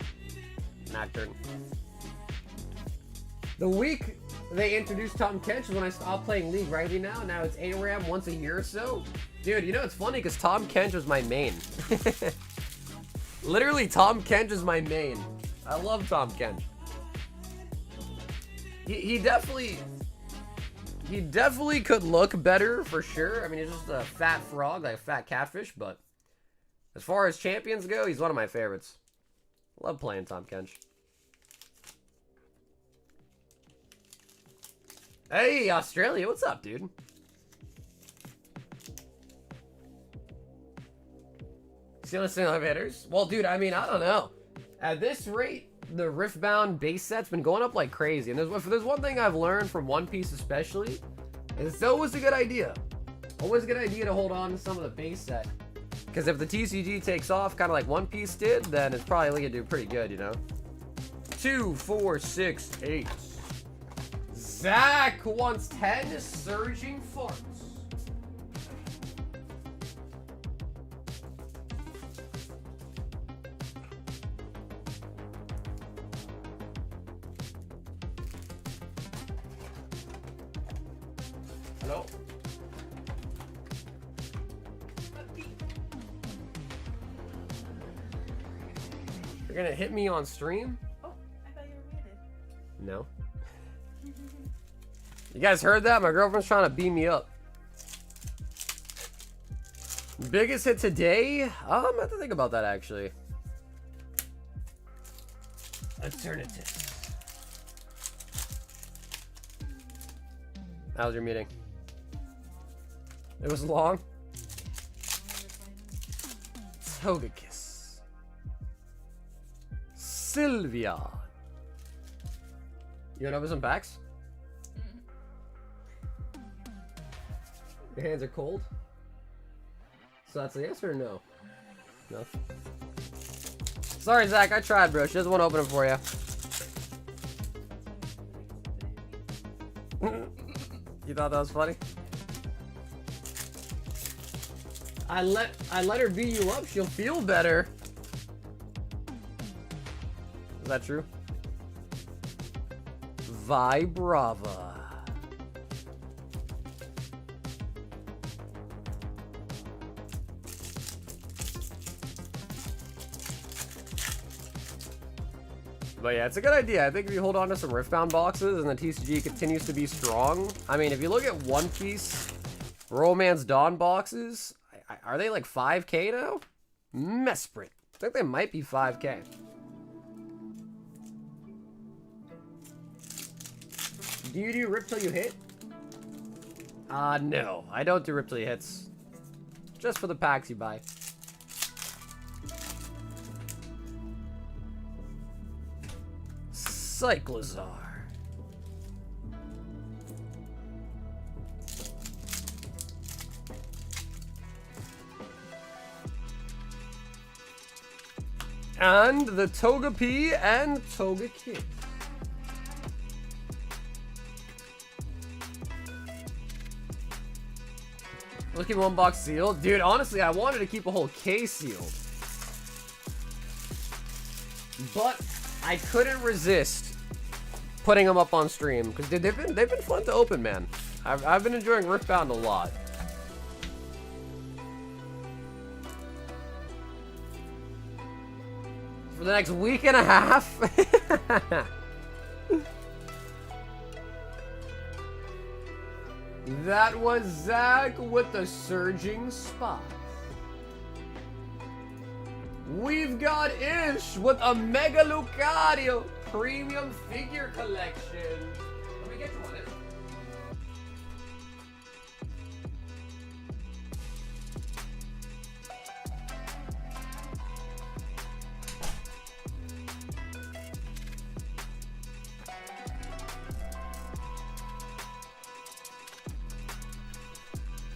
The week they introduced Tom Kench was when I stopped playing League. Right now, it's ARAM once a year or so. Dude, you know it's funny because Tom Kench was my main. Literally, Tom Kench is my main. I love Tom Kench. He definitely could look better for sure. I mean, he's just a fat frog, like a fat catfish, but as far as champions go, he's one of my favorites. Love playing Tom Kench. Hey, Australia, what's up, dude? Still single hitters? Well, dude, I mean, I don't know. At this rate, the Riftbound base set's been going up like crazy. And if there's one thing I've learned from One Piece especially, is it's always a good idea. Always a good idea to hold on to some of the base set. Because if the TCG takes off kind of like One Piece did, then it's probably going to do pretty good, you know? 2, 4, 6, 8. Zach wants 10 Surging Farts. Hello? You're gonna hit me on stream? Oh, I thought you were muted. No. You guys heard that? My girlfriend's trying to beam me up. Biggest hit today? I'm gonna have to think about that actually. Alternative. How was your meeting? It was long. Togekiss. Sylvia. You wanna open some packs? Your hands are cold? So that's a yes or a no? No. Sorry, Zach, I tried, bro. She doesn't want to open them for you. You thought that was funny? I let her beat you up. She'll feel better. Is that true? Vibrava. But yeah, it's a good idea. I think if you hold on to some Riftbound boxes and the TCG continues to be strong. I mean, if you look at One Piece Romance Dawn boxes, are they like 5K now? Mesprit. I think they might be 5K. Do you do rip till you hit? No. I don't do rip till you hits. Just for the packs you buy. Cyclozar. And the Togepi and Togekiss. Looking one box sealed. Dude, honestly, I wanted to keep a whole case sealed. But I couldn't resist putting them up on stream because they've been fun to open, man. I've been enjoying Riftbound a lot. For the next week and a half. That was Zach with the Surging Sparks. We've got Ish with a Mega Lucario Premium Figure Collection. Let me get you one, Ish.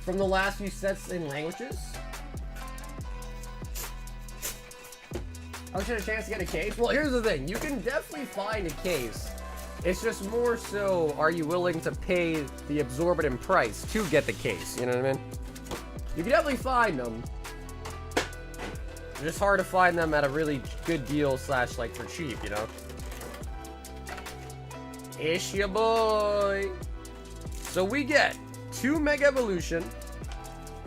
From the last few sets in languages. I wish I had a chance to get a case. Well, here's the thing. You can definitely find a case. It's just more so, are you willing to pay the exorbitant price to get the case? You know what I mean? You can definitely find them. It's just hard to find them at a really good deal slash like for cheap, you know? Ish ya boy. So we get 2 Mega Evolution,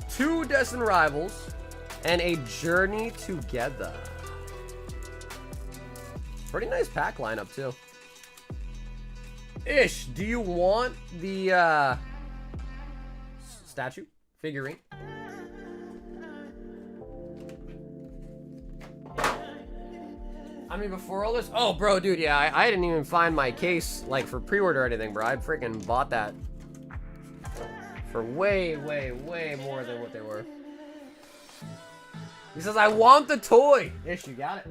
2 Destined Rivals, and a Journey Together. Pretty nice pack lineup, too. Ish, do you want the statue figurine? I mean, before all this... Oh, bro, dude, yeah, I didn't even find my case, like, for pre-order or anything, bro. I freaking bought that for way, way, way more than what they were. He says, I want the toy. Ish, you got it.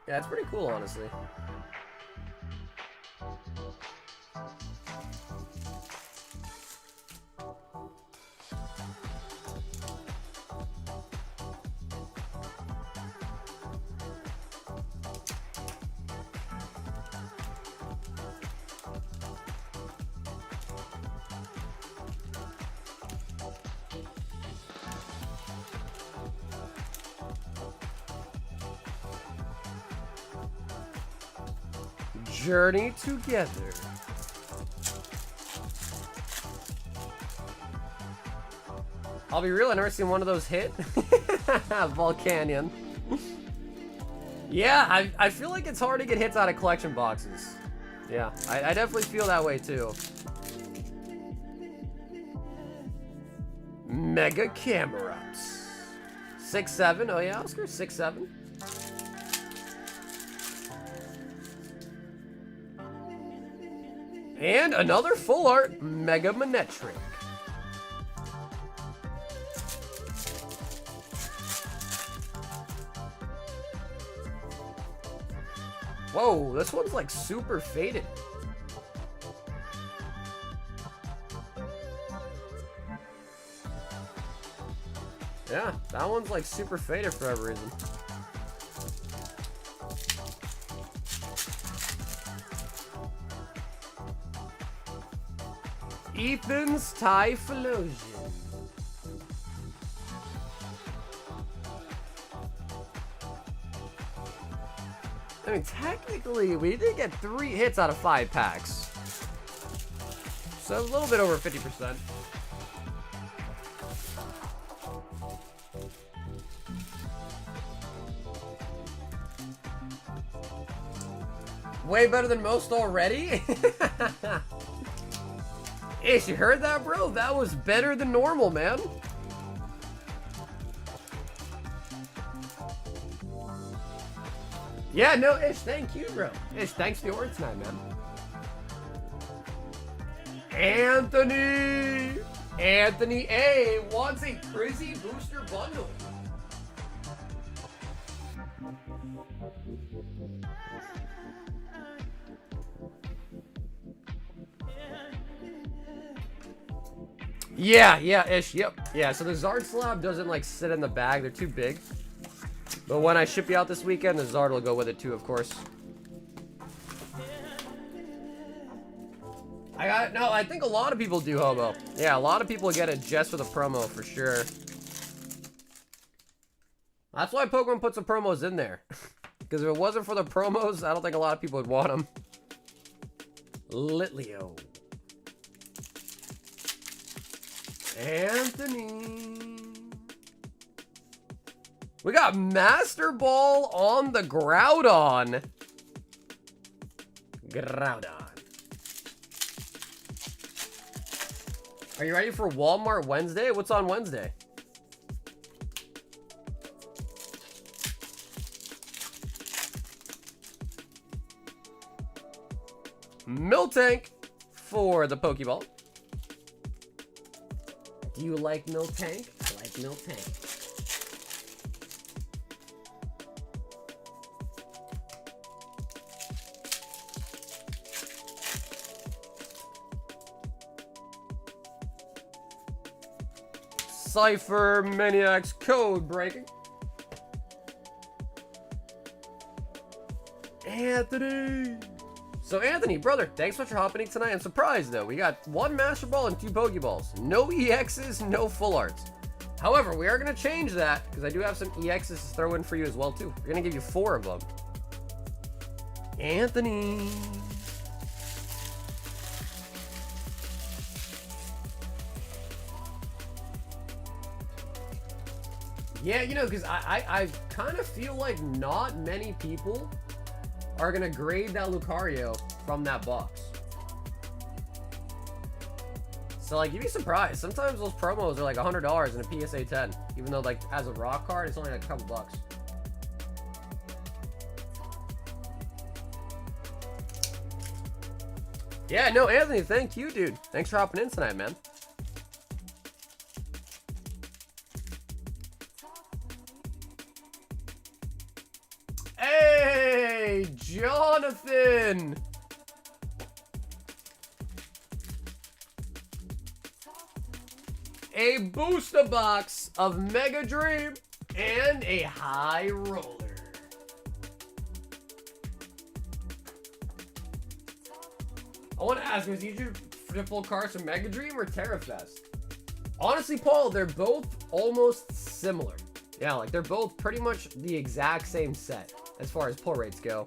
Yeah, it's pretty cool, honestly. Journey Together. I'll be real, I've never seen one of those hit. Volcanion. Yeah, I feel like it's hard to get hits out of collection boxes. Yeah, I definitely feel that way too. Mega Camerups. 6-7. Oh yeah, Oscar, 6-7. And another full art Mega Manetric. Whoa, this one's like super faded. Yeah, that one's like super faded for whatever reason. Ethan's Typhlosion. I mean, technically, we did get 3 hits out of 5 packs. So a little bit over 50%. Way better than most already? Ish, you heard that, bro? That was better than normal, man. Yeah, no, Ish, thank you, bro. Ish, thanks for the order tonight, man. Anthony A wants a Prizzy Booster Bundle. Yeah, Ish, yep. Yeah, so the Zard slab doesn't like sit in the bag. They're too big. But when I ship you out this weekend, the Zard will go with it too, of course. I think a lot of people do, Hobo. Yeah, a lot of people get it just for the promo, for sure. That's why Pokemon puts the promos in there. Because if it wasn't for the promos, I don't think a lot of people would want them. Litleo. Anthony. We got Master Ball on the Groudon. Are you ready for Walmart Wednesday? What's on Wednesday? Miltank for the Pokeball. Do you like Miltank? I like Miltank. Cypher Maniacs code breaking. Anthony. So Anthony, brother, thanks so much for hopping in tonight. I'm surprised though. We got 1 Master Ball and 2 Pokeballs. No EXs, no full arts. However, we are going to change that because I do have some EXs to throw in for you as well too. We're going to give you 4 of them. Anthony. Yeah, you know, because I kind of feel like not many people are going to grade that Lucario from that box. So, like, you'd be surprised. Sometimes those promos are like $100 in a PSA 10. Even though, like, as a rock card, it's only like a couple bucks. Yeah, no, Anthony, thank you, dude. Thanks for hopping in tonight, man. Hey, Jonathan! A booster box of Mega Dream and a High Roller. I want to ask, was you triple cards from Mega Dream or TerraFest? Honestly, Paul, they're both almost similar. Yeah, like they're both pretty much the exact same set as far as pull rates go.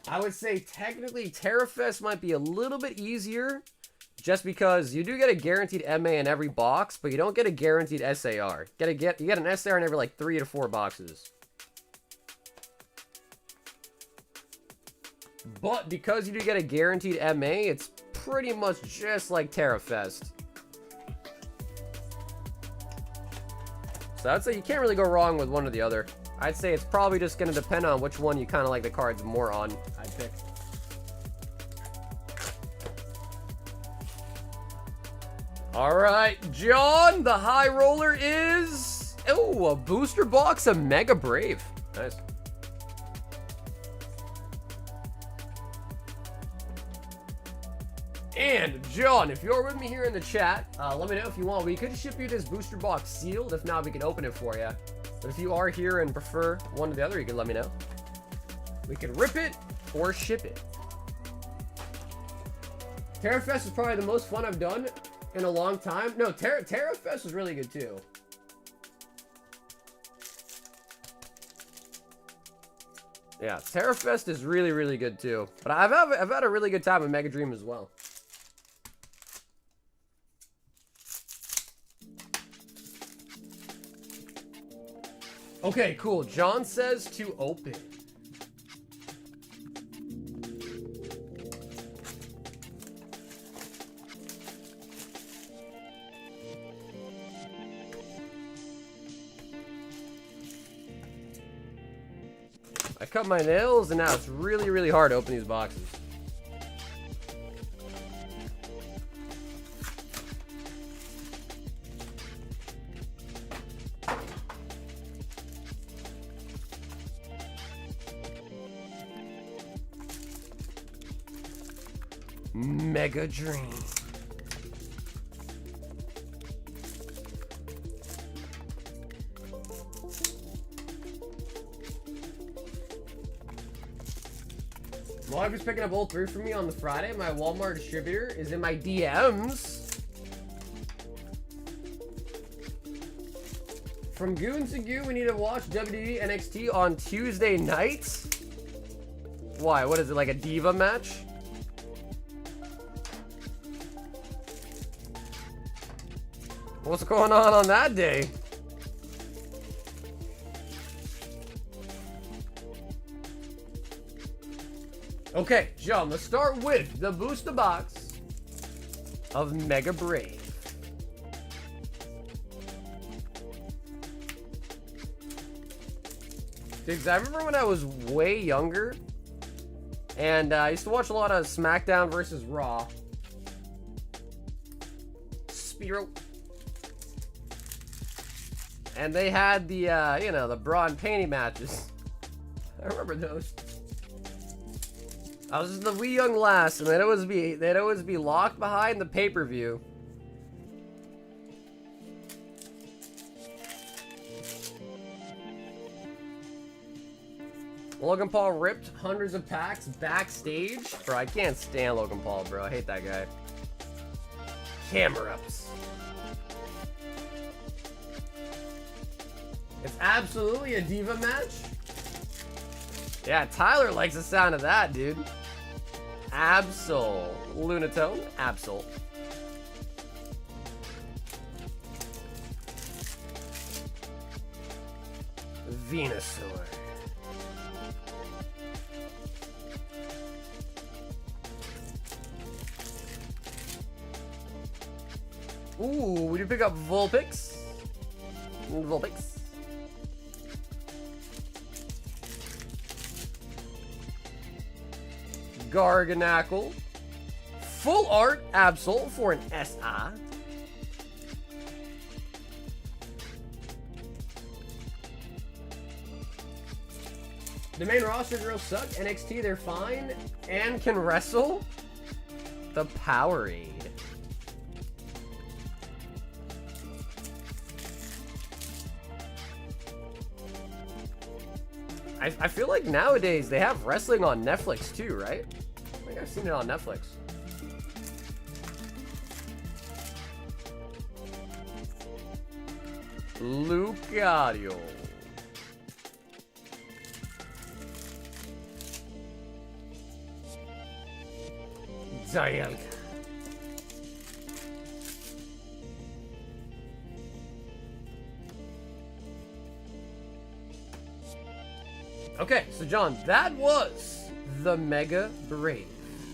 I would say technically TerraFest might be a little bit easier just because you do get a guaranteed MA in every box, but you don't get a guaranteed SAR. You get an SAR in every like 3 to 4 boxes. But because you do get a guaranteed MA, it's pretty much just like TerraFest. So I'd say you can't really go wrong with one or the other. I'd say it's probably just going to depend on which one you kind of like the cards more on. I'd pick. All right, John, the high roller is... Oh, a booster box of Mega Brave. Nice. And John, if you're with me here in the chat, let me know if you want. We could ship you this booster box sealed. If not, we can open it for you. But if you are here and prefer one or the other, you can let me know. We can rip it or ship it. TerraFest is probably the most fun I've done in a long time. No, TerraFest was really good too. Yeah, TerraFest is really, really good too. But I've had a really good time with Mega Dream as well. Okay, cool. John says to open. I cut my nails and now it's really, really hard to open these boxes. Mega Dream. Vlog is picking up all 3 for me on the Friday. My Walmart distributor is in my DMs. From Goon to Goon, we need to watch WWE NXT on Tuesday nights. Why? What is it, like a diva match? What's going on that day? Okay, John, let's start with the booster box of Mega Brave. Dude, 'cause I remember when I was way younger, and I used to watch a lot of SmackDown versus Raw. Spiro. And they had the, you know, the bra and panty matches. I remember those. I was just the wee young lass, and they'd always be locked behind the pay-per-view. Logan Paul ripped hundreds of packs backstage. Bro, I can't stand Logan Paul, bro. I hate that guy. Camera ups. It's absolutely a diva match. Yeah, Tyler likes the sound of that, dude. Absol. Lunatone. Absol. Venusaur. Ooh, we did pick up Vulpix. Vulpix. Garganackle. Full art Absol for an SI. The main roster girls suck. NXT, they're fine and can wrestle. The Powerade. I feel like nowadays they have wrestling on Netflix too, right? I think I've seen it on Netflix. Lucario. Dialga. Okay, so John, that was the Mega Brave.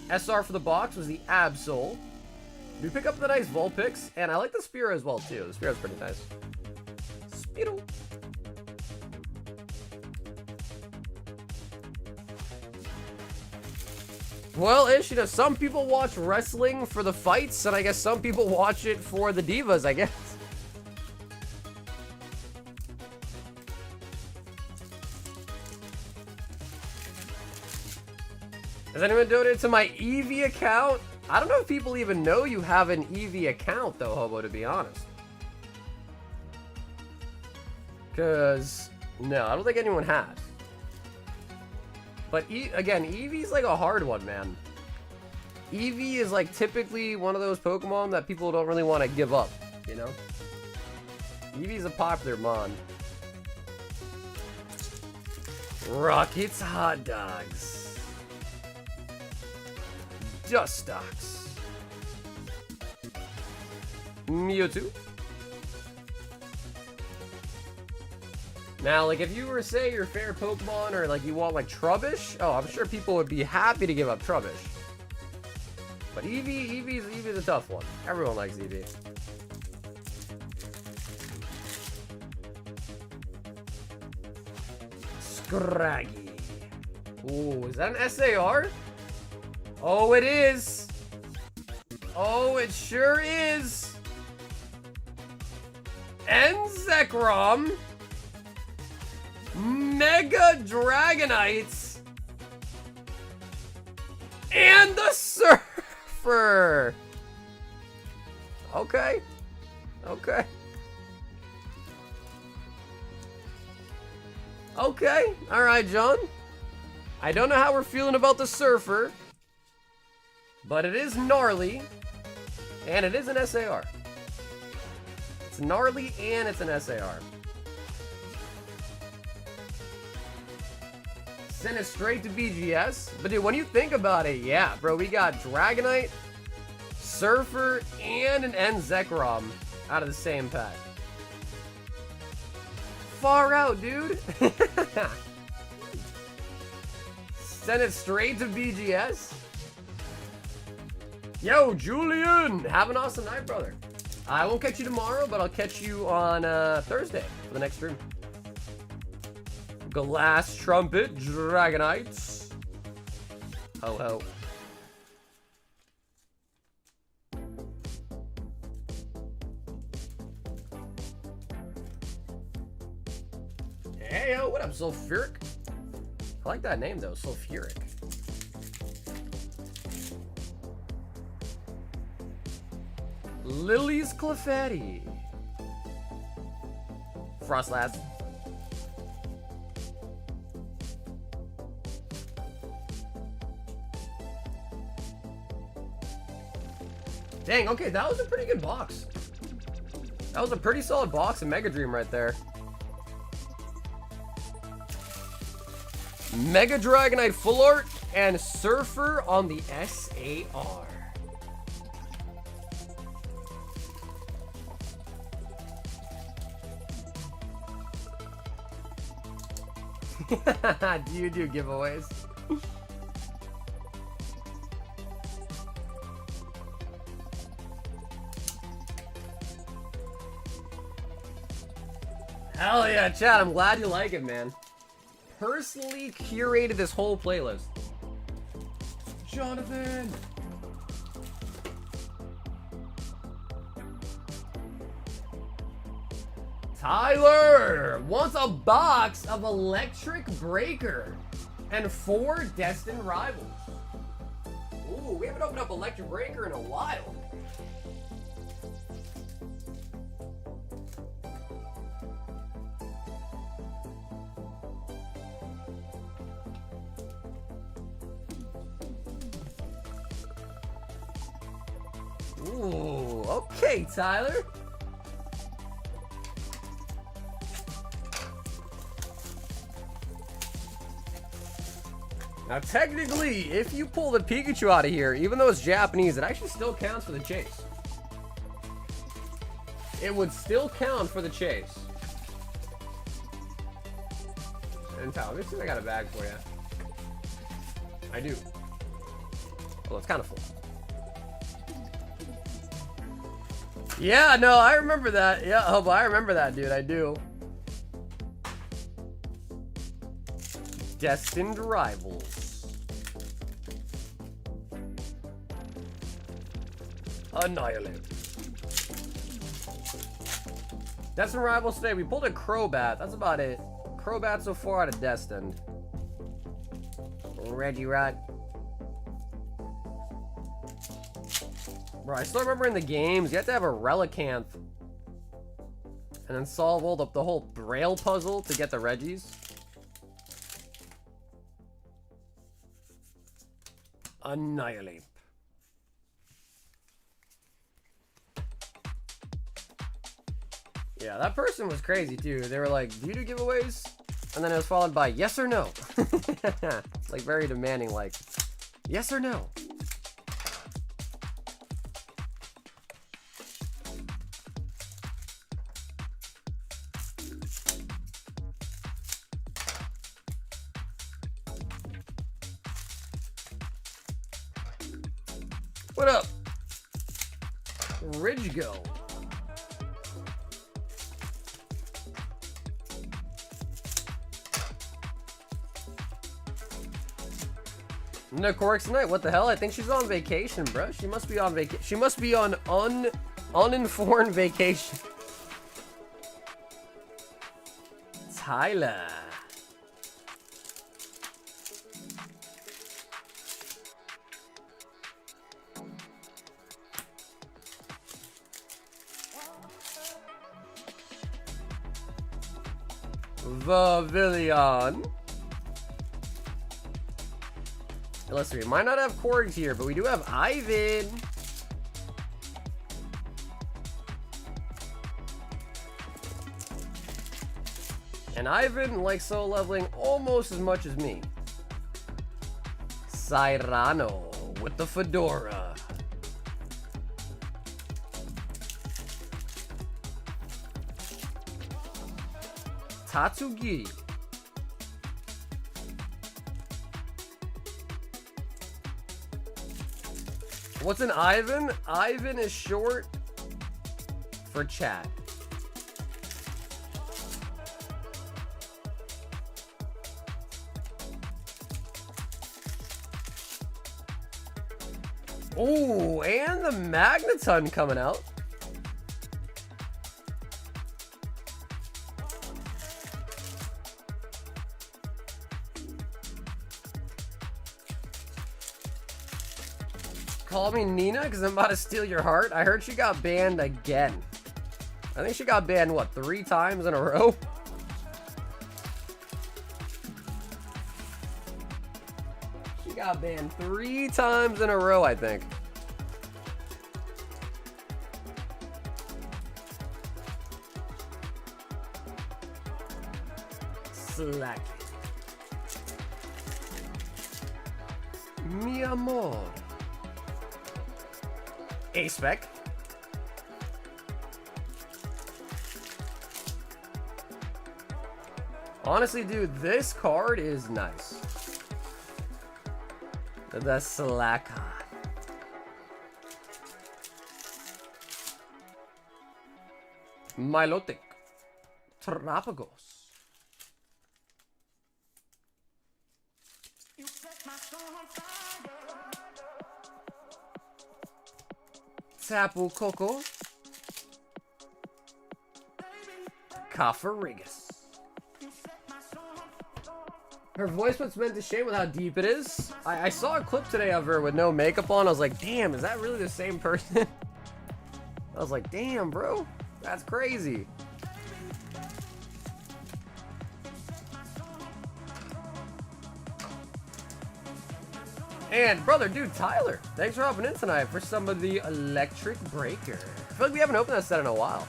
SR for the box was the Absol. We pick up the nice Vulpix, and I like the Spearow as well too. The Spearow's pretty nice. Spearow. Well, Ish, you know, some people watch wrestling for the fights, and I guess some people watch it for the divas, I guess. Has anyone donated to my Eevee account? I don't know if people even know you have an Eevee account, though, Hobo, to be honest. Because, no, I don't think anyone has. But, again, Eevee's like a hard one, man. Eevee is like typically one of those Pokemon that people don't really want to give up, you know? Eevee's a popular mon. Rockets Hot Dogs. Dustox. Mewtwo. Now, like, if you were to say your favorite Pokemon or, like, you want, like, Trubbish, oh, I'm sure people would be happy to give up Trubbish. But Eevee's a tough one. Everyone likes Eevee. Scraggy. Ooh, is that an SAR? Oh, it is. Oh, it sure is. And Zekrom. Mega Dragonites. And the Surfer. Okay. Okay. Okay. All right, John. I don't know how we're feeling about the Surfer, but it is gnarly, and it is an SAR. It's gnarly, and it's an SAR. Send it straight to BGS. But dude, when you think about it, yeah, bro, we got Dragonite, Surfer, and an N Zekrom out of the same pack. Far out, dude. Send it straight to BGS. Yo, Julian, have an awesome night, brother. I won't catch you tomorrow, but I'll catch you on Thursday for the next stream. Glass Trumpet, Dragonites. Ho ho. Hey yo, what up, Sulfuric? I like that name though, Sulfuric. Lily's Clefairy. Frostlass. Dang, okay, that was a pretty good box. That was a pretty solid box of Mega Dream right there. Mega Dragonite Full Art and Surfer on the SAR. Do you do giveaways? Hell yeah, Chad, I'm glad you like it, man. Personally curated this whole playlist. Jonathan! Tyler wants a box of Electric Breaker and 4 Destined Rivals. Ooh, we haven't opened up Electric Breaker in a while. Ooh, okay, Tyler. Now, technically, if you pull the Pikachu out of here, even though it's Japanese, it actually still counts for the chase. It would still count for the chase. And Tyler, let me see if I got a bag for you. I do. Well, it's kind of full. Yeah, no, I remember that. Yeah, oh, I remember that, dude. I do. Destined Rivals. Annihilate. Destined Rivals today. We pulled a Crobat. That's about it. Crobat so far out of Destined. Regirock. Bro, I still remember in the games, you have to have a Relicanth. And then solve all the whole Braille puzzle to get the Regis. Annihilate. Yeah, that person was crazy too. They were like, do you do giveaways? And then it was followed by yes or no. Like very demanding, like, yes or no. What up? Ridgego. No Corks tonight. What the hell? I think she's on vacation, bro. She must be on vacation. She must be on uninformed vacation. Tyler. Pavilion. Let's see. We might not have Korgs here, but we do have Ivan. And Ivan likes solo leveling almost as much as me. Cyrano with the fedora. Tatsugi. What's an Ivan? Ivan is short for Chad. Oh, and the Magneton coming out. Call me Nina because I'm about to steal your heart. I heard she got banned again. I think she got banned, what, 3 times in a row? She got banned 3 times in a row, I think. Slack. Mi amor. A-Spec. Honestly, dude, this card is nice. The Slacker. Milotic. Tropicos. Tapu Coco. Coferigus. Her voice puts men to shame with how deep it is. I saw a clip today of her with no makeup on. I was like, damn, is that really the same person? I was like, damn, bro. That's crazy. And brother, dude, Tyler, thanks for hopping in tonight for some of the Electric Breaker. I feel like we haven't opened that set in a while.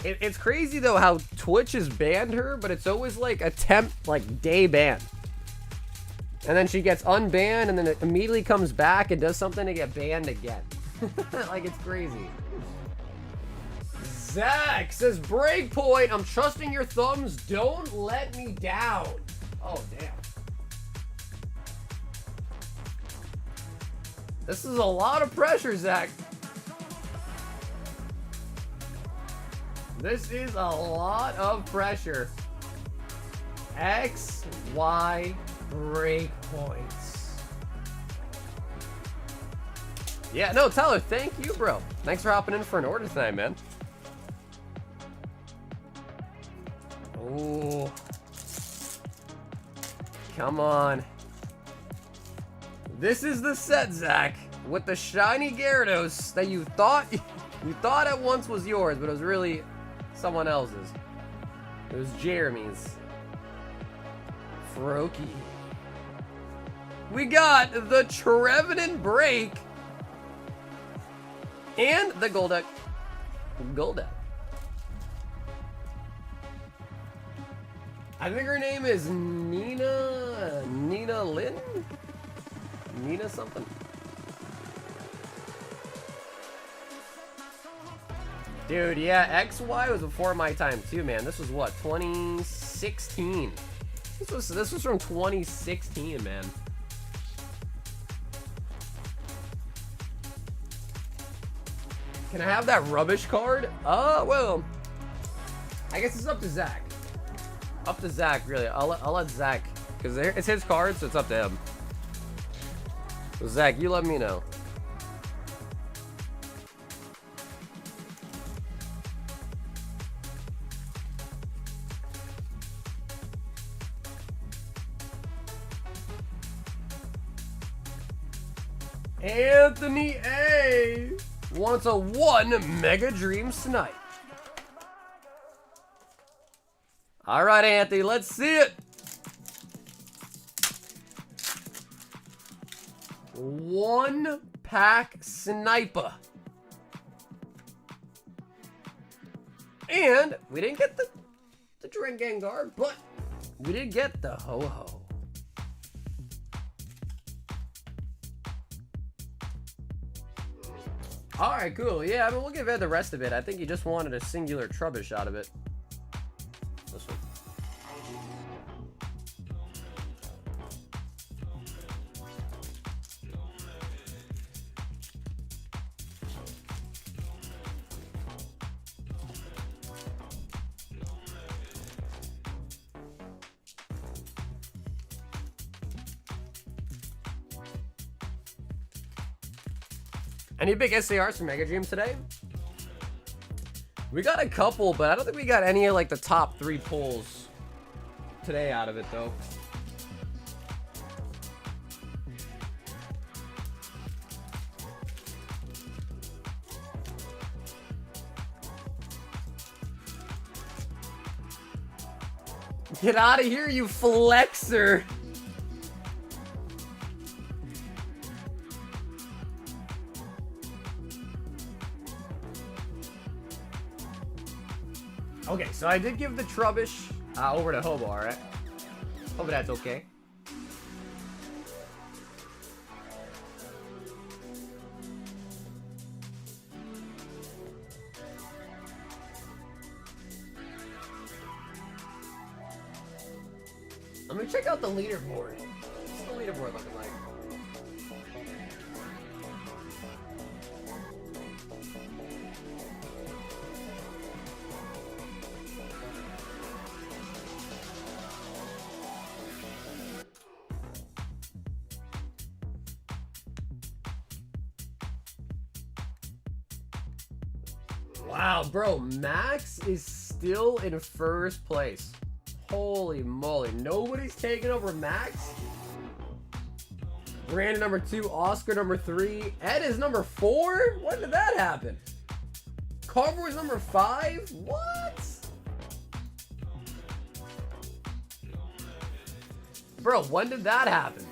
It's crazy though how Twitch has banned her, but it's always like a day ban. And then she gets unbanned and then it immediately comes back and does something to get banned again. Like, it's crazy. Zach says, Breakpoint, I'm trusting your thumbs. Don't let me down. Oh, damn. This is a lot of pressure, Zach. This is a lot of pressure. X, Y, breakpoints. Yeah, no, Tyler, thank you, bro. Thanks for hopping in for an order tonight, man. Oh, come on. This is the set, Zach, with the shiny Gyarados that you thought at once was yours, but it was really someone else's. It was Jeremy's. Froakie. We got the Trevenant Break and the Golduck. Golduck. I think her name is Nina Lynn? Nina something. Dude, yeah, XY was before my time too, man. This was what, 2016? This was from 2016, man. Can I have that rubbish card? Well, I guess it's up to Zach. Up to Zach, really. I'll let Zach, because it's his card, so it's up to him. So Zach, you let me know. Anthony A wants a 1 Mega Dream Snipe. All right, Anthony, let's see it. 1 pack sniper. And we didn't get the Drink Gengar, but we did get the Ho-Ho. Alright, cool. Yeah, I mean, we'll give Ed the rest of it. I think he just wanted a singular Trubbish out of it. This one. Any big SARs from Mega Dreams today? We got a couple, but I don't think we got any of like the top 3 pulls today out of it though. Get out of here, you flexer! Okay, so I did give the Trubbish over to Hobar, right? Hope that's okay. Let me check out the leaderboard. What's the leaderboard looking like? Wow, bro, Max is still in first place. Holy moly, nobody's taking over Max. Brandon number 2, Oscar number 3, Ed is number 4? When did that happen? Carver was number 5? What? Bro, when did that happen?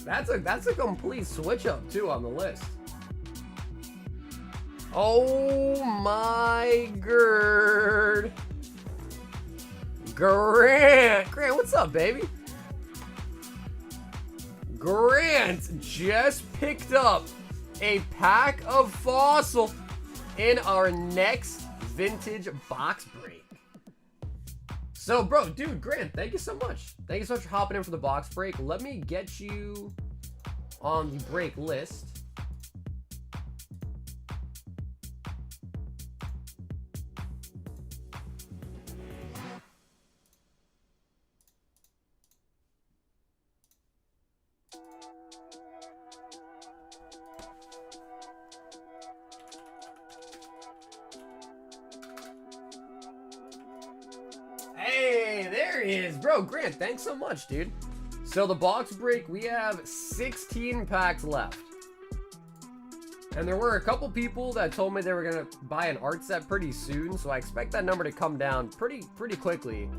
That's a complete switch up too on the list. Oh my god. Grant, what's up, baby? Grant just picked up a pack of Fossil in our next vintage box break. So, bro, dude, Grant, thank you so much. Thank you so much for hopping in for the box break. Let me get you on the break list. Hey, there he is. Bro, Grant, thanks so much, dude. So the box break, we have 16 packs left. And there were a couple people that told me they were gonna buy an art set pretty soon, so I expect that number to come down pretty quickly.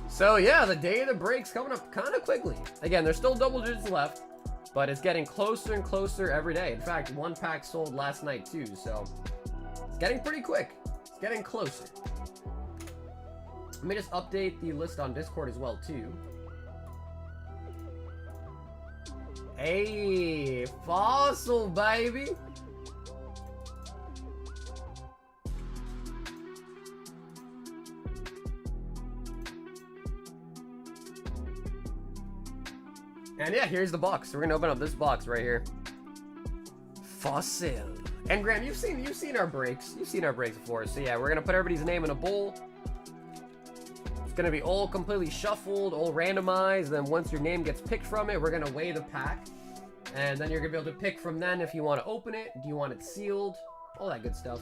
So yeah, the day of the break's coming up kind of quickly. Again, there's still double digits left, but it's getting closer and closer every day. In fact, 1 pack sold last night too, so it's getting pretty quick. It's getting closer. Let me just update the list on Discord as well too. Hey, Fossil, baby. And yeah, here's the box. We're gonna open up this box right here. Fossil. And Graham, you've seen our breaks. You've seen our breaks before. So yeah, we're gonna put everybody's name in a bowl. It's gonna be all completely shuffled, all randomized. Then once your name gets picked from it, we're gonna weigh the pack. And then you're gonna be able to pick from then if you want to open it, do you want it sealed, all that good stuff.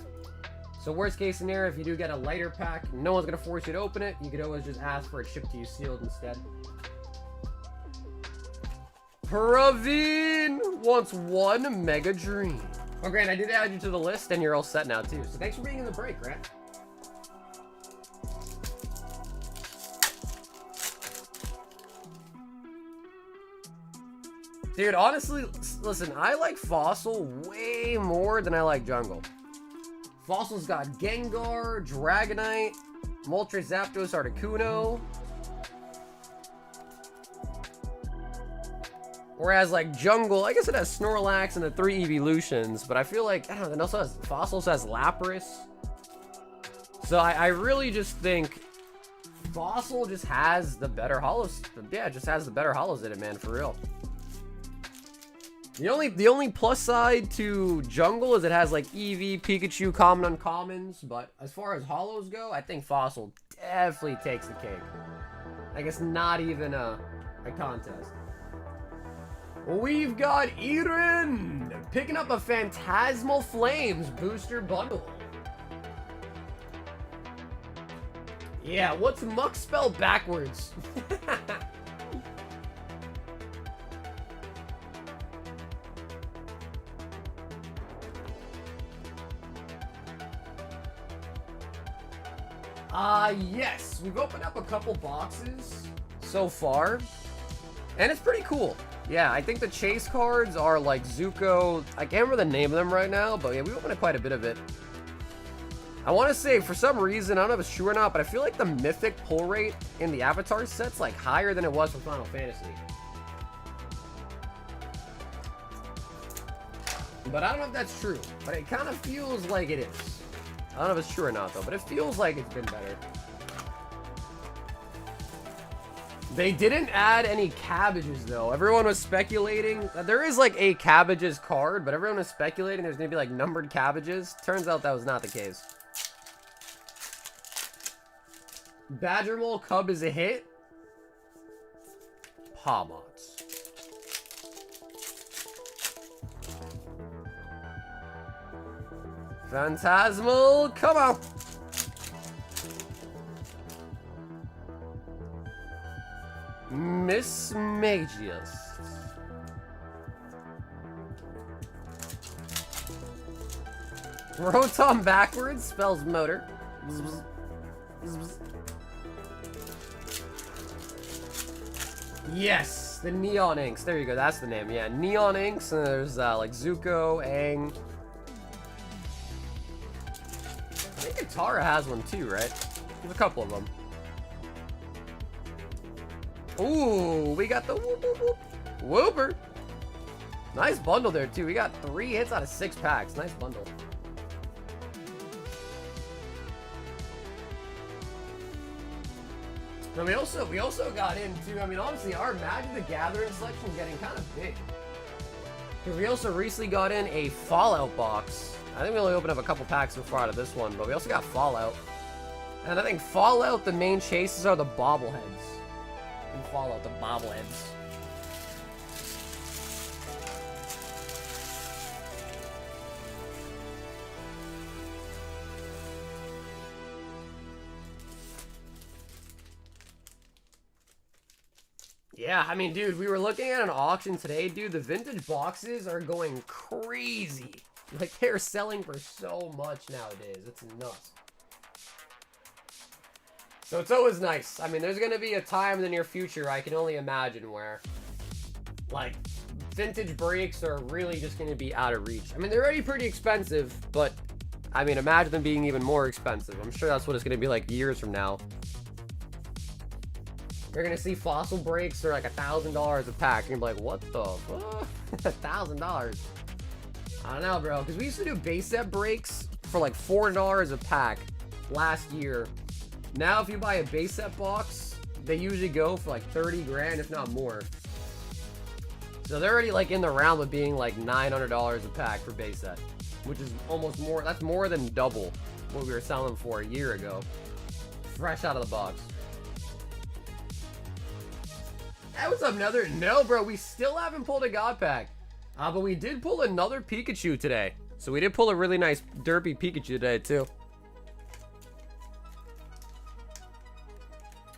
So worst case scenario, if you do get a lighter pack, no one's gonna force you to open it. You could always just ask for it shipped to you sealed instead. Praveen wants one Mega Dream. Oh, Grant, I did add you to the list, and you're all set now, too. So thanks for being in the break, Grant. Dude, honestly, listen, I like Fossil way more than I like Jungle. Fossil's got Gengar, Dragonite, Moltres, Zapdos, Articuno. Whereas, like, Jungle, I guess it has Snorlax and the 3 evolutions, but I feel like, I don't know, it also has, Fossil also has Lapras. So I really just think Fossil just has the better holos. Yeah, it just has the better holos in it, man, for real. The only plus side to Jungle is it has, like, Eevee, Pikachu, common uncommons, but as far as holos go, I think Fossil definitely takes the cake. I guess not even a contest. We've got Eren picking up a Phantasmal Flames booster bundle. Yeah, what's Muck spelled backwards? Yes, we've opened up a couple boxes so far, and it's pretty cool. Yeah, I think the chase cards are like Zuko. I can't remember the name of them right now, but yeah, we opened up quite a bit of it. I want to say, for some reason, I don't know if it's true or not, but I feel like the mythic pull rate in the Avatar set's like higher than it was for Final Fantasy. But I don't know if that's true, but it kind of feels like it is. I don't know if it's true or not, though, but it feels like it's been better. They didn't add any cabbages, though. Everyone was speculating. There is, like, a cabbages card, but everyone was speculating there's going to be, like, numbered cabbages. Turns out that was not the case. Badger Mole Cub is a hit. Pawmots. Phantasmal, come on. Miss Magius. Rotom backwards spells motor. Bzz, bzz, bzz, bzz. Yes, the Neon Inks. There you go. That's the name. Yeah, Neon Inks. And there's like Zuko, Aang. I think Katara has one too, right? There's a couple of them. Ooh, we got the whoop, whoop, whoop. Whooper. Nice bundle there too. We got 3 hits out of 6 packs. Nice bundle. And we also got into, I mean, honestly, our Magic the Gathering selection is getting kind of big. Because we also recently got in a Fallout box. I think we only opened up a couple packs so far out of this one, but we also got Fallout. And I think Fallout, the main chases are the bobbleheads. And Fallout, the bobbleheads. Yeah, I mean, dude, we were looking at an auction today, dude. The vintage boxes are going crazy. Like, they're selling for so much nowadays. It's nuts. So it's always nice. I mean, there's going to be a time in the near future, I can only imagine, where, like, vintage breaks are really just going to be out of reach. I mean, they're already pretty expensive, but, I mean, imagine them being even more expensive. I'm sure that's what it's going to be like years from now. You're going to see fossil breaks for like $1,000 a pack. And you're like, what the fuck? $1,000. I don't know, bro. Because we used to do base set breaks for like $4 a pack last year. Now, if you buy a base set box, they usually go for like 30 grand, if not more. So they're already like in the realm of being like $900 a pack for base set, which is almost more. That's more than double what we were selling for a year ago, fresh out of the box. Hey, what's up, Nether? No, bro, we still haven't pulled a God pack, but we did pull another Pikachu today. So we did pull a really nice derpy Pikachu today too.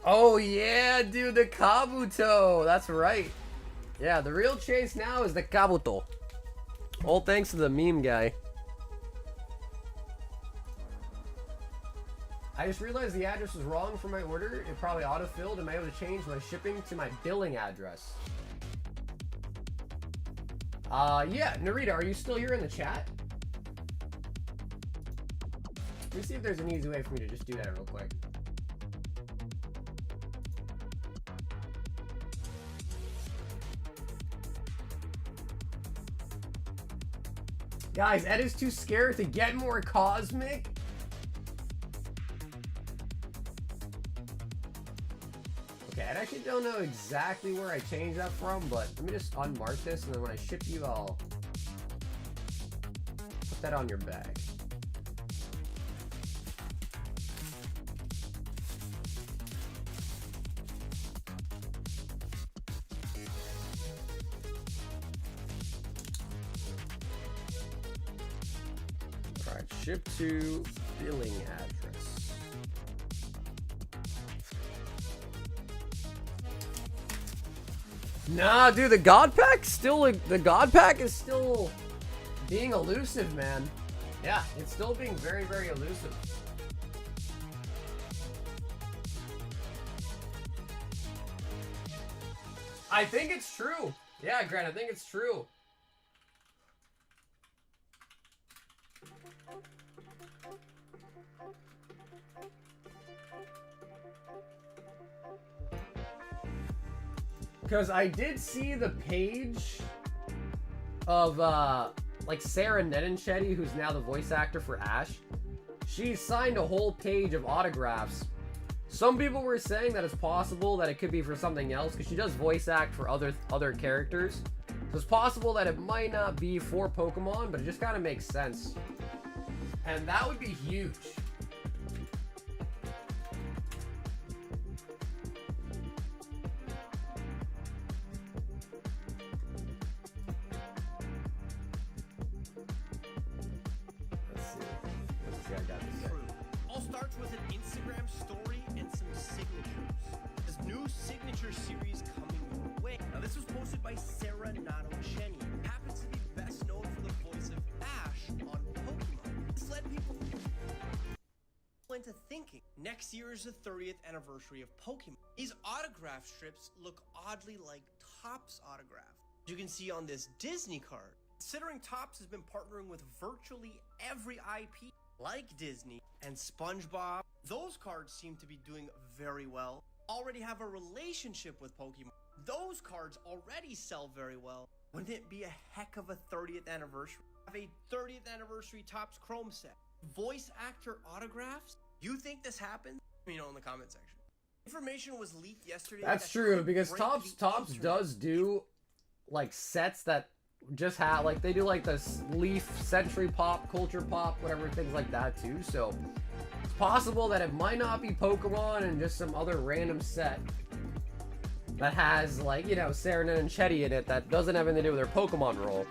Oh yeah, dude, the Kabuto. That's right. Yeah, the real chase now is the Kabuto. All thanks to the meme guy. I just realized the address was wrong for my order. It probably autofilled. Am I able to change my shipping to my billing address? Yeah, Narita, are you still here in the chat? Let me see if there's an easy way for me to just do that real quick. Guys, Ed is too scared to get more cosmic. Okay, I actually don't know exactly where I changed that from, but let me just unmark this, and then when I ship you, I'll put that on your bag. Ship to billing address. Nah, dude, the God Pack still, the God Pack is still being elusive, man. Yeah, it's still being very, very elusive. I think it's true. Yeah, Grant, I think it's true. Because I did see the page of, like, Sarah Nedenchetti, who's now the voice actor for Ash. She signed a whole page of autographs. Some people were saying that it's possible that it could be for something else, because she does voice act for other characters. So it's possible that it might not be for Pokemon, but it just kind of makes sense. And that would be huge. Series coming your way. Now this was posted by Sarah Nedenchetti, who happens to be best known for the voice of Ash on Pokemon. This led people into thinking next year is the 30th anniversary of Pokemon. These autograph strips look oddly like Topps autograph. You can see on this Disney card, considering Topps has been partnering with virtually every IP like Disney and SpongeBob, those cards seem to be doing very well. Already have a relationship with Pokemon. Those cards already sell very well. Wouldn't it be a heck of a 30th anniversary? Have a 30th anniversary Topps Chrome set. Voice actor autographs? You think this happens? Let me know in the comment section. Information was leaked yesterday. That's true, because Topps does do like sets that just have, like, they do like this Leaf, Century Pop, Culture Pop, whatever, things like that too. So it's possible that it might not be Pokemon and just some other random set that has, like, you know, Sarah Nedenchetti in it that doesn't have anything to do with their Pokemon role.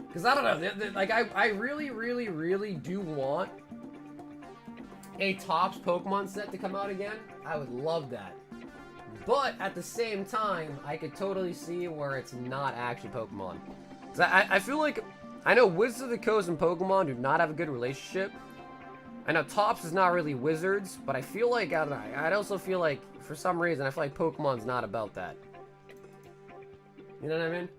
Because I don't know, like, I really do want a Topps Pokemon set to come out again. I would love that. But at the same time, I could totally see where it's not actually Pokemon. Because I feel like, I know Wizards of the Coast and Pokemon do not have a good relationship. I know Topps is not really Wizards, but I feel like, I don't know, I'd also feel like, for some reason, I feel like Pokemon's not about that. You know what I mean?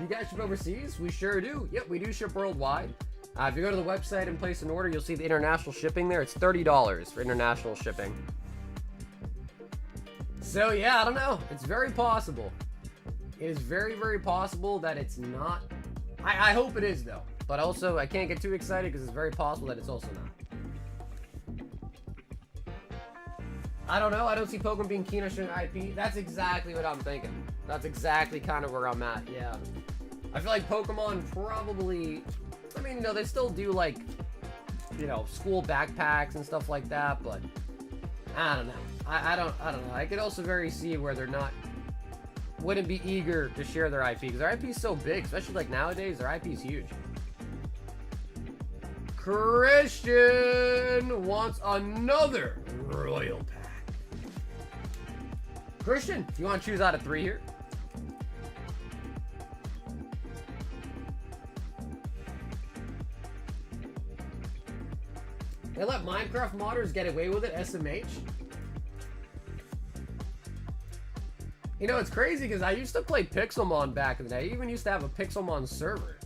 You guys ship overseas? We sure do. Yep, we do ship worldwide. If you go to the website and place an order, you'll see the international shipping there. It's $30 for international shipping. So yeah, I don't know. It's very possible. It is very possible that it's not. I hope it is, though. But also, I can't get too excited because it's very possible that it's also not. I don't know. I don't see Pokemon being keen on showing IP. That's exactly what I'm thinking. That's exactly kind of where I'm at, yeah. I feel like Pokemon probably, I mean, you know, they still do like, you know, school backpacks and stuff like that, but I don't know. I don't know. I could also very see where they're not, wouldn't be eager to share their IP, because their IP is so big, especially like nowadays, their IP is huge. Christian wants another Royal Pack. Christian, you want to choose out of 3 here? They let Minecraft modders get away with it, SMH? You know, it's crazy because I used to play Pixelmon back in the day. I even used to have a Pixelmon server.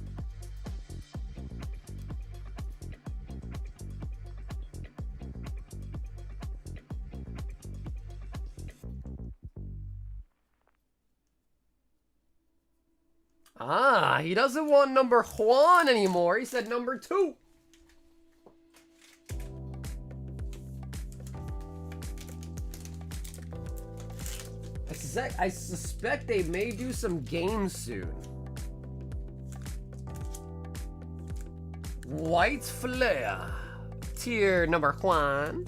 Ah, he doesn't want number Juan anymore. He said number 2. I suspect they may do some games soon. White Flare. Tier number 1.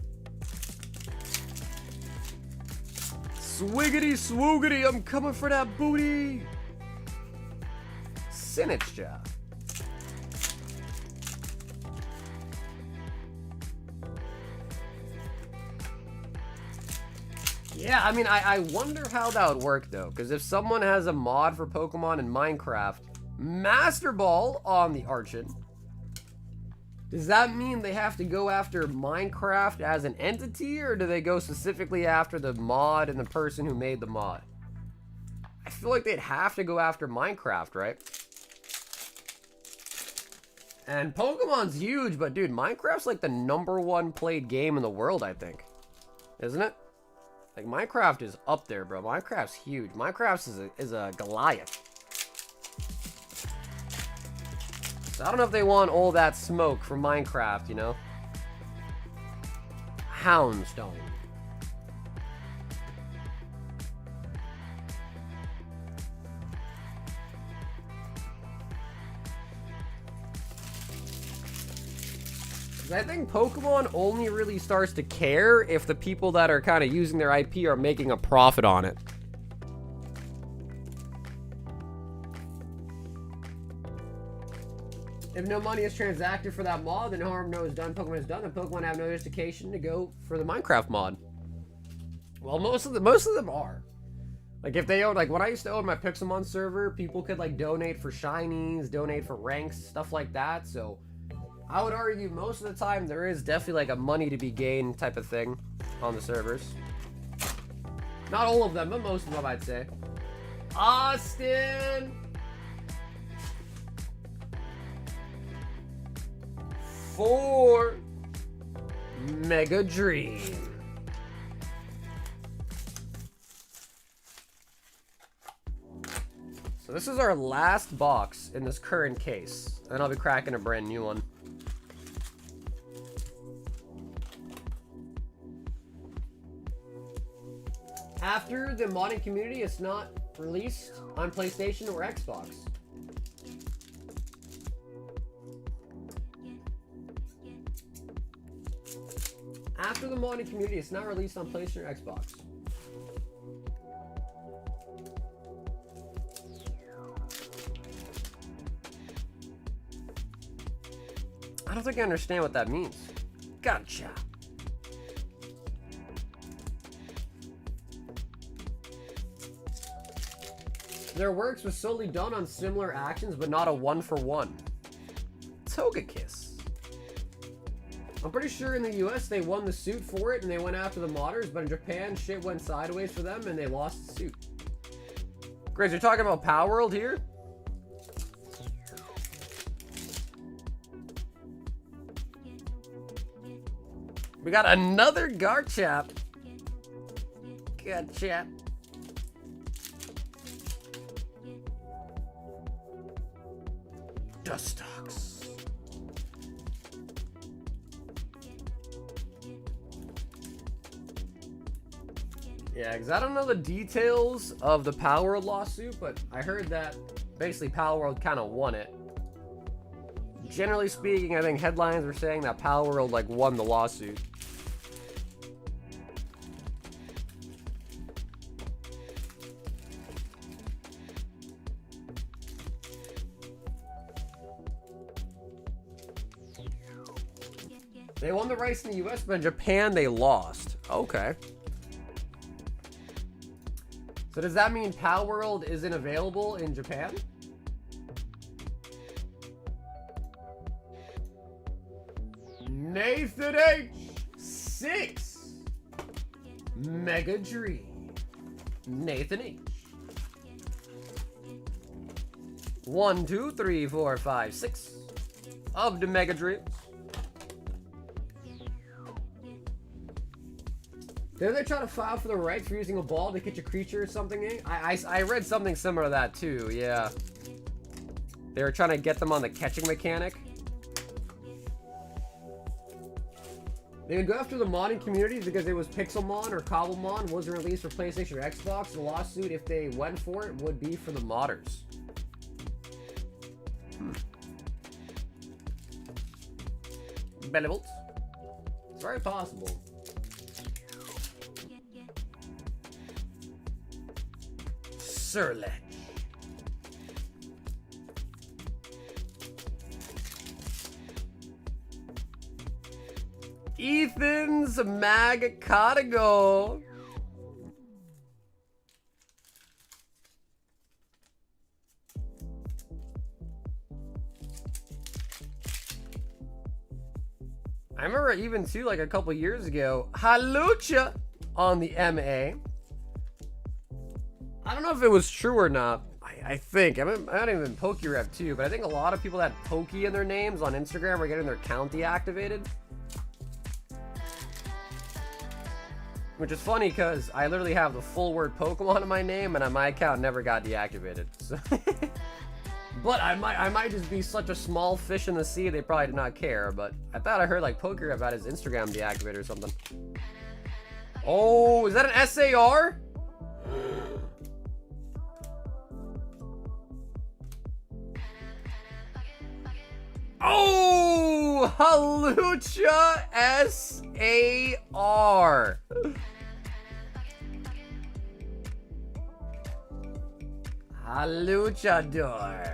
Swiggity swoogity, I'm coming for that booty. Sinistcha. Yeah, I mean, I wonder how that would work, though. Because if someone has a mod for Pokemon in Minecraft, Master Ball on the Archon, does that mean they have to go after Minecraft as an entity? Or do they go specifically after the mod and the person who made the mod? I feel like they'd have to go after Minecraft, right? And Pokemon's huge, but dude, Minecraft's like the #1 played game in the world, I think. Isn't it? Like, Minecraft is up there, bro. Minecraft's huge. Minecraft is a Goliath. So I don't know if they want all that smoke from Minecraft, you know? Houndstone. I think Pokemon only really starts to care if the people that are kind of using their IP are making a profit on it. If no money is transacted for that mod, then no harm no is done. Pokemon is done, and Pokemon have no justification to go for the Minecraft mod. Well, most of them are. Like, if they own, like, when I used to own my Pixelmon server, people could, like, donate for shinies, donate for ranks, stuff like that, so I would argue most of the time there is definitely like a money to be gained type of thing on the servers. Not all of them, but most of them, I'd say. Austin! 4 Mega Dream. So this is our last box in this current case. And I'll be cracking a brand new one. After the modding community, it's not released on PlayStation or Xbox. After the modding community, it's not released on PlayStation or Xbox. I don't think I understand what that means. Gotcha. Their works was solely done on similar actions, but not a one-for-one. Togekiss. I'm pretty sure in the US they won the suit for it and they went after the modders, but in Japan shit went sideways for them and they lost the suit. Grace, you're talking about Power World here? We got another Garchomp. Gotcha. Dustox. Yeah, because I don't know the details of the Power World lawsuit, but I heard that basically Power World kind of won it. Generally speaking, I think headlines were saying that Power World like won the lawsuit. They won the rights in the US, but in Japan they lost. Okay. So does that mean Power World isn't available in Japan? Nathan H. 6. Mega Dream. Nathan H. 1, 2, 3, 4, 5, 6 of the Mega Dreams. Didn't they try to file for the right for using a ball to catch a creature or something? I read something similar to that too, yeah. They were trying to get them on the catching mechanic. They would go after the modding community because it was Pixelmon or Cobblemon wasn't released for PlayStation or Xbox. The lawsuit, if they went for it, would be for the modders. Benevolent. It's very possible. Surlet. Ethan's Mag Codigo. I remember even too, like a couple years ago, Halucha on the MA. I don't know if it was true or not. I think. I don't even PokeRep too, but I think a lot of people that had Pokey in their names on Instagram were getting their account deactivated. Which is funny because I literally have the full word Pokemon in my name and my account never got deactivated. So but I might just be such a small fish in the sea they probably did not care. But I thought I heard like PokeRep had his Instagram deactivated or something. Oh, is that an SAR? Oh, Halucha SAR. Haluchador.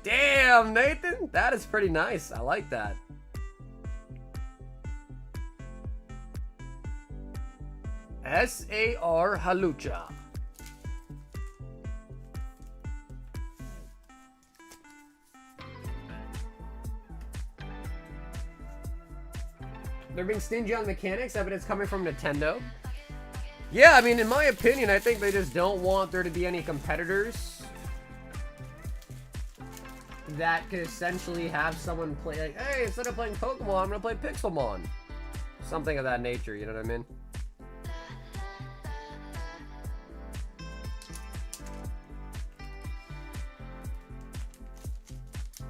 Damn, Nathan, that is pretty nice. I like that. SAR Halucha. They're being stingy on mechanics, evidence coming from Nintendo. Yeah, I mean, in my opinion, I think they just don't want there to be any competitors that could essentially have someone play, like, hey, instead of playing Pokemon, I'm gonna play Pixelmon. Something of that nature, you know what I mean?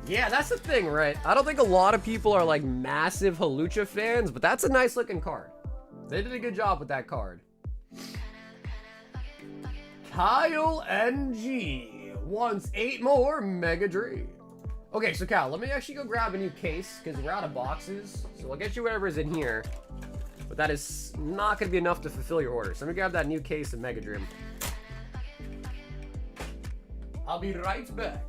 Yeah, that's the thing, right? I don't think a lot of people are like massive Halucha fans, but that's a nice looking card. They did a good job with that card. Kyle NG wants 8 more Mega Dream. Okay, so Cal, let me actually go grab a new case because we're out of boxes. So I'll get you whatever's in here, but that is not going to be enough to fulfill your order. So let me grab that new case of Mega Dream. I'll be right back.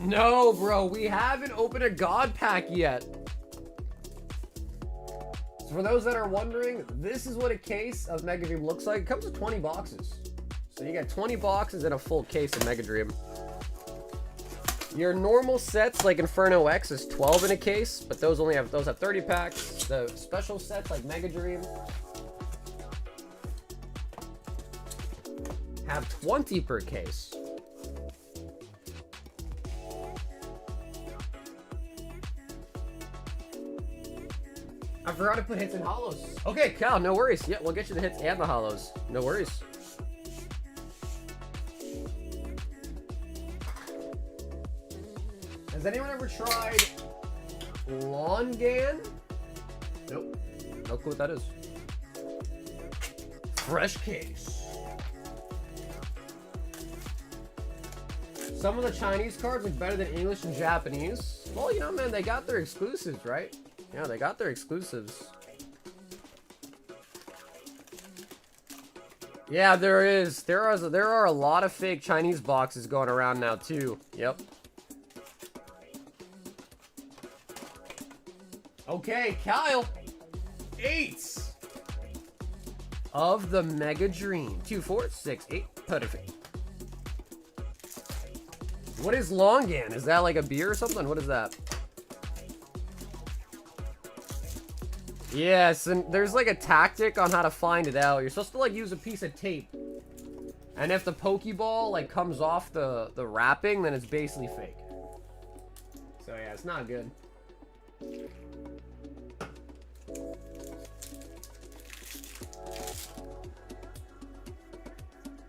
No, bro, we haven't opened a God Pack yet. So for those that are wondering, this is what a case of Mega Dream looks like. It comes with 20 boxes. So you get 20 boxes and a full case of Mega Dream. Your normal sets like Inferno X is 12 in a case, but those have 30 packs. The special sets like Mega Dream have 20 per case. I forgot to put hits and hollows. Okay, Cal, no worries. Yeah, we'll get you the hits and the hollows. No worries. Has anyone ever tried Longan? Nope. No clue what that is. Fresh case. Some of the Chinese cards look better than English and Japanese. Well, you know, man, they got their exclusives, right? Yeah, they got their exclusives. Yeah, there is. There are a lot of fake Chinese boxes going around now too. Yep. Okay, Kyle. 8 of the Mega Dream. 2, 4, 6, 8. Perfect. What is Longan? Is that like a beer or something? What is that? Yes, and there's like a tactic on how to find it out. You're supposed to like use a piece of tape. And if the Pokeball like comes off the wrapping, then it's basically fake. So yeah, it's not good.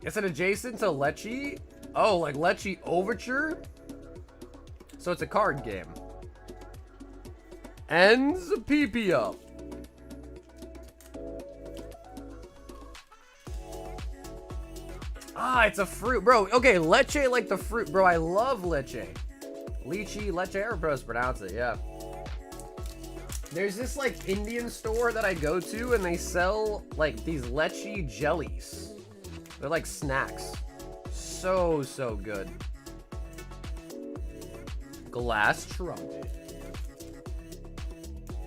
Is it adjacent to Lechi? Oh, like Lechi Overture? So it's a card game. Ends PP up. Ah, it's a fruit. Bro, okay, leche like the fruit. Bro, I love leche. Lychee, leche, or bros pronounce it, yeah. There's this like Indian store that I go to and they sell like these leche jellies. They're like snacks. So, so good. Glass trumpet.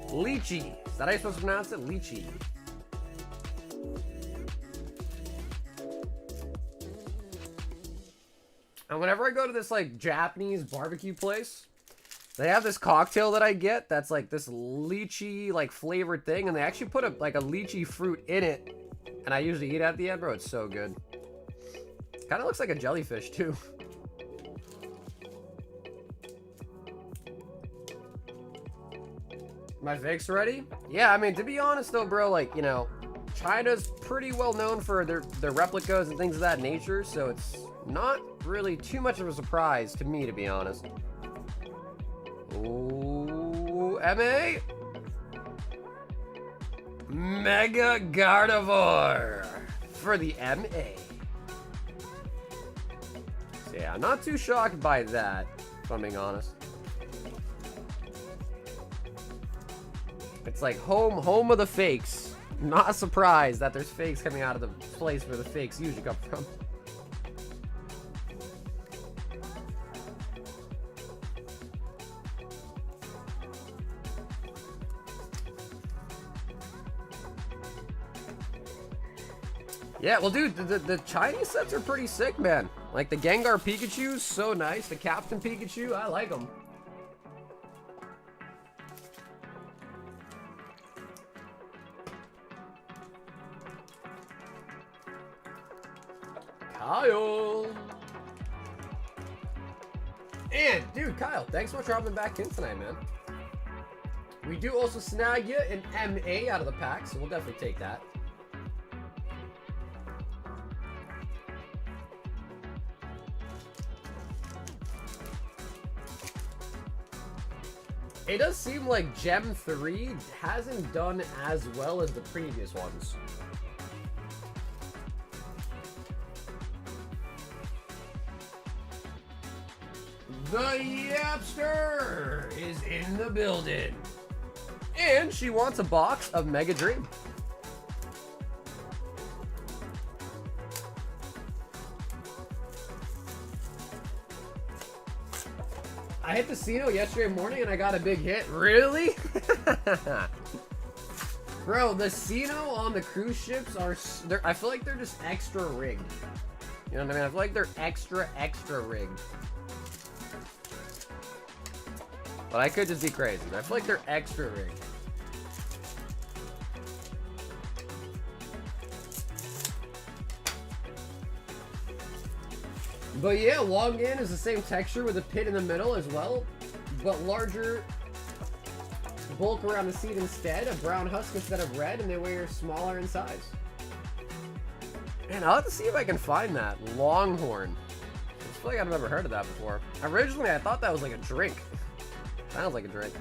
Lychee. Is that how you're supposed to pronounce it? Lychee. And whenever I go to this like Japanese barbecue place, they have this cocktail that I get that's like this lychee like flavored thing, and they actually put a lychee fruit in it, and I usually eat it at the end, bro. It's so good. Kind of looks like a jellyfish too. My fakes ready? Yeah, I mean, to be honest though, bro, like, you know, China's pretty well known for their replicas and things of that nature, so it's not really too much of a surprise to me, to be honest. Ooh, MA? Mega Gardevoir for the MA. So yeah, I'm not too shocked by that, if I'm being honest. It's like home of the fakes. Not surprised that there's fakes coming out of the place where the fakes usually come from. Yeah, well, dude, the Chinese sets are pretty sick, man. Like, the Gengar Pikachu, so nice. The Captain Pikachu, I like them. Kyle! And, dude, Kyle, thanks so much for dropping back in tonight, man. We do also snag you an MA out of the pack, so we'll definitely take that. It does seem like Gem 3 hasn't done as well as the previous ones. The Yapster is in the building. And she wants a box of Mega Dream. I hit the Casino yesterday morning and I got a big hit. Really? Bro, the Casino on the cruise ships are... I feel like they're just extra rigged. You know what I mean? I feel like they're extra rigged. But I could just be crazy. I feel like they're extra rigged. But yeah, long in is the same texture with a pit in the middle as well, but larger bulk around the seed instead, a brown husk instead of red, and they weigh smaller in size. And I'll have to see if I can find that. Longhorn. I feel like I've never heard of that before. Originally, I thought that was like a drink. Sounds like a drink.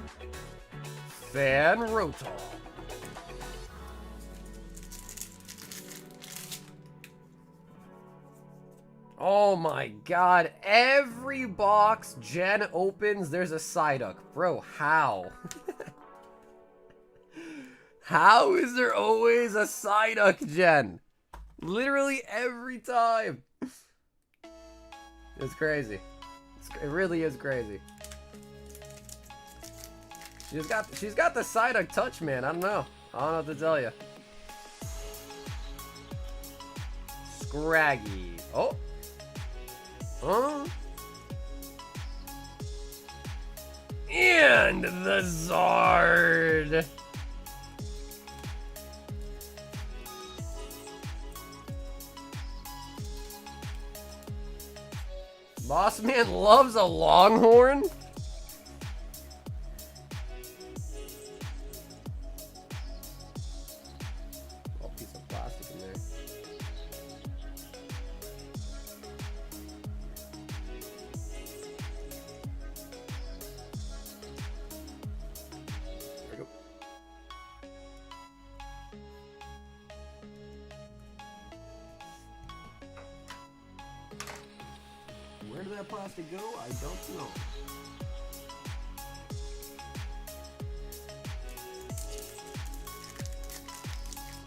Fan Rotal. Oh my god. Every box Jen opens, there's a Psyduck. Bro, how? How is there always a Psyduck, Jen? Literally every time. It's crazy. It really is crazy. She's got the Psyduck touch, man. I don't know what to tell you. Scraggy. Oh. And the Zard. Boss man loves a Longhorn. Oh, piece of plastic in there. There we go. Where did that plastic go? I don't know.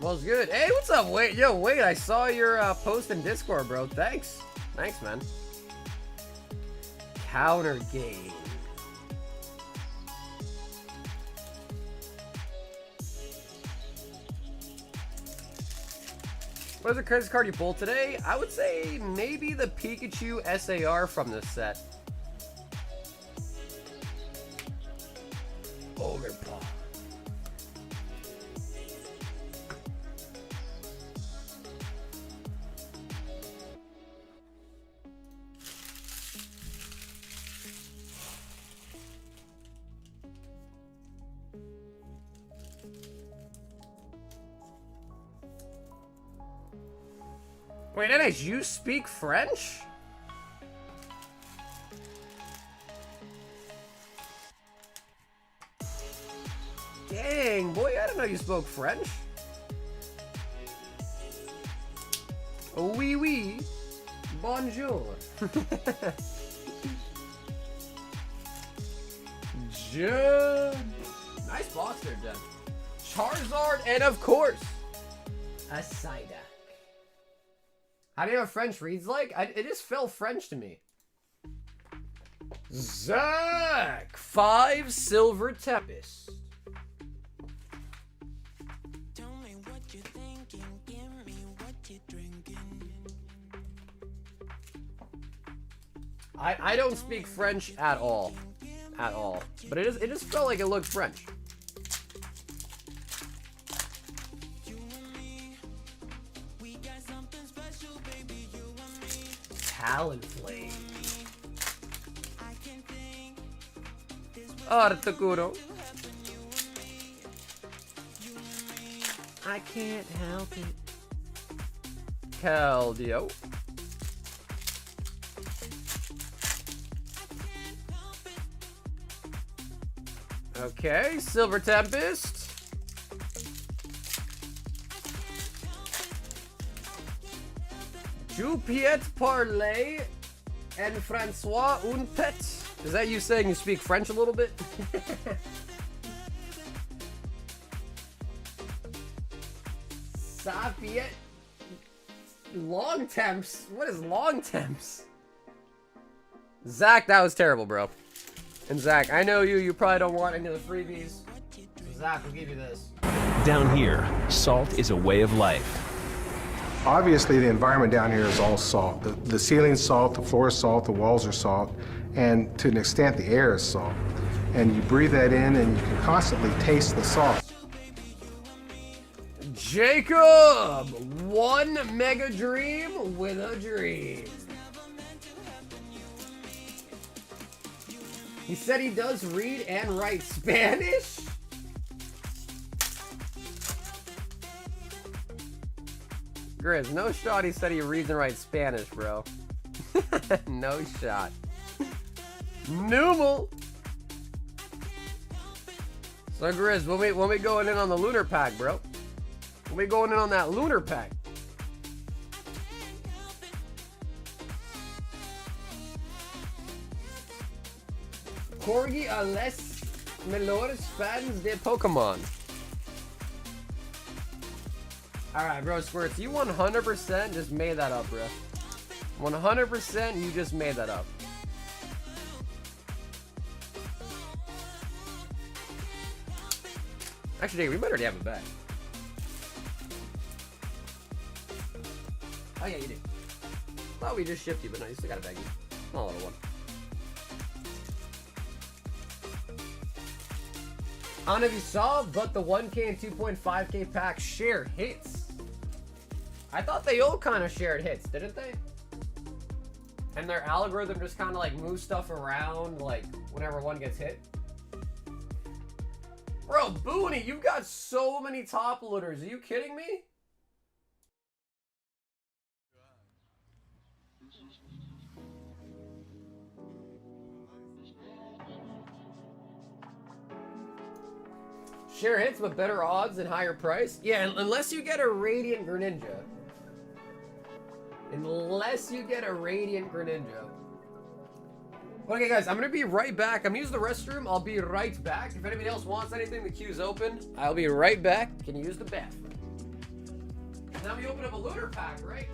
Well, it's good. Hey, what's up? Wait, I saw your post in Discord, bro. Thanks, man. Counter game. What is the craziest card you pulled today? I would say maybe the Pikachu SAR from this set. Overpaw. Wait, NH, you speak French? Dang, boy, I didn't know you spoke French. Oui, oui. Bonjour. Jen. Nice box there, Jen. Charizard, and of course, a Psyduck. How do you know what French reads like? It just felt French to me. Zach! 5 Silver Tempest. Tell me what you're thinking, give me what you're drinking. I don't speak French at all. At all. But it just felt like it looked French. Talonflame. Articuno. I can't help it. Keldeo. Okay, Silver Tempest. Jupiet Parlay and Francois Unpet. Is that you saying you speak French a little bit? Sapiet. Long temps. What is long temps? Zach, that was terrible, bro. And Zach, I know you probably don't want any of the freebies. So Zach, we'll give you this. Down here, salt is a way of life. Obviously, the environment down here is all salt. The ceiling's salt, the floor is salt, the walls are salt, and to an extent, the air is salt. And you breathe that in, and you can constantly taste the salt. Jacob! 1 Mega Dream with a dream. He said he does read and write Spanish? Grizz, no shot he said he reads and writes Spanish, bro. No shot. Numal. So Grizz, when we going in on the lunar pack, bro? When we going in on that lunar pack? Corgi a les mejores fans de Pokemon. Alright, bro, Squirts, you 100% just made that up, bro. 100% you just made that up. Actually, we might already have it back. Oh yeah, you do. Thought we just shipped you, but no, you still got a baggie. Small little one. I don't know if you saw, but the 1K and 2.5K packs share hits. I thought they all kind of shared hits, didn't they? And their algorithm just kind of like moves stuff around, like whenever one gets hit. Bro, Booney, you've got so many top loaders. Are you kidding me? Share hits, but better odds and higher price? Yeah, unless you get a Radiant Greninja. Unless you get a Radiant Greninja. Okay, guys, I'm going to be right back. I'm going to use the restroom. I'll be right back. If anybody else wants anything, the queue's open. I'll be right back. Can you use the bathroom? Now we open up a lunar pack, right?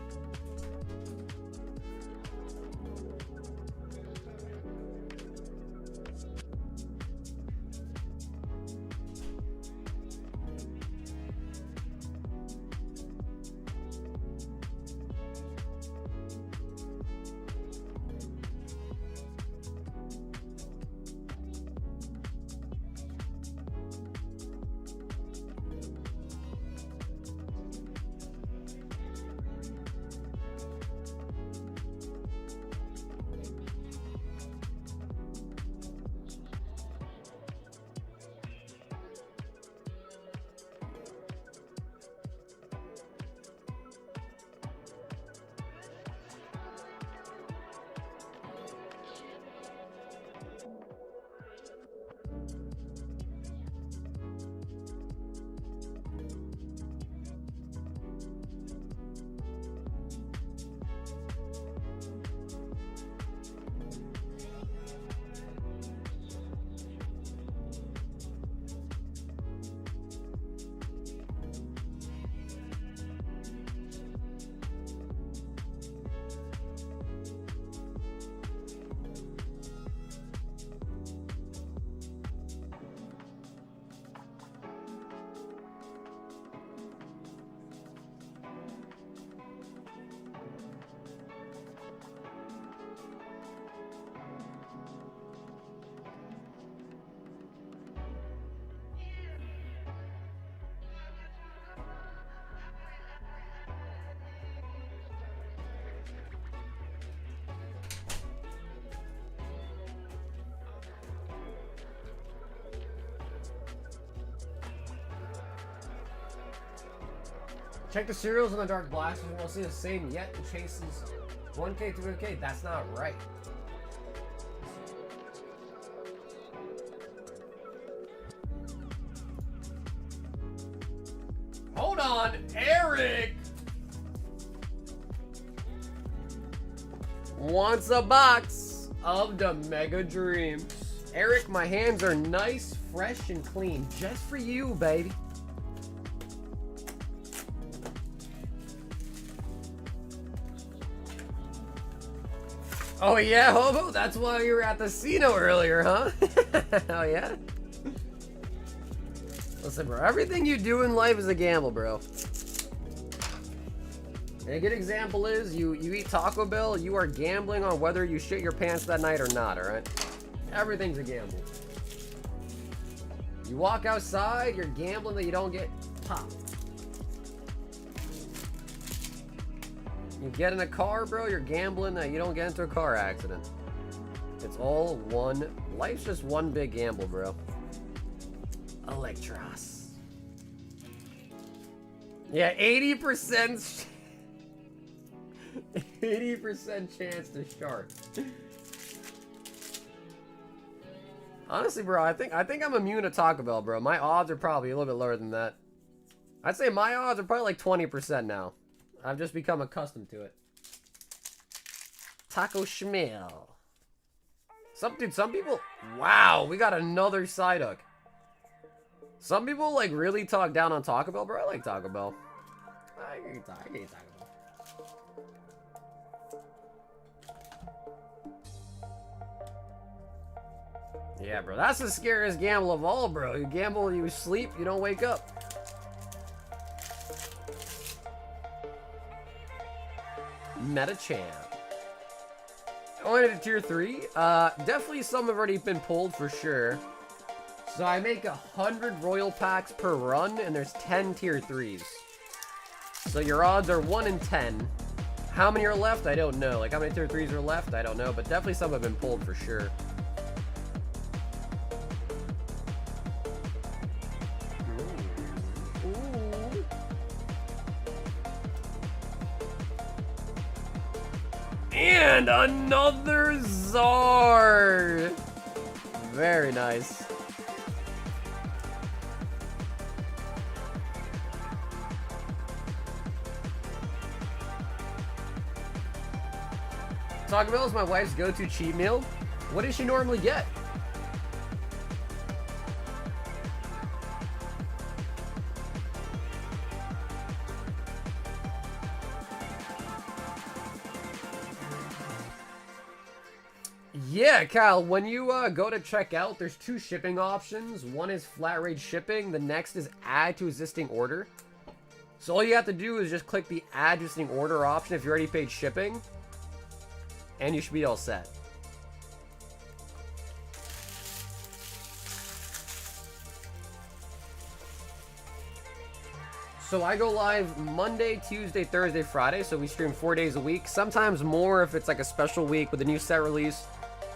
Check the serials on the Dark Blasters and we'll see the same yet the chases 1K, 2K. That's not right. Hold on, Eric wants a box of the Mega Dreams. Eric, my hands are nice, fresh, and clean. Just for you, baby. Oh yeah, Hobo? That's why you were at the casino earlier, huh? Oh yeah? Listen, bro, everything you do in life is a gamble, bro. And a good example is, you eat Taco Bell, you are gambling on whether you shit your pants that night or not, alright? Everything's a gamble. You walk outside, you're gambling that you don't get popped. You get in a car, bro, you're gambling that you don't get into a car accident. It's all one. Life's just one big gamble, bro. Electros. Yeah, 80%. 80% chance to shark. Honestly, bro, I think I'm immune to Taco Bell, bro. My odds are probably a little bit lower than that. I'd say my odds are probably like 20% now. I've just become accustomed to it. Taco Schmill. Some people... Wow, we got another side hook. Some people, like, really talk down on Taco Bell, bro. I like Taco Bell. I eat Taco Bell. Yeah, bro, that's the scariest gamble of all, bro. You gamble, you sleep, you don't wake up. Meta champ. Going into tier 3. Definitely some have already been pulled for sure. So I make 100 royal packs per run, and there's 10 tier 3s. So your odds are 1 in 10. How many are left? I don't know. Like, how many tier 3s are left? I don't know. But definitely some have been pulled for sure. And another Czar! Very nice. Taco Bell is my wife's go-to cheat meal. What does she normally get? Yeah, Kyle, when you go to check out, there's 2 shipping options. One is flat rate shipping. The next is add to existing order. So all you have to do is just click the add to existing order option if you already paid shipping. And you should be all set. So I go live Monday, Tuesday, Thursday, Friday. So we stream 4 days a week. Sometimes more if it's like a special week with a new set release.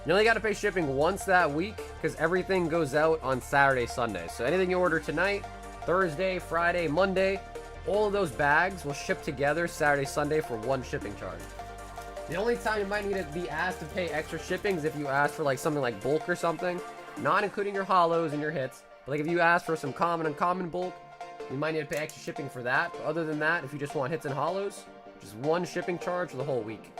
You only got to pay shipping once that week because everything goes out on Saturday, Sunday. So anything you order tonight, Thursday, Friday, Monday, all of those bags will ship together Saturday, Sunday for one shipping charge. The only time you might need to be asked to pay extra shipping is if you ask for like something like bulk or something, not including your holos and your hits. But like if you ask for some common and uncommon bulk, you might need to pay extra shipping for that. But other than that, if you just want hits and holos, just one shipping charge for the whole week.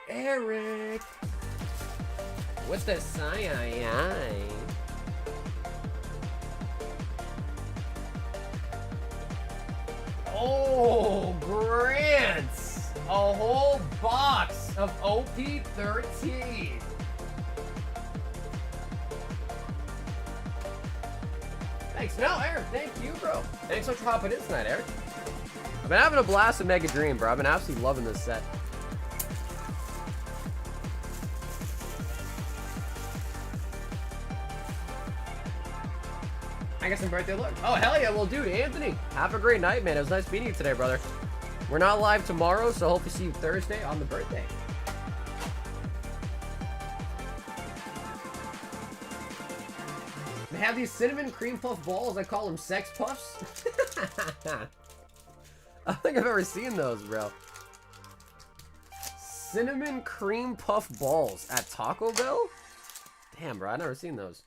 Eric! What's the sign? Oh, grants! A whole box of OP13. Thanks. No, Eric, thank you, bro. Thanks so much for hopping in tonight, Eric. I've been having a blast with Mega Dream, bro. I've been absolutely loving this set. I got some birthday look. Oh, hell yeah. Well, dude, Anthony, have a great night, man. It was nice meeting you today, brother. We're not live tomorrow, so hope to see you Thursday on the birthday. They have these cinnamon cream puff balls. I call them sex puffs. I don't think I've ever seen those, bro. Cinnamon cream puff balls at Taco Bell? Damn, bro. I've never seen those.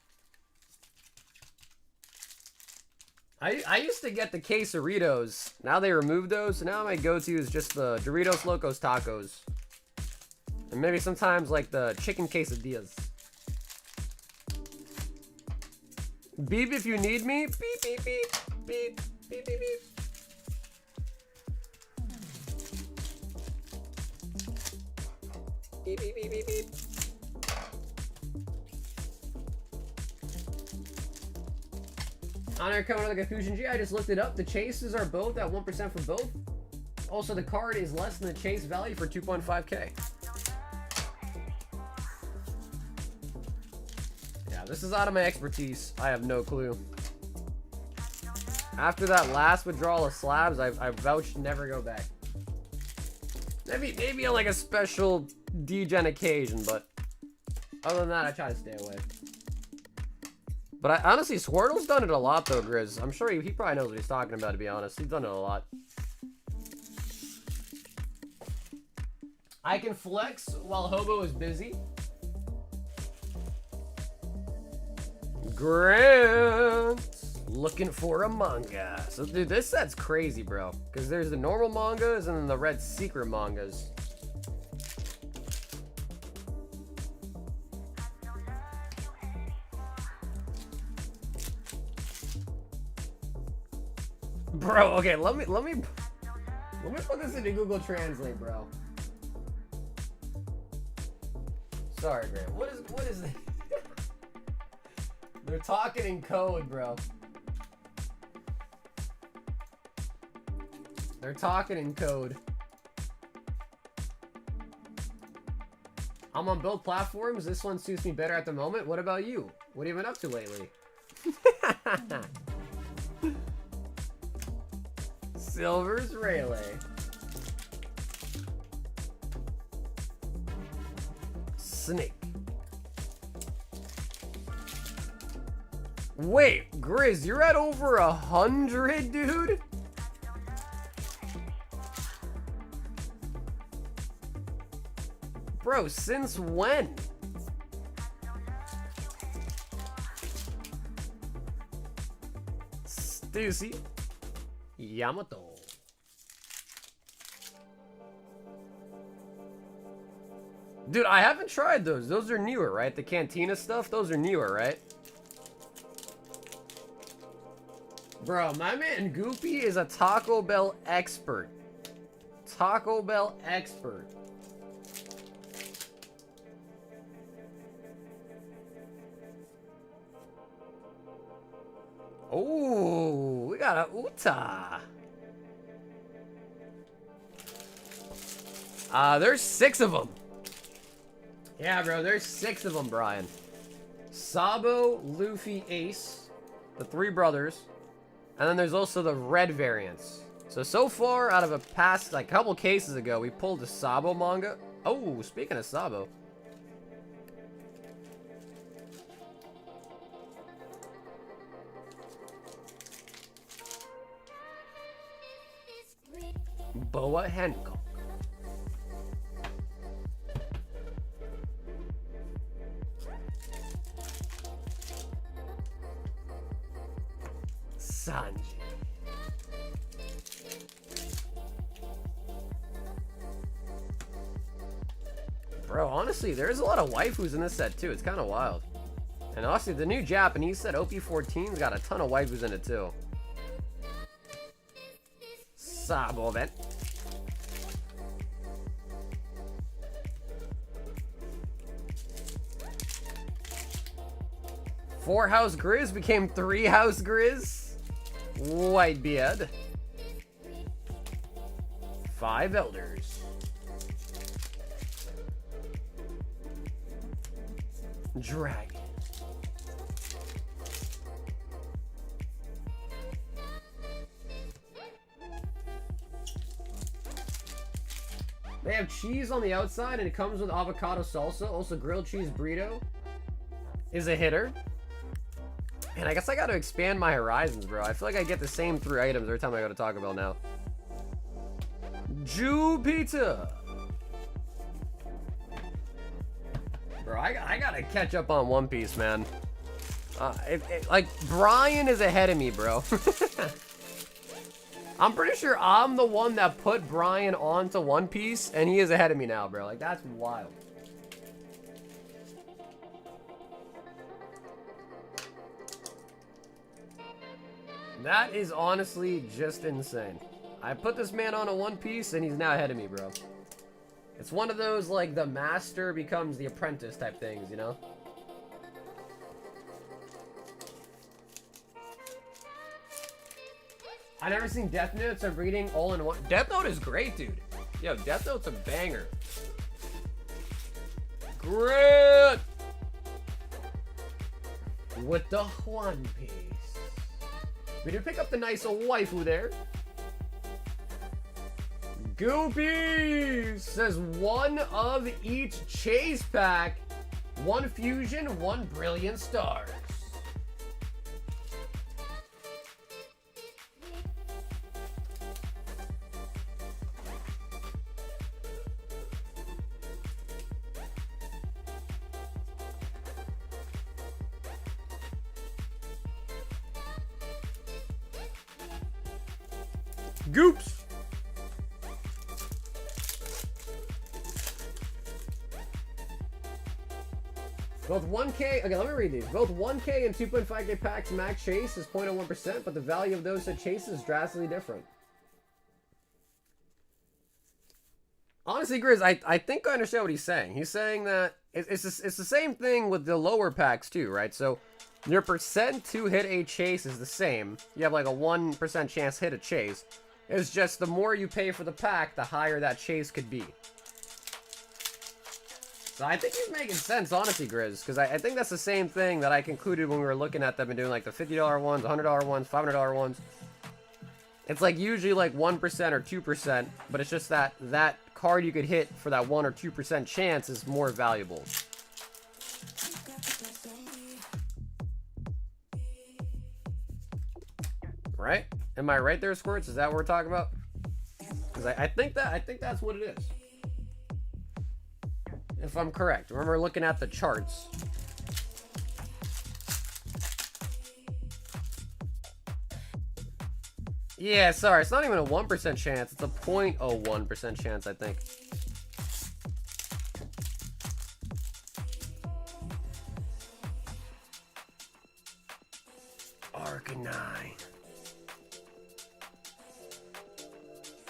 I used to get the quesaritos. Now they removed those, so now my go-to is just the Doritos Locos Tacos. And maybe sometimes like the chicken quesadillas. Beep if you need me. Beep, beep, beep. Beep, beep, beep, beep. Beep, beep, beep, beep, beep. Honor coming with a Confusion G. I just looked it up. The chases are both at 1% for both. Also, the card is less than the chase value for 2.5K. Yeah, Yeah, this is out of my expertise. I have no clue. After that last withdrawal of slabs, I vouched never go back. Maybe on like a special degen occasion, but other than that, I try to stay away. But I honestly, Squirtle's done it a lot though, Grizz. I'm sure he probably knows what he's talking about, to be honest. He's done it a lot. I can flex while Hobo is busy. Grant! Looking for a manga. So, dude, this set's crazy, bro. Because there's the normal mangas and then the red secret mangas. Bro, okay, let me put this into Google Translate, bro. Sorry, Grant. What is this? They're talking in code, bro. They're talking in code. I'm on both platforms. This one suits me better at the moment. What about you? What have you been up to lately? Silver's Rayleigh. Snake. Wait, Grizz, you're at over 100, dude? Bro, since when? Stussy. Yamato. Dude, I haven't tried those. Those are newer, right? The Cantina stuff, those are newer, right? Bro, my man Goopy is a Taco Bell expert. Taco Bell expert. Oh, we got a Uta. There's 6 of them. Yeah, bro, there's 6 of them, Brian. Sabo, Luffy, Ace, the 3 brothers, and then there's also the red variants. So far, out of a past, like, couple cases ago, we pulled a Sabo manga. Oh, speaking of Sabo. Boa Hancock. Sanji. Bro, honestly, there's a lot of waifus in this set too. It's kind of wild. And honestly, the new Japanese set, OP14's got a ton of waifus in it too. Sabo, then. Four House Grizz became 3 House Grizz. Whitebeard. 5 Elders. Dragon. They have cheese on the outside and it comes with avocado salsa. Also, grilled cheese burrito is a hitter. And I guess I gotta expand my horizons, bro. I feel like I get the same 3 items every time I go to Taco Bell now. Jupiter. Bro, I gotta catch up on One Piece, man. Like, Brian is ahead of me, bro. I'm pretty sure I'm the one that put Brian onto One Piece, and he is ahead of me now, bro. Like, that's wild. That is honestly just insane. I put this man on a One Piece, and he's now ahead of me, bro. It's one of those, like, the master becomes the apprentice type things, you know? I never seen Death Note, so I'm reading all in one. Death Note is great, dude. Yo, Death Note's a banger. Great! with the One Piece. We did pick up the nice waifu there. Goopy says one of each chase pack, one fusion, one brilliant stars. Goops. Both 1K, okay, let me read these. Both 1K and 2.5K packs max chase is 0.01%, but the value of those that chase is drastically different. Honestly, Grizz, I think I understand what he's saying. He's saying that it's the same thing with the lower packs too, right? So your percent to hit a chase is the same. You have like a 1% chance to hit a chase. It's just the more you pay for the pack, the higher that chase could be. So I think he's making sense, honestly, Grizz, because I think that's the same thing that I concluded when we were looking at them and doing like the $50 ones, $100 ones, $500 ones. It's like usually like 1% or 2%, but it's just that that card you could hit for that 1 or 2% chance is more valuable. Right? Am I right there, Squirts? Is that what we're talking about? Because I think that's what it is. If I'm correct. Remember looking at the charts. Yeah, sorry. It's not even a 1% chance. It's a 0.01% chance, I think. Arcanine.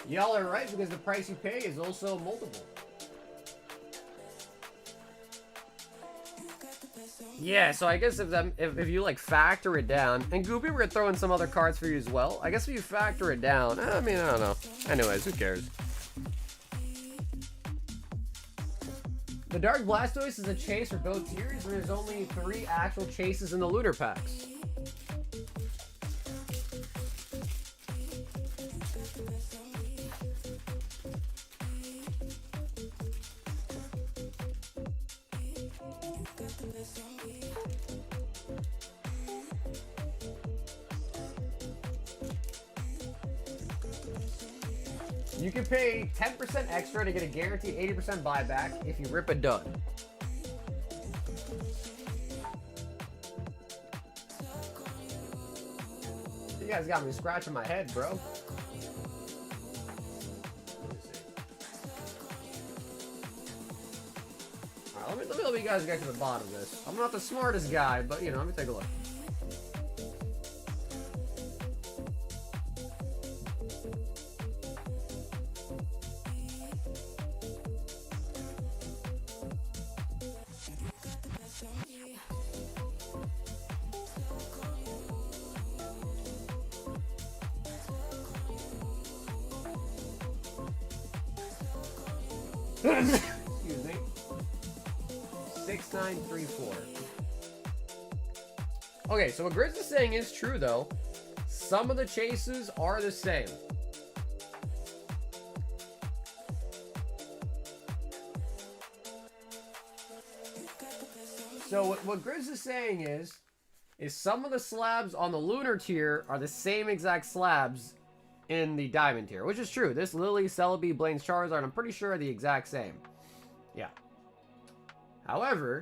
Y'all are right, because the price you pay is also multiple. Yeah, so I guess if you like factor it down, and Goopy, we're gonna throw in some other cards for you as well. I guess if you factor it down, I mean, I don't know. Anyways, who cares? The Dark Blastoise is a chase for both tiers, and there's only 3 actual chases in the looter packs. You can pay 10% extra to get a guaranteed 80% buyback if you rip a dud. You guys got me scratching my head, bro. Alright, let me help you guys get to the bottom of this. I'm not the smartest guy, but you know, let me take a look. Excuse me. 6934. Okay, so what Grizz is saying is true though. Some of the chases are the same. So what Grizz is saying is some of the slabs on the lunar tier are the same exact slabs in the diamond tier, which is true. This Lily, Celebi, Blaine's Charizard, I'm pretty sure are the exact same. Yeah. However,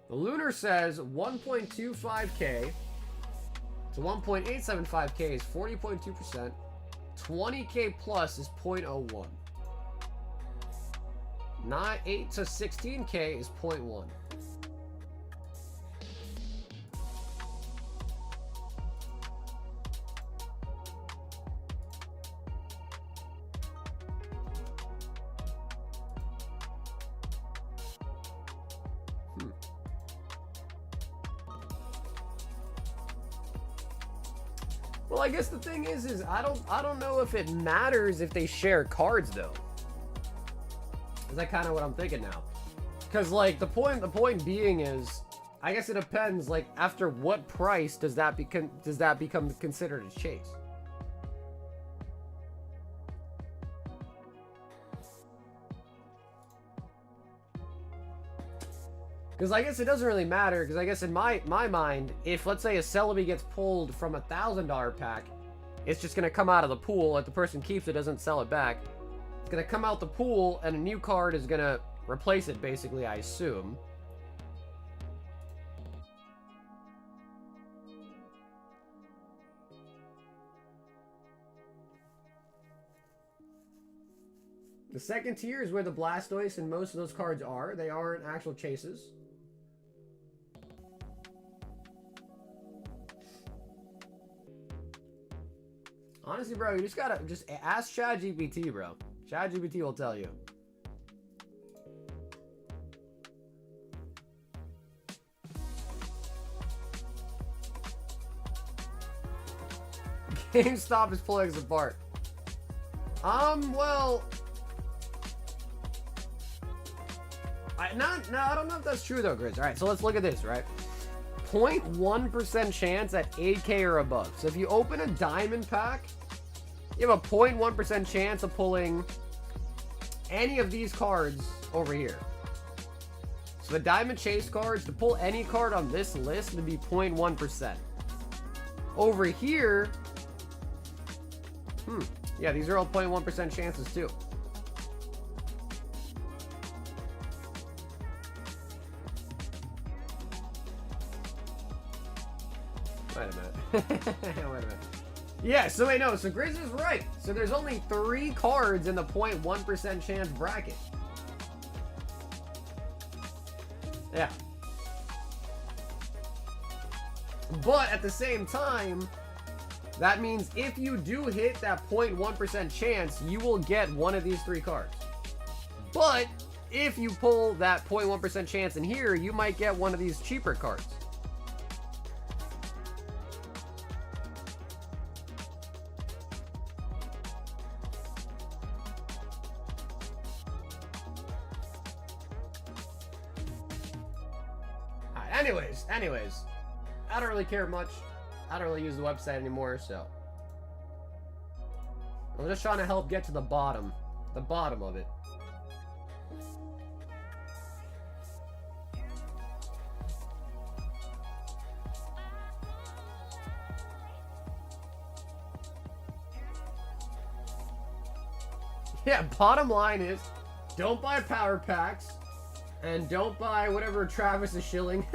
the lunar says 1.25k to 1.875k is 40.2%. 20k plus is 0.01. 8 to 16k is 0.1. Well, I guess the thing is I don't know if it matters if they share cards though. Is that kind of what I'm thinking now? Because like the point being is, I guess it depends, like, after what price does that become considered a chase? Because I guess it doesn't really matter, because I guess in my mind, if, let's say, a Celebi gets pulled from a $1,000 pack, it's just going to come out of the pool. If the person keeps it, doesn't sell it back, it's going to come out the pool, and a new card is going to replace it, basically, I assume. The second tier is where the Blastoise and most of those cards are. They aren't actual chases. Honestly, bro, you just gotta ask ChatGPT, bro. ChatGPT will tell you. GameStop is pulling us apart. Well, I don't know if that's true though, Grizz. All right, so let's look at this, right? 0.1% chance at 8K or above. So if you open a diamond pack, you have a 0.1% chance of pulling any of these cards over here. So the diamond chase cards, to pull any card on this list would be 0.1%. Over here, yeah, these are all 0.1% chances too. Wait a minute. Wait a minute. Yeah, so wait, no, so Grizz is right. So there's only 3 cards in the 0.1% chance bracket. Yeah. But at the same time, that means if you do hit that 0.1% chance, you will get one of these 3 cards. But if you pull that 0.1% chance in here, you might get one of these cheaper cards. Anyways, I don't really care much. I don't really use the website anymore, so I'm just trying to help get to the bottom of it. Yeah, bottom line is, don't buy power packs, and don't buy whatever Travis is shilling.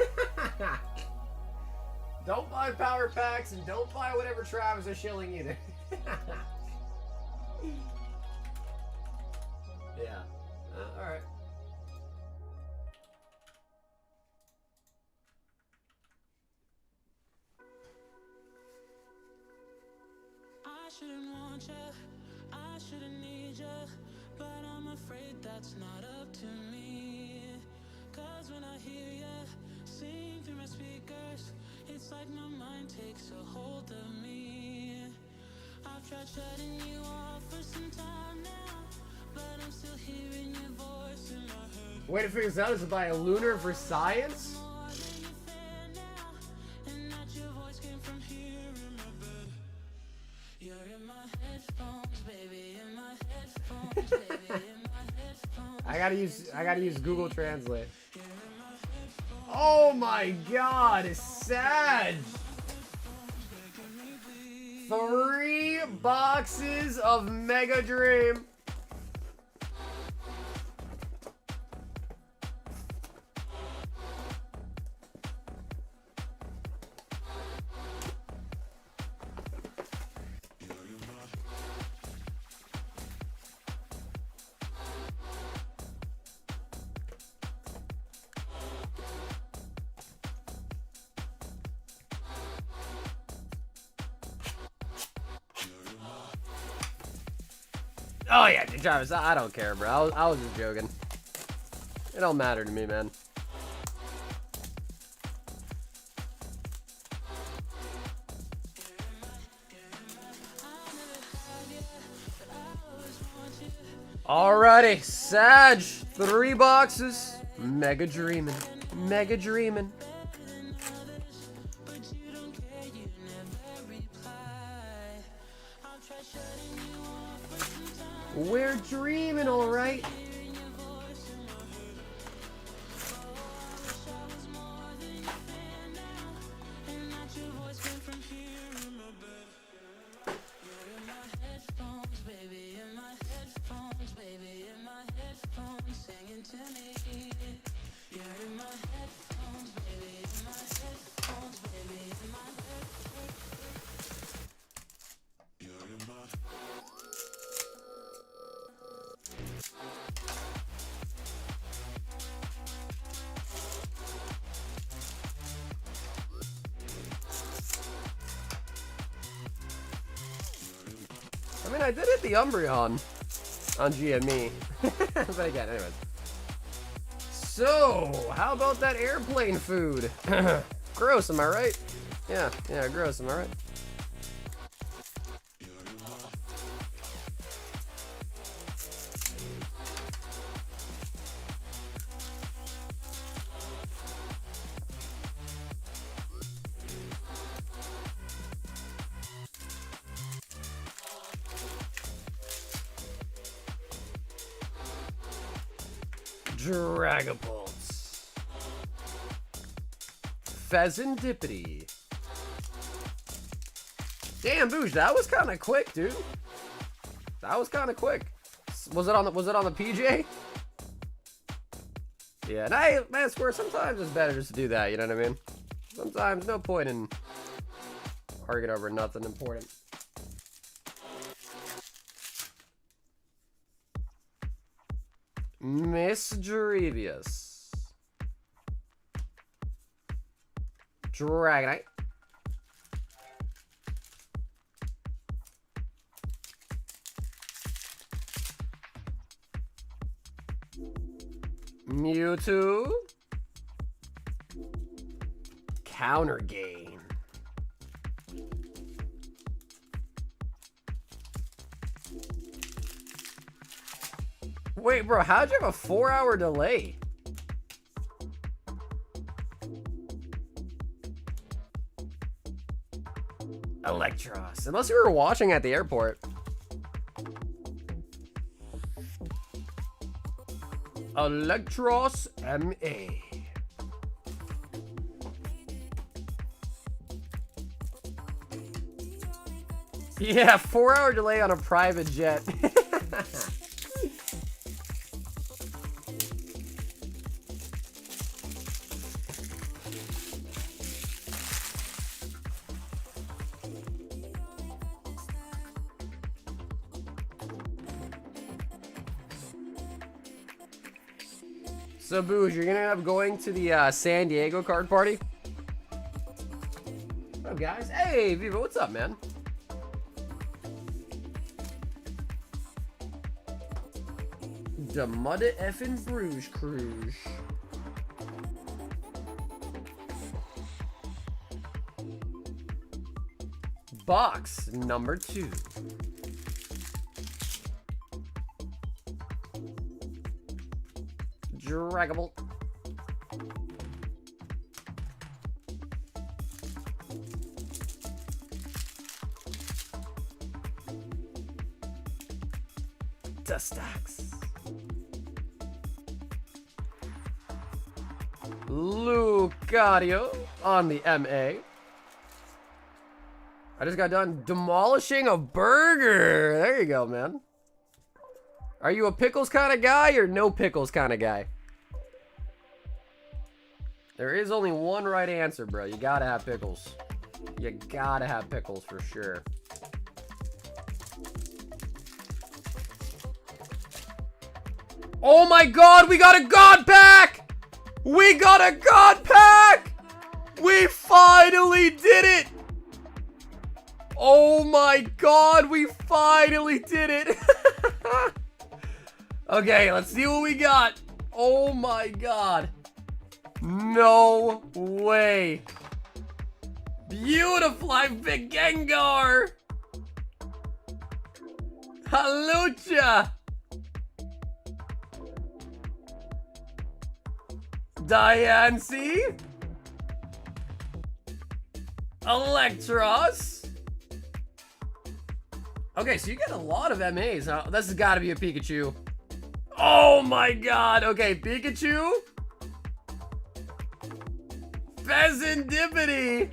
Don't buy power packs, and don't buy whatever Travis is shilling either. Yeah. Alright. I shouldn't want you, I shouldn't need you, but I'm afraid that's not up to me. Cause when I hear you sing through my speakers, it's like my mind takes a hold of me. I've tried shutting you off for some time now, but I'm still hearing your voice in my head. Way to figure this out is to buy a Lunar for Science. I gotta use Google Translate. Oh my god, it's sad. 3 boxes of Mega Dream. Oh yeah, Travis, I don't care, bro. I was just joking. It don't matter to me, man. Alrighty, Sag, 3 boxes. Mega Dreamin'. Mega Dreamin'. We're dreaming, alright. I mean, I did hit the Umbreon on GME. But again, anyways. So, how about that airplane food? Gross, am I right? Yeah, gross, am I right? Dragapulse. Pheasantipity. Damn, Boosh, that was kind of quick, dude. That was kind of quick. Was it on the PJ? Yeah, and I swear sometimes it's better just to do that, you know what I mean? Sometimes no point in arguing over nothing important. Miss Drevius. Dragonite. Mewtwo. Counter Gain. Wait, bro, how'd you have a 4-hour delay? Electros. Unless you were watching at the airport. Electros MA. Yeah, 4-hour delay on a private jet. So, Booge, you're gonna end up going to the San Diego card party? What up, guys? Hey, Viva, what's up, man? De Mudde effin' Bruges Cruise. Box number 2. Dragable. Dustax. Lucario on the MA. I just got done demolishing a burger. There you go, man. Are you a pickles kind of guy or no pickles kind of guy? There is only one right answer, bro. You gotta have pickles. You gotta have pickles for sure. Oh my god, we got a god pack! We got a god pack! We finally did it! Oh my god, we finally did it! Okay, let's see what we got. Oh my god. No way. Beautiful, big Gengar. Halucha. Diancie. Electros. Okay, so you get a lot of MAs. Now, this has got to be a Pikachu. Oh my god. Okay, Pikachu. Pheasantipity.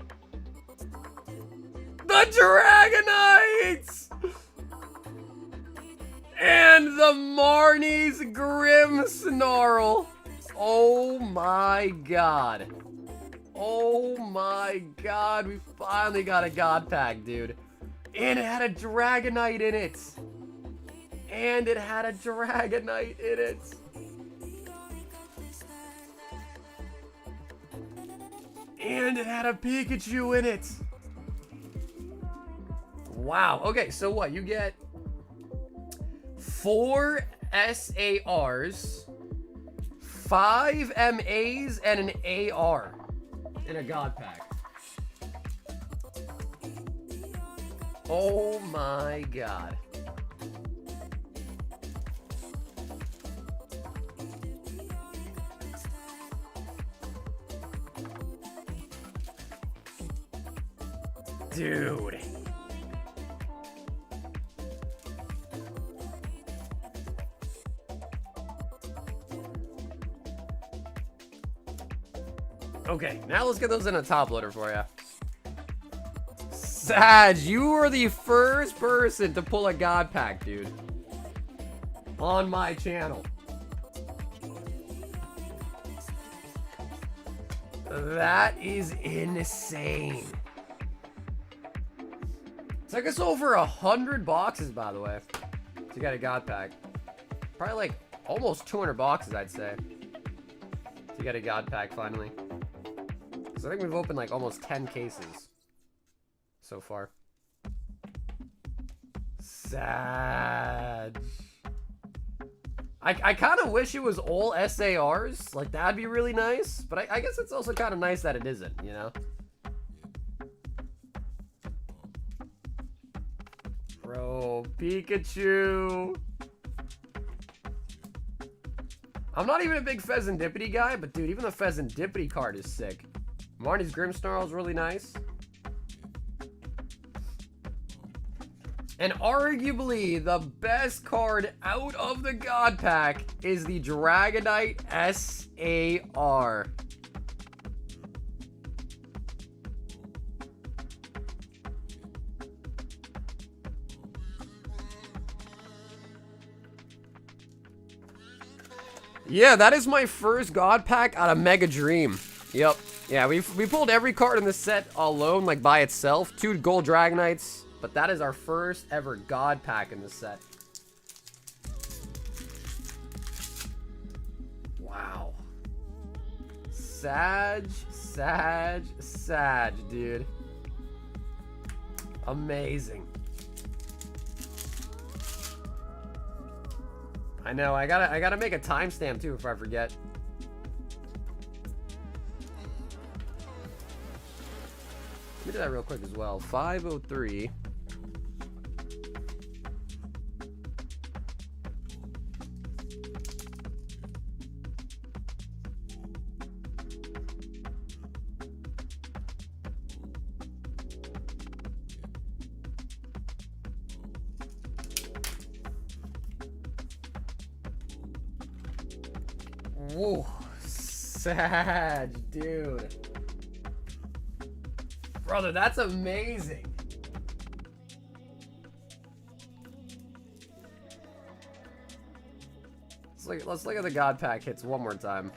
The Dragonites. And the Marnie's Grimmsnarl. Oh my god. Oh my god. We finally got a God Pack, dude. And it had a Dragonite in it. And it had a Dragonite in it. And it had a Pikachu in it. Wow. Okay, so what? You get 4 SARs, 5 MAs, and an AR in a God Pack. Oh my god. Dude. Okay, now let's get those in a top loader for you. Sag, you were the first person to pull a God Pack, dude. On my channel. That is insane. Took us over 100 boxes, by the way, to get a God Pack. Probably like almost 200 boxes, I'd say, to get a God Pack finally. So I think we've opened like almost 10 cases so far. Sad. I kind of wish it was all SARs. Like, that'd be really nice. But I guess it's also kind of nice that it isn't, you know? Bro, Pikachu. I'm not even a big Pheasantipity guy, but dude, even the Pheasantipity card is sick. Marnie's Grimmsnarl is really nice. And arguably the best card out of the God Pack is the Dragonite SAR. Yeah, that is my first God Pack out of Mega Dream. Yep. Yeah, we pulled every card in the set alone, like by itself. 2 gold Dragonites. But that is our first ever God Pack in the set. Wow. Sag, dude. Amazing. I know, I gotta make a timestamp too if I forget. Let me do that real quick as well. 503. Whoa, sad, dude. Brother, that's amazing. Let's look at the God Pack hits one more time.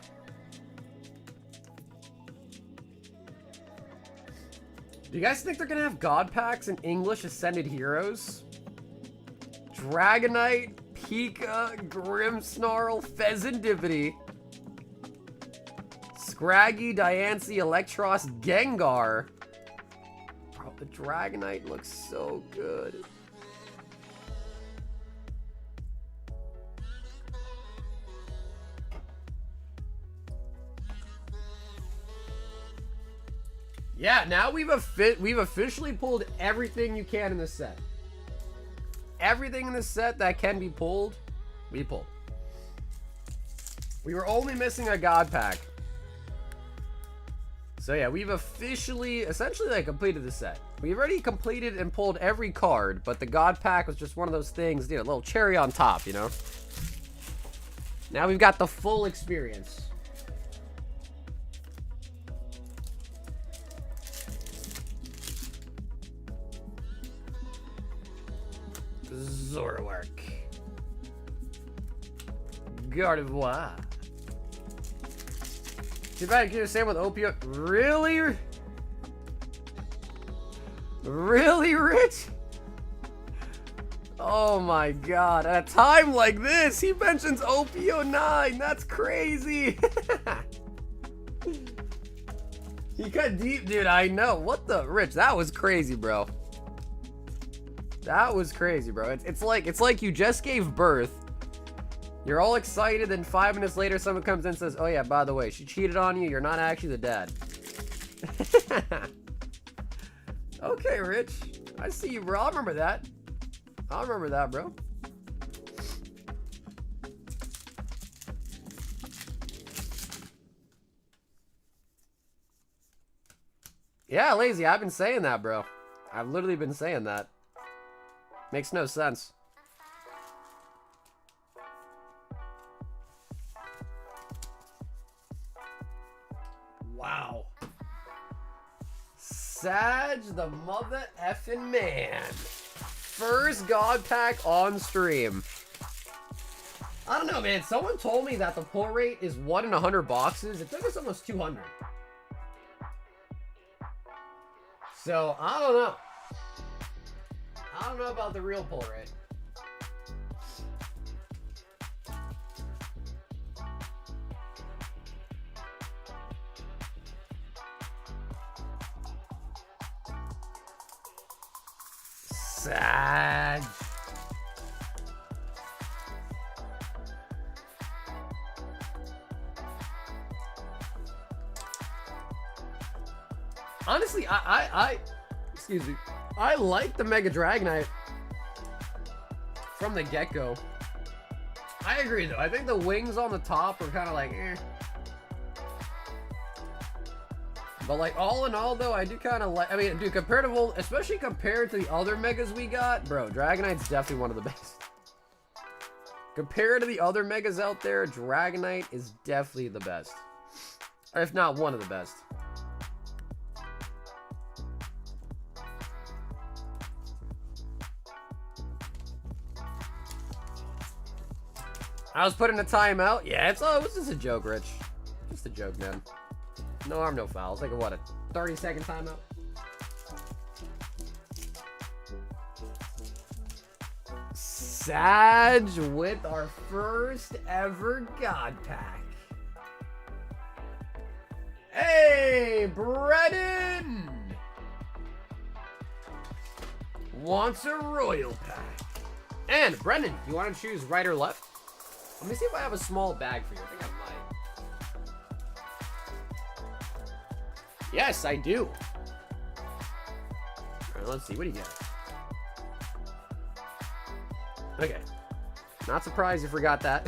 Do you guys think they're gonna have God Packs in English Ascended Heroes? Dragonite, Pika, Grimmsnarl, Pheasantipity, Scraggy, Diancie, Electros, Gengar. Bro, the Dragonite looks so good. Yeah, now we've officially pulled everything you can in this set. Everything in this set that can be pulled, we pulled. We were only missing a God Pack. So yeah, we've officially, essentially like completed the set. We've already completed and pulled every card, but the God Pack was just one of those things, dude, a little cherry on top, you know? Now we've got the full experience. Zorwork. Gardevoir. Too bad I can't understand with opioid. Really? Really, Rich? Oh my god. At a time like this, he mentions OP09. That's crazy. He cut deep, dude. I know. What the? Rich, that was crazy, bro. That was crazy, bro. It's like you just gave birth. You're all excited, and 5 minutes later, someone comes in and says, "Oh yeah, by the way, she cheated on you. You're not actually the dad." Okay, Rich. I see you, bro. I'll remember that. I'll remember that, bro. Yeah, lazy. I've been saying that, bro. I've literally been saying that. Makes no sense. Wow. Sag the mother effing man. First God Pack on stream. I don't know, man. Someone told me that the pull rate is 1 in 100 boxes. It took us almost 200. So, I don't know. I don't know about the real pull rate. Sad. Honestly, excuse me. I like the Mega Dragonite from the get-go. I agree, though. I think the wings on the top are kind of like, eh. But, like, all in all, though, I do kind of like... I mean, dude, especially compared to the other Megas we got, bro, Dragonite's definitely one of the best. Compared to the other Megas out there, Dragonite is definitely the best. Or if not one of the best. I was putting a timeout. Yeah, it was just a joke, Rich. Just a joke, man. No harm, no foul. It's like a 30-second timeout? Sag with our first ever God Pack. Hey, Brennan! Wants a Royal Pack. And, Brennan, you want to choose right or left? Let me see if I have a small bag for you. I think I might. Yes, I do. All right, let's see. What do you get? Okay. Not surprised you forgot that.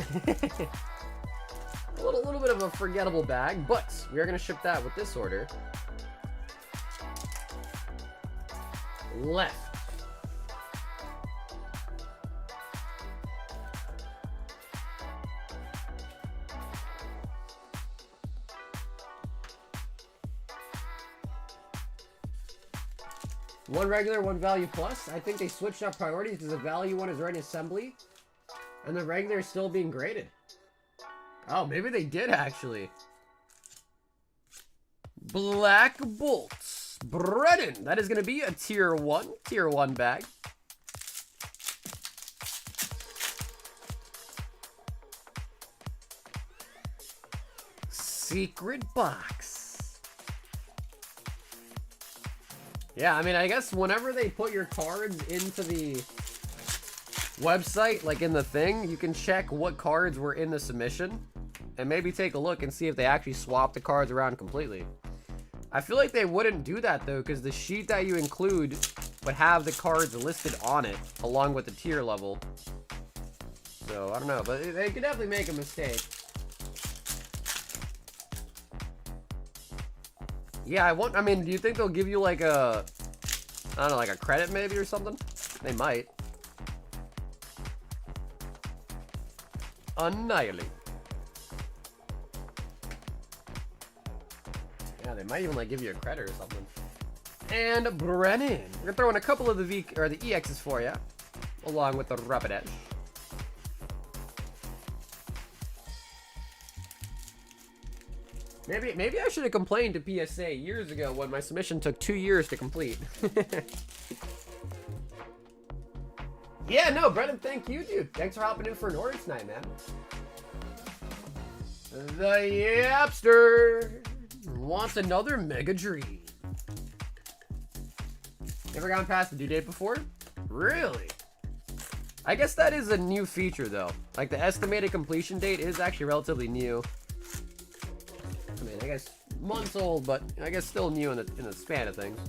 a little bit of a forgettable bag, but we are going to ship that with this order. Left. One regular, one value plus. I think they switched up priorities because the value one is right in assembly. And the regular is still being graded. Oh, maybe they did actually. Black Bolts. Brennan. That is going to be a tier 1 bag. Secret box. Yeah, I mean, I guess whenever they put your cards into the website, like in the thing, you can check what cards were in the submission and maybe take a look and see if they actually swap the cards around completely. I feel like they wouldn't do that, though, because the sheet that you include would have the cards listed on it along with the tier level. So, I don't know, but they could definitely make a mistake. Yeah, I mean, do you think they'll give you like a I don't know, like a credit maybe or something? They might. Annihilate. Yeah, they might even like give you a credit or something. And Brennan. We're gonna throw in a couple of the EXs for you, along with the Rapidash. Maybe I should have complained to PSA years ago when my submission took 2 years to complete. Yeah, no, Brennan, thank you, dude. Thanks for hopping in for an order tonight, man. The Yapster wants another Mega Dream. Never gone past the due date before? Really? I guess that is a new feature, though. Like, the estimated completion date is actually relatively new. I mean, I guess months old, but I guess still new in the span of things.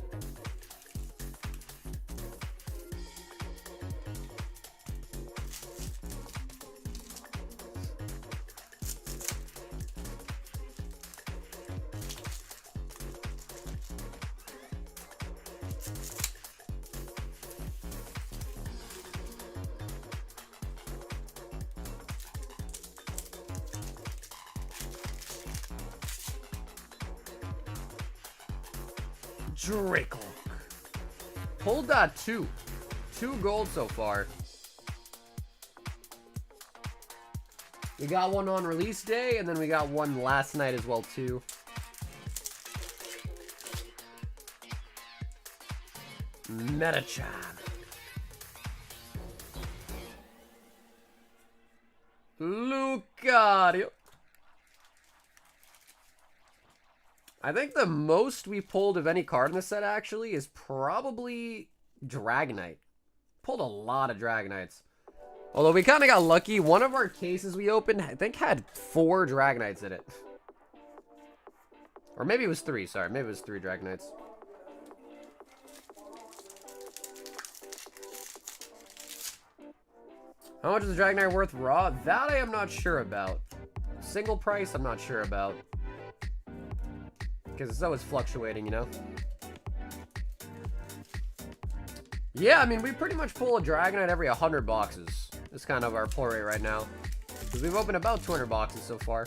Draco. Pulled that 2 gold so far. We got one on release day, and then we got one last night as well too. Metachan. Lucario. I think the most we pulled of any card in the set actually is probably Dragonite. Pulled a lot of Dragonites. Although we kind of got lucky. One of our cases we opened, I think, had 4 Dragonites in it. Or maybe it was 3, sorry. Maybe it was 3 Dragonites. How much is the Dragonite worth raw? That I am not sure about. Single price, I'm not sure about. Because it's always fluctuating, you know? Yeah, I mean, we pretty much pull a Dragonite every 100 boxes. It's kind of our pull rate right now. Because we've opened about 200 boxes so far.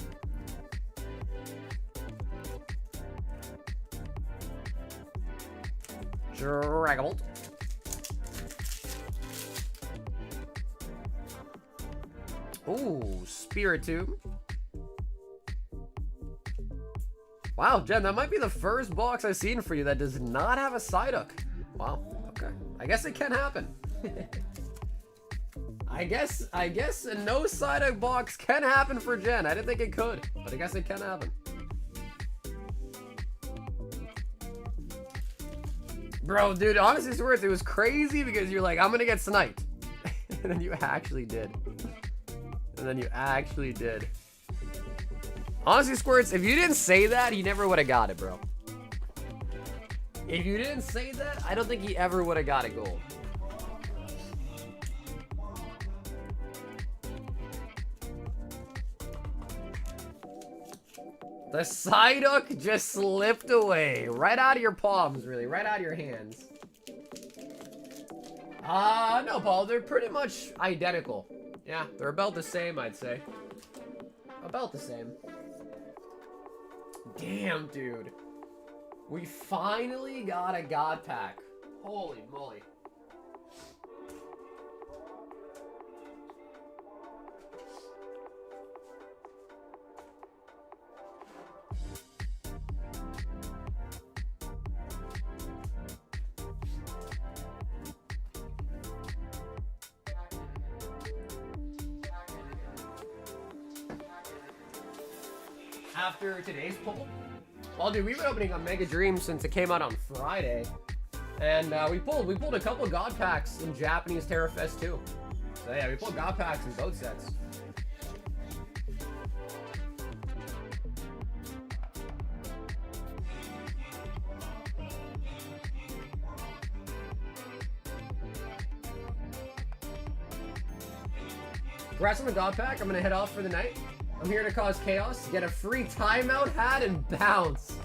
Dragavolt. Ooh, Spiritomb. Wow, Jen, that might be the first box I've seen for you that does not have a Psyduck. Wow, okay. I guess it can happen. I guess a no Psyduck box can happen for Jen. I didn't think it could, but I guess it can happen. Bro, dude, honestly, it's worth it. It was crazy because you're like, I'm gonna get sniped. And then you actually did. Honestly, Squirts, if you didn't say that, he never would have got it, bro. If you didn't say that, I don't think he ever would have got a gold. The Psyduck just slipped away. Right out of your palms, really. Right out of your hands. No, Paul. They're pretty much identical. Yeah, they're about the same, I'd say. About the same. Damn, dude. We finally got a God Pack. Holy moly. After today's pull, well, dude, we've been opening a Mega Dream since it came out on Friday, and we pulled a couple God Packs in Japanese Terra Fest too. So yeah, we pulled God Packs in both sets. Congrats on the God Pack. I'm gonna head off for the night. I'm here to cause chaos, get a free timeout hat, and bounce.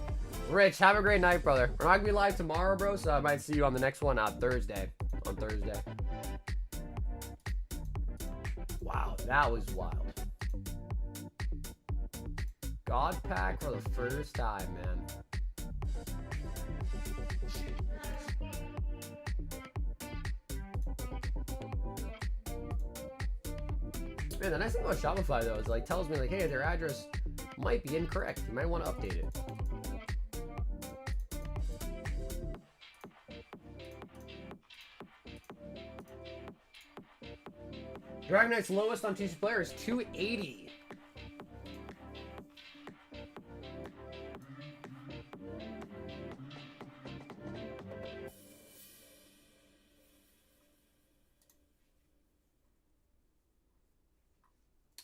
Rich, have a great night, brother. We're not gonna be live tomorrow, bro, so I might see you on the next one on Thursday. Wow, that was wild. God pack for the first time, man. Man, the nice thing about Shopify though is like tells me like, hey, their address might be incorrect. You might want to update it. Dragon Knight's lowest on TC Player is 280.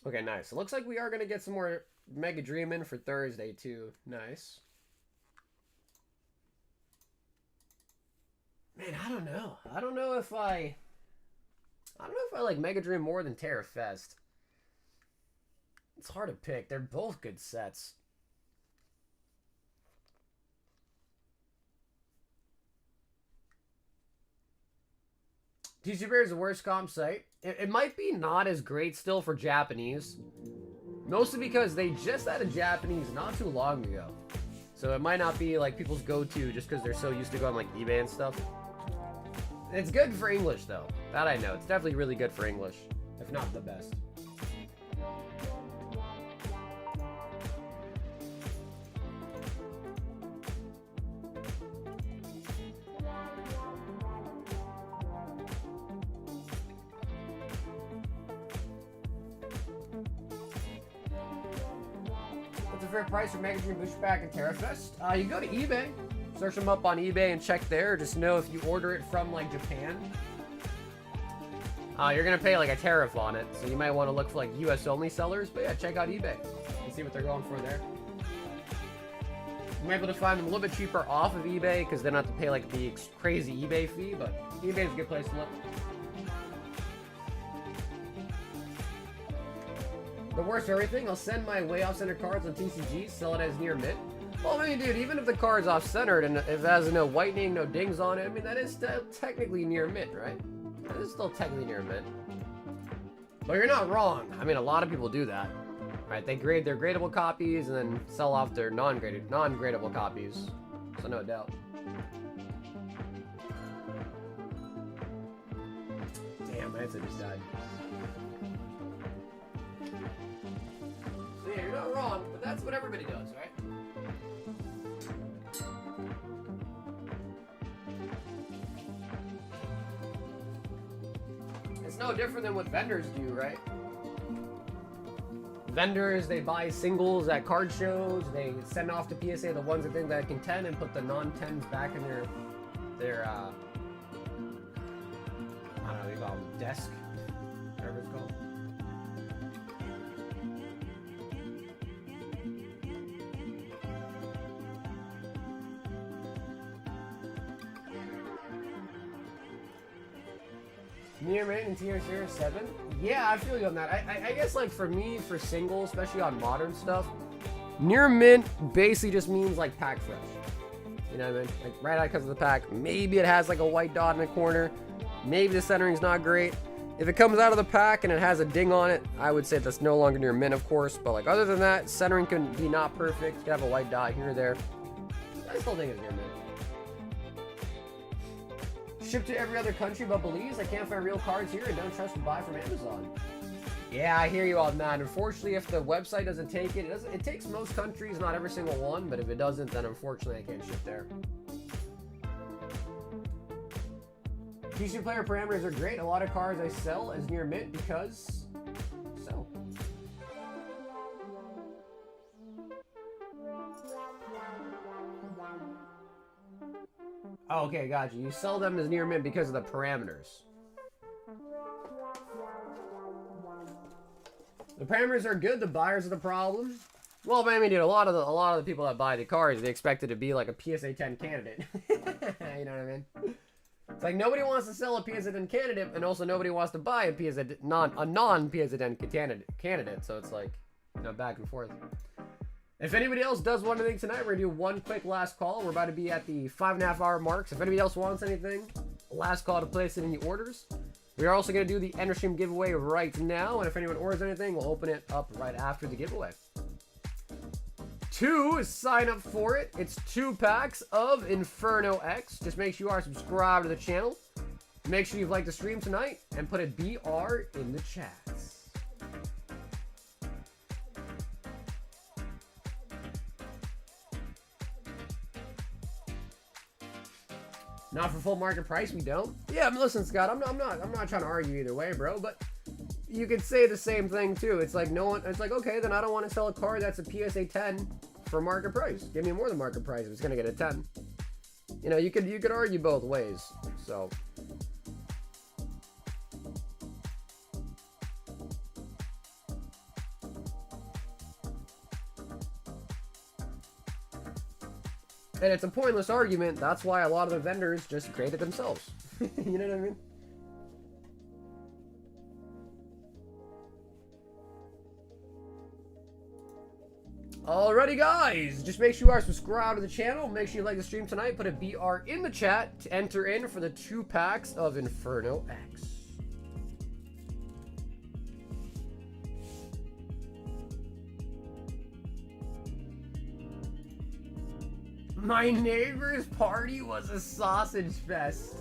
Okay, nice. It looks like we are going to get some more Mega Dream in for Thursday, too. Nice. Man, I don't know. I don't know if I like Mega Dream more than Terra Fest. It's hard to pick. They're both good sets. TC Bear is the worst comp site. It might be not as great still for Japanese. Mostly because they just had a Japanese not too long ago. So it might not be like people's go-to just because they're so used to going like eBay and stuff. It's good for English though. That I know. It's definitely really good for English. If not the best. What's a fair price for Mega Dream Booster Pack and Terra Fest? You go to eBay. Search them up on eBay and check there. Just know if you order it from like Japan, you're gonna pay like a tariff on it. So you might want to look for like US only sellers. But yeah, check out eBay and see what they're going for there. I'm able to find them a little bit cheaper off of eBay because they don't have to pay like the crazy eBay fee. But eBay is a good place to look. The worst of everything, I'll send my way off center cards on TCG, sell it as near mint. Well, I mean, dude, even if the card's off-centered and if it has no whitening, no dings on it, I mean, that is still technically near mint, right? That is still technically near mint. But you're not wrong. I mean, a lot of people do that, right? They grade their gradable copies and then sell off their non-gradable copies. So no doubt. Damn, my answer just died. So yeah, you're not wrong, but that's what everybody does, right? It's no different than what vendors do, right? Vendors, they buy singles at card shows, they send off to PSA the ones that think that can 10 and put the non-10s back in their I don't know, what you call them, desk, whatever it's called. Near mint and tier 7? Yeah, I feel you on that. I guess like for me, for singles, especially on modern stuff, near mint basically just means like pack fresh. You know what I mean? Like right out because of the pack. Maybe it has like a white dot in the corner. Maybe the centering's not great. If it comes out of the pack and it has a ding on it, I would say that's no longer near mint, of course. But like other than that, centering can be not perfect. You can have a white dot here or there. I still think it's near mint. Shipped to every other country but Belize. I can't find real cards here and don't trust to buy from Amazon. Yeah, I hear you on that. Unfortunately, if the website doesn't take it, it takes most countries, not every single one, but if it doesn't, then unfortunately I can't ship there. PC player parameters are great. A lot of cards I sell as near mint because so. Oh, okay, gotcha. You sell them as near mint because of the parameters. The parameters are good. The buyers are the problem. Well, but I mean, dude, a lot of the people that buy the cards, they expect it to be like a PSA 10 candidate. You know what I mean? It's like nobody wants to sell a PSA 10 candidate, and also nobody wants to buy a non PSA 10 candidate. So it's like, you know, back and forth. If anybody else does want anything tonight, we're gonna do one quick last call. We're about to be at the 5.5 hour mark. So if anybody else wants anything, last call to place it in the orders. We are also gonna do the end of stream giveaway right now, and if anyone orders anything, we'll open it up right after the giveaway. 2, sign up for it. It's 2 packs of Inferno X. Just make sure you are subscribed to the channel. Make sure you've liked the stream tonight and put a BR in the chats. Not for full market price, we don't. Yeah, listen, Scott, I'm not trying to argue either way, bro, but you could say the same thing too. It's like it's like, okay, then I don't want to sell a card that's a PSA 10 for market price. Give me more than market price if it's gonna get a 10. You know, you could argue both ways. So and it's a pointless argument. That's why a lot of the vendors just create it themselves. You know what I mean? Alrighty, guys. Just make sure you are subscribed to the channel. Make sure you like the stream tonight. Put a BR in the chat to enter in for the 2 packs of Inferno X. My neighbor's party was a sausage fest.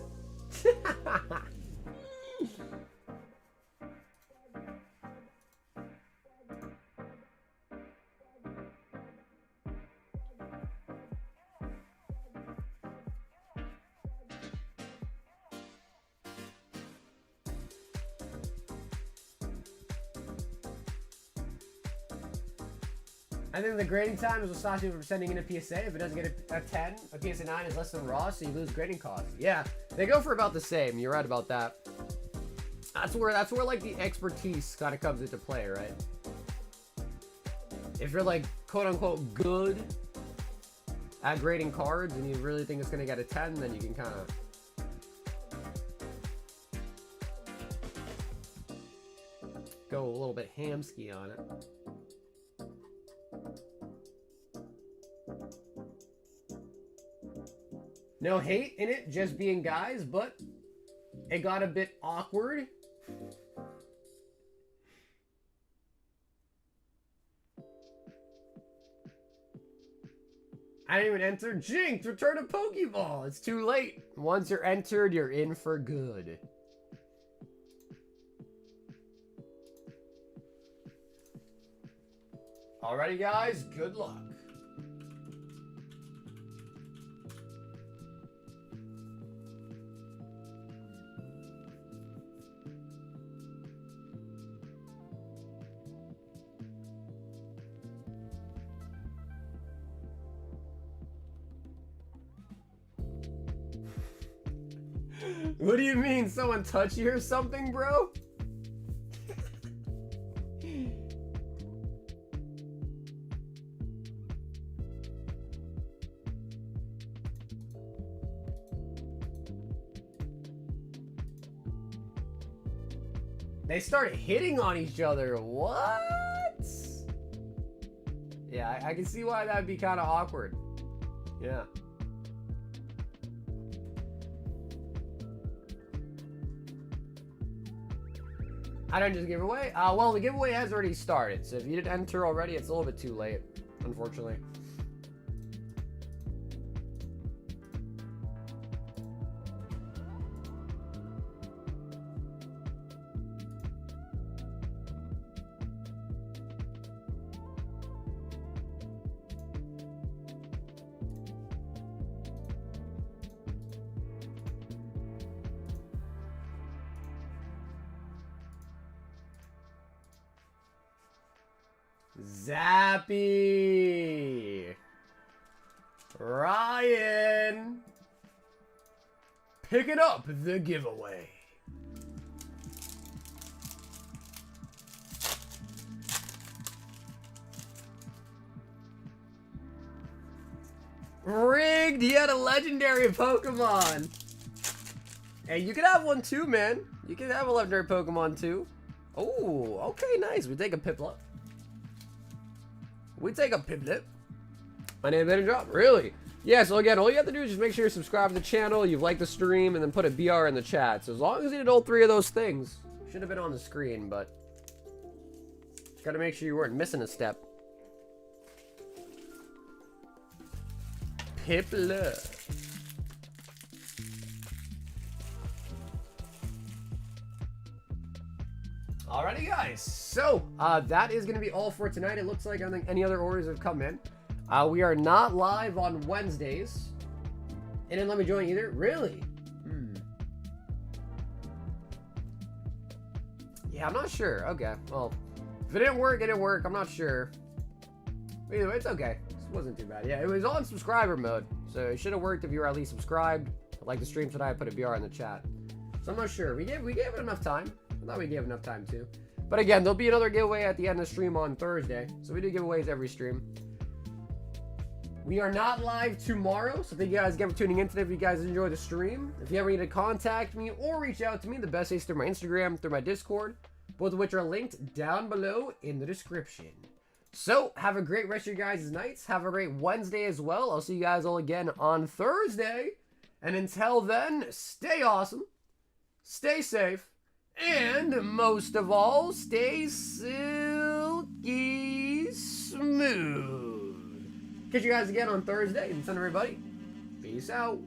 I think the grading time is what stops you from sending in a PSA. If it doesn't get a 10, a PSA 9 is less than raw, so you lose grading costs. Yeah, they go for about the same. You're right about that. That's where like the expertise kind of comes into play, right? If you're like quote unquote good at grading cards and you really think it's gonna get a 10, then you can kind of go a little bit hamsky on it. No hate in it, just being guys, but it got a bit awkward. I didn't even enter. Jinx, return a Pokeball. It's too late. Once you're entered, you're in for good. Alrighty, guys, good luck. What do you mean? Someone touch you or something, bro? They started hitting on each other. What? Yeah, I can see why that'd be kind of awkward. Yeah. I don't just give away. Well, the giveaway has already started, so if you didn't enter already, it's a little bit too late, unfortunately. Zappy! Ryan! Picking up the giveaway. Rigged! He had a legendary Pokemon! Hey, you can have one too, man. You can have a legendary Pokemon too. Oh, okay, nice. We take a Piplup. We take a pivot. My name is drop. Really? Yeah, so again, all you have to do is just make sure you subscribe to the channel, you've liked the stream, and then put a BR in the chat. So as long as you did all 3 of those things, should have been on the screen, but gotta make sure you weren't missing a step. Pipla. Alrighty, guys. So that is gonna be all for tonight. It looks like I don't think any other orders have come in. We are not live on Wednesdays. It didn't let me join either. Really? Yeah, I'm not sure. Okay. Well, if it didn't work, it didn't work. I'm not sure. But either way, it's okay. It wasn't too bad. Yeah, it was on subscriber mode, so it should have worked if you were at least subscribed. Like the stream tonight, I put a BR in the chat. So I'm not sure. We gave it enough time. I thought we gave enough time too. But again, there'll be another giveaway at the end of the stream on Thursday. So we do giveaways every stream. We are not live tomorrow, so thank you guys again for tuning in today. If you guys enjoy the stream, if you ever need to contact me or reach out to me, the best is through my Instagram, through my Discord, both of which are linked down below in the description. So, have a great rest of your guys' nights. Have a great Wednesday as well. I'll see you guys all again on Thursday. And until then, stay awesome, stay safe, and most of all, stay silky smooth. Catch you guys again on Thursday. And send everybody, peace out.